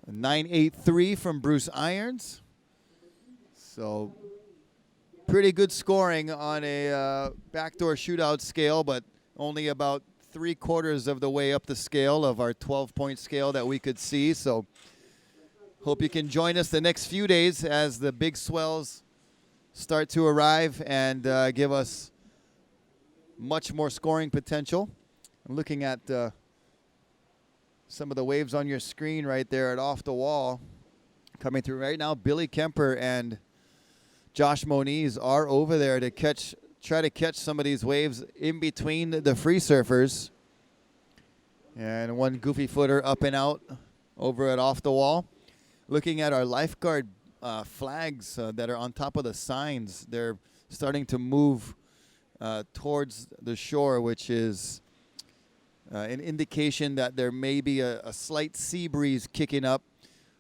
a 9.83 from Bruce Irons. So pretty good scoring on a backdoor shootout scale, but only about 3/4 of the way up the scale of our 12-point scale that we could see. So hope you can join us the next few days as the big swells start to arrive and give us much more scoring potential. I'm looking at some of the waves on your screen right there at Off the Wall coming through right now. Billy Kemper and Josh Moniz are over there to try to catch some of these waves in between the free surfers. And one goofy footer up and out over at Off the Wall. Looking at our lifeguard flags that are on top of the signs, they're starting to move towards the shore, which is an indication that there may be a slight sea breeze kicking up.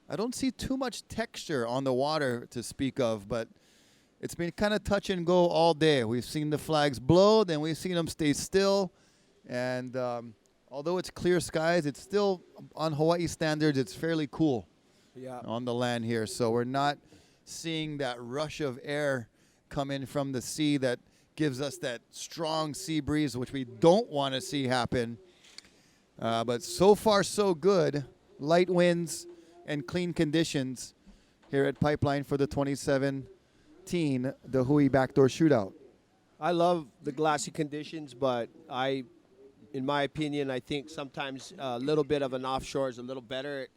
I don't see too much texture on the water to speak of, but it's been kind of touch and go all day. We've seen the flags blow, then we've seen them stay still. And although it's clear skies, it's still, on Hawaii standards, it's fairly cool on the land here. So we're not seeing that rush of air come in from the sea that gives us that strong sea breeze, which we don't want to see happen. But so far, so good. Light winds and clean conditions here at Pipeline for the 2017 Dahui BackDoor Shootout. I love the glassy conditions, but in my opinion, I think sometimes a little bit of an offshore is a little better. It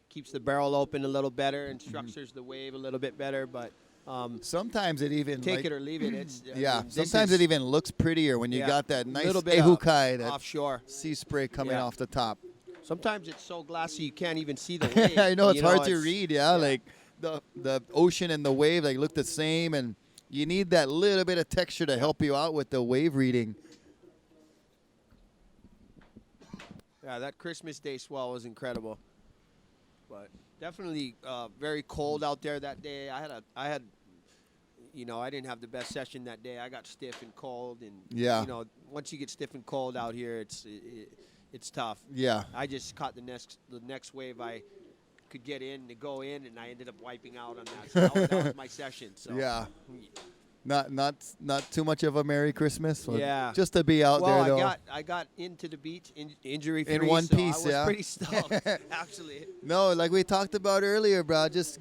keeps the barrel open a little better and structures the wave a little bit better. But sometimes it even take it or leave it. It's sometimes it even looks prettier when you got that nice little bit ehukai, that offshore sea spray coming off the top. Sometimes it's so glassy you can't even see the wave. I know it's hard to read. Like the ocean and the wave like look the same, and you need that little bit of texture to help you out with the wave reading. Yeah, that Christmas Day swell was incredible, but definitely very cold out there that day. I had, I didn't have the best session that day. I got stiff and cold, and once you get stiff and cold out here, it's tough. Yeah, I just caught the next wave I could get in to go in, and I ended up wiping out on that. So that was my session. So yeah. Not too much of a Merry Christmas. Just to be out there, though. I got into the beach injury free in one piece. I was pretty stoked, actually. No, like we talked about earlier, bro. Just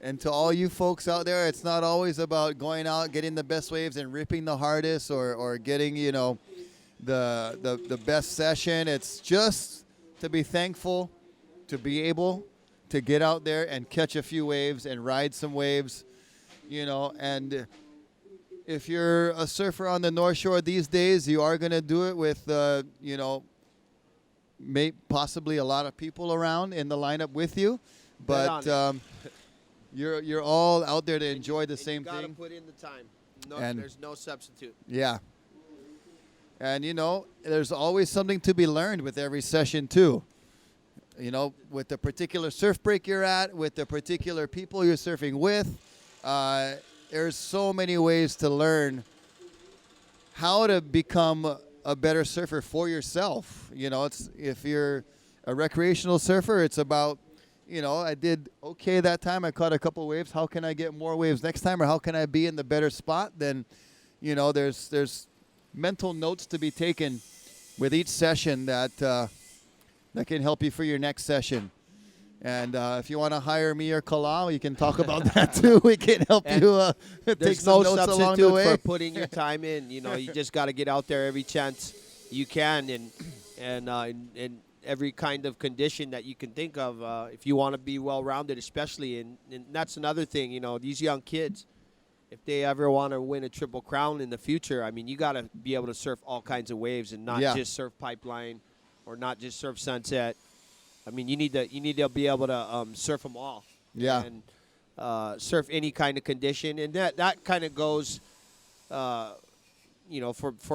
and to all you folks out there, it's not always about going out, getting the best waves, and ripping the hardest, or getting the best session. It's just to be thankful to be able to get out there and catch a few waves and ride some waves. And if you're a surfer on the North Shore these days, you are going to do it with, possibly a lot of people around in the lineup with you. But you're all out there to enjoy the same thing. You got to put in the time. There's no substitute. Yeah. And, there's always something to be learned with every session, too. With the particular surf break you're at, with the particular people you're surfing with. There's so many ways to learn how to become a better surfer for yourself. If you're a recreational surfer, it's about, I did okay that time. I caught a couple waves. How can I get more waves next time? Or how can I be in the better spot? Then, there's mental notes to be taken with each session that can help you for your next session. And if you want to hire me or Kalau, you can talk about that too. We can help you take some notes along the way. For putting your time in. You just got to get out there every chance you can, and every kind of condition that you can think of. If you want to be well-rounded, especially, and that's another thing. These young kids, if they ever want to win a Triple Crown in the future, I mean, you got to be able to surf all kinds of waves and not just surf Pipeline or not just surf Sunset. I mean, you need to be able to surf them all. Yeah. And surf any kind of condition, and that kind of goes, for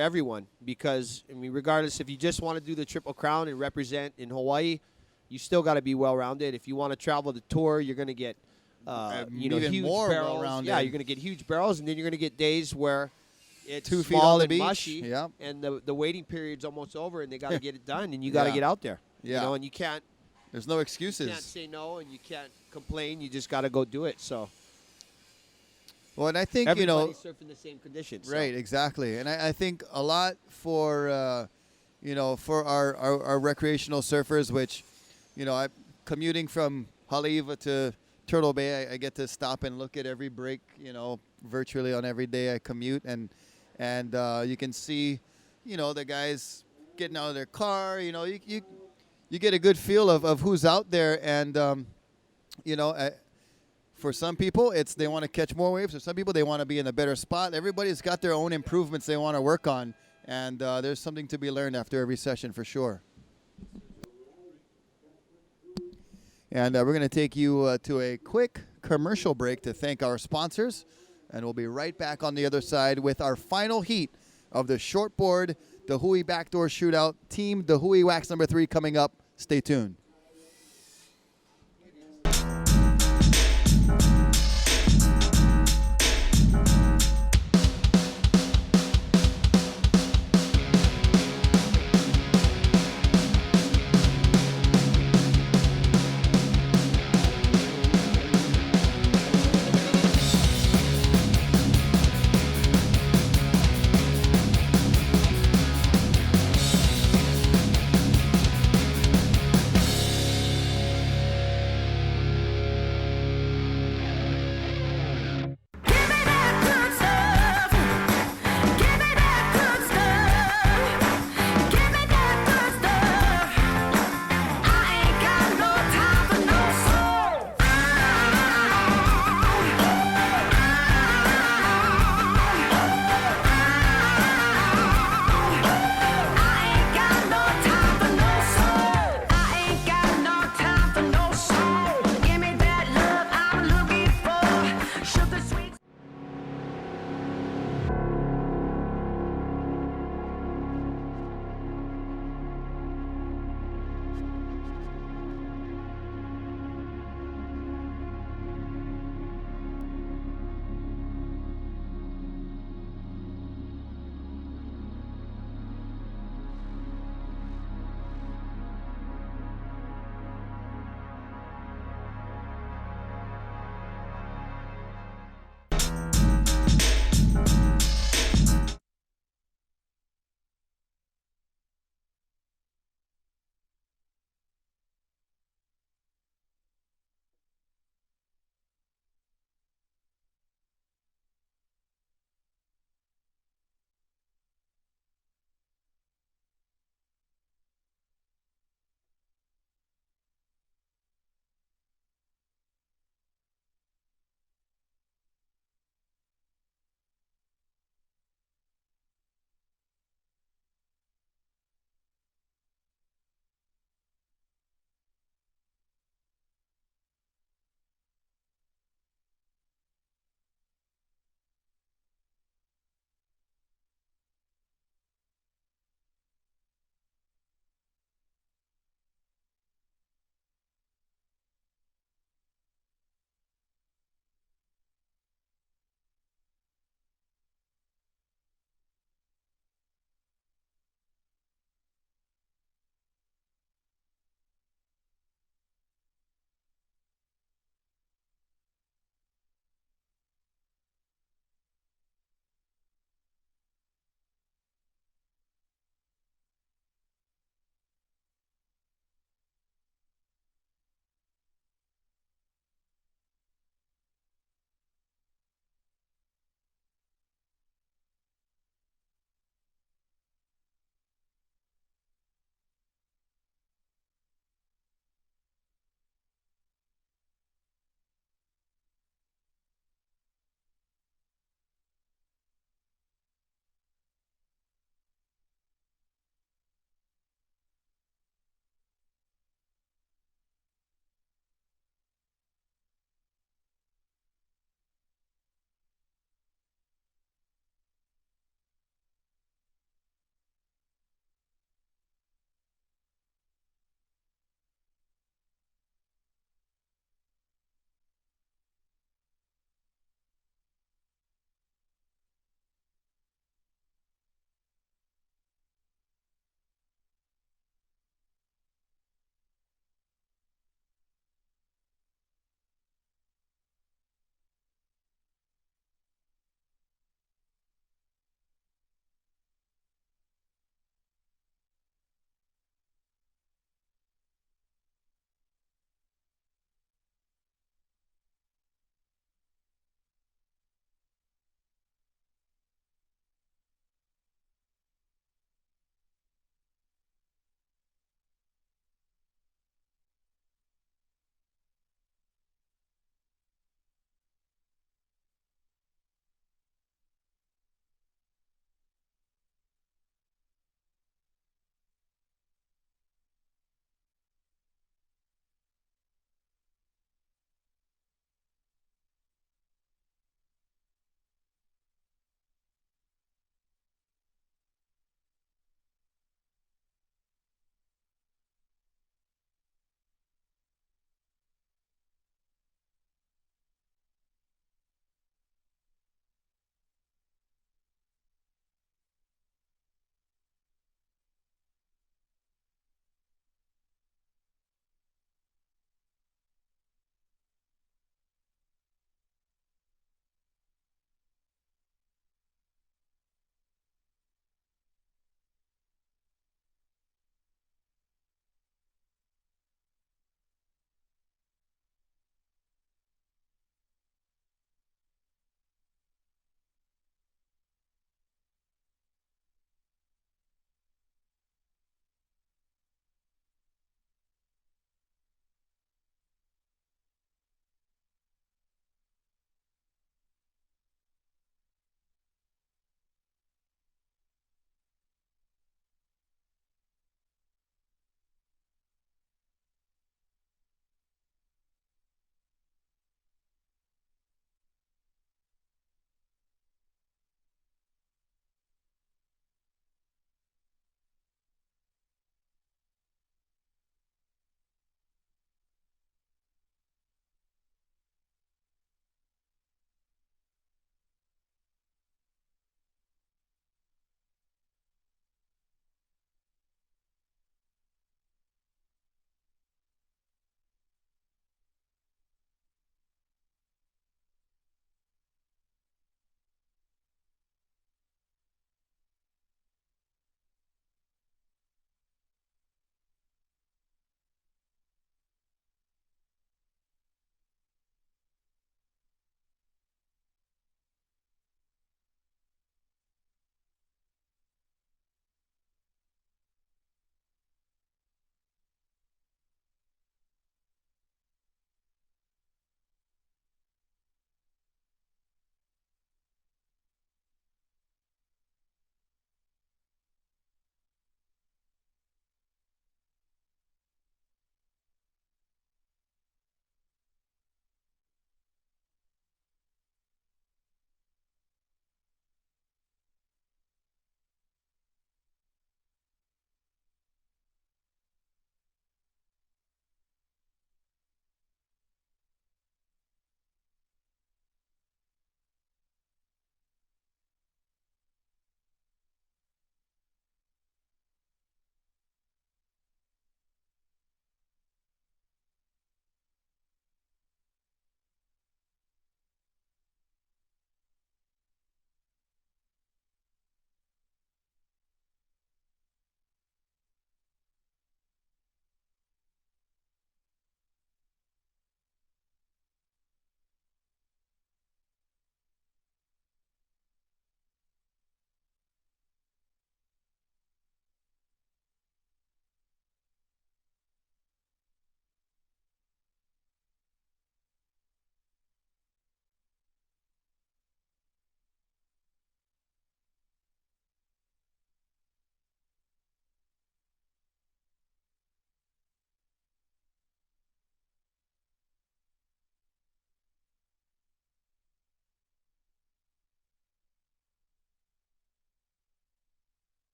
everyone, because I mean, regardless if you just want to do the Triple Crown and represent in Hawaii, you still got to be well-rounded. If you want to travel the tour, you're going to get even huge more barrels. well-rounded. Yeah, you're going to get huge barrels, and then you're going to get days where it's 2 feet small on the and beach. mushy, Yep. and the waiting period's almost over, and they got to get it done, and you got to get out there. Yeah. And you can't. There's no excuses. You can't say no, and you can't complain. You just got to go do it. So. Well, and I think everybody's surfing the same conditions. Right, exactly. And I think a lot for for our recreational surfers, which I'm commuting from Haleiwa to Turtle Bay. I get to stop and look at every break, virtually on every day I commute, and you can see, the guys getting out of their car. You get a good feel of who's out there, and for some people, they want to catch more waves. For some people, they want to be in a better spot. Everybody's got their own improvements they want to work on, and there's something to be learned after every session for sure. And we're going to take you to a quick commercial break to thank our sponsors, and we'll be right back on the other side with our final heat of the shortboard Dahui backdoor shootout. Team Dahui Wax number 3 coming up. Stay tuned.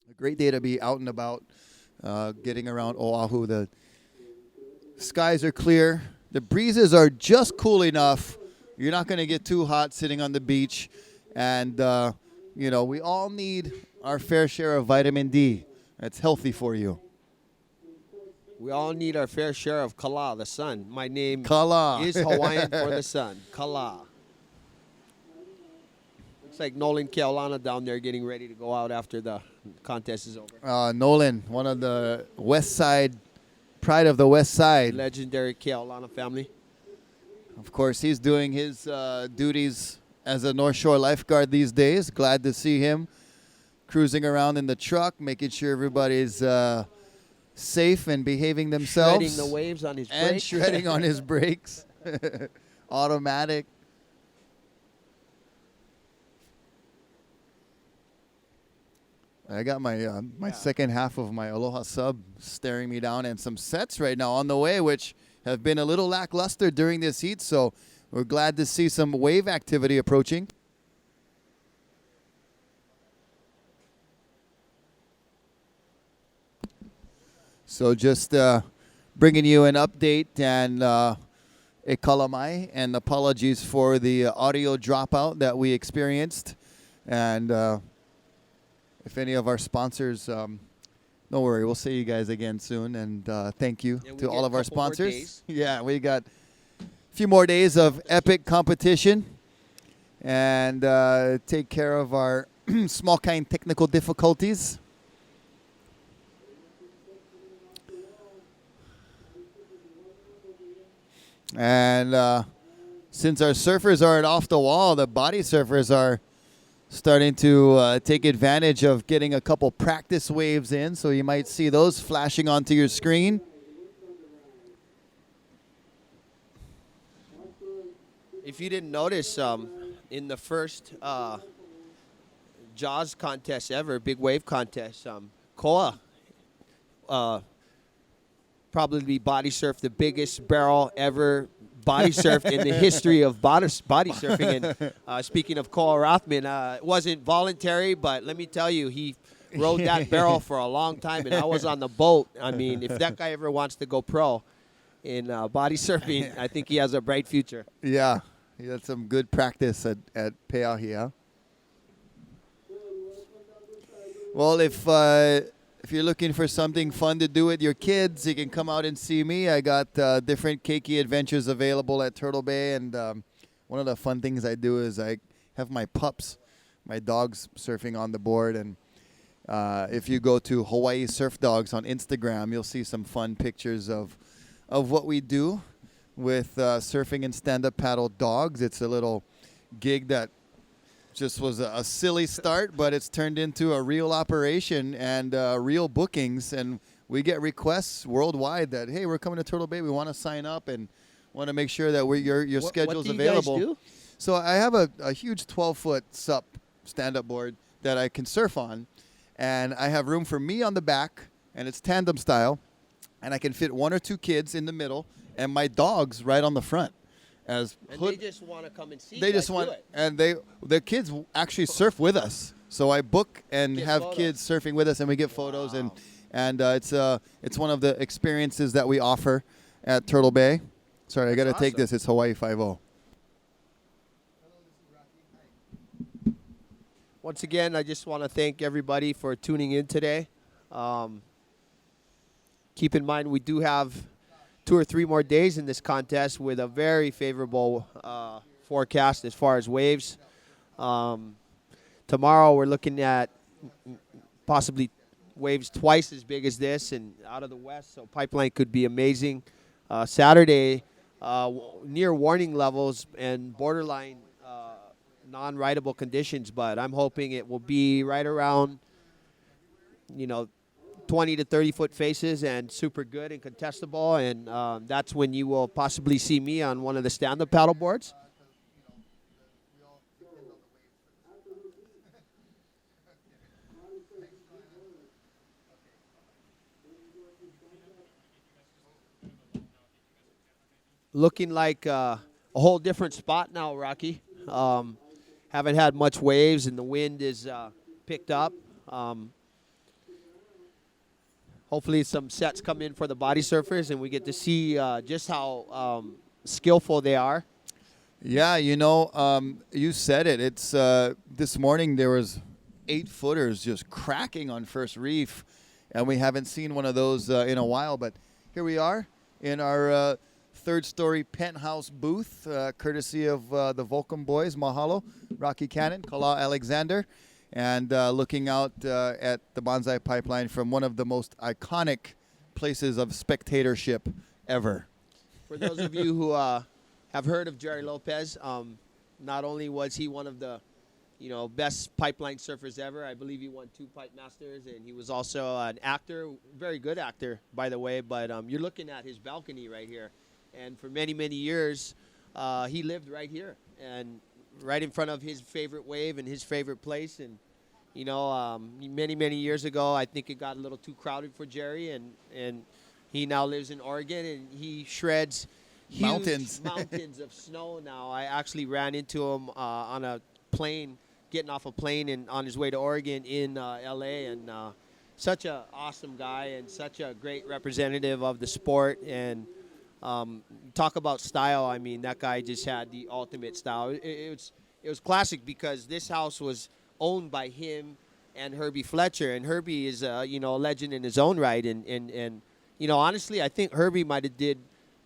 A great day to be out and about, getting around Oahu. The skies are clear. The breezes are just cool enough. You're not going to get too hot sitting on the beach. And, we all need our fair share of vitamin D. That's healthy for you. We all need our fair share of kala, the sun. My name Kala. is Hawaiian for the sun. Kala. Looks like Nolan Keaulana down there getting ready to go out after the contest is over. Nolan, one of the West Side, pride of the West Side. Legendary Keaulana family. Of course, he's doing his duties as a North Shore lifeguard these days. Glad to see him cruising around in the truck, making sure everybody's safe and behaving themselves. Shredding the waves on his brakes. And shredding on his brakes. Automatic. I got my second half of my Aloha sub staring me down, and some sets right now on the way, which have been a little lackluster during this heat. So we're glad to see some wave activity approaching. So just bringing you an update and a kalamai, and apologies for the audio dropout that we experienced. And if any of our sponsors, don't worry, we'll see you guys again soon. And thank you to all of our sponsors. Yeah, we got a few more days of epic competition, and take care of our small kind technical difficulties. And since our surfers aren't off the wall, the body surfers are starting to take advantage of getting a couple practice waves in. So you might see those flashing onto your screen. If you didn't notice, in the first Jaws contest ever, big wave contest, Koa probably body surfed the biggest barrel ever body surfed in the history of body surfing. And speaking of Koa Rothman, it wasn't voluntary, but let me tell you, he rode that barrel for a long time, and I was on the boat. I mean, if that guy ever wants to go pro in body surfing, I think he has a bright future. Yeah, he had some good practice at Peahi, huh? Well, if you're looking for something fun to do with your kids, you can come out and see me. I got different keiki adventures available at Turtle Bay, and one of the fun things I do is I have my pups, my dogs, surfing on the board. And if you go to Hawaii Surf Dogs on Instagram, you'll see some fun pictures of what we do with surfing and stand-up paddle dogs. It's a little gig that just was a silly start, but it's turned into a real operation and real bookings. And we get requests worldwide that, hey, we're coming to Turtle Bay. We want to sign up and want to make sure that your schedule's available. What do you guys do? So I have a huge 12-foot SUP stand-up board that I can surf on. And I have room for me on the back, and it's tandem style. And I can fit one or two kids in the middle, and my dogs right on the front. And they just want to come and see. They just want, and the kids actually surf with us. So I book and have photos. kids surfing with us, and we get photos, and it's one of the experiences that we offer at Turtle Bay. Sorry, I got to take this. It's Hawaii 5-0. Once again, I just want to thank everybody for tuning in today. Keep in mind, we do have 2 or 3 more days in this contest with a very favorable forecast as far as waves. Tomorrow we're looking at possibly waves twice as big as this and out of the west, so pipeline could be amazing. Saturday, near warning levels and borderline non-rideable conditions, but I'm hoping it will be right around, 20 to 30 foot faces and super good and contestable, and that's when you will possibly see me on one of the stand-up paddle boards. Looking like a whole different spot now, Rocky. Haven't had much waves, and the wind is picked up. hopefully some sets come in for the body surfers, and we get to see just how skillful they are. Yeah, you said it. It's this morning there was 8-footers just cracking on First Reef, and we haven't seen one of those in a while. But here we are in our third-story penthouse booth, courtesy of the Volcom boys. Mahalo, Rocky Cannon, Kala Alexander, and looking out at the Bonsai Pipeline from one of the most iconic places of spectatorship ever. For those of you who have heard of Jerry Lopez, not only was he one of the best pipeline surfers ever, I believe he won 2 Pipe Masters, and he was also an actor, very good actor, by the way. But you're looking at his balcony right here, and for many, many years, he lived right here, and right in front of his favorite wave and his favorite place. And many, many years ago, I think it got a little too crowded for Jerry, and he now lives in Oregon, and he shreds huge Mountains of snow now. I actually ran into him on a plane, getting off a plane and on his way to Oregon in LA, and such an awesome guy and such a great representative of the sport. And talk about style. I mean, that guy just had the ultimate style. It was classic because this house was owned by him and Herbie Fletcher, and Herbie is a legend in his own right. And honestly, I think Herbie might have did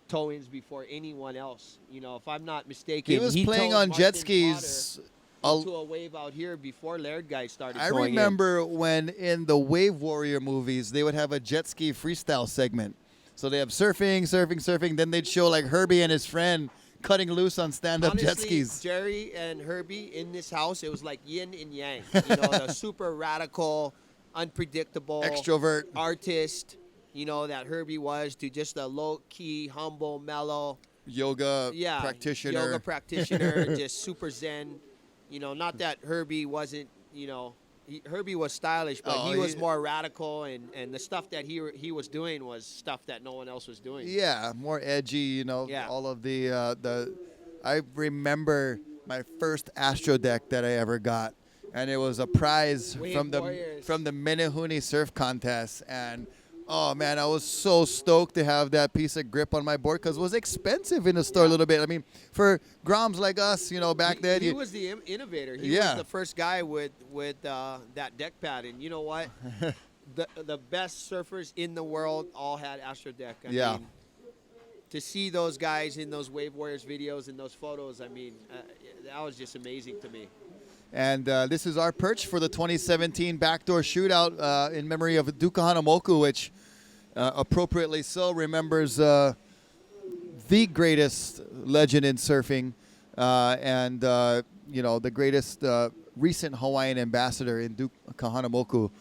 tow-ins before anyone else. If I'm not mistaken, He was playing on jet skis into a wave out here before Laird guys started. I towing in. remember when in the Wave Warrior movies, they would have a jet ski freestyle segment. So they have surfing. Then they'd show like Herbie and his friend cutting loose on stand-up jet Honestly, skis. Jerry and Herbie in this house, it was like yin and yang. The super radical, unpredictable Extrovert. artist, that Herbie was, to just a low-key, humble, mellow Yoga practitioner. just super zen. Not that Herbie wasn't, Herbie was stylish, but he was more radical, and the stuff that he was doing was stuff that no one else was doing. Yeah, more edgy, Yeah. all of the I remember my first Astro deck that I ever got, and it was a prize Wave from the Warriors. Menehune Surf Contest, and oh man, I was so stoked to have that piece of grip on my board because it was expensive in the store a little bit. I mean, for groms like us, back then. He was the innovator. He was the first guy with that deck pad. And you know what? the best surfers in the world all had Astro Deck. I mean, to see those guys in those Wave Warriors videos and those photos, that was just amazing to me. And this is our perch for the 2017 Backdoor Shootout in memory of Duka Hanamoku, which appropriately so remembers the greatest legend in surfing and the greatest recent Hawaiian ambassador in Duka Hanamoku.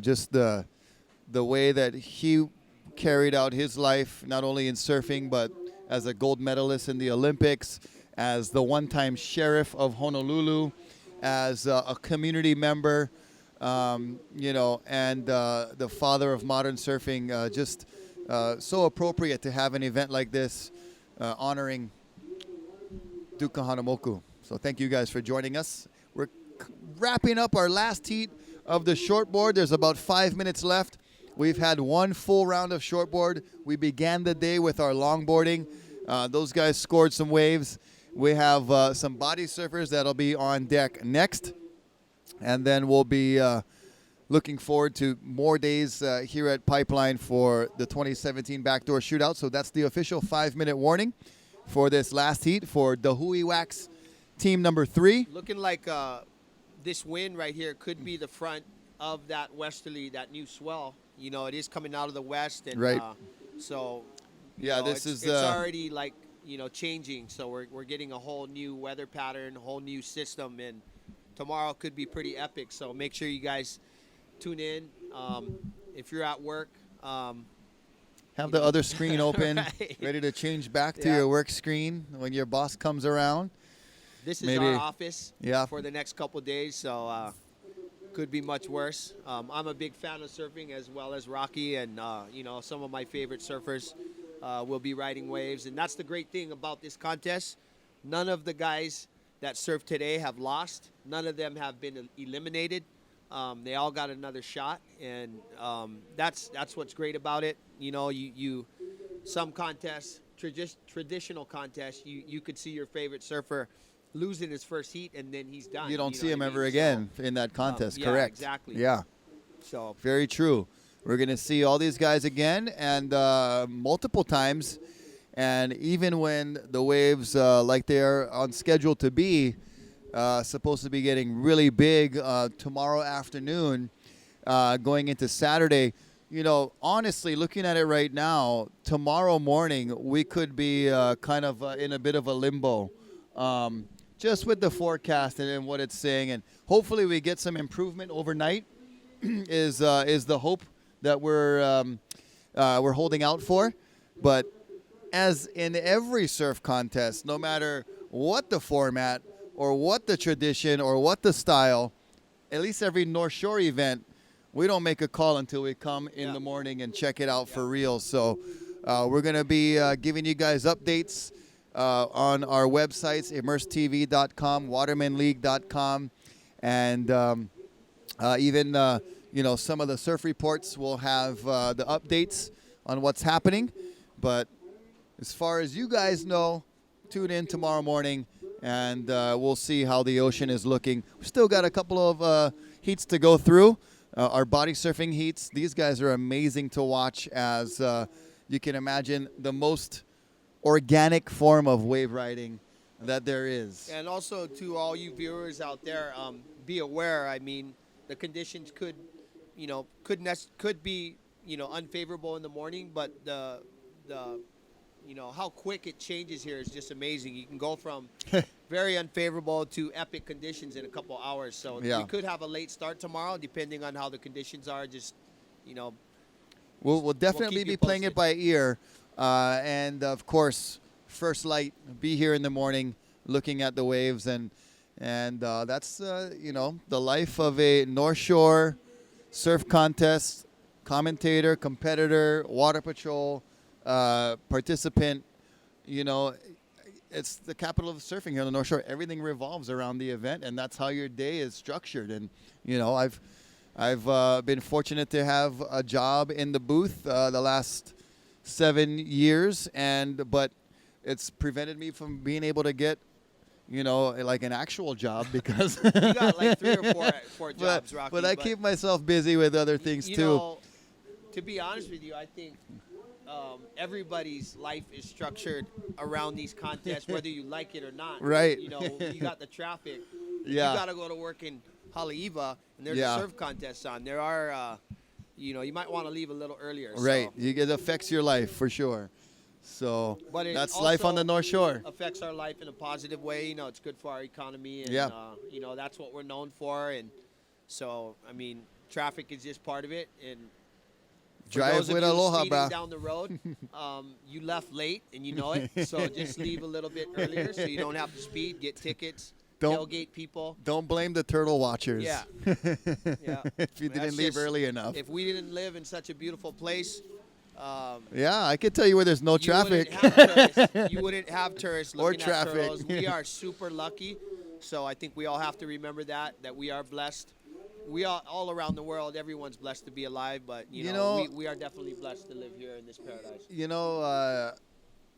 Just the way that he carried out his life, not only in surfing, but as a gold medalist in the Olympics, as the one-time sheriff of Honolulu, as a community member, and the father of modern surfing. Just so appropriate to have an event like this honoring Duka Hanamoku. So thank you guys for joining us. We're wrapping up our last heat of the shortboard. There's about 5 minutes left. We've had one full round of shortboard. We began the day with our longboarding. Those guys scored some waves. We have some body surfers that'll be on deck next. And then we'll be looking forward to more days here at Pipeline for the 2017 Backdoor Shootout. So that's the official 5-minute warning for this last heat for Dahui Wax team number 3. Looking like this wind right here could be the front of that westerly, that new swell. It is coming out of the west. And, right. It's already like, changing. So we're getting a whole new weather pattern, a whole new system, and tomorrow could be pretty epic. So make sure you guys tune in. If you're at work, have the other screen open, right. ready to change back to your work screen when your boss comes around. This is our office Yeah. for the next couple of days, so could be much worse. I'm a big fan of surfing as well as Rocky, and some of my favorite surfers will be riding waves. And that's the great thing about this contest. None of the guys that surf today have lost. None of them have been eliminated. They all got another shot, and that's what's great about it. You know, you some contests, traditional contests, you could see your favorite surfer losing his first heat, and then he's done. You don't see know him what I ever mean? again in that contest, yeah, correct? exactly. Yeah, So very true. We're going to see all these guys again and multiple times. And even when the waves, like they're on schedule to be, supposed to be getting really big tomorrow afternoon, going into Saturday, you know, honestly, looking at it right now, tomorrow morning, we could be kind of in a bit of a limbo. Just with the forecast and what it's saying, and hopefully we get some improvement overnight is the hope that we're holding out for. But as in every surf contest, no matter what the format or what the tradition or what the style, at least every North Shore event, we don't make a call until we come in the morning and check it out for real. So we're going to be giving you guys updates on our websites, immersetv.com, watermanleague.com, and even you know, some of the surf reports will have the updates on what's happening. But as far as you guys know, tune in tomorrow morning, and we'll see how the ocean is looking. We've still got a couple of heats to go through. Our body surfing heats. These guys are amazing to watch, as you can imagine, the most organic form of wave riding that there is. And also to all you viewers out there, be aware. I mean, the conditions could be, you know, unfavorable in the morning, but the you know, how quick it changes here is just amazing. You can go from very unfavorable to epic conditions in a couple hours. So we could have a late start tomorrow, depending on how the conditions are. Just, you know, we'll definitely be playing it by ear. And of course, first light, be here in the morning looking at the waves, and that's you know, the life of a North Shore surf contest commentator, competitor, water patrol participant. You know, it's the capital of surfing here on the North Shore. Everything revolves around the event, and that's how your day is structured. And you know, I've been fortunate to have a job in the booth the last 7 years, but it's prevented me from being able to get, you know, like an actual job, because you got like 3 or 4 jobs, Rocky. But I keep myself busy with other things you too. Know, to be honest with you, I think everybody's life is structured around these contests, whether you like it or not. Right. You know, you got the traffic. Yeah. You got to go to work in Haleiwa, and there's a surf contest on. There are, you know, you might want to leave a little earlier. Right. So. It affects your life for sure. So but that's life on the North Shore. Affects our life in a positive way. You know, it's good for our economy, and you know, that's what we're known for. And so, I mean, traffic is just part of it. And drive with aloha, bro. Down the road, you left late, and you know it. So just leave a little bit earlier, so you don't have to speed, get tickets, tailgate people. Don't blame the turtle watchers. Yeah. If you didn't leave early enough. If we didn't live in such a beautiful place. I could tell you where there's no traffic. You wouldn't have tourists or looking traffic. at turtles. We are super lucky. So I think we all have to remember that we are blessed. We are all around the world. Everyone's blessed to be alive, but you know we are definitely blessed to live here in this paradise. You know,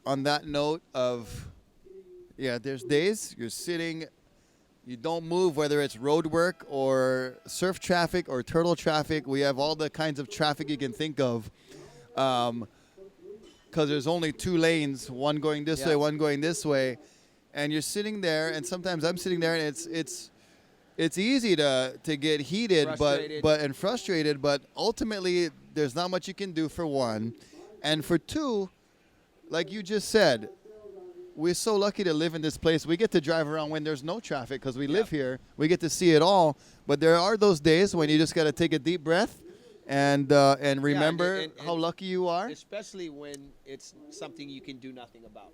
on that note of, there's days you're sitting, you don't move, whether it's road work or surf traffic or turtle traffic. We have all the kinds of traffic you can think of. Because there's only 2 lanes, one going this way, one going this way, and you're sitting there, and sometimes I'm sitting there, and it's easy to get heated, and frustrated, but ultimately there's not much you can do, for one, and for 2, like you just said, we're so lucky to live in this place. We get to drive around when there's no traffic because we live here. We get to see it all, but there are those days when you just got to take a deep breath and remember and how lucky you are. Especially when it's something you can do nothing about.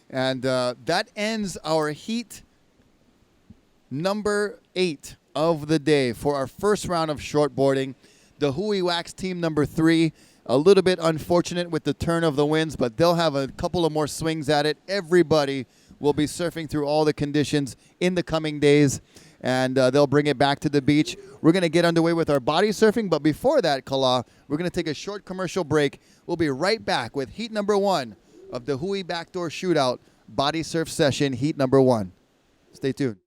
And that ends our heat number 8 of the day for our first round of shortboarding. Dahui Wax team number 3, a little bit unfortunate with the turn of the winds, but they'll have a couple of more swings at it. Everybody will be surfing through all the conditions in the coming days, and they'll bring it back to the beach. We're going to get underway with our body surfing, but before that, Kala, we're going to take a short commercial break. We'll be right back with heat number 1 of the Dahui Backdoor Shootout Body Surf Session, heat number 1. Stay tuned.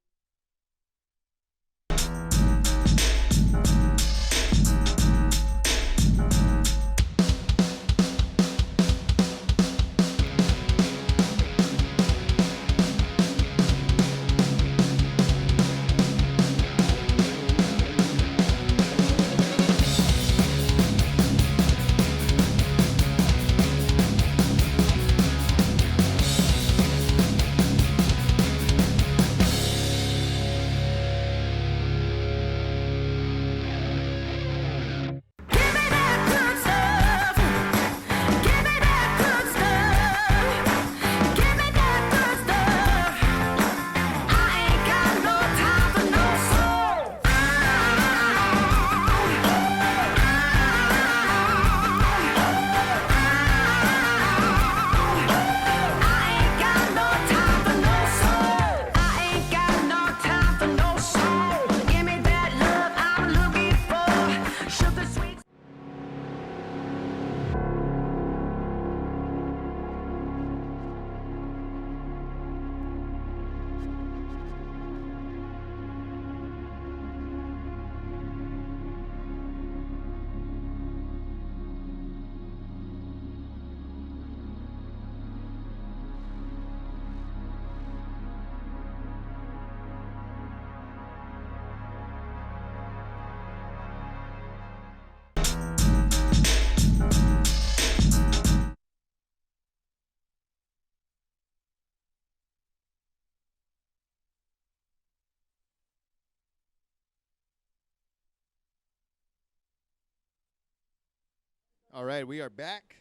All right, we are back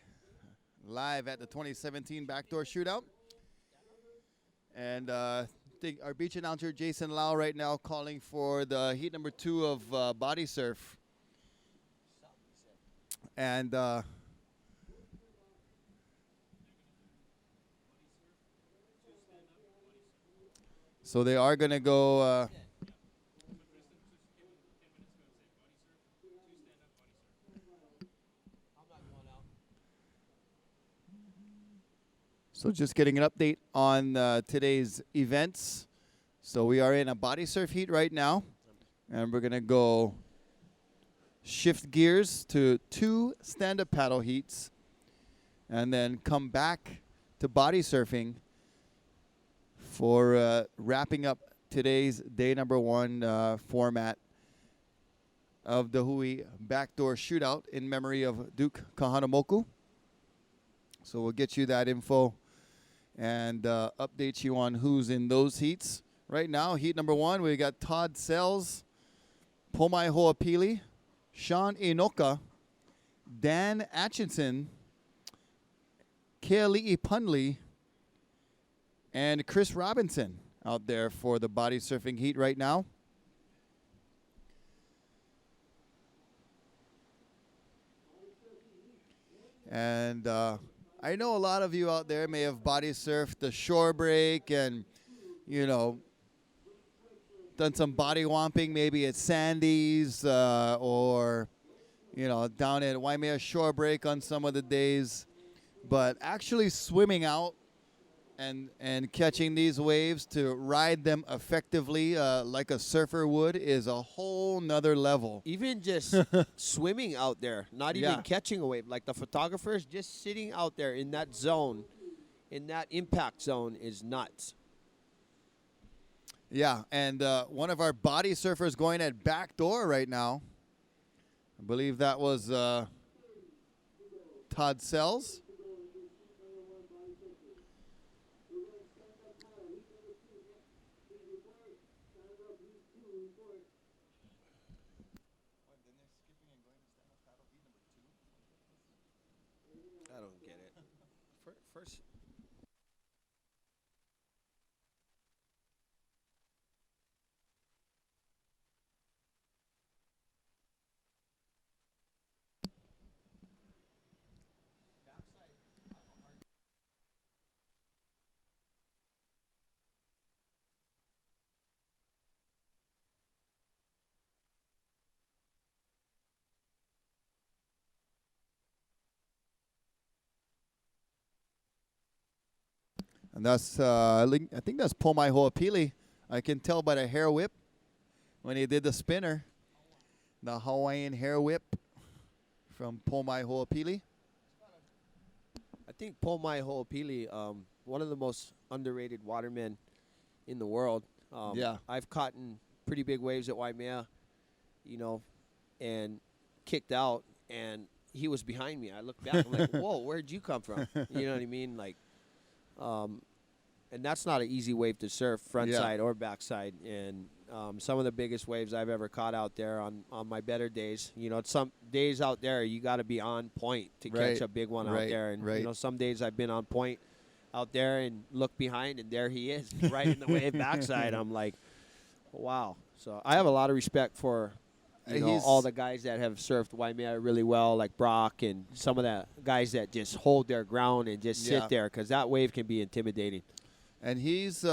live at the 2017 Backdoor Shootout. And I think our beach announcer, Jason Lau, right now calling for the heat number 2 of body surf. And so they are going to go... So just getting an update on today's events. So we are in a body surf heat right now, and we're going to go shift gears to 2 stand-up paddle heats, and then come back to body surfing for wrapping up today's day number 1 format of the Dahui Backdoor Shootout in memory of Duke Kahanamoku. So we'll get you that info and update you on who's in those heats. Right now, heat number 1, we got Todd Sells, Pomai Ho'opili, Sean Inoka, Dan Atchison, Keali'i Punley, and Chris Robinson out there for the body surfing heat right now. And I know a lot of you out there may have body surfed the shore break and, you know, done some body womping maybe at Sandy's or, you know, down at Waimea Shore Break on some of the days. But actually swimming out and catching these waves to ride them effectively like a surfer would is a whole nother level. Even just swimming out there, not even catching a wave. Like the photographers, just sitting out there in that zone, in that impact zone is nuts. Yeah, and one of our body surfers going at backdoor right now. I believe that was Todd Sells. I don't get it. First. And that's, I think that's Pomai Ho'opili. I can tell by the hair whip when he did the spinner. The Hawaiian hair whip from Pomai Ho'opili. I think Pomai Ho'opili, one of the most underrated watermen in the world. Yeah. I've caught in pretty big waves at Waimea, you know, and kicked out, and he was behind me. I looked back, I'm like, whoa, where'd you come from? You know what I mean? Like, and that's not an easy wave to surf, front side or backside. And some of the biggest waves I've ever caught out there on my better days. You know, some days out there you got to be on point to catch a big one out there. And you know, some days I've been on point out there and look behind, and there he is, right in the wave backside. I'm like, wow. So I have a lot of respect for all the guys that have surfed Waimea really well, like Brock and some of the guys that just hold their ground and just sit there, because that wave can be intimidating. And he's,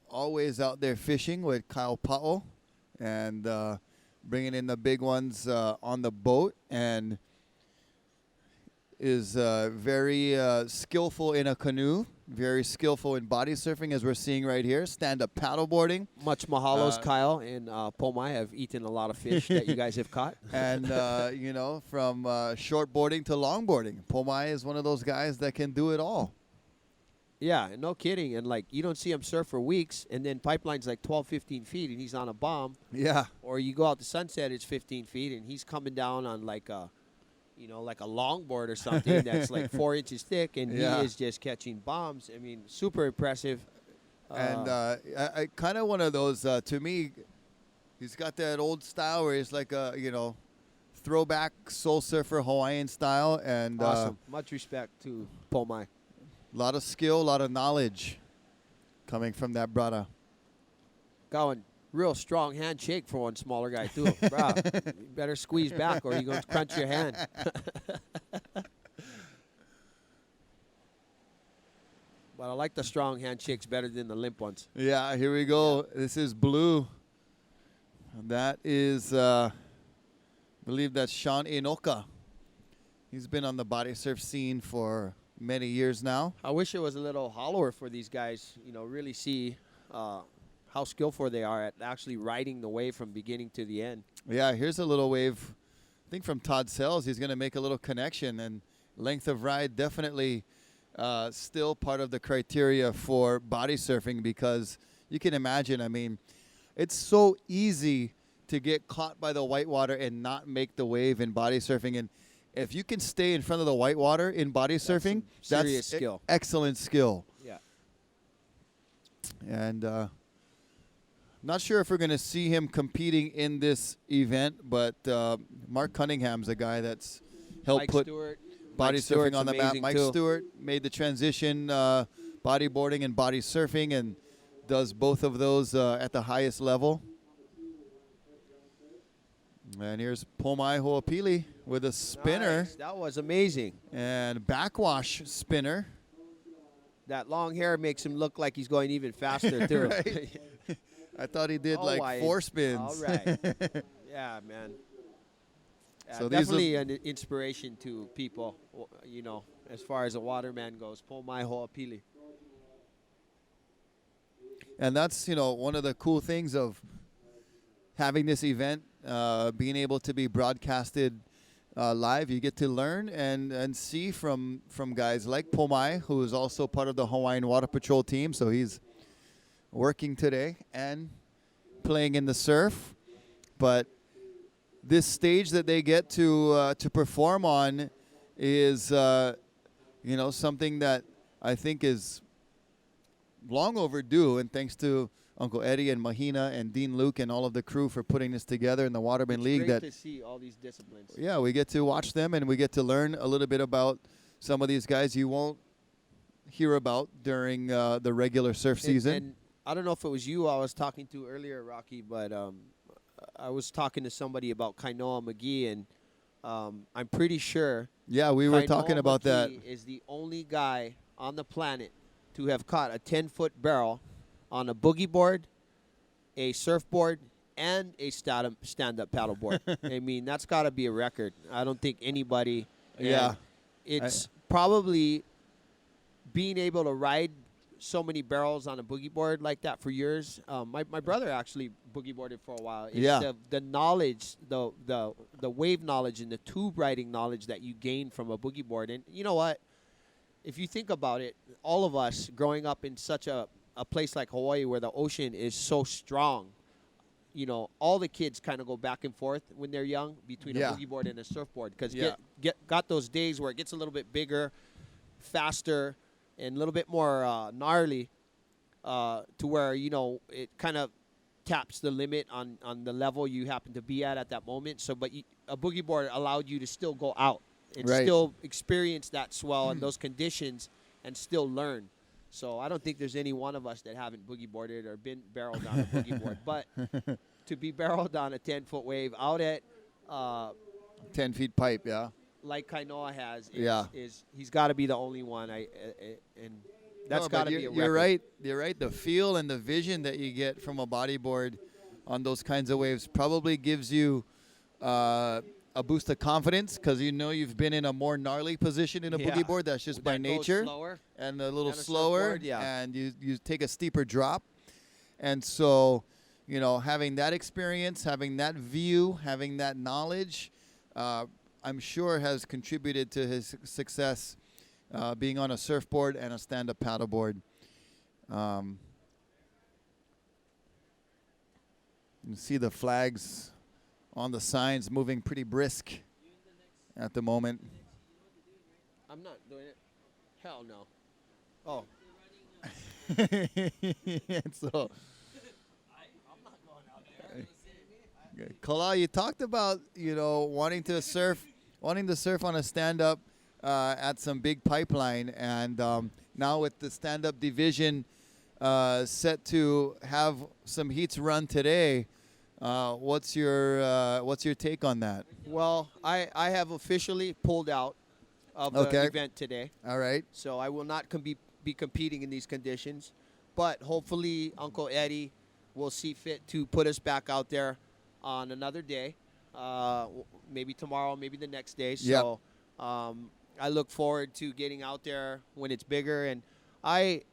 always out there fishing with Kyle Pa'o and bringing in the big ones on the boat, and is very skillful in a canoe, very skillful in body surfing, as we're seeing right here, stand-up paddleboarding. Much mahalos, Kyle and Pomai have eaten a lot of fish that you guys have caught. And, from shortboarding to longboarding, Pomai is one of those guys that can do it all. Yeah, no kidding. And, like, you don't see him surf for weeks, and then pipeline's like 12, 15 feet, and he's on a bomb. Yeah. Or you go out to Sunset, it's 15 feet, and he's coming down on, like a longboard or something that's like 4 inches thick, and he is just catching bombs. I mean, super impressive. And I kind of one of those, to me, he's got that old style where he's like a, throwback soul surfer Hawaiian style. And awesome. Much respect to Pomai. A lot of skill, a lot of knowledge coming from that brother. Going real strong handshake for one smaller guy, too. Bro, you better squeeze back or you're going to crunch your hand. But I like the strong handshakes better than the limp ones. Yeah, here we go. Yeah. This is Blue. That is, I believe that's Sean Inoka. He's been on the body surf scene for many years now. I wish it was a little hollower for these guys, really see how skillful they are at actually riding the wave from beginning to the end. Yeah, here's a little wave, I think from Todd Sells. He's going to make a little connection, and length of ride definitely still part of the criteria for body surfing, because you can imagine, I mean, it's so easy to get caught by the whitewater and not make the wave in body surfing. And if you can stay in front of the whitewater in body surfing, serious skill. Excellent skill. Yeah. And not sure if we're going to see him competing in this event, but Mark Cunningham's a guy that's helped put body surfing on the map. Mike Stewart made the transition, bodyboarding and body surfing, and does both of those at the highest level. And here's Pomai Ho'opili with a spinner. Nice. That was amazing. And backwash spinner. That long hair makes him look like he's going even faster, too. Right? I thought he did like 4 spins. All right. Yeah, man. So definitely an inspiration to people, as far as a waterman goes. Pomai Ho'opili. And that's, one of the cool things of having this event, being able to be broadcasted live. You get to learn and see from guys like Pomai, who is also part of the Hawaiian Water Patrol team. So he's working today and playing in the surf. But this stage that they get to perform on is, something that I think is long overdue. And thanks to Uncle Eddie and Mahina and Dean Luke and all of the crew for putting this together in the Waterman League. Great to see all these disciplines. Yeah, we get to watch them, and we get to learn a little bit about some of these guys you won't hear about during the regular surf season. And I don't know if it was you I was talking to earlier, Rocky, but I was talking to somebody about Kainoa McGee, and I'm pretty sure. Yeah, we were talking about McGee that. Is the only guy on the planet to have caught a 10-foot barrel on a boogie board, a surfboard, and a stand-up paddleboard. I mean, that's got to be a record. I don't think anybody. Yeah. It's probably being able to ride so many barrels on a boogie board like that for years. My brother actually boogie boarded for a while. It's Yeah. the knowledge, the wave knowledge and the tube riding knowledge that you gain from a boogie board. And you know what? If you think about it, all of us growing up in such a place like Hawaii where the ocean is so strong, you know, all the kids kind of go back and forth when they're young between Yeah. a boogie board and a surfboard because Yeah. got those days where it gets a little bit bigger, faster, and a little bit more gnarly to where, you know, it kind of taps the limit on the level you happen to be at that moment. So, but a boogie board allowed you to still go out and Right. still experience that swell and those conditions and still learn. So I don't think there's any one of us that haven't boogie boarded or been barreled on a boogie board. But to be barreled on a 10-foot wave out at 10 feet pipe, yeah. like Kainoa has, Yeah. is he's got to be the only one. And that's No, got but to be a you're record. right. You're right. The feel and the vision that you get from a bodyboard on those kinds of waves probably gives you a boost of confidence because you know you've been in a more gnarly position in a Yeah. boogie board. That's just by That goes nature. slower. And a little And a slower, surfboard, yeah. and you take a steeper drop. And so, you know, having that experience, having that view, having that knowledge, I'm sure has contributed to his success being on a surfboard and a stand-up paddleboard. You see the flags on the signs moving pretty brisk at the moment. I'm not doing it. Hell no. Oh. And so, Kala, you talked about, you know, wanting to surf on a stand-up at some big pipeline, and now with the stand-up division set to have some heats run today, what's your take on that? Well, I have officially pulled out of the Okay. event today. All right. So I will not be competing in these conditions. But hopefully Uncle Eddie will see fit to put us back out there on another day. Maybe tomorrow, maybe the next day. So I look forward to getting out there when it's bigger. And I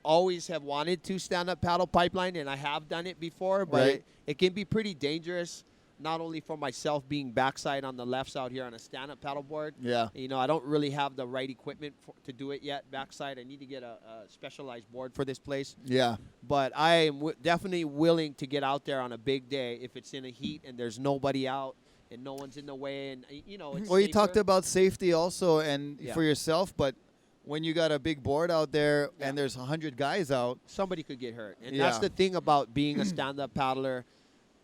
always have wanted to stand up paddle pipeline, and I have done it before. But Right. it can be pretty dangerous, not only for myself being backside on the lefts out here on a stand-up paddleboard. Yeah. You know, I don't really have the right equipment to do it yet backside. I need to get a specialized board for this place. Yeah. But I am definitely willing to get out there on a big day if it's in a heat and there's nobody out and no one's in the way. And, you know, it's Well, you safer. talked about safety also, and Yeah. for yourself, but when you got a big board out there Yeah. and there's 100 guys out, Somebody could get hurt. And Yeah. that's the thing about being a stand-up paddler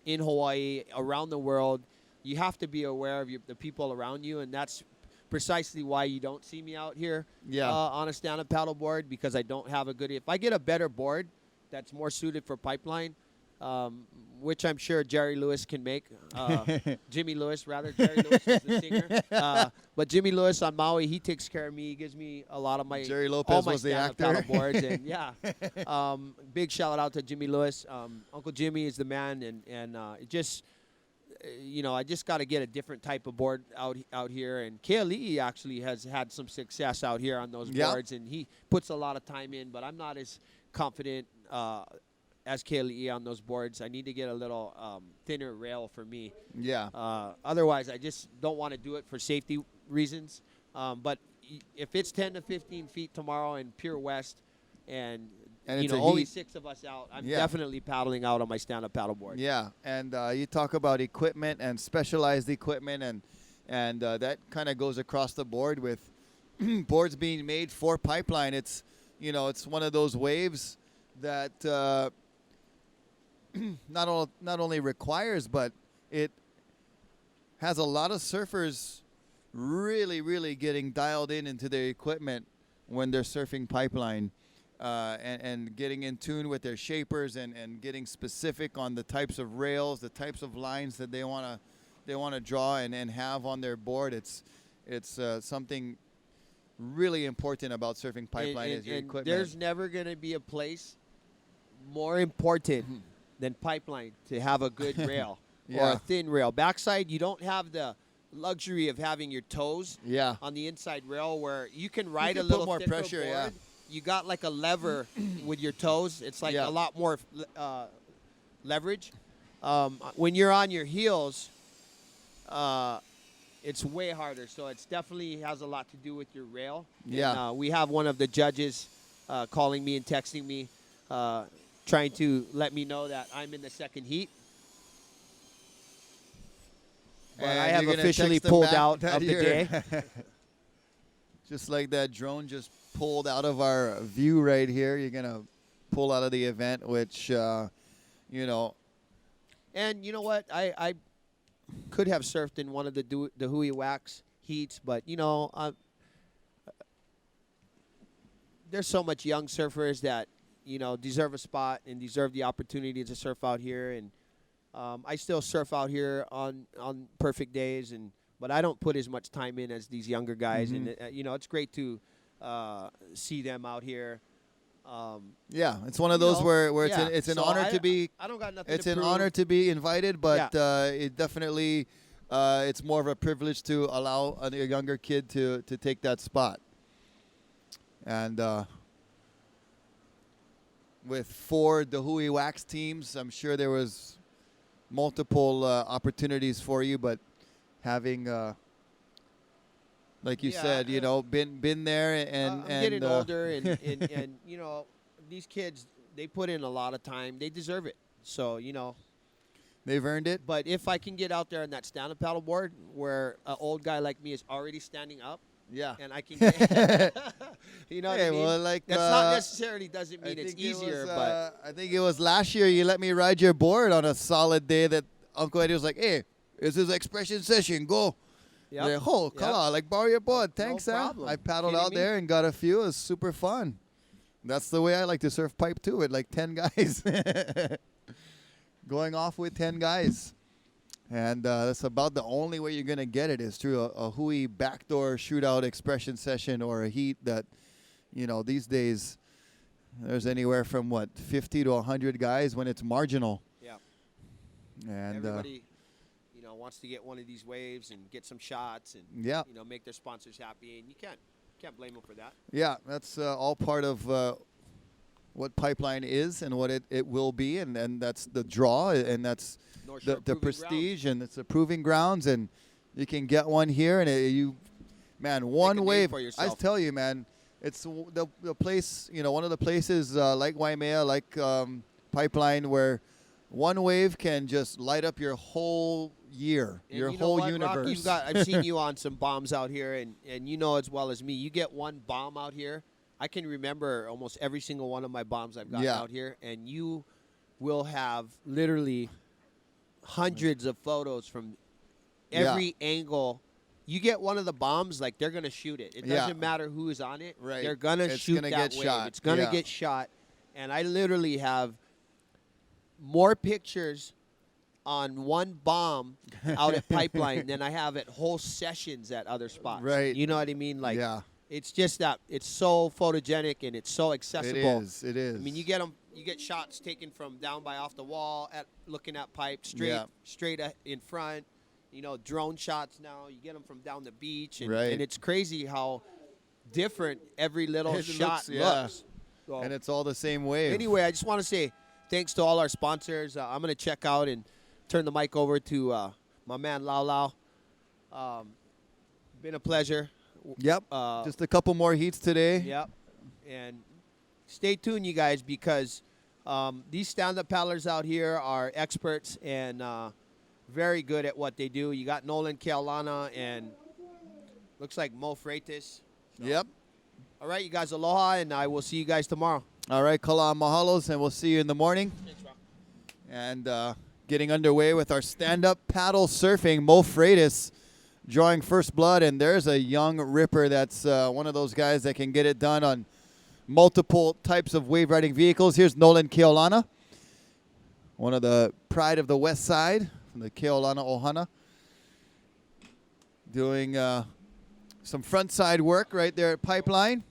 in Hawaii, around the world. You have to be aware of the people around you, and that's precisely why you don't see me out here Yeah. on a stand-up paddleboard, because I don't have a good – if I get a better board that's more suited for pipeline, which I'm sure Jerry Lewis can make. Jimmy Lewis, rather. Jerry Lewis was the singer. But Jimmy Lewis on Maui, he takes care of me. He gives me a lot of my Jerry all Lopez my was the stand-up actor. paddle boards. And yeah, big shout out to Jimmy Lewis. Uncle Jimmy is the man, and it just you know, I just got to get a different type of board out here. And Keali'i actually has had some success out here on those Yeah. boards, and he puts a lot of time in. But I'm not as confident as Keali'i on those boards. I need to get a little thinner rail for me. Yeah. Otherwise, I just don't want to do it for safety reasons. But if it's 10 to 15 feet tomorrow in pure west, and you it's know a only heat. 6 of us out, I'm Yeah. definitely paddling out on my stand-up paddleboard. Yeah, and you talk about equipment and specialized equipment, and that kind of goes across the board with boards being made for pipeline. It's, you know, it's one of those waves that not only requires, but it has a lot of surfers really getting dialed into their equipment when they're surfing pipeline. And getting in tune with their shapers and getting specific on the types of rails, the types of lines that they want to draw and have on their board. It's something really important about surfing pipeline is your and equipment. there's never going to be a place more important than pipeline to have a good rail or Yeah. a thin rail. Backside, you don't have the luxury of having your toes Yeah. on the inside rail where you can ride can a put little more thicker pressure, yeah. board. You got like a lever with your toes. It's like Yeah. a lot more leverage. When you're on your heels, it's way harder. So it's definitely has a lot to do with your rail. Yeah. And, we have one of the judges calling me and texting me, trying to let me know that I'm in the second heat. But And I have you're gonna officially text them pulled back out that of the you're- day. Just like that drone just pulled out of our view right here. You're going to pull out of the event, which, you know, And you know what? I could have surfed in one of the Dahui wax heats, but you know, there's so much young surfers that deserve a spot and deserve the opportunity to surf out here. And I still surf out here on perfect days, but I don't put as much time in as these younger guys. And it's great to see them out here. yeah, it's one of those where yeah. it's an So honor to be. I don't got nothing. It's to an prove. honor to be invited, but it definitely it's more of a privilege to allow a younger kid to take that spot. And with 4 Dahui wax teams, I'm sure there was multiple opportunities for you, but having like you Yeah, said, been there and I'm getting older, and these kids, they put in a lot of time. They deserve it. So they've earned it. But if I can get out there on that stand-up paddleboard where an old guy like me is already standing up, Yeah. and I can get, what I mean? Well, like That's not necessarily doesn't mean it's think it easier, was, but I think it was last year you let me ride your board on a solid day that Uncle Eddie was like, "Hey, this is expression session. Go." Yep. Like, oh, come Yep. on, like borrow your board. Thanks, No Sam. problem. I paddled Kidding out me? there and got a few. It was super fun. That's the way I like to surf pipe too, with like 10 guys. Going off with 10 guys. And that's about the only way you're going to get it is through a Hui backdoor shootout expression session or a heat that, these days there's anywhere from 50 to 100 guys when it's marginal. yeah, And everybody wants to get one of these waves and get some shots and yeah, make their sponsors happy, and you can't blame them for that. yeah, that's all part of what Pipeline is and what it will be, and that's the draw, and that's North Shore the Proving prestige, and it's a proving grounds, and you can get one here, and one name wave. for I yourself. tell you, man, it's the place, one of the places like Waimea, like Pipeline, where one wave can just light up your whole year, And your you know whole what, Rock, universe. I've seen you on some bombs out here, and you know as well as me, you get one bomb out here. I can remember almost every single one of my bombs I've gotten Yeah. out here, and you will have literally hundreds of photos from every angle. You get one of the bombs, like they're gonna shoot it. It Yeah. doesn't matter who is on it. Right. They're gonna It's shoot gonna that get wave. shot. It's gonna Yeah. get shot. And I literally have more pictures on one bomb out at Pipeline than I have at whole sessions at other spots. Right. You know what I mean? Like, yeah, it's just that it's so photogenic and it's so accessible. it is. I mean, you get shots taken from down by off the wall, looking at pipe, Yeah. straight in front. Drone shots now. You get them from down the beach, and, Right. and it's crazy how different every little It shot looks, yeah. looks. So, And it's all the same wave. anyway, I just want to say thanks to all our sponsors. I'm going to check out and turn the mic over to my man Lau Lau. Been a pleasure. Yep. Just a couple more heats today. Yep. And stay tuned, you guys, because these stand-up paddlers out here are experts and very good at what they do. You got Nolan Kealana and looks like Mo Freitas. Yep. All right, you guys, aloha, and I will see you guys tomorrow. All right, kala mahalos, and we'll see you in the morning. Thanks, Rock. And getting underway with our stand-up paddle surfing. Mo Freitas drawing first blood, and there's a young ripper that's one of those guys that can get it done on multiple types of wave riding vehicles. Here's Nolan Keolana, one of the pride of the West Side from the Keolana Ohana, doing some front side work right there at Pipeline.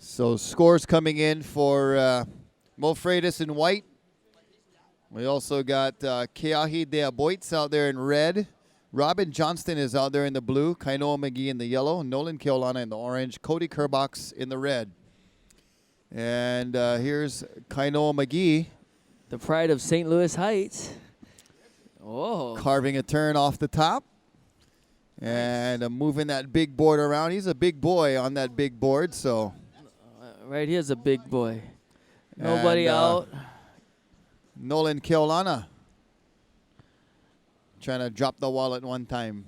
So scores coming in for Mo Freitas in white. We also got Keahi De Aboitz out there in red. Robin Johnston is out there in the blue. Kainoa McGee in the yellow. Nolan Keolana in the orange. Cody Kerbox in the red. And here's Kainoa McGee. The pride of St. Louis Heights. Oh. Carving a turn off the top. And moving that big board around. He's a big boy on that big board, so. Right here's a big boy. Nobody And, out. Nolan Keolana trying to drop the wallet one time.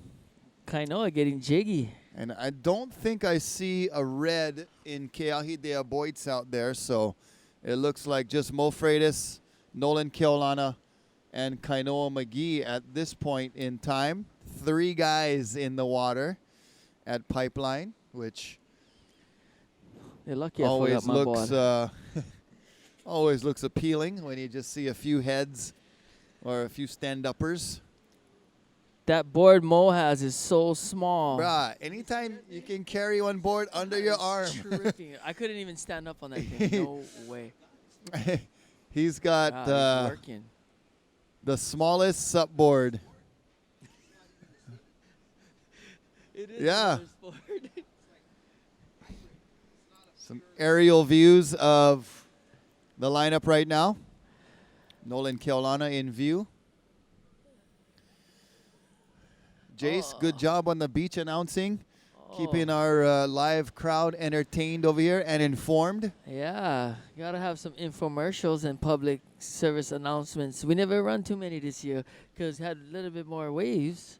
Kainoa getting jiggy. And I don't think I see a red in Keahi De Aboitz out there, so it looks like just Mo Freitas, Nolan Keolana, and Kainoa McGee at this point in time. 3 guys in the water at Pipeline, which You're lucky I always forgot my looks board. always looks appealing when you just see a few heads or a few stand-uppers. That board Mo has is so small. Bruh, anytime you can carry one board under your arm. Tripping. I couldn't even stand up on that thing. No way. He's got Wow, he's working. the smallest sup board. It is Yeah. a sport. Some aerial views of the lineup right now. Nolan Keolana in view. Jace, good job on the beach announcing. Keeping our live crowd entertained over here and informed. Yeah, gotta have some infomercials and public service announcements. We never run too many this year because had a little bit more waves.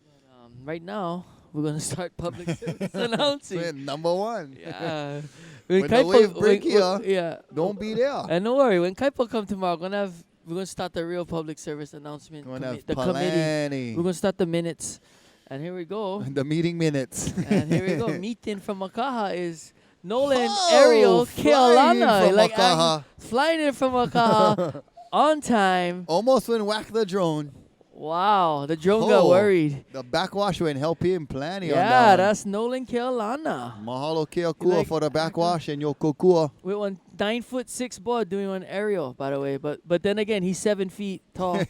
But, right now, we're gonna start public service announcing. Number 1. Yeah. When the wave break here, yeah. don't be there. And don't worry, when Kaipo come tomorrow, we're gonna start the real public service announcement. We're gonna have the committee. plenty. We're gonna start the minutes. And here we go. The meeting minutes. And here we go. Meeting from Makaha is Nolan Oh, Ariel flying in Keolana. from Makaha. Flying in from Makaha on time. Almost went whack the drone. Wow, the drone got Oh, worried. The backwash went help him plenty on Yeah, that one. that's Nolan Keolana. Mahalo Keokua Like- for the backwash and Yokokua. With one 9'6" board doing one aerial, by the way. But then again, he's 7 feet tall.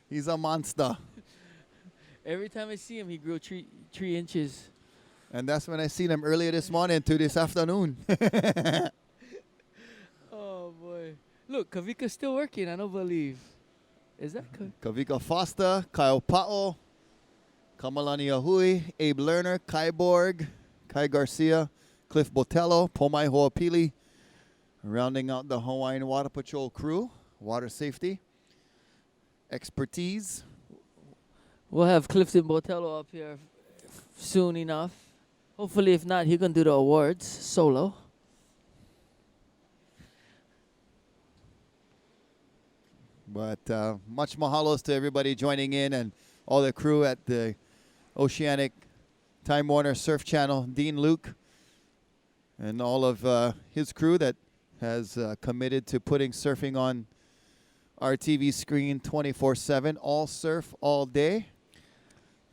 He's a monster. Every time I see him, he grew 3 inches. And that's when I seen him earlier this morning to this afternoon. Oh boy! Look, Kavika's still working. I don't believe. Is that? Kavika Foster, Kyle Pa'o, Kamalani Ahui, Abe Lerner, Kai Borg, Kai Garcia, Cliff Botello, Pomai Ho'opili, rounding out the Hawaiian Water Patrol crew, water safety, expertise. We'll have Clifton Botello up here soon enough. Hopefully, if not, he can do the awards solo. But much mahalos to everybody joining in and all the crew at the Oceanic Time Warner Surf Channel, Dean Luke, and all of his crew that has committed to putting surfing on our TV screen 24/7, all surf, all day.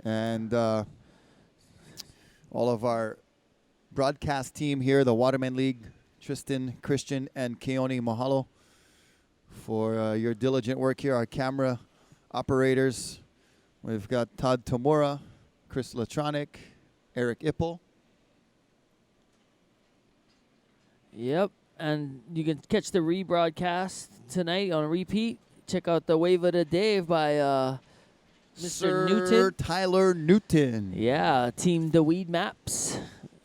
And all of our broadcast team here, the Waterman League, Tristan, Christian, and Keone, mahalo for your diligent work here. Our camera operators, we've got Todd Tomura, Chris Latronic, Eric Ippel. Yep, and you can catch the rebroadcast tonight on repeat. Check out the Wave of the Day by Mr. Sir Newton. Tyler Newton. Yeah, Team The Weed Maps.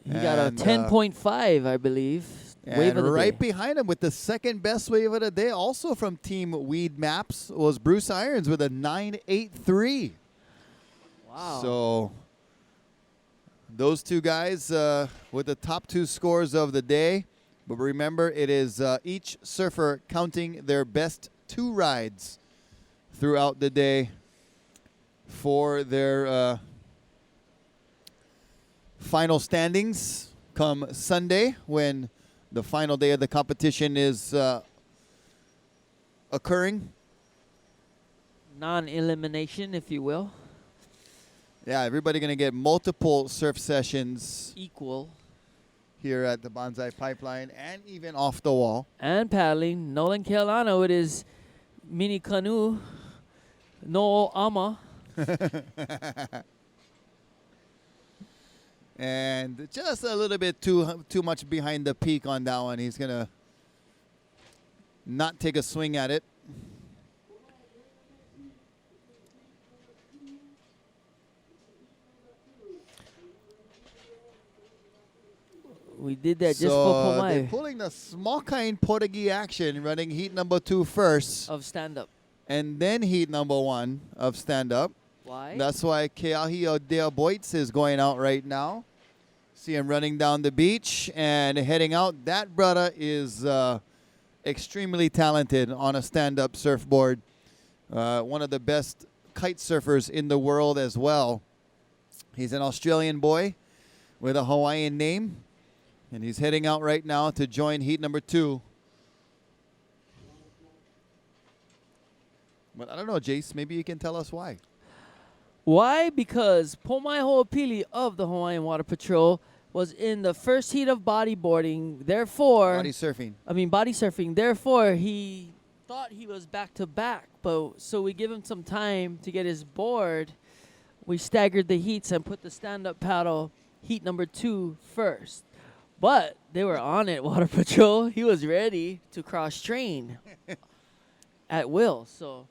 He got a And, 10.5, I believe. Wave And of the right day. behind him with the second best wave of the day, also from Team Weed Maps, was Bruce Irons with a 9.83. Wow. So those two guys with the top 2 scores of the day. But remember, it is each surfer counting their best 2 rides throughout the day for their final standings come Sunday, when the final day of the competition is occurring. Non-elimination, if you will. Yeah, everybody going to get multiple surf sessions. Equal. here at the Bonsai Pipeline and even off the wall. And paddling. Nolan Kealana with his mini canoe. No ama. And just a little bit too much behind the peak on that one. He's going to not take a swing at it. We did that just for So they're Pomai pulling the small kind Portuguese action, running heat number 2 first, of stand-up. and then heat number 1 of stand-up. Why? That's why Keahi Odea Boitz is going out right now. See him running down the beach and heading out. That brother is extremely talented on a stand-up surfboard. One of the best kite surfers in the world as well. He's an Australian boy with a Hawaiian name. And he's heading out right now to join heat number 2. But I don't know, Jace. Maybe you can tell us why. Why? Because Pomai Ho'opili of the Hawaiian Water Patrol was in the first heat of bodyboarding. Therefore, Body surfing. body surfing. Therefore, he thought he was back to back. But so we give him some time to get his board. We staggered the heats and put the stand-up paddle heat number 2 first. But they were on it, Water Patrol. He was ready to cross-train at will. So,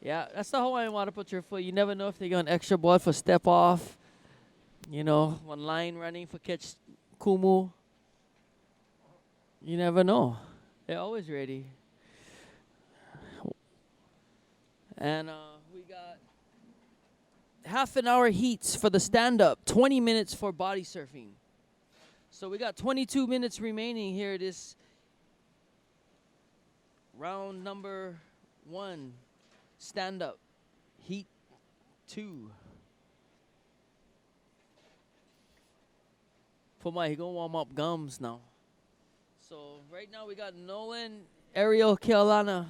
yeah, that's the Hawaiian Water Patrol for you. Never know if they got an extra board for step off. You know, one line running for catch kumu. You never know. They're always ready. And we got half an hour heats for the stand-up, 20 minutes for body surfing. So we got 22 minutes remaining here. This round number 1, stand-up, heat 2. Pomai, he gonna warm up gums now. So right now we got Nolan Ariel Kealana.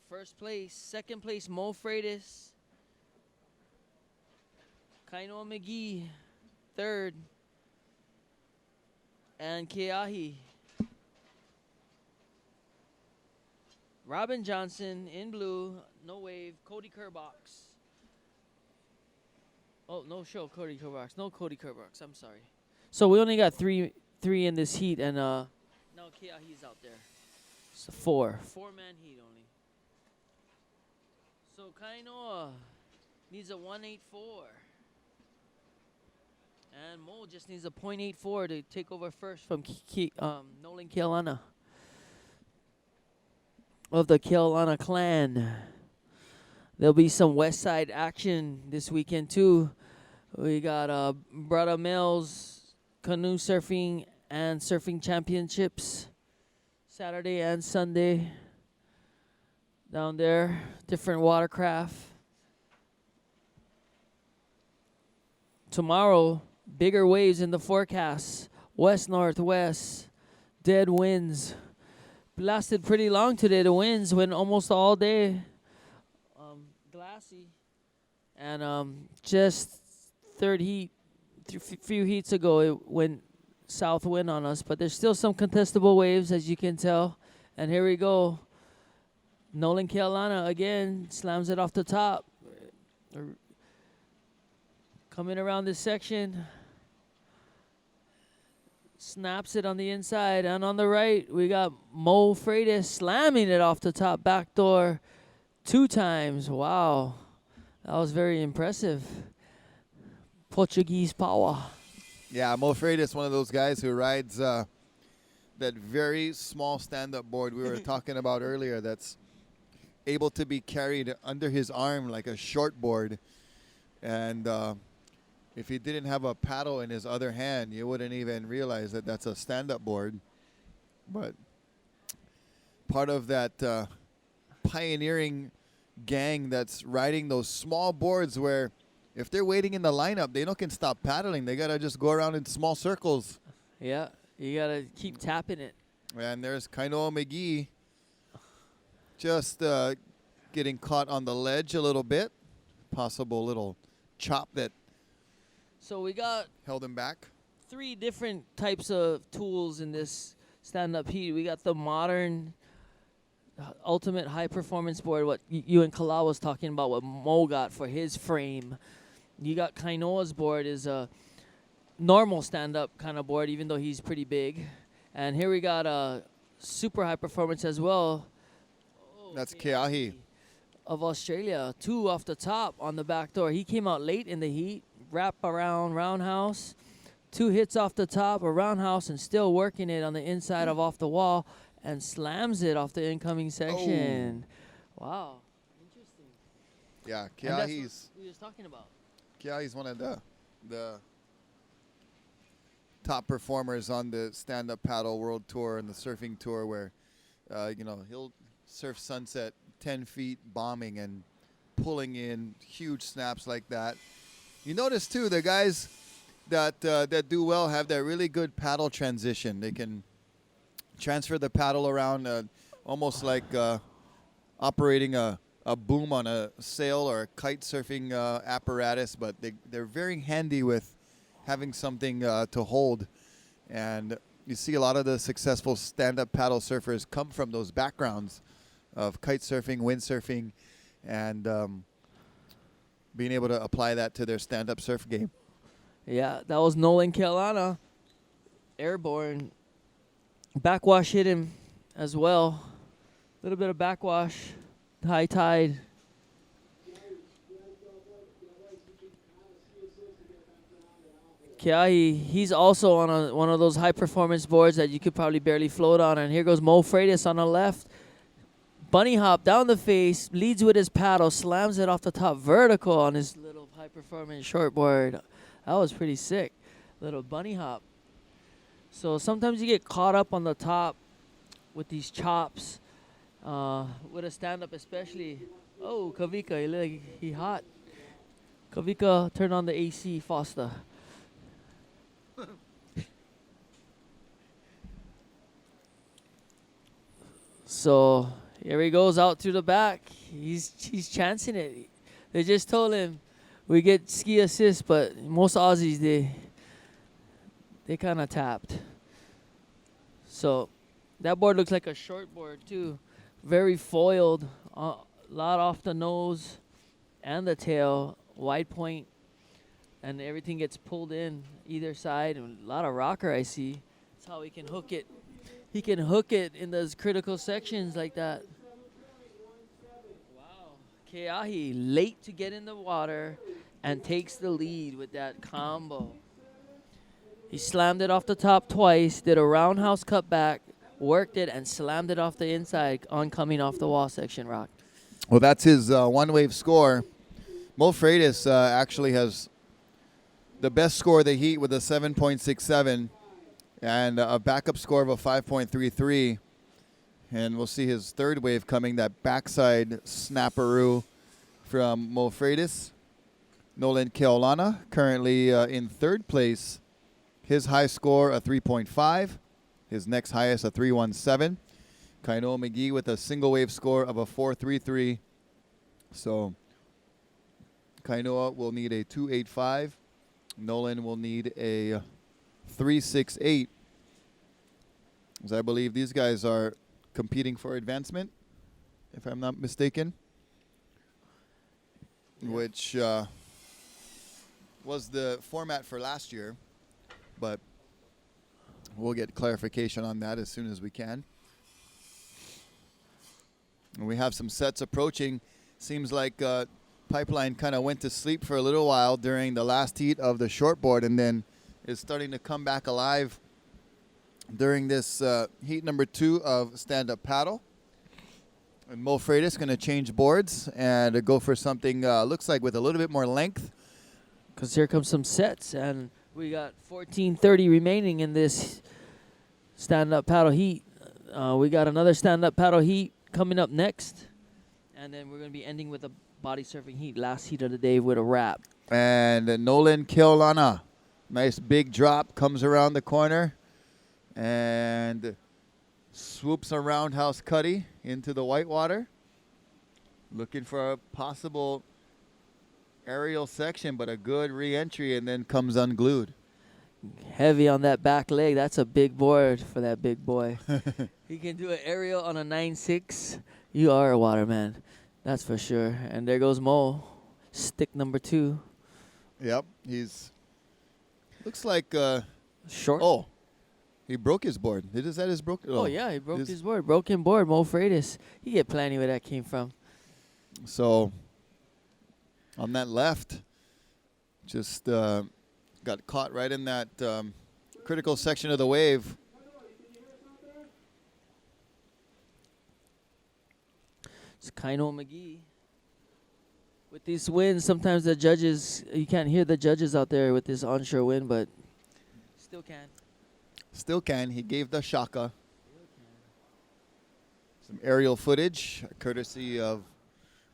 First place. Second place, Mo Freitas. Kainoa McGee, third. And Keahi. Robin Johnson in blue, no wave. Cody Kerbox. Oh, no show, Cody Kerbox. No Cody Kerbox, I'm sorry. So we only got three in this heat, and now Keahi's out there. So 4-man heat only. So Kainoa needs a 184. And Mo just needs a .84 to take over first from Nolan Kealana of the Kealana clan. There'll be some West Side action this weekend too. We got Brother Mills canoe surfing and surfing championships Saturday and Sunday down there. Different watercraft. Tomorrow, bigger waves in the forecast. West-northwest. Dead winds. Lasted pretty long today. The winds went almost all day. Glassy. And just third heat, few heats ago, it went south wind on us. But there's still some contestable waves, as you can tell. And here we go. Nolan Kealana again slams it off the top. Coming around this section. Snaps it on the inside. And on the right, we got Mo Freitas slamming it off the top. Backdoor 2 times. Wow. That was very impressive. Portuguese power. Yeah, Mo Freitas, one of those guys who rides that very small stand-up board we were talking about earlier that's able to be carried under his arm like a short board. And if he didn't have a paddle in his other hand, you wouldn't even realize that that's a stand-up board. But part of that pioneering gang that's riding those small boards where if they're waiting in the lineup, they don't can stop paddling. They got to just go around in small circles. Yeah, you got to keep tapping it. And there's Kainoa McGee just getting caught on the ledge a little bit. Possible little chop that So we got held him back. three different types of tools in this stand-up heat. We got the modern ultimate high performance board, what you and Kala was talking about, what Mo got for his frame. You got Kainoa's board is a normal stand-up kind of board, even though he's pretty big. And here we got a super high performance as well. That's Keahi. Of Australia, 2 off the top on the back door. He came out late in the heat, wrap around roundhouse, 2 hits off the top, a roundhouse, and still working it on the inside of off the wall, and slams it off the incoming section. Wow, interesting. Yeah, And that's what Keahi's we was talking about. Keahi's one of the top performers on the stand-up paddle world tour and the surfing tour, where he'll surf sunset 10 feet bombing and pulling in huge snaps like that. You notice too, the guys that do well have that really good paddle transition. They can transfer the paddle around almost like operating a boom on a sail or a kite surfing apparatus, but they're very handy with having something to hold. And you see a lot of the successful stand-up paddle surfers come from those backgrounds of kite surfing, windsurfing, and being able to apply that to their stand-up surf game. Yeah, that was Nolan Kealana, airborne. Backwash hit him as well. A little bit of backwash, high tide. Keahi, he's also on one of those high-performance boards that you could probably barely float on. And here goes Mo Freitas on the left. Bunny hop down the face, leads with his paddle, slams it off the top vertical on his little high-performance shortboard. That was pretty sick. Little bunny hop. So sometimes you get caught up on the top with these chops, with a stand-up especially. Oh, Kavika, he hot. Kavika, turn on the AC, Foster. So here he goes out through the back. He's chancing it. They just told him we get ski assist, but most Aussies they kind of tapped. So that board looks like a short board too, very foiled, a lot off the nose and the tail, wide point, and everything gets pulled in either side, and a lot of rocker I see. That's how he can hook it. He can hook it in those critical sections like that. Wow. Keahi late to get in the water and takes the lead with that combo. He slammed it off the top twice, did a roundhouse cut back, worked it, and slammed it off the inside on coming off the wall section rock. Well, that's his one-wave score. Mo Freitas actually has the best score of the heat with a 7.67 and a backup score of a 5.33. And we'll see his third wave coming, that backside snapperoo from Mo Freitas. Nolan Keolana currently in third place. His high score, a 3.5. His next highest, a 3.17. Kainoa McGee with a single wave score of a 4.33. So Kainoa will need a 2.85. Nolan will need a 3.68. As I believe these guys are competing for advancement, if I'm not mistaken, which was the format for last year, but we'll get clarification on that as soon as we can. And we have some sets approaching. Seems like Pipeline kind of went to sleep for a little while during the last heat of the shortboard, and then is starting to come back alive during this heat number 2 of stand-up paddle. And Mo Freitas going to change boards and go for something looks like with a little bit more length. Because here comes some sets, and we got 14:30 remaining in this stand-up paddle heat. We got another stand-up paddle heat coming up next, and then we're going to be ending with a body surfing heat, last heat of the day with a wrap. And Nolan Keolana, nice big drop, comes around the corner and swoops a roundhouse cutty into the whitewater. Looking for a possible aerial section, but a good re-entry, and then comes unglued. Heavy on that back leg. That's a big board for that big boy. He can do an aerial on a 9.6. You are a waterman. That's for sure. And there goes Mo. Stick number 2. Yep, he's looks like Short. oh, he broke his board. Is that his broke? Oh yeah, he broke his board. Broken board, Mo Freitas. He get plenty where that came from. So on that left, just got caught right in that critical section of the wave. It's Kaino McGee. With these winds, sometimes the judges, you can't hear the judges out there with this onshore wind, but still can. Still can. He gave the shaka. Some aerial footage, courtesy of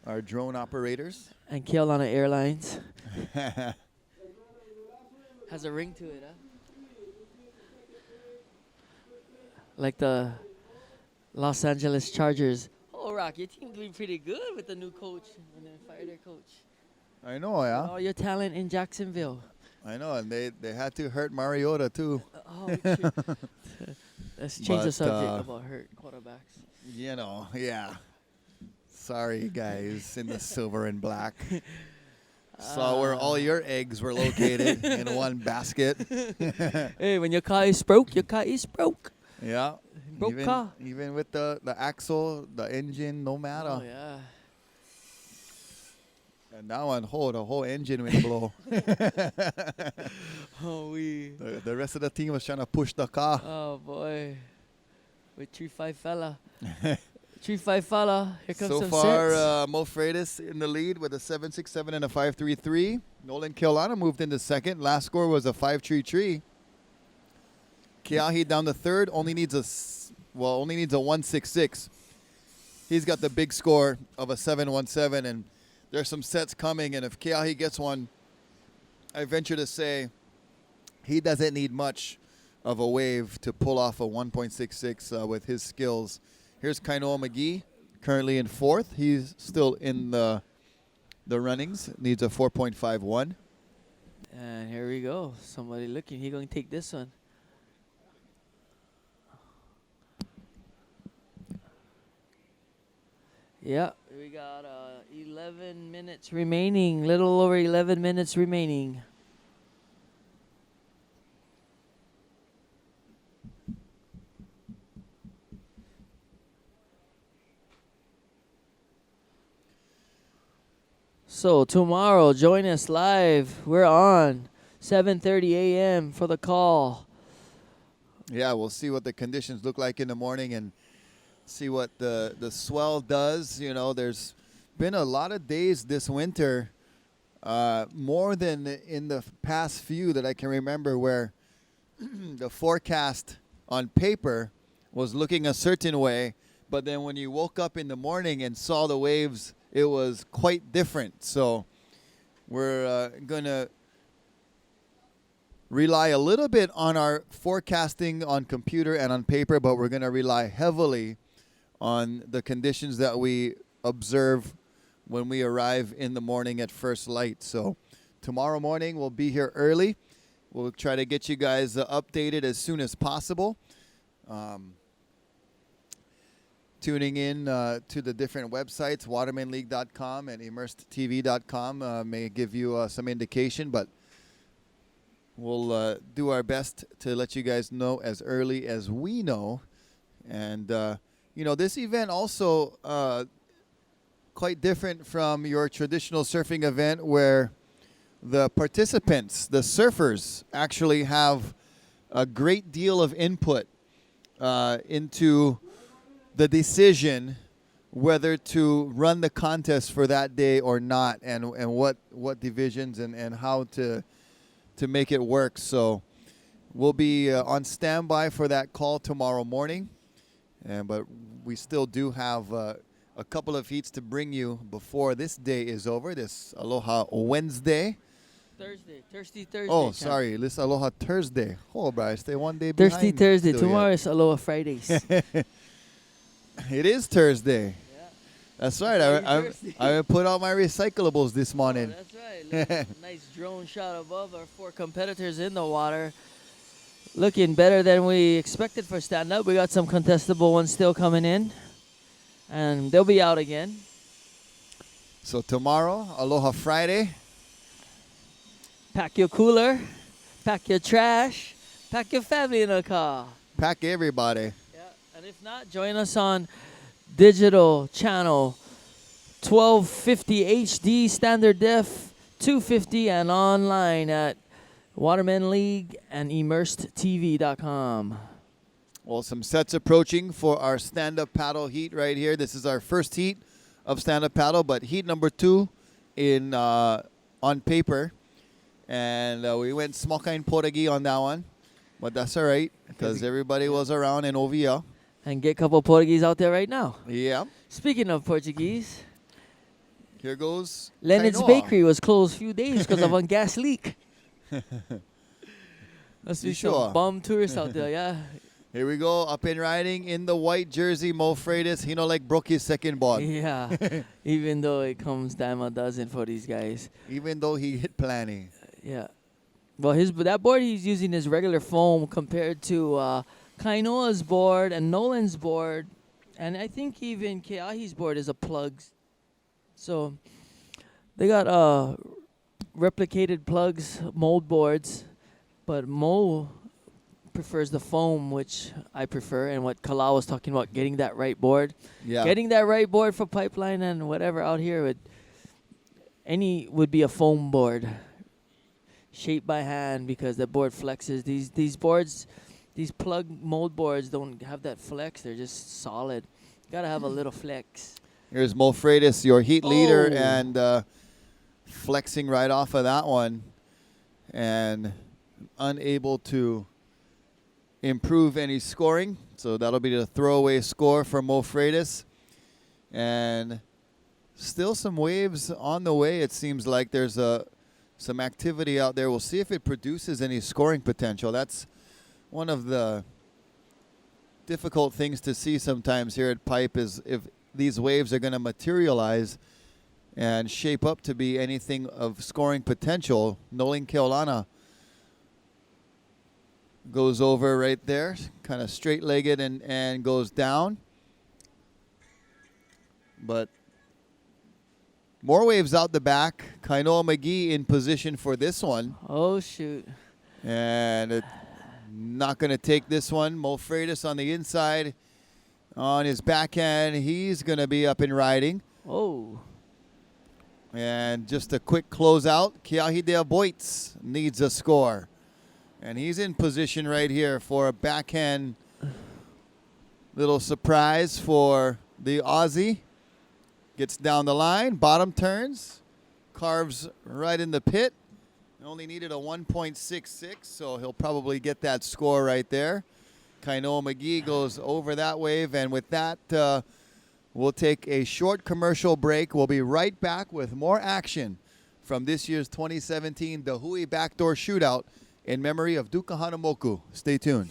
our drone operators. And Keolana Airlines. Has a ring to it, huh? Like the Los Angeles Chargers. Oh, Rock, your team doing pretty good with the new coach when they fired their coach. I know, yeah. All your talent in Jacksonville. I know, and they had to hurt Mariota too. Let's change the But, subject about hurt quarterbacks. You know, yeah. Sorry, guys, in the silver and black. Saw where all your eggs were located in one basket. Hey, when your car is broke, your car is broke. Yeah. Broke car. Even with the axle, the engine, no matter. Oh, yeah. And now on hold, the whole engine will blow. Oh, The rest of the team was trying to push the car. Oh, boy. With 3-5 fella. 3-5 fella. Here comes So some far, sets. Mo Freitas in the lead with a 7.67 and a 5.33. Nolan Keolana moved into second. Last score was a 5.33. Keahi down to third. Only needs a 1.66. He's got the big score of a 7.17, and there's some sets coming. And if Keahi gets one, I venture to say he doesn't need much of a wave to pull off a 1.66 with his skills. Here's Kainoa McGee, currently in fourth. He's still in the runnings. Needs a 4.51. And here we go. Somebody looking. He going to take this one. Yeah, we got 11 minutes remaining. Little over 11 minutes remaining. So tomorrow, join us live. We're on 7:30 a.m. for the call. Yeah, we'll see what the conditions look like in the morning and see what the swell does. You know, there's been a lot of days this winter, more than in the past few that I can remember, where the forecast on paper was looking a certain way, but then when you woke up in the morning and saw the waves, it was quite different. So we're going to rely a little bit on our forecasting on computer and on paper, but we're going to rely heavily on the conditions that we observe when we arrive in the morning at first light. So tomorrow morning we'll be here early. We'll try to get you guys updated as soon as possible. Tuning in to the different websites, watermanleague.com and immersedtv.com may give you some indication, but we'll do our best to let you guys know as early as we know. And, you know, this event also quite different from your traditional surfing event where the participants, the surfers, actually have a great deal of input into the decision whether to run the contest for that day or not, and what divisions and how to make it work. So we'll be on standby for that call tomorrow morning, but we still do have a couple of heats to bring you before this day is over, this Aloha Wednesday. Thirsty Thursday. Oh, champ. sorry, this Aloha Thursday. Oh, bro, I stay one day behind. Thirsty Thursday. still Tomorrow yet. is Aloha Fridays. It is Thursday. Yeah. That's right. Thursday. I put out my recyclables this morning. Oh, that's right. Look, nice drone shot above our 4 competitors in the water. Looking better than we expected for stand-up. We got some contestable ones still coming in, and they'll be out again. So tomorrow, Aloha Friday. Pack your cooler, pack your trash, pack your family in a car. Pack everybody. Yeah, and if not, join us on digital channel 1250 HD standard def 250 and online at Waterman League and immersedtv.com. Well, some sets approaching for our stand-up paddle heat right here. This is our first heat of stand-up paddle, but heat number 2 in on paper. And we went small kind poragi on that one, but that's all right because everybody was around in OVL. And get a couple Portuguese out there right now. Yeah. Speaking of Portuguese, Here goes Leonard's Kainoa. Bakery was closed a few days because of a gas leak. Must be You some sure? bum tourists out there, yeah. Here we go, up and riding in the white jersey, Mo Freitas. He like broke his second board, Yeah, even though it comes dime a dozen for these guys. even though he hit plenty. Yeah. Well, that board he's using is regular foam compared to Kainoa's board and Nolan's board, and I think even Keahi's board is a plugs. So they got replicated plugs, mold boards, but Mo prefers the foam, which I prefer, and what Kala was talking about, getting that right board. Yeah. Getting that right board for pipeline and whatever out here would be a foam board, shaped by hand because the board flexes. These boards, these plug mold boards don't have that flex. They're just solid. Gotta have a little flex. Here's Mo Freitas, your heat leader, Oh. and flexing right off of that one, and unable to improve any scoring. So that'll be the throwaway score for Mo Freitas. And still some waves on the way. It seems like there's some activity out there. We'll see if it produces any scoring potential. That's one of the difficult things to see sometimes here at Pipe is if these waves are going to materialize and shape up to be anything of scoring potential. Nolan Keolana goes over right there, kind of straight-legged and goes down. But more waves out the back. Kainoa McGee in position for this one. Oh, shoot. And not going to take this one. Mo Freitas on the inside. On his backhand, he's going to be up and riding. Oh. And just a quick closeout. Keahidea Boitz needs a score. And he's in position right here for a backhand little surprise for the Aussie. Gets down the line, bottom turns, carves right in the pit. Only needed a 1.66, so he'll probably get that score right there. Kainoa McGee goes over that wave, and with that, we'll take a short commercial break. We'll be right back with more action from this year's 2017 Dahui BackDoor Shootout in memory of Duka Hanamoku. Stay tuned.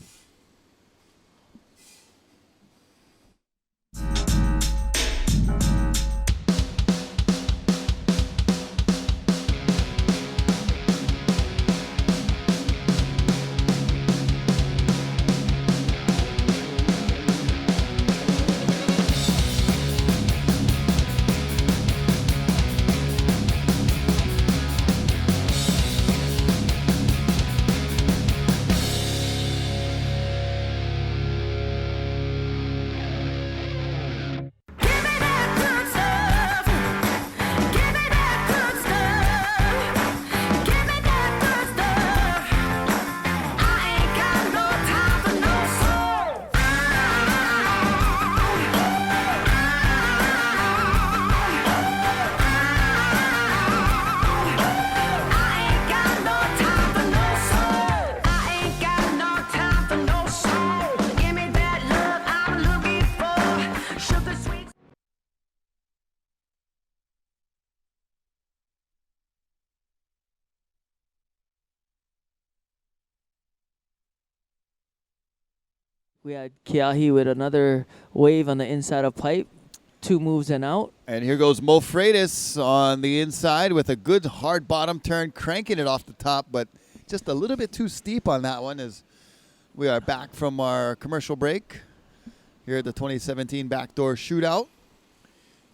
We had Keahi with another wave on the inside of pipe. 2 moves and out. And here goes Mo Freitas on the inside with a good hard bottom turn, cranking it off the top, but just a little bit too steep on that one as We are back from our commercial break here at the 2017 Backdoor Shootout.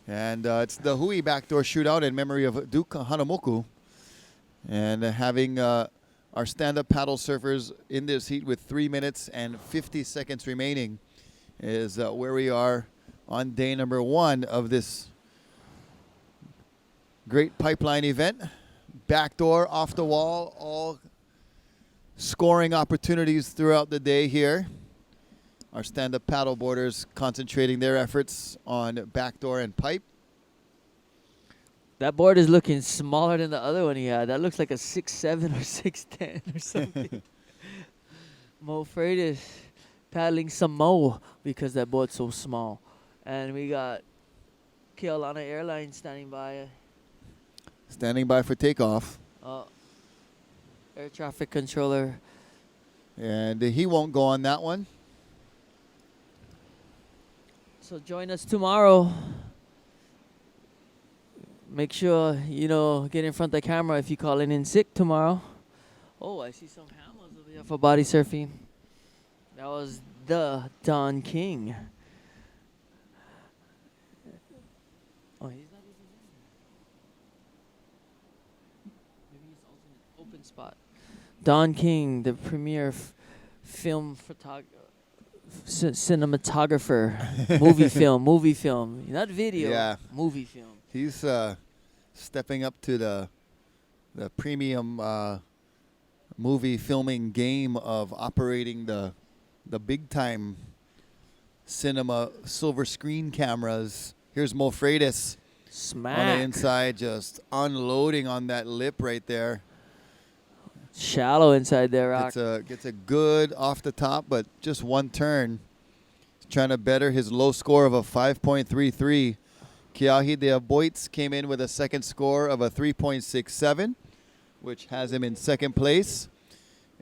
And it's the Dahui Backdoor Shootout in memory of Duke Hanamoku. And having our stand-up paddle surfers in this heat with 3 minutes and 50 seconds remaining is where we are on day number 1 of this great pipeline event. Backdoor, off the wall, all scoring opportunities throughout the day here. Our stand-up paddle boarders concentrating their efforts on backdoor and pipe. That board is looking smaller than the other one he had. That looks like a 6'7" or 6'10" or something. Mo Freitas paddling some Mo because that board's so small. And we got Keolana Airlines standing by. Standing by for takeoff. Air traffic controller. And he won't go on that one. So join us tomorrow. Make sure, get in front of the camera if you're calling in sick tomorrow. Oh, I see some hammers over here for body surfing. That was the Don King. Oh, he's not even in there. Maybe he's open spot. Don King, the premier film cinematographer, movie film, not video, Yeah. movie film. He's stepping up to the premium movie filming game of operating the big time cinema silver screen cameras. Here's Mo Freitas Smack. on the inside, just unloading on that lip right there. Shallow inside there, Rock. Gets a good off the top, but just one turn. He's trying to better his low score of a 5.33. Keahi de Aboitz came in with a second score of a 3.67, which has him in second place.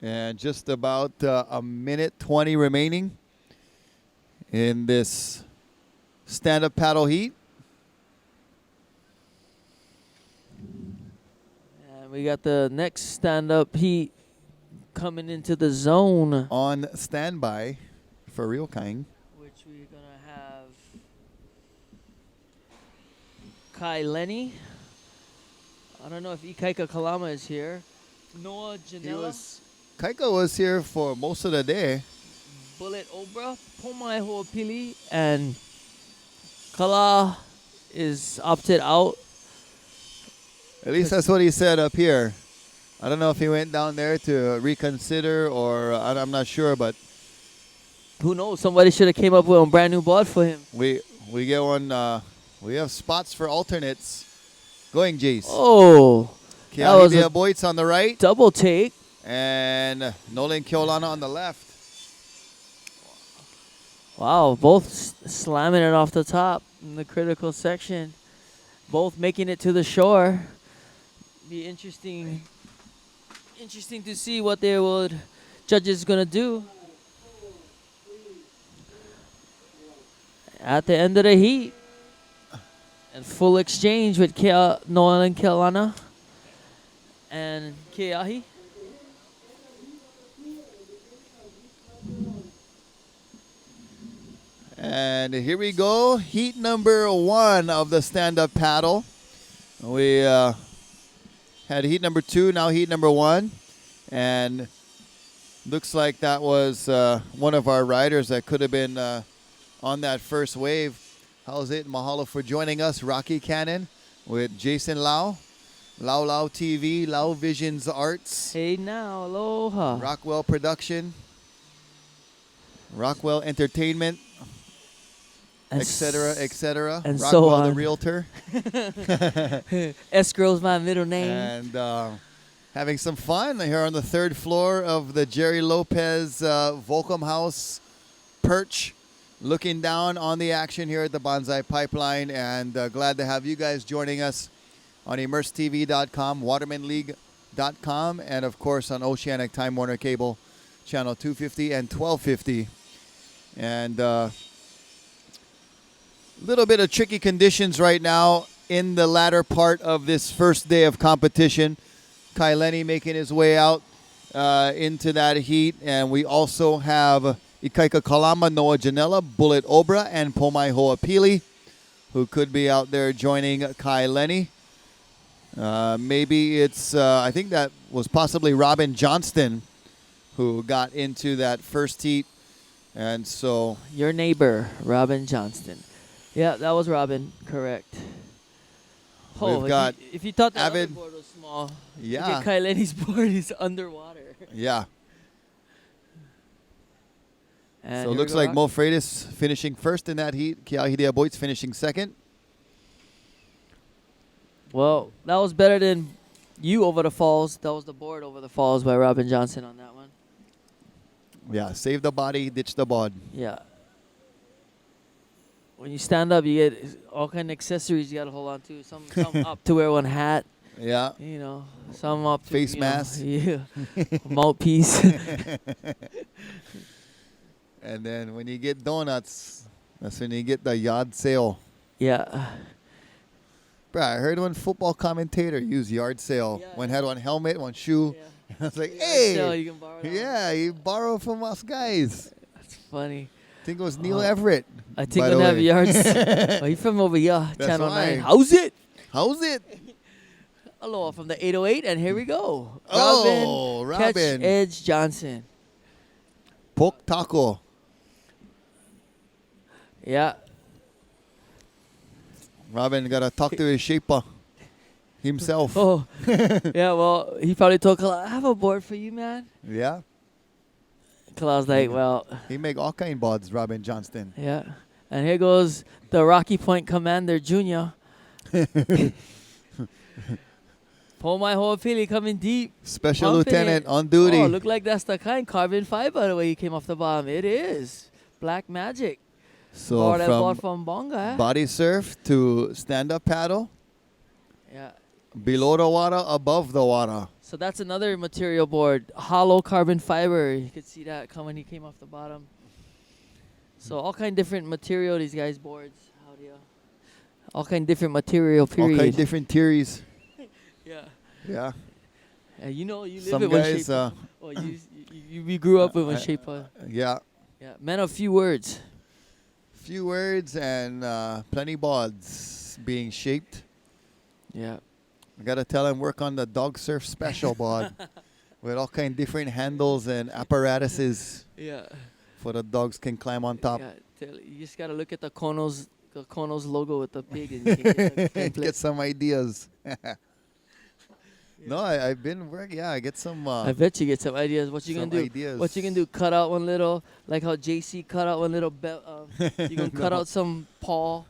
And just about a minute 20 remaining in this stand-up paddle heat. And we got the next stand-up heat coming into the zone. On standby for real kind. Which we're going to have Kai Lenny. I don't know if Ikaika Kalama is here. Noah Janela. Kaika was here for most of the day. Bullet Obra. Pomai Ho'opili. And Kala is opted out. At least that's what he said up here. I don't know if he went down there to reconsider or I'm not sure, but Who knows? Somebody should have came up with a brand new board for him. we get one. We have spots for alternates. Going, Jace. Oh. That was Keahi a Boyts on the right double take. and Nolan Keolana on the left. Wow, both slamming it off the top in the critical section. Both making it to the shore. Be interesting to see what judges gonna do at the end of the heat. And full exchange with Nolan Keolana and Keahi. And here we go. Heat number 1 of the stand-up paddle. We had heat number 2, now heat number 1. And looks like that was one of our riders that could have been on that first wave. How's it? Mahalo for joining us, Rocky Cannon, with Jason Lau. Lau TV, Lau Visions Arts. Hey now, aloha. Rockwell Production. Rockwell Entertainment. Etc. etc. and Rockwell so on. the Realtor. Escrow's my middle name. And having some fun here on the 3rd floor of the Jerry Lopez Volcom House perch, looking down on the action here at the Bonsai Pipeline. And glad to have you guys joining us on ImmerseTV.com, WatermanLeague.com, and of course on Oceanic Time Warner Cable, channel 250 and 1250. And little bit of tricky conditions right now in the latter part of this first day of competition. Kai Lenny making his way out into that heat. And we also have Ikaika Kalama, Noah Janela, Bullet Obra, and Pomai Ho'opili, who could be out there joining Kai Lenny. Maybe it's, I think that was possibly Robin Johnston who got into that first heat. And so Your neighbor, Robin Johnston. Yeah, that was Robin. Correct. We've got if you thought that Avid- other board was small, Yeah. look at Kai Lenny's board is underwater. yeah. And So it here we looks go, like Rock. Mo Freitas finishing first in that heat. Ke'ahidea Boit's finishing second. Well, that was better than you over the falls. That was the board over the falls by Robin Johnson on that one. Yeah, save the body, ditch the bod. Yeah. When you stand up, you get all kind of accessories you got to hold on to. Some up to wear one hat, Yeah. you know. Some up to Face you know, mask. yeah, mouthpiece. And then when you get donuts, that's when you get the yard sale. Yeah. Bro, I heard one football commentator use yard sale. Yeah. One had one helmet, one shoe. Yeah. I was like, Yeah, hey, so you can borrow that one. yeah, you borrow from us guys. That's funny. I think it was Neil Everett. I think by we'll the have way. yards. Oh, you from over here, That's Channel 9. why. How's it? How's it? Hello, from the 808, and here we go. Oh, Catch Robin. Edge Johnson. Pork taco. Yeah. Robin got to talk to his shaper himself. Oh, yeah. Well, he probably told Kala, I have a board for you, man. Yeah. Kala's like, well, He make all kind bods, Robin Johnston. yeah. And here goes the Rocky Point Commander Jr. Pomai Ho'opili coming deep. Special Pumping Lieutenant it. on duty. Oh, look like that's the kind. Carbon fiber, the way he came off the bottom. It is. Black magic. So Board I bought from from Bonga. Eh? body surf to stand-up paddle, Yeah. below the water, above the water. So that's another material board. Hollow carbon fiber. You could see that coming. He came off the bottom. So all kind of different material, these guys' boards. How do you? All kind of different material, period. All kind of different theories. Yeah. Yeah. You know, you live Some it when guys, shape. Oh, you grew up with when shape. yeah. Yeah. Man of few words. Few words and plenty bods being shaped. Yeah. I gotta tell him work on the dog surf special bod with all kind of different handles and apparatuses Yeah. for the dogs can climb on top. Yeah, you just gotta look at the Konos logo with the pig and you can get a template. Get some ideas. No, I've been working. Yeah, I get some. I bet you get some ideas. What you some gonna do? ideas. What you can do? Cut out one little, like how JC cut out one little belt. You can cut No. out some paw.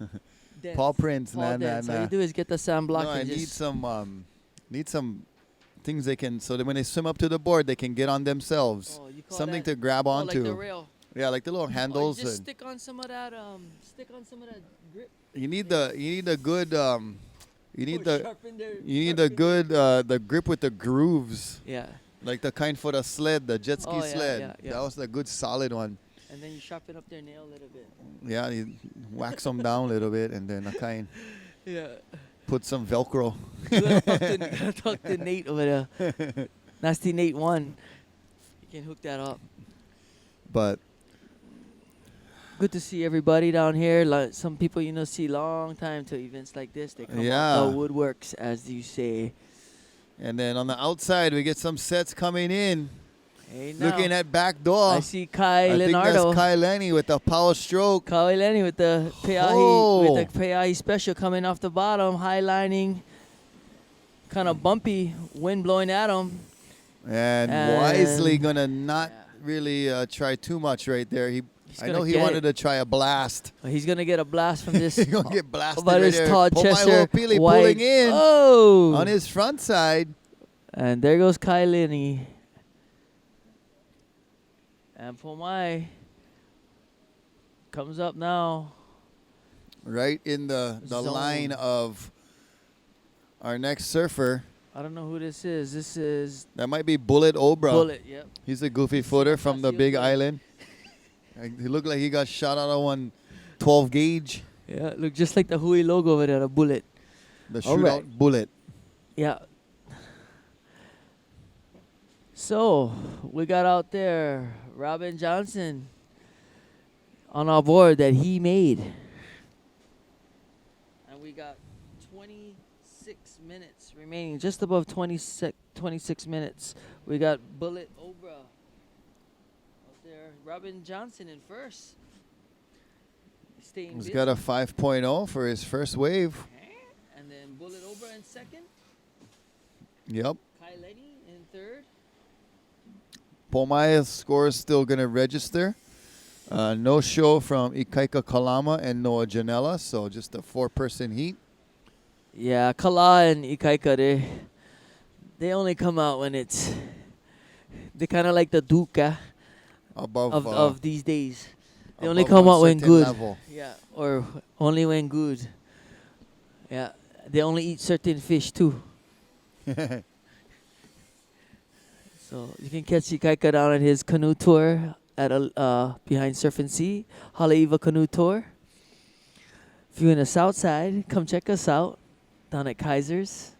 dents, Paw prints, paw nah, nah, dents. All nah. you do is get the sand block No, I and need just. some things they can, so that when they swim up to the board, they can get on themselves. Oh, you call Something that, to grab onto. like the rail. Yeah, like the little Oh, you handles. just And stick on some of that. Stick on some of that grip. you need a good you need Oh, the sharpen their- you need a sharpen good the grip with the grooves, their- Yeah, like the kind for the sled, the jet ski Oh, yeah, sled. yeah, yeah. That was the good solid one. and then you sharpen up their nail a little bit. Yeah, you wax them down a little bit, and then a kind Yeah. put some Velcro. You gotta talk to Nate over there. Nasty Nate 1. You can hook that up. But Good to see everybody down here. Like some people see long time to events like this. They come Yeah. out the woodworks, as you say. and then on the outside, we get some sets coming in. Hey, now. Looking at BackDoor. I see Kai I think Leonardo. that's Kai Lenny with the power stroke. Kai Lenny with the Peahi, Oh. with the Peahi special coming off the bottom, highlining, kind of bumpy, wind blowing at him. And And- wisely gonna not Yeah. really try too much right there. I gonna know he get wanted it. to try a blast. He's gonna get a blast from this. He's gonna get blasted about right his there. tall Pomai Chester Ho'opili wide. pulling in Oh, on his front side. and there goes Kai Lenny. And Pomai comes up now. Right in the Zone. line of our next surfer. I don't know who this is. This is That might be Bullet Obra. Bullet. Yep. He's a goofy footer from the Casio Big Bullet. Island. He looked like he got shot out of one 12 gauge. Yeah, look just like the Hui logo over there, the Bullet. The All shootout right. bullet. Yeah. So we got out there Robin Johnson on our board that he made. And we got 26 minutes remaining, just above 26 minutes. We got Bullet Obra out there. Robin Johnson in first. Staying He's busy. got a 5.0 for his first wave. And then Bullet Obra in second. Yep. Kai Lenny in third. Pomaya's score is still going to register. No show from Ikaika Kalama and Noah Janela, so just a 4-person heat. Yeah, Kala and Ikaika, they only come out when they kind of like the Duka of these days. They only above come one out when certain good. level. Yeah, or only when good. Yeah, they only eat certain fish too. So you can catch Ikaika down at his canoe tour at behind Surf and Sea, Haleiwa Canoe Tour. If you're in the south side, come check us out down at Kaiser's.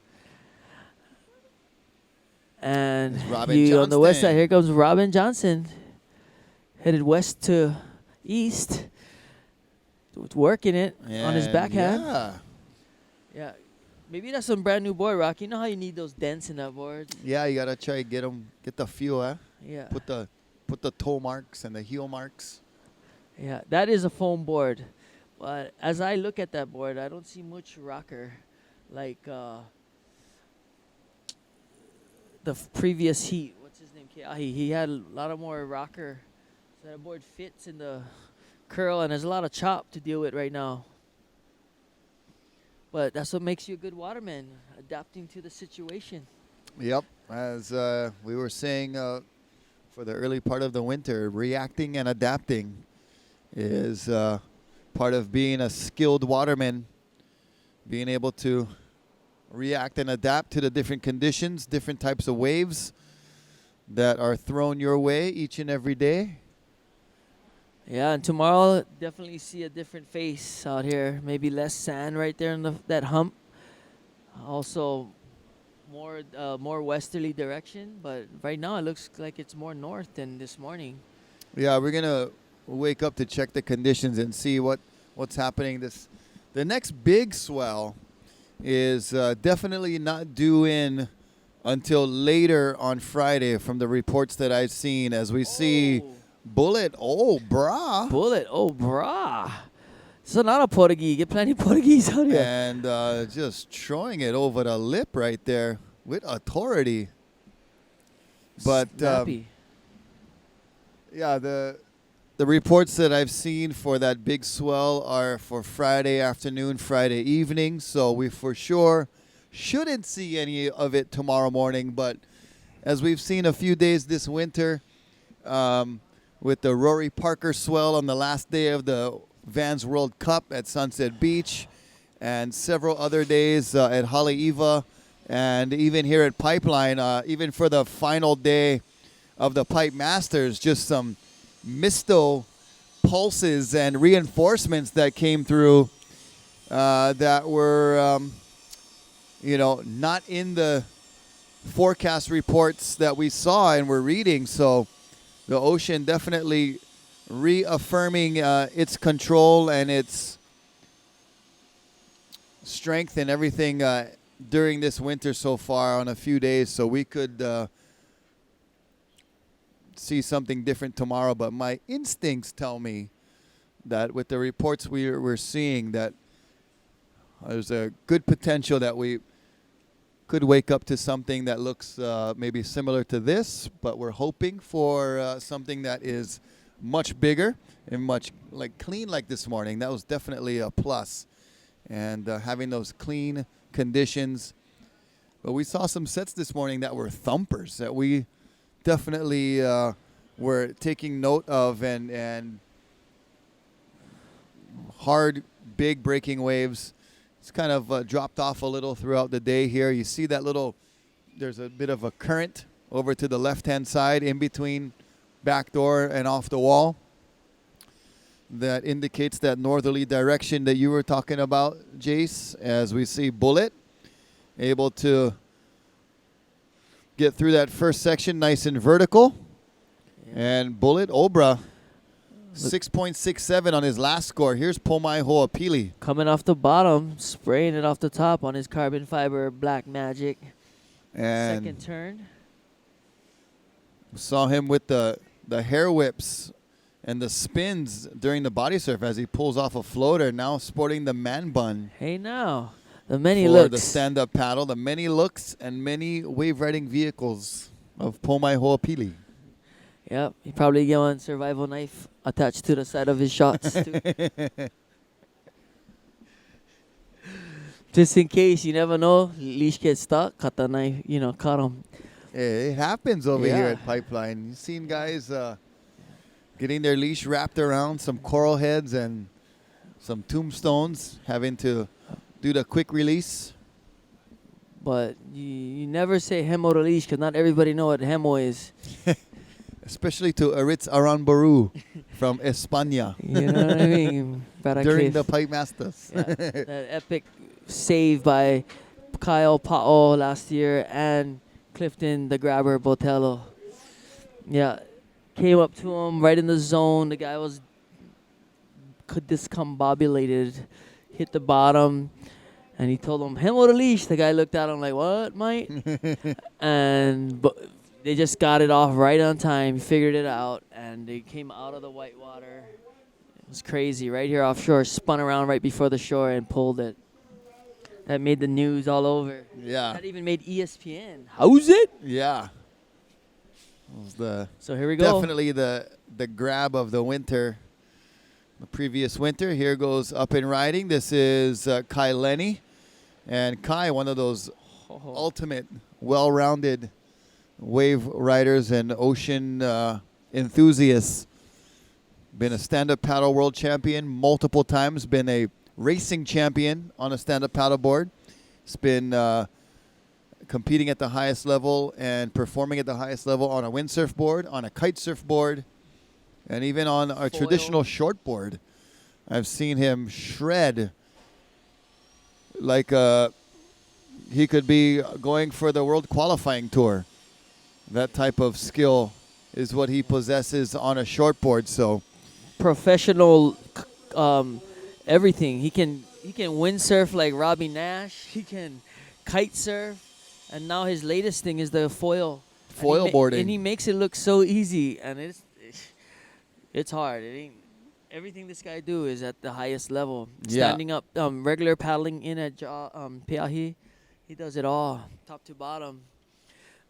And It's Robin you on the west Johnston. side, here comes Robin Johnson, headed west to east, working it on his And backhand. Yeah. Yeah. Maybe that's some brand new board, Rock. You know how you need those dents in that board? Yeah, you got to try get the feel, eh? Yeah. Put the toe marks and the heel marks. Yeah, that is a foam board. But as I look at that board, I don't see much rocker like the previous heat. What's his name? He had a lot of more rocker. So that board fits in the curl, and there's a lot of chop to deal with right now. But that's what makes you a good waterman, adapting to the situation. Yep. As we were saying for the early part of the winter, reacting and adapting is part of being a skilled waterman, being able to react and adapt to the different conditions, different types of waves that are thrown your way each and every day. Yeah, and tomorrow definitely see a different face out here. Maybe less sand right there in that hump. Also, more westerly direction. But right now it looks like it's more north than this morning. Yeah, we're gonna wake up to check the conditions and see what's happening. The next big swell is definitely not due in until later on Friday from the reports that I've seen, as we see Bullet, brah. Bullet, brah. So not a Portuguese. Get plenty of Portuguese out here. And just throwing it over the lip right there with authority. But Snappy. yeah, the reports that I've seen for that big swell are for Friday afternoon, Friday evening. So we for sure shouldn't see any of it tomorrow morning. But as we've seen a few days this winter, with the Rory Parker swell on the last day of the Vans World Cup at Sunset Beach, and several other days at Haleiwa, and even here at Pipeline, even for the final day of the Pipe Masters, just some misto pulses and reinforcements that came through that were, not in the forecast reports that we saw and were reading. So the ocean definitely reaffirming its control and its strength and everything during this winter so far on a few days. So we could see something different tomorrow. But my instincts tell me that with the reports we're seeing, that there's a good potential that we could wake up to something that looks maybe similar to this, but we're hoping for something that is much bigger and much clean like this morning. That was definitely a plus. And having those clean conditions. But we saw some sets this morning that were thumpers that we definitely were taking note of, and hard, big breaking waves. It's kind of dropped off a little throughout the day here. You see that there's a bit of a current over to the left-hand side in between BackDoor and off the wall. That indicates that northerly direction that you were talking about, Jace, as we see Bullet able to get through that first section nice and vertical. And Bullet Obra, 6.67 on his last score. Here's Pomai Ho'opili. Coming off the bottom, spraying it off the top on his carbon fiber Black Magic. And Second turn. saw him with the hair whips and the spins during the body surf as he pulls off a floater, now sporting the man bun. Hey now, the many for looks. the stand-up paddle, the many looks and many wave-riding vehicles of Pomai Ho'opili. Yep, he probably got one survival knife attached to the side of his shots too. Just in case, you never know, leash gets stuck, cut the knife, cut him. Hey, it happens over here Yeah. at Pipeline. You've seen guys getting their leash wrapped around some coral heads and some tombstones, having to do the quick release. But you never say hemo to leash because not everybody know what hemo is. Especially to Aritz Aranbaru from España You know what I mean? Para during que- the Pipe Masters. Yeah, that epic save by Kyle Pa'o last year and Clifton, the grabber, Botello. Yeah, came up to him right in the zone. The guy was discombobulated, hit the bottom, and he told him, "Hemo the leash." The guy looked at him like, "What, mate?" They just got it off right on time, figured it out, and they came out of the white water. It was crazy. Right here offshore, spun around right before the shore and pulled it. That made the news all over. Yeah. That even made ESPN. How's it? Yeah. It was the So here we go. definitely the grab of the winter, the previous winter. Here goes up and riding. This is Kai Lenny. And Kai, one of those ultimate, well-rounded wave riders and ocean enthusiasts. Been a stand-up paddle world champion multiple times. Been a racing champion on a stand-up paddleboard. It's been competing at the highest level and performing at the highest level on a windsurf board, on a kite surf board, and even on a Foil. traditional shortboard. I've seen him shred like he could be going for the world qualifying tour. That type of skill is what he possesses on a shortboard. So Professional, everything. He can windsurf like Robbie Nash. He can kite surf, and now his latest thing is the foil. Foil boarding. And he makes it look so easy, and it's hard. It ain't. Everything this guy do is at the highest level. Yeah. Standing up, regular paddling in at Peahi, he does it all, top to bottom.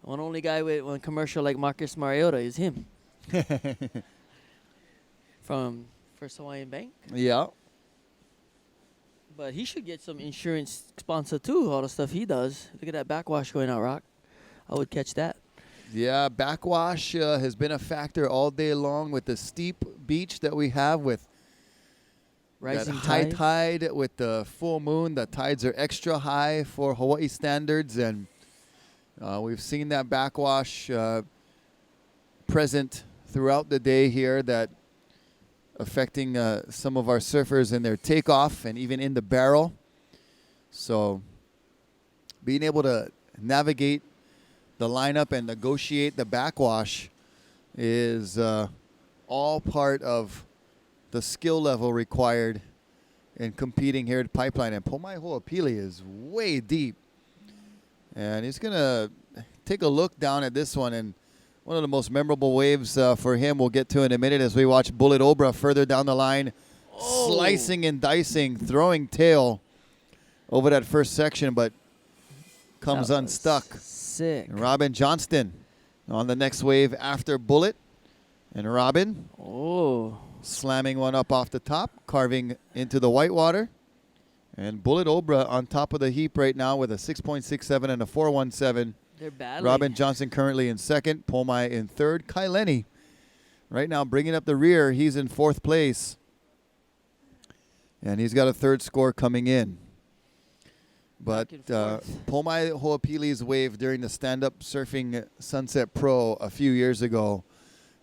One only guy with one commercial like Marcus Mariota is him. From First Hawaiian Bank. yeah. But he should get some insurance sponsor too, all the stuff he does. Look at that backwash going out, Rock. I would catch that. Yeah, backwash has been a factor all day long with the steep beach that we have with Rising that high tide. tide with the full moon. The tides are extra high for Hawaii standards, and we've seen that backwash present throughout the day here, that affecting some of our surfers in their takeoff and even in the barrel. So being able to navigate the lineup and negotiate the backwash is all part of the skill level required in competing here at Pipeline. And Pomai Ho'opili is way deep. And he's going to take a look down at this one. And one of the most memorable waves for him we'll get to in a minute as we watch Bullet Obra further down the line, slicing and dicing, throwing tail over that first section, but comes That was unstuck. Sick. And Robin Johnston on the next wave after Bullet. And Robin Oh. slamming one up off the top, carving into the whitewater. And Bullet Obra on top of the heap right now with a 6.67 and a 4.17. They're battling. Robin Johnson currently in second. Pomai in third. Kai Lenny right now bringing up the rear. He's in fourth place. And he's got a third score coming in. But Back and forth. Pomai Ho'opili's wave during the stand-up surfing Sunset Pro a few years ago,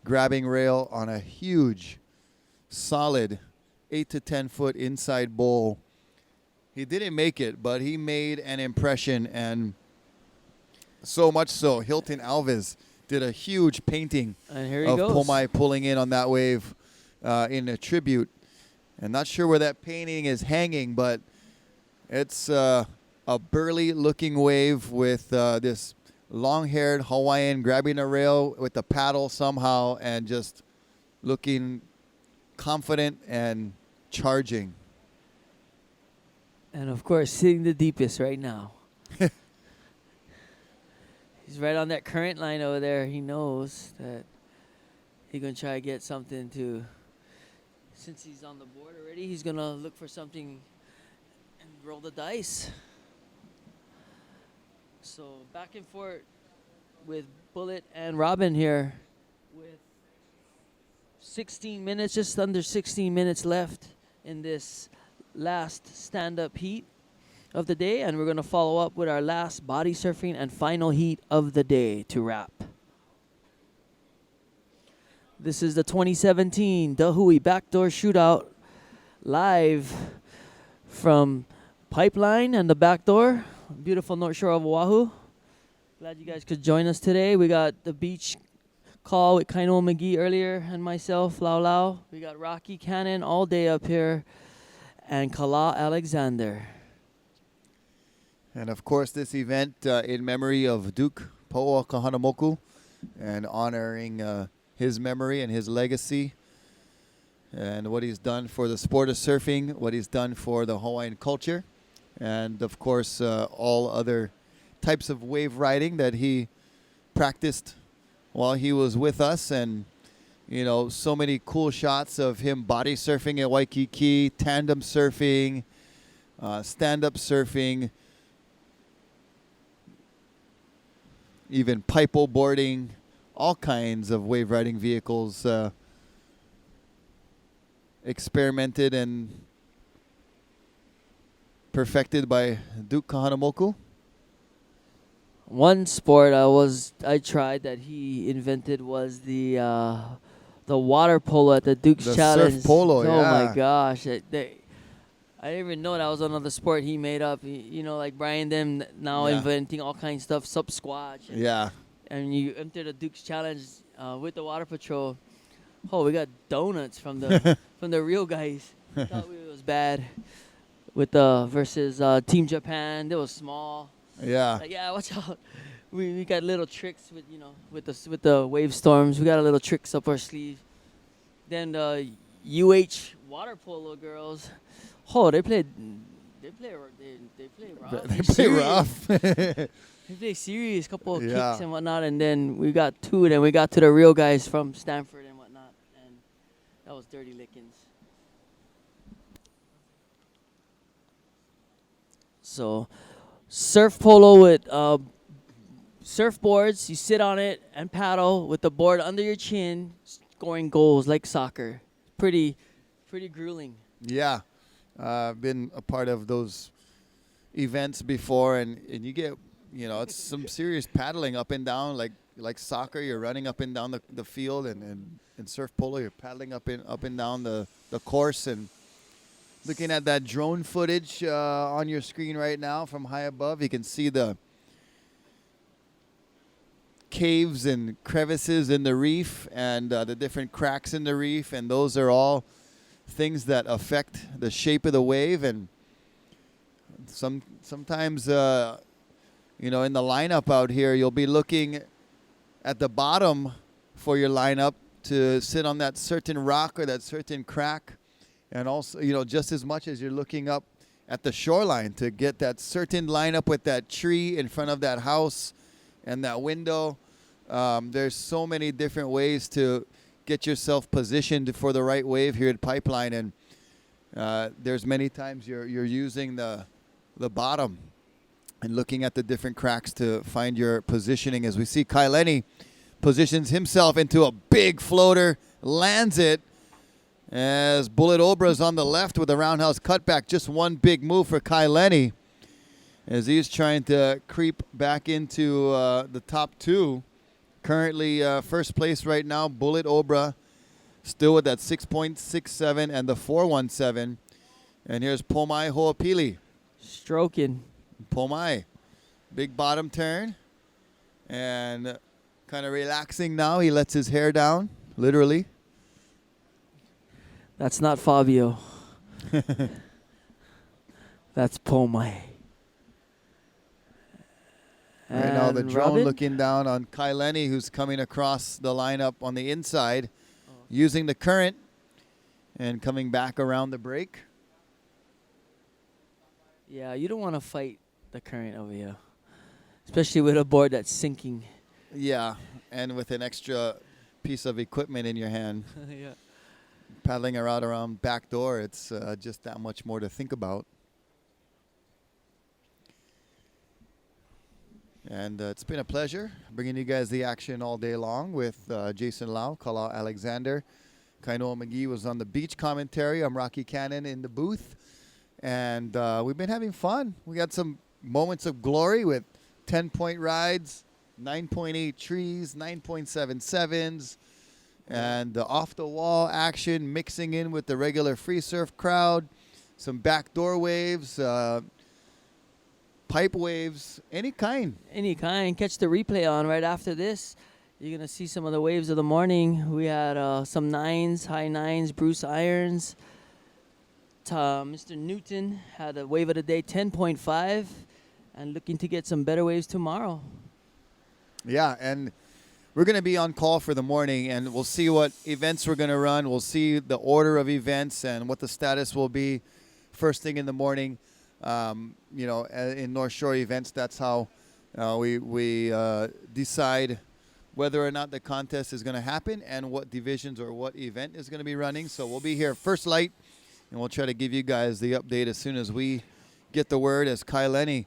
grabbing rail on a huge, solid 8 to 10 foot inside bowl. He didn't make it, but he made an impression, and So much so, Hilton Alves did a huge painting And here he of goes. Pomai pulling in on that wave in a tribute. And not sure where that painting is hanging, but it's a burly-looking wave with this long-haired Hawaiian grabbing a rail with the paddle somehow and just looking confident and charging. And of course, hitting the deepest right now. He's right on that current line over there. He knows that he's going to try to get something to, since he's on the board already, he's going to look for something and roll the dice. So back and forth with Bullet and Robin here with 16 minutes, just under 16 minutes left in this last stand-up heat of the day, and we're going to follow up with our last body surfing and final heat of the day to wrap. This is the 2017 Dahui BackDoor Shootout live from Pipeline and the BackDoor, beautiful North Shore of Oahu. Glad you guys could join us today. We got the beach call with Kainoa McGee earlier and myself, Lau Lau. We got Rocky Cannon all day up here and Kala Alexander. And of course, this event in memory of Duke Po'o Kahanamoku and honoring his memory and his legacy and what he's done for the sport of surfing, what he's done for the Hawaiian culture, and of course, all other types of wave riding that he practiced while he was with us. And, you know, so many cool shots of him body surfing at Waikiki, tandem surfing, stand-up surfing, even pipo boarding, all kinds of wave riding vehicles experimented and perfected by Duke Kahanamoku. One sport I tried that he invented was the water polo at the Duke's The Challenge. surf polo, oh yeah. my gosh. I didn't even know that was another sport he made up. You know, like Brian them now Yeah. inventing all kinds of stuff, sub-squatch. And, Yeah. and you enter the Duke's Challenge with the water patrol. Oh, we got donuts from the from the real guys. Thought it was bad. With the versus Team Japan, they was small. Yeah. Like, yeah, watch out. We got little tricks with the wave storms. We got a little tricks up our sleeve. Then the UH water polo girls, oh, they play rough. They play rough. They play serious, couple of Yeah. kicks and whatnot, and then we got two. Then we got to the real guys from Stanford and whatnot, and that was dirty lickings. So, surf polo with surfboards. You sit on it and paddle with the board under your chin, scoring goals like soccer. Pretty grueling. Yeah. I've been a part of those events before, and you get, you know, it's some serious paddling up and down, like soccer. You're running up and down the field, and in surf polo, you're paddling up and down the course. And looking at that drone footage on your screen right now from high above, you can see the caves and crevices in the reef and the different cracks in the reef, and those are all things that affect the shape of the wave. And sometimes you know, in the lineup out here, you'll be looking at the bottom for your lineup to sit on that certain rock or that certain crack, and also, you know, just as much as you're looking up at the shoreline to get that certain lineup with that tree in front of that house and that window. There's so many different ways to get yourself positioned for the right wave here at Pipeline, and there's many times you're using the bottom and looking at the different cracks to find your positioning. As we see, Kai Lenny positions himself into a big floater, lands it, as Bullet Obra's on the left with a roundhouse cutback. Just one big move for Kai Lenny as he's trying to creep back into the top two. Currently first place right now, Bullet Obra, still with that 6.67 and the 417. And here's Pomai Ho'opili. Stroking. Pomai, big bottom turn. And kind of relaxing now. He lets his hair down, literally. That's not Fabio. That's Pomai. Right now, the And drone Robin? looking down on Kaileni, who's coming across the lineup on the inside, using the current and coming back around the break. Yeah, you don't want to fight the current over here, especially with a board that's sinking. Yeah, and with an extra piece of equipment in your hand, Yeah. paddling around BackDoor, it's just that much more to think about. And it's been a pleasure bringing you guys the action all day long with Jason Lau, Kala Alexander. Kainoa McGee was on the beach commentary. I'm Rocky Cannon in the booth. And we've been having fun. We got some moments of glory with 10-point rides, 9.8 trees, 9.77s, and the off-the-wall action mixing in with the regular free surf crowd, some backdoor waves, pipe waves, any kind. Any kind. Catch the replay on right after this. You're going to see some of the waves of the morning. We had some nines, high nines, Bruce Irons. Mr. Newton had a wave of the day, 10.5, and looking to get some better waves tomorrow. Yeah, and we're going to be on call for the morning, and we'll see what events we're going to run. We'll see the order of events and what the status will be first thing in the morning. In North Shore events, that's how we decide whether or not the contest is going to happen and what divisions or what event is going to be running. So we'll be here first light, and we'll try to give you guys the update as soon as we get the word, as Kaileni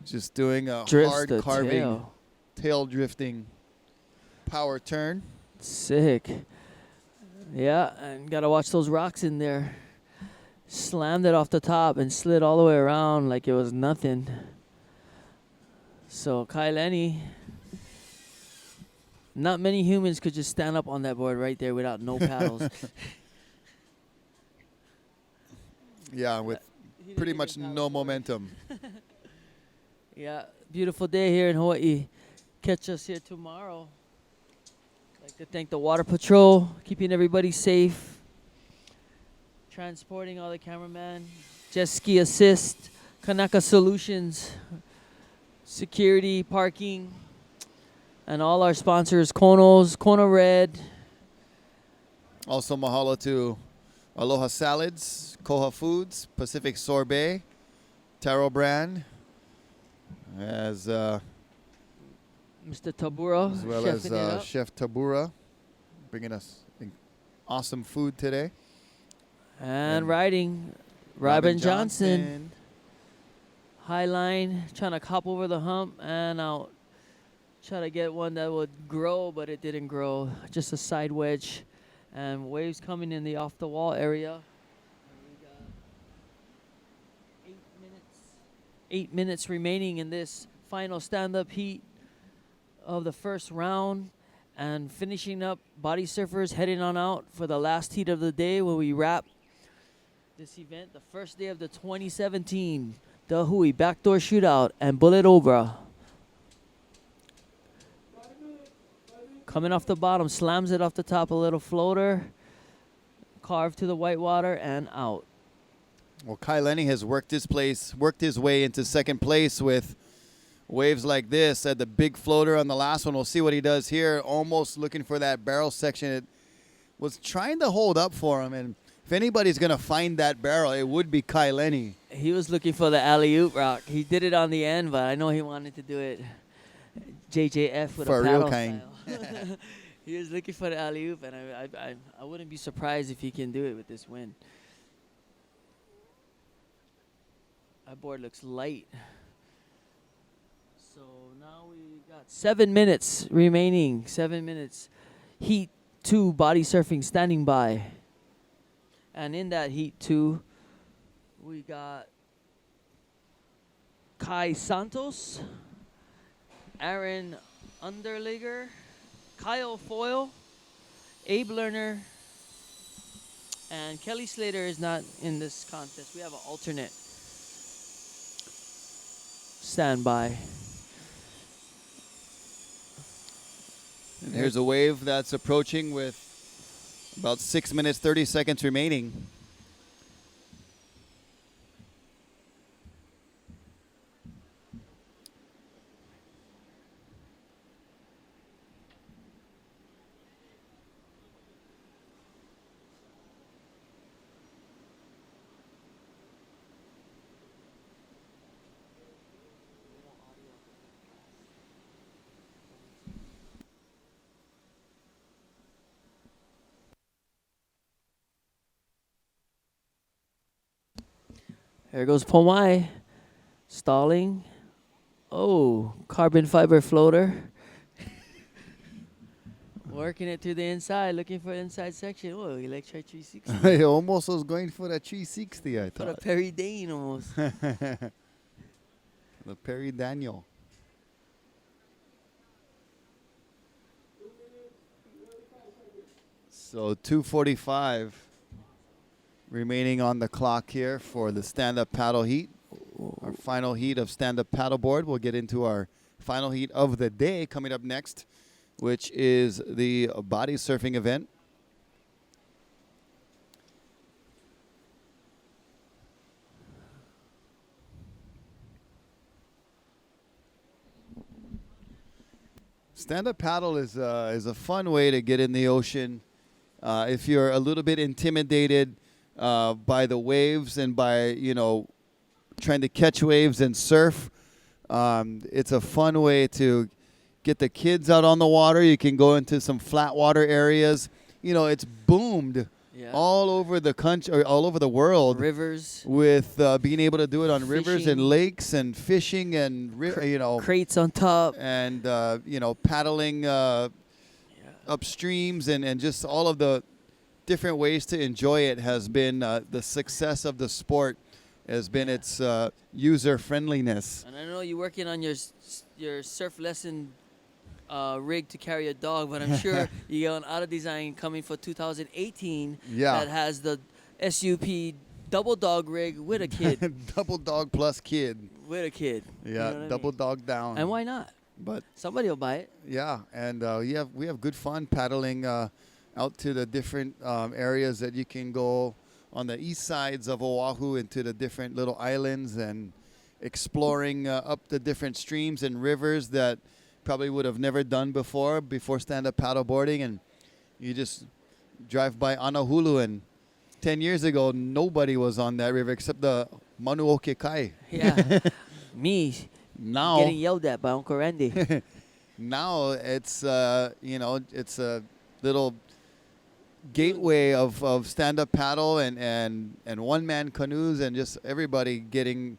just doing a Drifts hard the carving, tail drifting power turn. Sick. Yeah, and got to watch those rocks in there. Slammed it off the top and slid all the way around like it was nothing. So Kaileni, not many humans could just stand up on that board right there without no paddles. Yeah, with He didn't pretty even much paddle no for it. momentum. Yeah, beautiful day here in Hawaii. Catch us here tomorrow. Like to thank the Water Patrol, keeping everybody safe. Transporting all the cameramen, Jet Ski Assist, Kanaka Solutions, security, parking, and all our sponsors, Kona Red. Also, mahalo to Aloha Salads, Koha Foods, Pacific Sorbet, Taro Brand, as Mr. Taburo, well chefing as it up. Chef Tabura, bringing us awesome food today. And riding, Robin Johnson. High line, trying to hop over the hump and out. Try to get one that would grow, but it didn't grow. Just a side wedge. And waves coming in the off the wall area. And we got 8 minutes remaining in this final stand-up heat of the first round. And finishing up, body surfers heading on out for the last heat of the day where we wrap this event, the first day of the 2017 Dahui BackDoor Shootout and Bullet Obra. Coming off the bottom, slams it off the top, a little floater, carved to the white water and out. Well, Kaileni has worked his way into second place with waves like this. Had the big floater on the last one. We'll see what he does here. Almost looking for that barrel section. It was trying to hold up for him, and if anybody's going to find that barrel, it would be Kaileni. He was looking for the alley-oop rock. He did it on the end, but I know he wanted to do it JJF with For a a real paddle kind. style. He was looking for the alley-oop, and I wouldn't be surprised if he can do it with this wind. That board looks light. So now we got 7 minutes remaining. 7 minutes. Heat 2 body surfing standing by. And in that heat 2, we got Kai Santos, Aaron Underliger, Kyle Foyle, Abe Lerner, and Kelly Slater is not in this contest. We have an alternate standby. And here's a wave that's approaching with about 6 minutes, 30 seconds remaining. There goes Pomai. Stalling. Oh, carbon fiber floater. Working it to the inside, looking for inside section. Oh, Electric 360. I almost was going for that 360, I For a thought. Perry Dane almost. The Perry Daniel. So 2:45 remaining on the clock here for the stand-up paddle heat. Our final heat of stand-up paddleboard. We'll get into our final heat of the day coming up next, which is the body surfing event. Stand-up paddle is a fun way to get in the ocean. If you're a little bit intimidated by the waves and by, trying to catch waves and surf, it's a fun way to get the kids out on the water. You can go into some flat water areas. It's boomed all over the country, or all over the world. Rivers. With being able to do it on rivers Fishing. and lakes and fishing and, Crates on top. and paddling upstreams and just all of the different ways to enjoy it has been the success of the sport has been its user friendliness. And I know you're working on your surf lesson rig to carry a dog, but I'm sure you got an auto design coming for 2018 that has the SUP double dog rig with a kid. Double dog plus kid. With a kid. Yeah, You know what I double mean? dog down. And why not? But Somebody will buy it. yeah, and we have good fun paddling out to the different areas that you can go on the east sides of Oahu into the different little islands and exploring up the different streams and rivers that probably would have never done before stand-up paddleboarding. And you just drive by Honolulu, and 10 years ago, nobody was on that river except the Manuoke Kai. Yeah. Me Now, getting yelled at by Uncle Randy. now it's it's a little gateway of stand-up paddle and one-man canoes and just everybody getting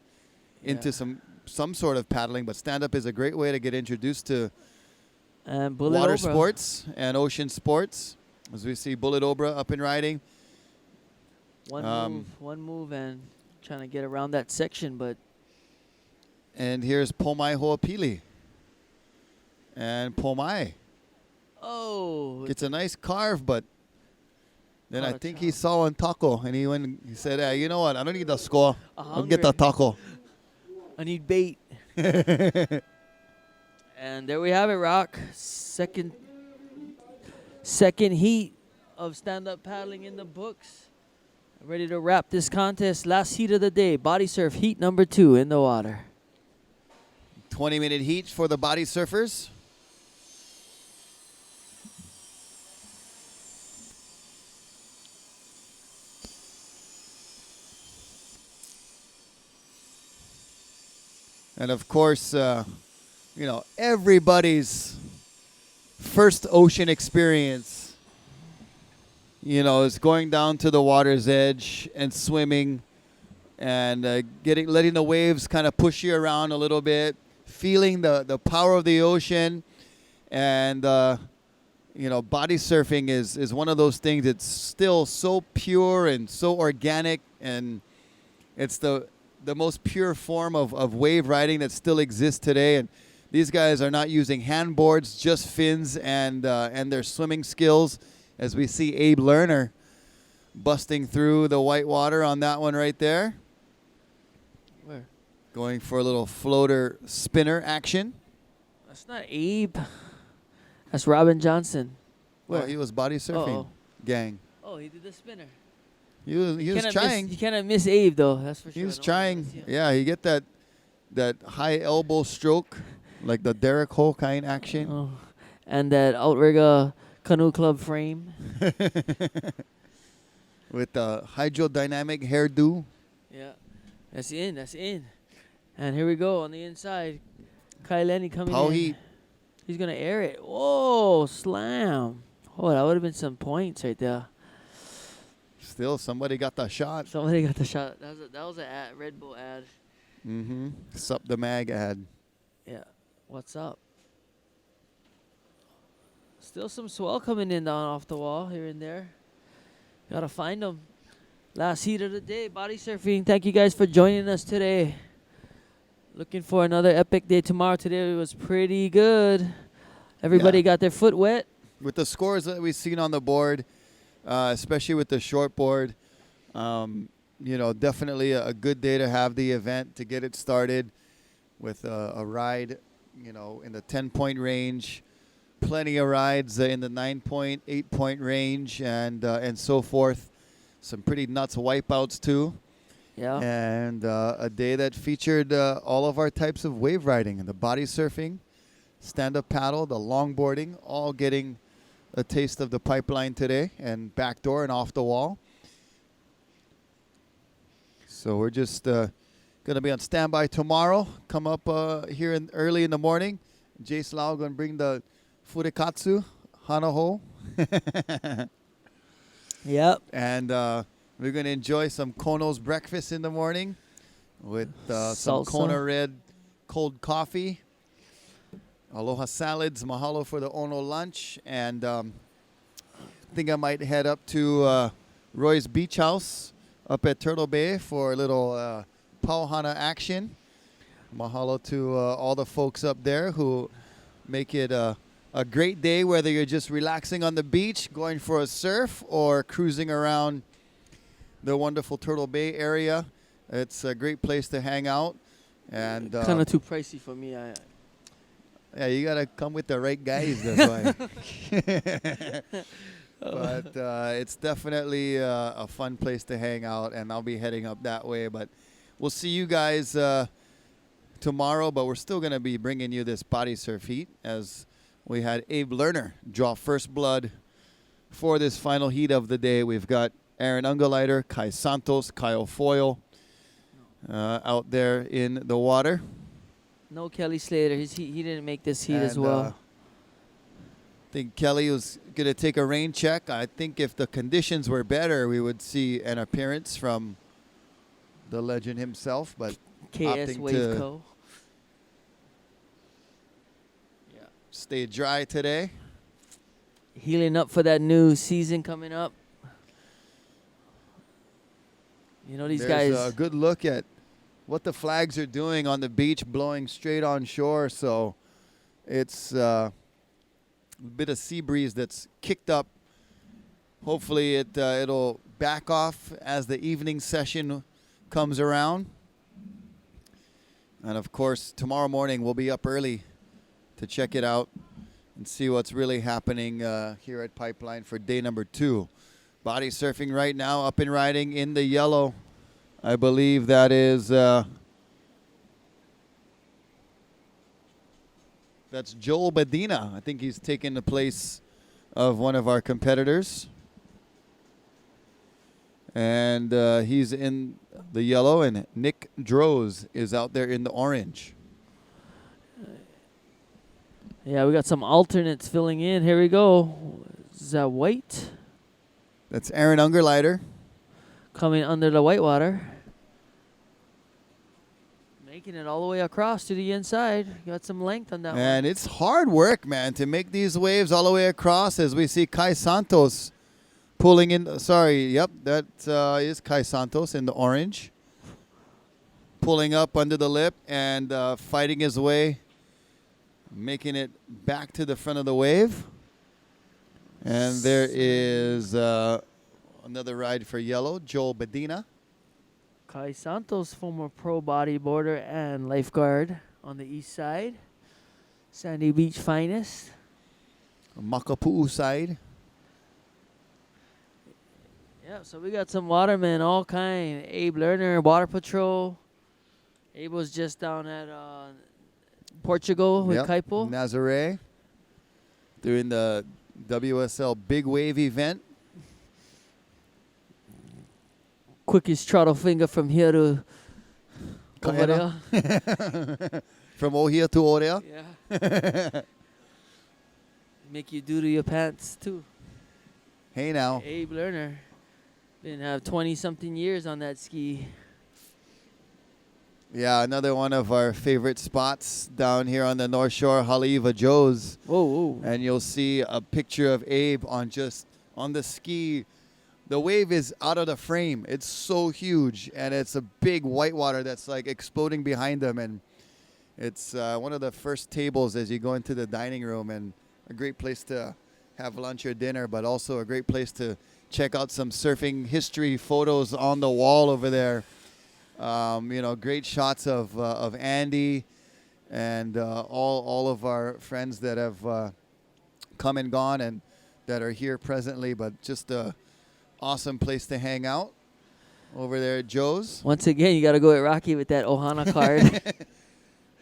into some sort of paddling. But stand-up is a great way to get introduced to And Bullet water Obra. sports and ocean sports. As we see Bullet Obra up and riding. One move, and trying to get around that section, but And here's Pomai Ho'opili. And Pomai gets a nice carve, but then I Caught a think chop. he saw one taco, and he said, hey, you know what? I don't need the score. I'll get the hungry. taco. I need bait. And there we have it, Rock. Second heat of stand-up paddling in the books. Ready to wrap this contest. Last heat of the day. Body surf heat number 2 in the water. 20-minute heat for the body surfers. And of course, everybody's first ocean experience, is going down to the water's edge and swimming and letting the waves kind of push you around a little bit, feeling the power of the ocean. And, body surfing is one of those things that's still so pure and so organic, and it's the most pure form of wave riding that still exists today. And these guys are not using handboards, just fins and their swimming skills, as we see Abe Lerner busting through the white water on that one right there. Where? Going for a little floater spinner action. That's not Abe. That's Robin Johnson. Well, he was body surfing gang. Oh, he did the spinner. He was trying. You cannot miss Abe though. That's for sure. He was I don't trying. wanna miss him. Yeah, he get that high elbow stroke, like the Derek Ho kind action. Oh. And that outrigger canoe club frame. With the hydrodynamic hairdo. Yeah. That's in. That's in. And here we go on the inside. Kai Lenny coming in. Heat. He's going to air it. Whoa, slam. Oh, that would have been some points right there. Still, somebody got the shot. Somebody got the shot. That was a ad, Red Bull ad. Mm-hmm. Sup the mag ad. Yeah. What's up? Still some swell coming in down off the wall here and there. Gotta find them. Last heat of the day, body surfing. Thank you guys for joining us today. Looking for another epic day tomorrow. Today was pretty good. Everybody got their foot wet. With the scores that we've seen on the board, especially with the short board, definitely a good day to have the event, to get it started with a ride, in the 10-point range. Plenty of rides in the 9-point, 8-point range, and so forth. Some pretty nuts wipeouts too. Yeah. And a day that featured all of our types of wave riding, and the body surfing, stand-up paddle, the longboarding, all getting a taste of the pipeline today, and backdoor and off the wall. So we're just going to be on standby tomorrow. Come up here early in the morning. Jace Lau going to bring the Furikatsu, Hanaho. Yep. And we're going to enjoy some Kono's breakfast in the morning with some Salsa. Kona Red cold coffee. Aloha salads, mahalo for the Ono lunch. And I think I might head up to Roy's Beach House up at Turtle Bay for a little Pauhana action. Mahalo to all the folks up there who make it a great day, whether you're just relaxing on the beach, going for a surf, or cruising around the wonderful Turtle Bay area. It's a great place to hang out. And Kind of too pricey for me. yeah, you got to come with the right guys, that's why. But it's definitely a fun place to hang out, and I'll be heading up that way. But we'll see you guys tomorrow, but we're still going to be bringing you this body surf heat, as we had Abe Lerner draw first blood for this final heat of the day. We've got Aaron Ungerleiter, Kai Santos, Kyle Foyle out there in the water. No Kelly Slater. He didn't make this heat as And, well. I think Kelly was going to take a rain check. I think if the conditions were better, we would see an appearance from the legend himself, but KS opting Wave to Co. stay dry today. Healing up for that new season coming up. These There's guys. a good look at what the flags are doing on the beach, blowing straight on shore. So it's a bit of sea breeze that's kicked up. Hopefully it'll back off as the evening session comes around. And of course, tomorrow morning we'll be up early to check it out and see what's really happening here at Pipeline for day number 2. Body surfing right now, up and riding in the yellow. I believe that is that's Joel Badina. I think he's taken the place of one of our competitors. And he's in the yellow, and Nick Droz is out there in the orange. Yeah, we got some alternates filling in. Here we go. Is that white? That's Aaron Ungerleiter. Coming under the whitewater. Making it all the way across to the inside. Got some length on that one. And it's hard work, man, to make these waves all the way across, as we see Kai Santos pulling in. Sorry, yep, that is Kai Santos in the orange. Pulling up under the lip and fighting his way, making it back to the front of the wave. And there is another ride for yellow, Joel Badina. Kai Santos, former pro bodyboarder and lifeguard on the east side. Sandy Beach finest. Makapu'u side. Yeah, so we got some watermen, all kind. Abe Lerner, Water Patrol. Abe was just down at Portugal with Yep. Kaipo. Nazare. During the WSL Big Wave event. Quickest throttle finger from here to over Kaena. there. From Ohia to Orea. Yeah. Make you do to your pants too. Hey now. Abe Lerner. Been have 20-something years on that ski. Yeah, another one of our favorite spots down here on the North Shore, Haleiwa Joe's. Whoa, whoa. And you'll see a picture of Abe on the ski. The wave is out of the frame. It's so huge, and it's a big whitewater that's like exploding behind them. And it's one of the first tables as you go into the dining room, and a great place to have lunch or dinner, but also a great place to check out some surfing history photos on the wall over there. Great shots of Andy and all of our friends that have come and gone and that are here presently, but just a awesome place to hang out over there at Joe's. Once again, you got to go at Rocky with that Ohana card.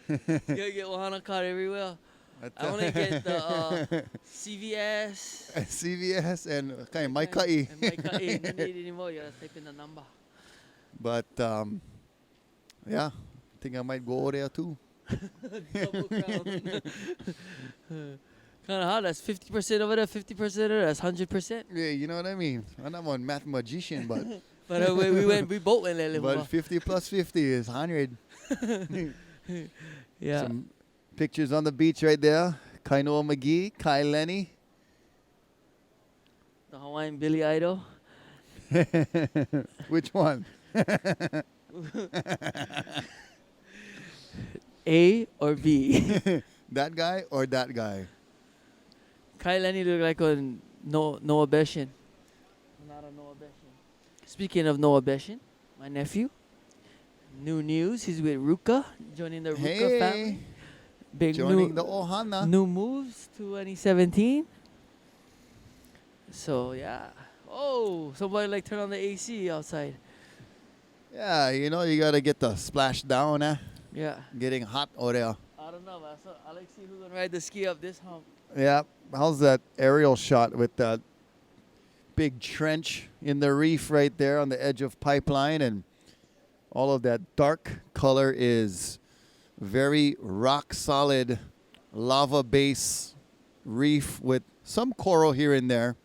You got to get Ohana card everywhere. I only get the CVS. CVS and Maikai. And Maikai. Don't need anymore. You got to type in the number. But, yeah, I think I might go there too. Double crown. Kind of hard. That's 50% over there, 50% over there. That's 100%. Yeah, you know what I mean? I'm not a math magician, but But we both went there. but 50 plus 50 is 100. Yeah. Some pictures on the beach right there. Kainoa McGee, Kai Lenny. The Hawaiian Billy Idol. Which one? A or B? That guy or that guy? Kai Lenny look like a Noah Beshin. Not a Noah Beshin. Speaking of Noah Beshin, my nephew. New news, he's with Ruka, joining the Ruka family. Big Joining the Ohana. new moves 2017. So yeah. Oh, somebody like turn on the AC outside. Yeah, you got to get the splash down, Yeah. Getting hot over there. I don't know, but I like to see who's gonna ride the ski up this hump. Yeah. How's that aerial shot with that big trench in the reef right there on the edge of Pipeline, and all of that dark color is very rock solid lava base reef with some coral here and there.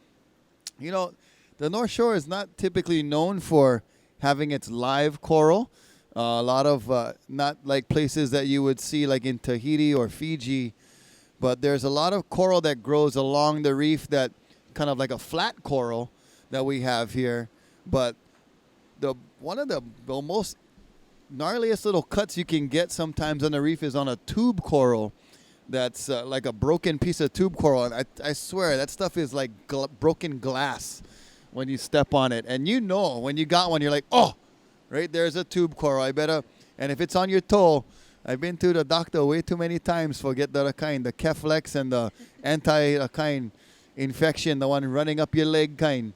The North Shore is not typically known for having its live coral. A lot of not like places that you would see like in Tahiti or Fiji, but there's a lot of coral that grows along the reef, that kind of like a flat coral that we have here. But one of the most gnarliest little cuts you can get sometimes on the reef is on a tube coral that's like a broken piece of tube coral. And I swear that stuff is like broken glass when you step on it. And when you got one, you're like, oh, right there's a tube coral. And if it's on your toe, I've been to the doctor way too many times for get the Keflex and the anti infection, the one running up your leg kind.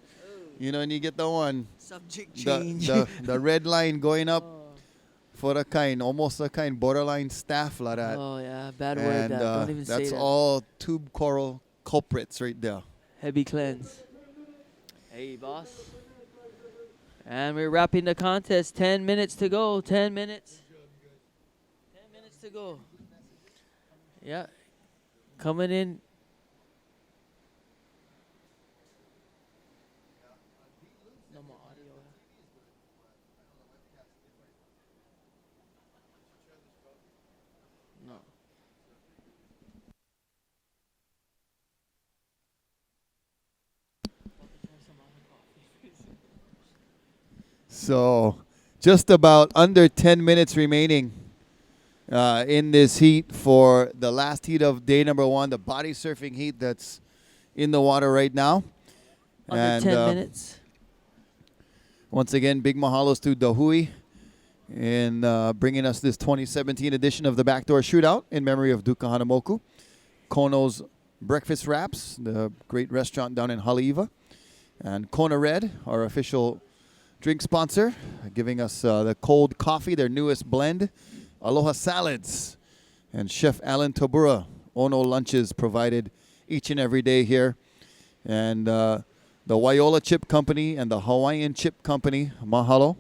And you get the one, Subject change. the red line going up for almost a borderline staph like that. Oh yeah, bad word. And That. Don't even say that's that. all tube coral culprits right there. Heavy cleanse. Hey, boss. And we're wrapping the contest. 10 minutes to go. 10 minutes. 10 minutes to go. Yeah. Coming in. No more audio. No. So just about under 10 minutes remaining in this heat for the last heat of day number 1, the body surfing heat that's in the water right now. Under 10 minutes. Once again, big mahalos to Dahui in bringing us this 2017 edition of the BackDoor Shootout in memory of Duka Hanamoku, Kono's Breakfast Wraps, the great restaurant down in Haleiwa. And Kona Red, our official drink sponsor, giving us the cold coffee, their newest blend. Aloha Salads. And Chef Alan Tobura, Ono Lunches provided each and every day here. And the Waiола Chip Company and the Hawaiian Chip Company, mahalo.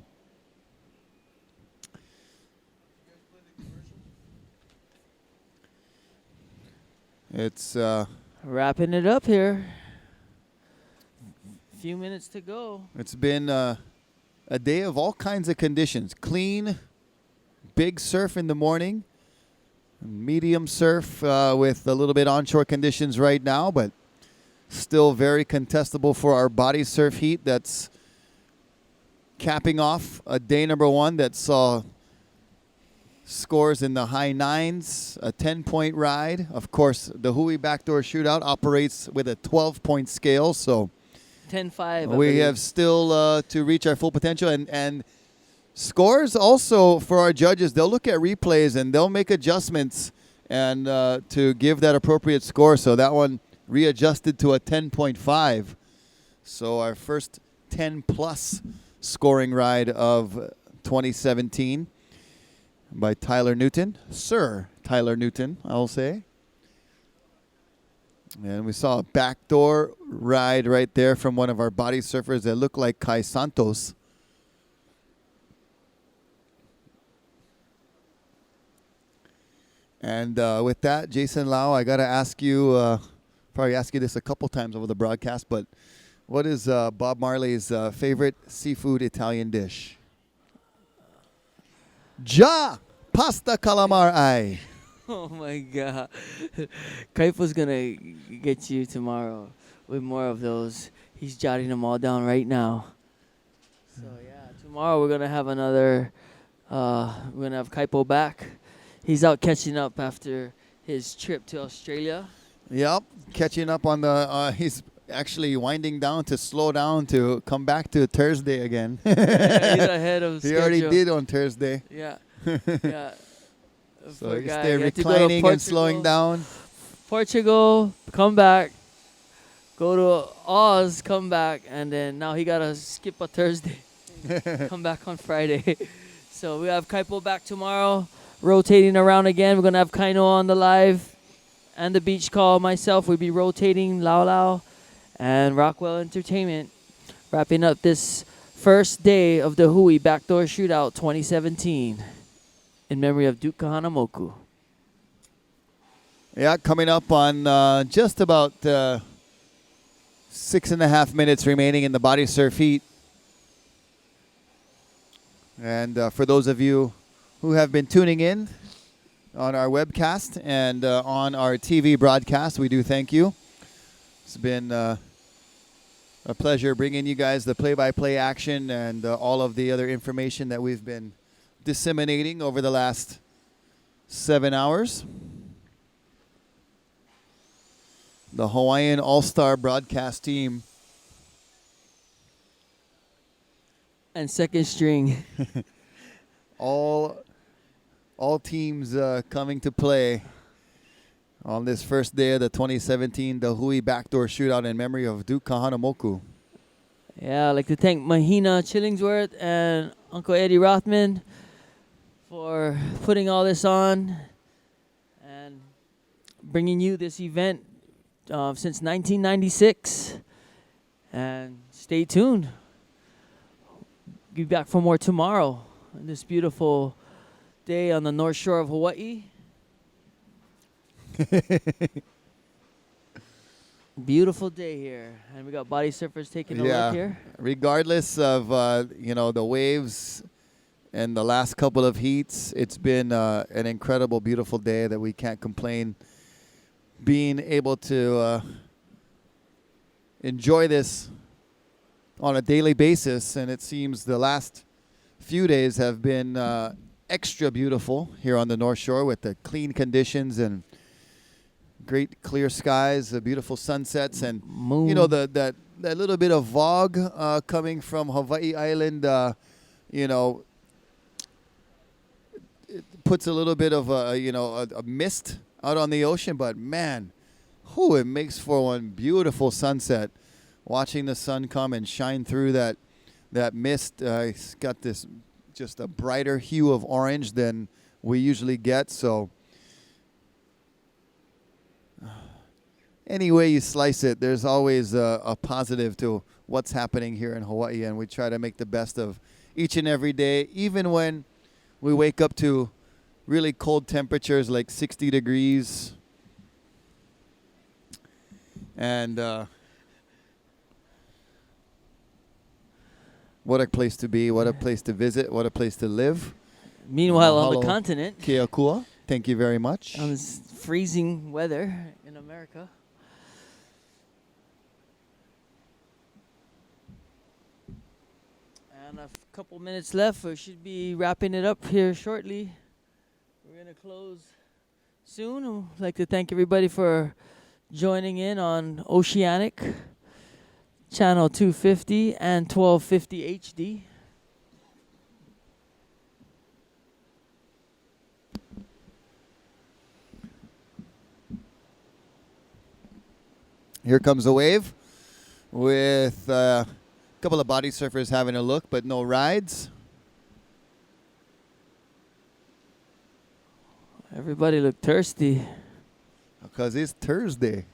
It's Wrapping it up here. Few minutes to go. It's been a day of all kinds of conditions. Clean, big surf in the morning, medium surf with a little bit onshore conditions right now, but still very contestable for our body surf heat. That's capping off a day number one that saw scores in the high nines, a 10-point ride. Of course, the Hui BackDoor Shootout operates with a 12-point scale, so 10-5. we have still to reach our full potential. And scores also for our judges, they'll look at replays and they'll make adjustments and to give that appropriate score. So that one readjusted to a 10.5. So our first 10-plus scoring ride of 2017 by Tyler Newton. Sir Tyler Newton, I'll say. And we saw a backdoor ride right there from one of our body surfers that looked like Kai Santos. And with that, Jason Lau, I got to ask you, probably ask you this a couple times over the broadcast, but what is Bob Marley's favorite seafood Italian dish? Pasta calamar ay. Oh my God. Kaipo's gonna get you tomorrow with more of those. He's jotting them all down right now. So yeah, tomorrow we're gonna have another. We're gonna have Kaipo back. He's out catching up after his trip to Australia. Yep, catching up on the. He's actually winding down to slow down to come back to Thursday again. Yeah, he's ahead of He schedule. already did on Thursday. Yeah, yeah. So Poor he's guy. there He had to go to reclining and slowing down. Portugal, come back, go to Oz, come back, and then now he gotta skip a Thursday, come back on Friday. So we have Kaipo back tomorrow, rotating around again. We're gonna have Kaino on the live, and the beach call. Myself, we'll be rotating Lau Lau, and Rockwell Entertainment, wrapping up this first day of the Hui BackDoor Shootout 2017 in memory of Duke Kahanamoku. Yeah, coming up on just about 6.5 minutes remaining in the body surf heat. And for those of you who have been tuning in on our webcast and on our TV broadcast, we do thank you. It's been a pleasure bringing you guys the play-by-play action and all of the other information that we've been disseminating over the last 7 hours. The Hawaiian All-Star broadcast team. And second string. All teams coming to play on this first day of the 2017 Dahui BackDoor Shootout in memory of Duke Kahanamoku. Yeah, I'd like to thank Mahina Chillingsworth and Uncle Eddie Rothman for putting all this on and bringing you this event since 1996. And stay tuned. Be back for more tomorrow on this beautiful day on the North Shore of Hawaii. Beautiful day here, and we got body surfers taking a look here. Regardless of the waves and the last couple of heats, it's been an incredible, beautiful day that we can't complain. Being able to enjoy this on a daily basis, and it seems the last few days have been extra beautiful here on the North Shore with the clean conditions and great clear skies, beautiful sunsets, and Moon. that little bit of fog coming from Hawaii Island. It puts a little bit of a mist out on the ocean, but man, Whew, it makes for one beautiful sunset. Watching the sun come and shine through that mist, it's got this just a brighter hue of orange than we usually get. So any way you slice it, there's always a positive to what's happening here in Hawaii, and we try to make the best of each and every day, even when we wake up to really cold temperatures like 60 degrees. And what a place to be, what a place to visit, what a place to live. Meanwhile, on Mahalo, the continent, Keakua, thank you very much. on this freezing weather in America. And a couple minutes left. We should be wrapping it up here shortly. We're going to close soon. I'd like to thank everybody for joining in on Oceanic, channel 250 and 1250 HD. Here comes a wave with a couple of body surfers having a look, but no rides. Everybody look thirsty. Because it's Thursday.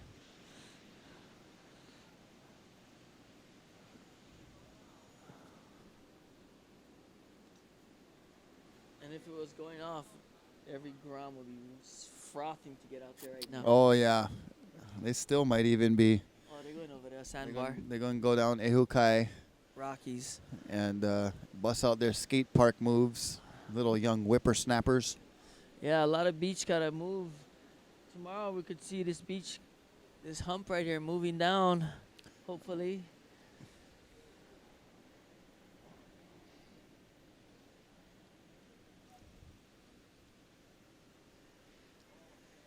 And if it was going off, every ground would be frothing to get out there right now. Oh, yeah. They still might even be. Oh, they're going over there, sandbar. They're going to go down Ehukai Rockies. and bust out their skate park moves. Little young whippersnappers. Yeah, a lot of beach gotta move. Tomorrow we could see this beach, this hump right here moving down, hopefully.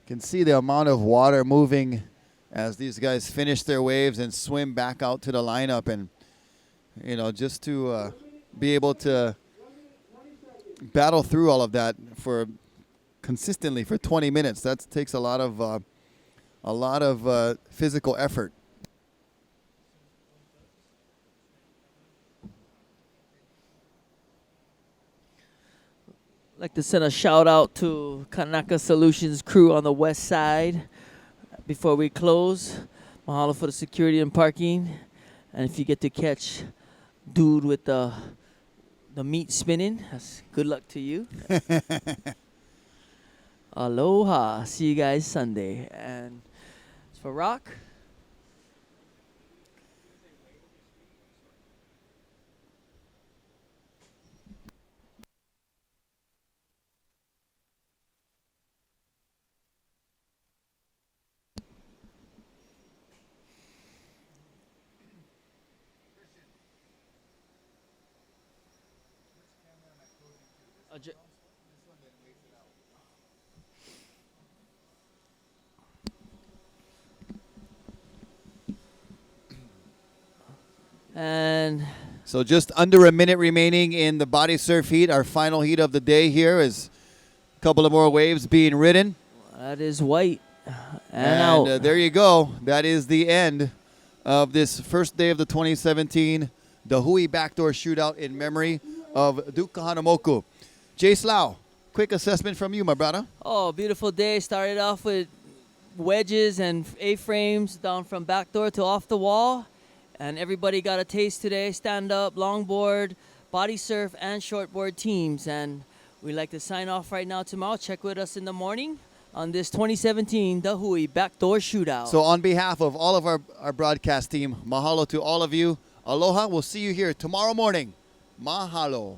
Can see the amount of water moving as these guys finish their waves and swim back out to the lineup, and just to be able to battle through all of that for consistently for 20 minutes. That takes a lot of physical effort. I'd like to send a shout out to Kanaka Solutions crew on the west side before we close. Mahalo for the security and parking. And if you get to catch dude with the meat spinning, that's good luck to you. Aloha. See you guys Sunday. And as for Rock, and So just under a minute remaining in the body surf heat. Our final heat of the day here is a couple of more waves being ridden. that is white. And out. There you go. That is the end of this first day of the 2017 Dahui BackDoor Shootout in memory of Duke Kahanamoku. Jay Slough, quick assessment from you, my brother. Oh, beautiful day. Started off with wedges and A-frames down from backdoor to off the wall. And everybody got a taste today. Stand up, longboard, body surf, and shortboard teams. And we'd like to sign off right now tomorrow. Check with us in the morning on this 2017 Dahui BackDoor Shootout. So on behalf of all of our broadcast team, mahalo to all of you. Aloha. We'll see you here tomorrow morning. Mahalo.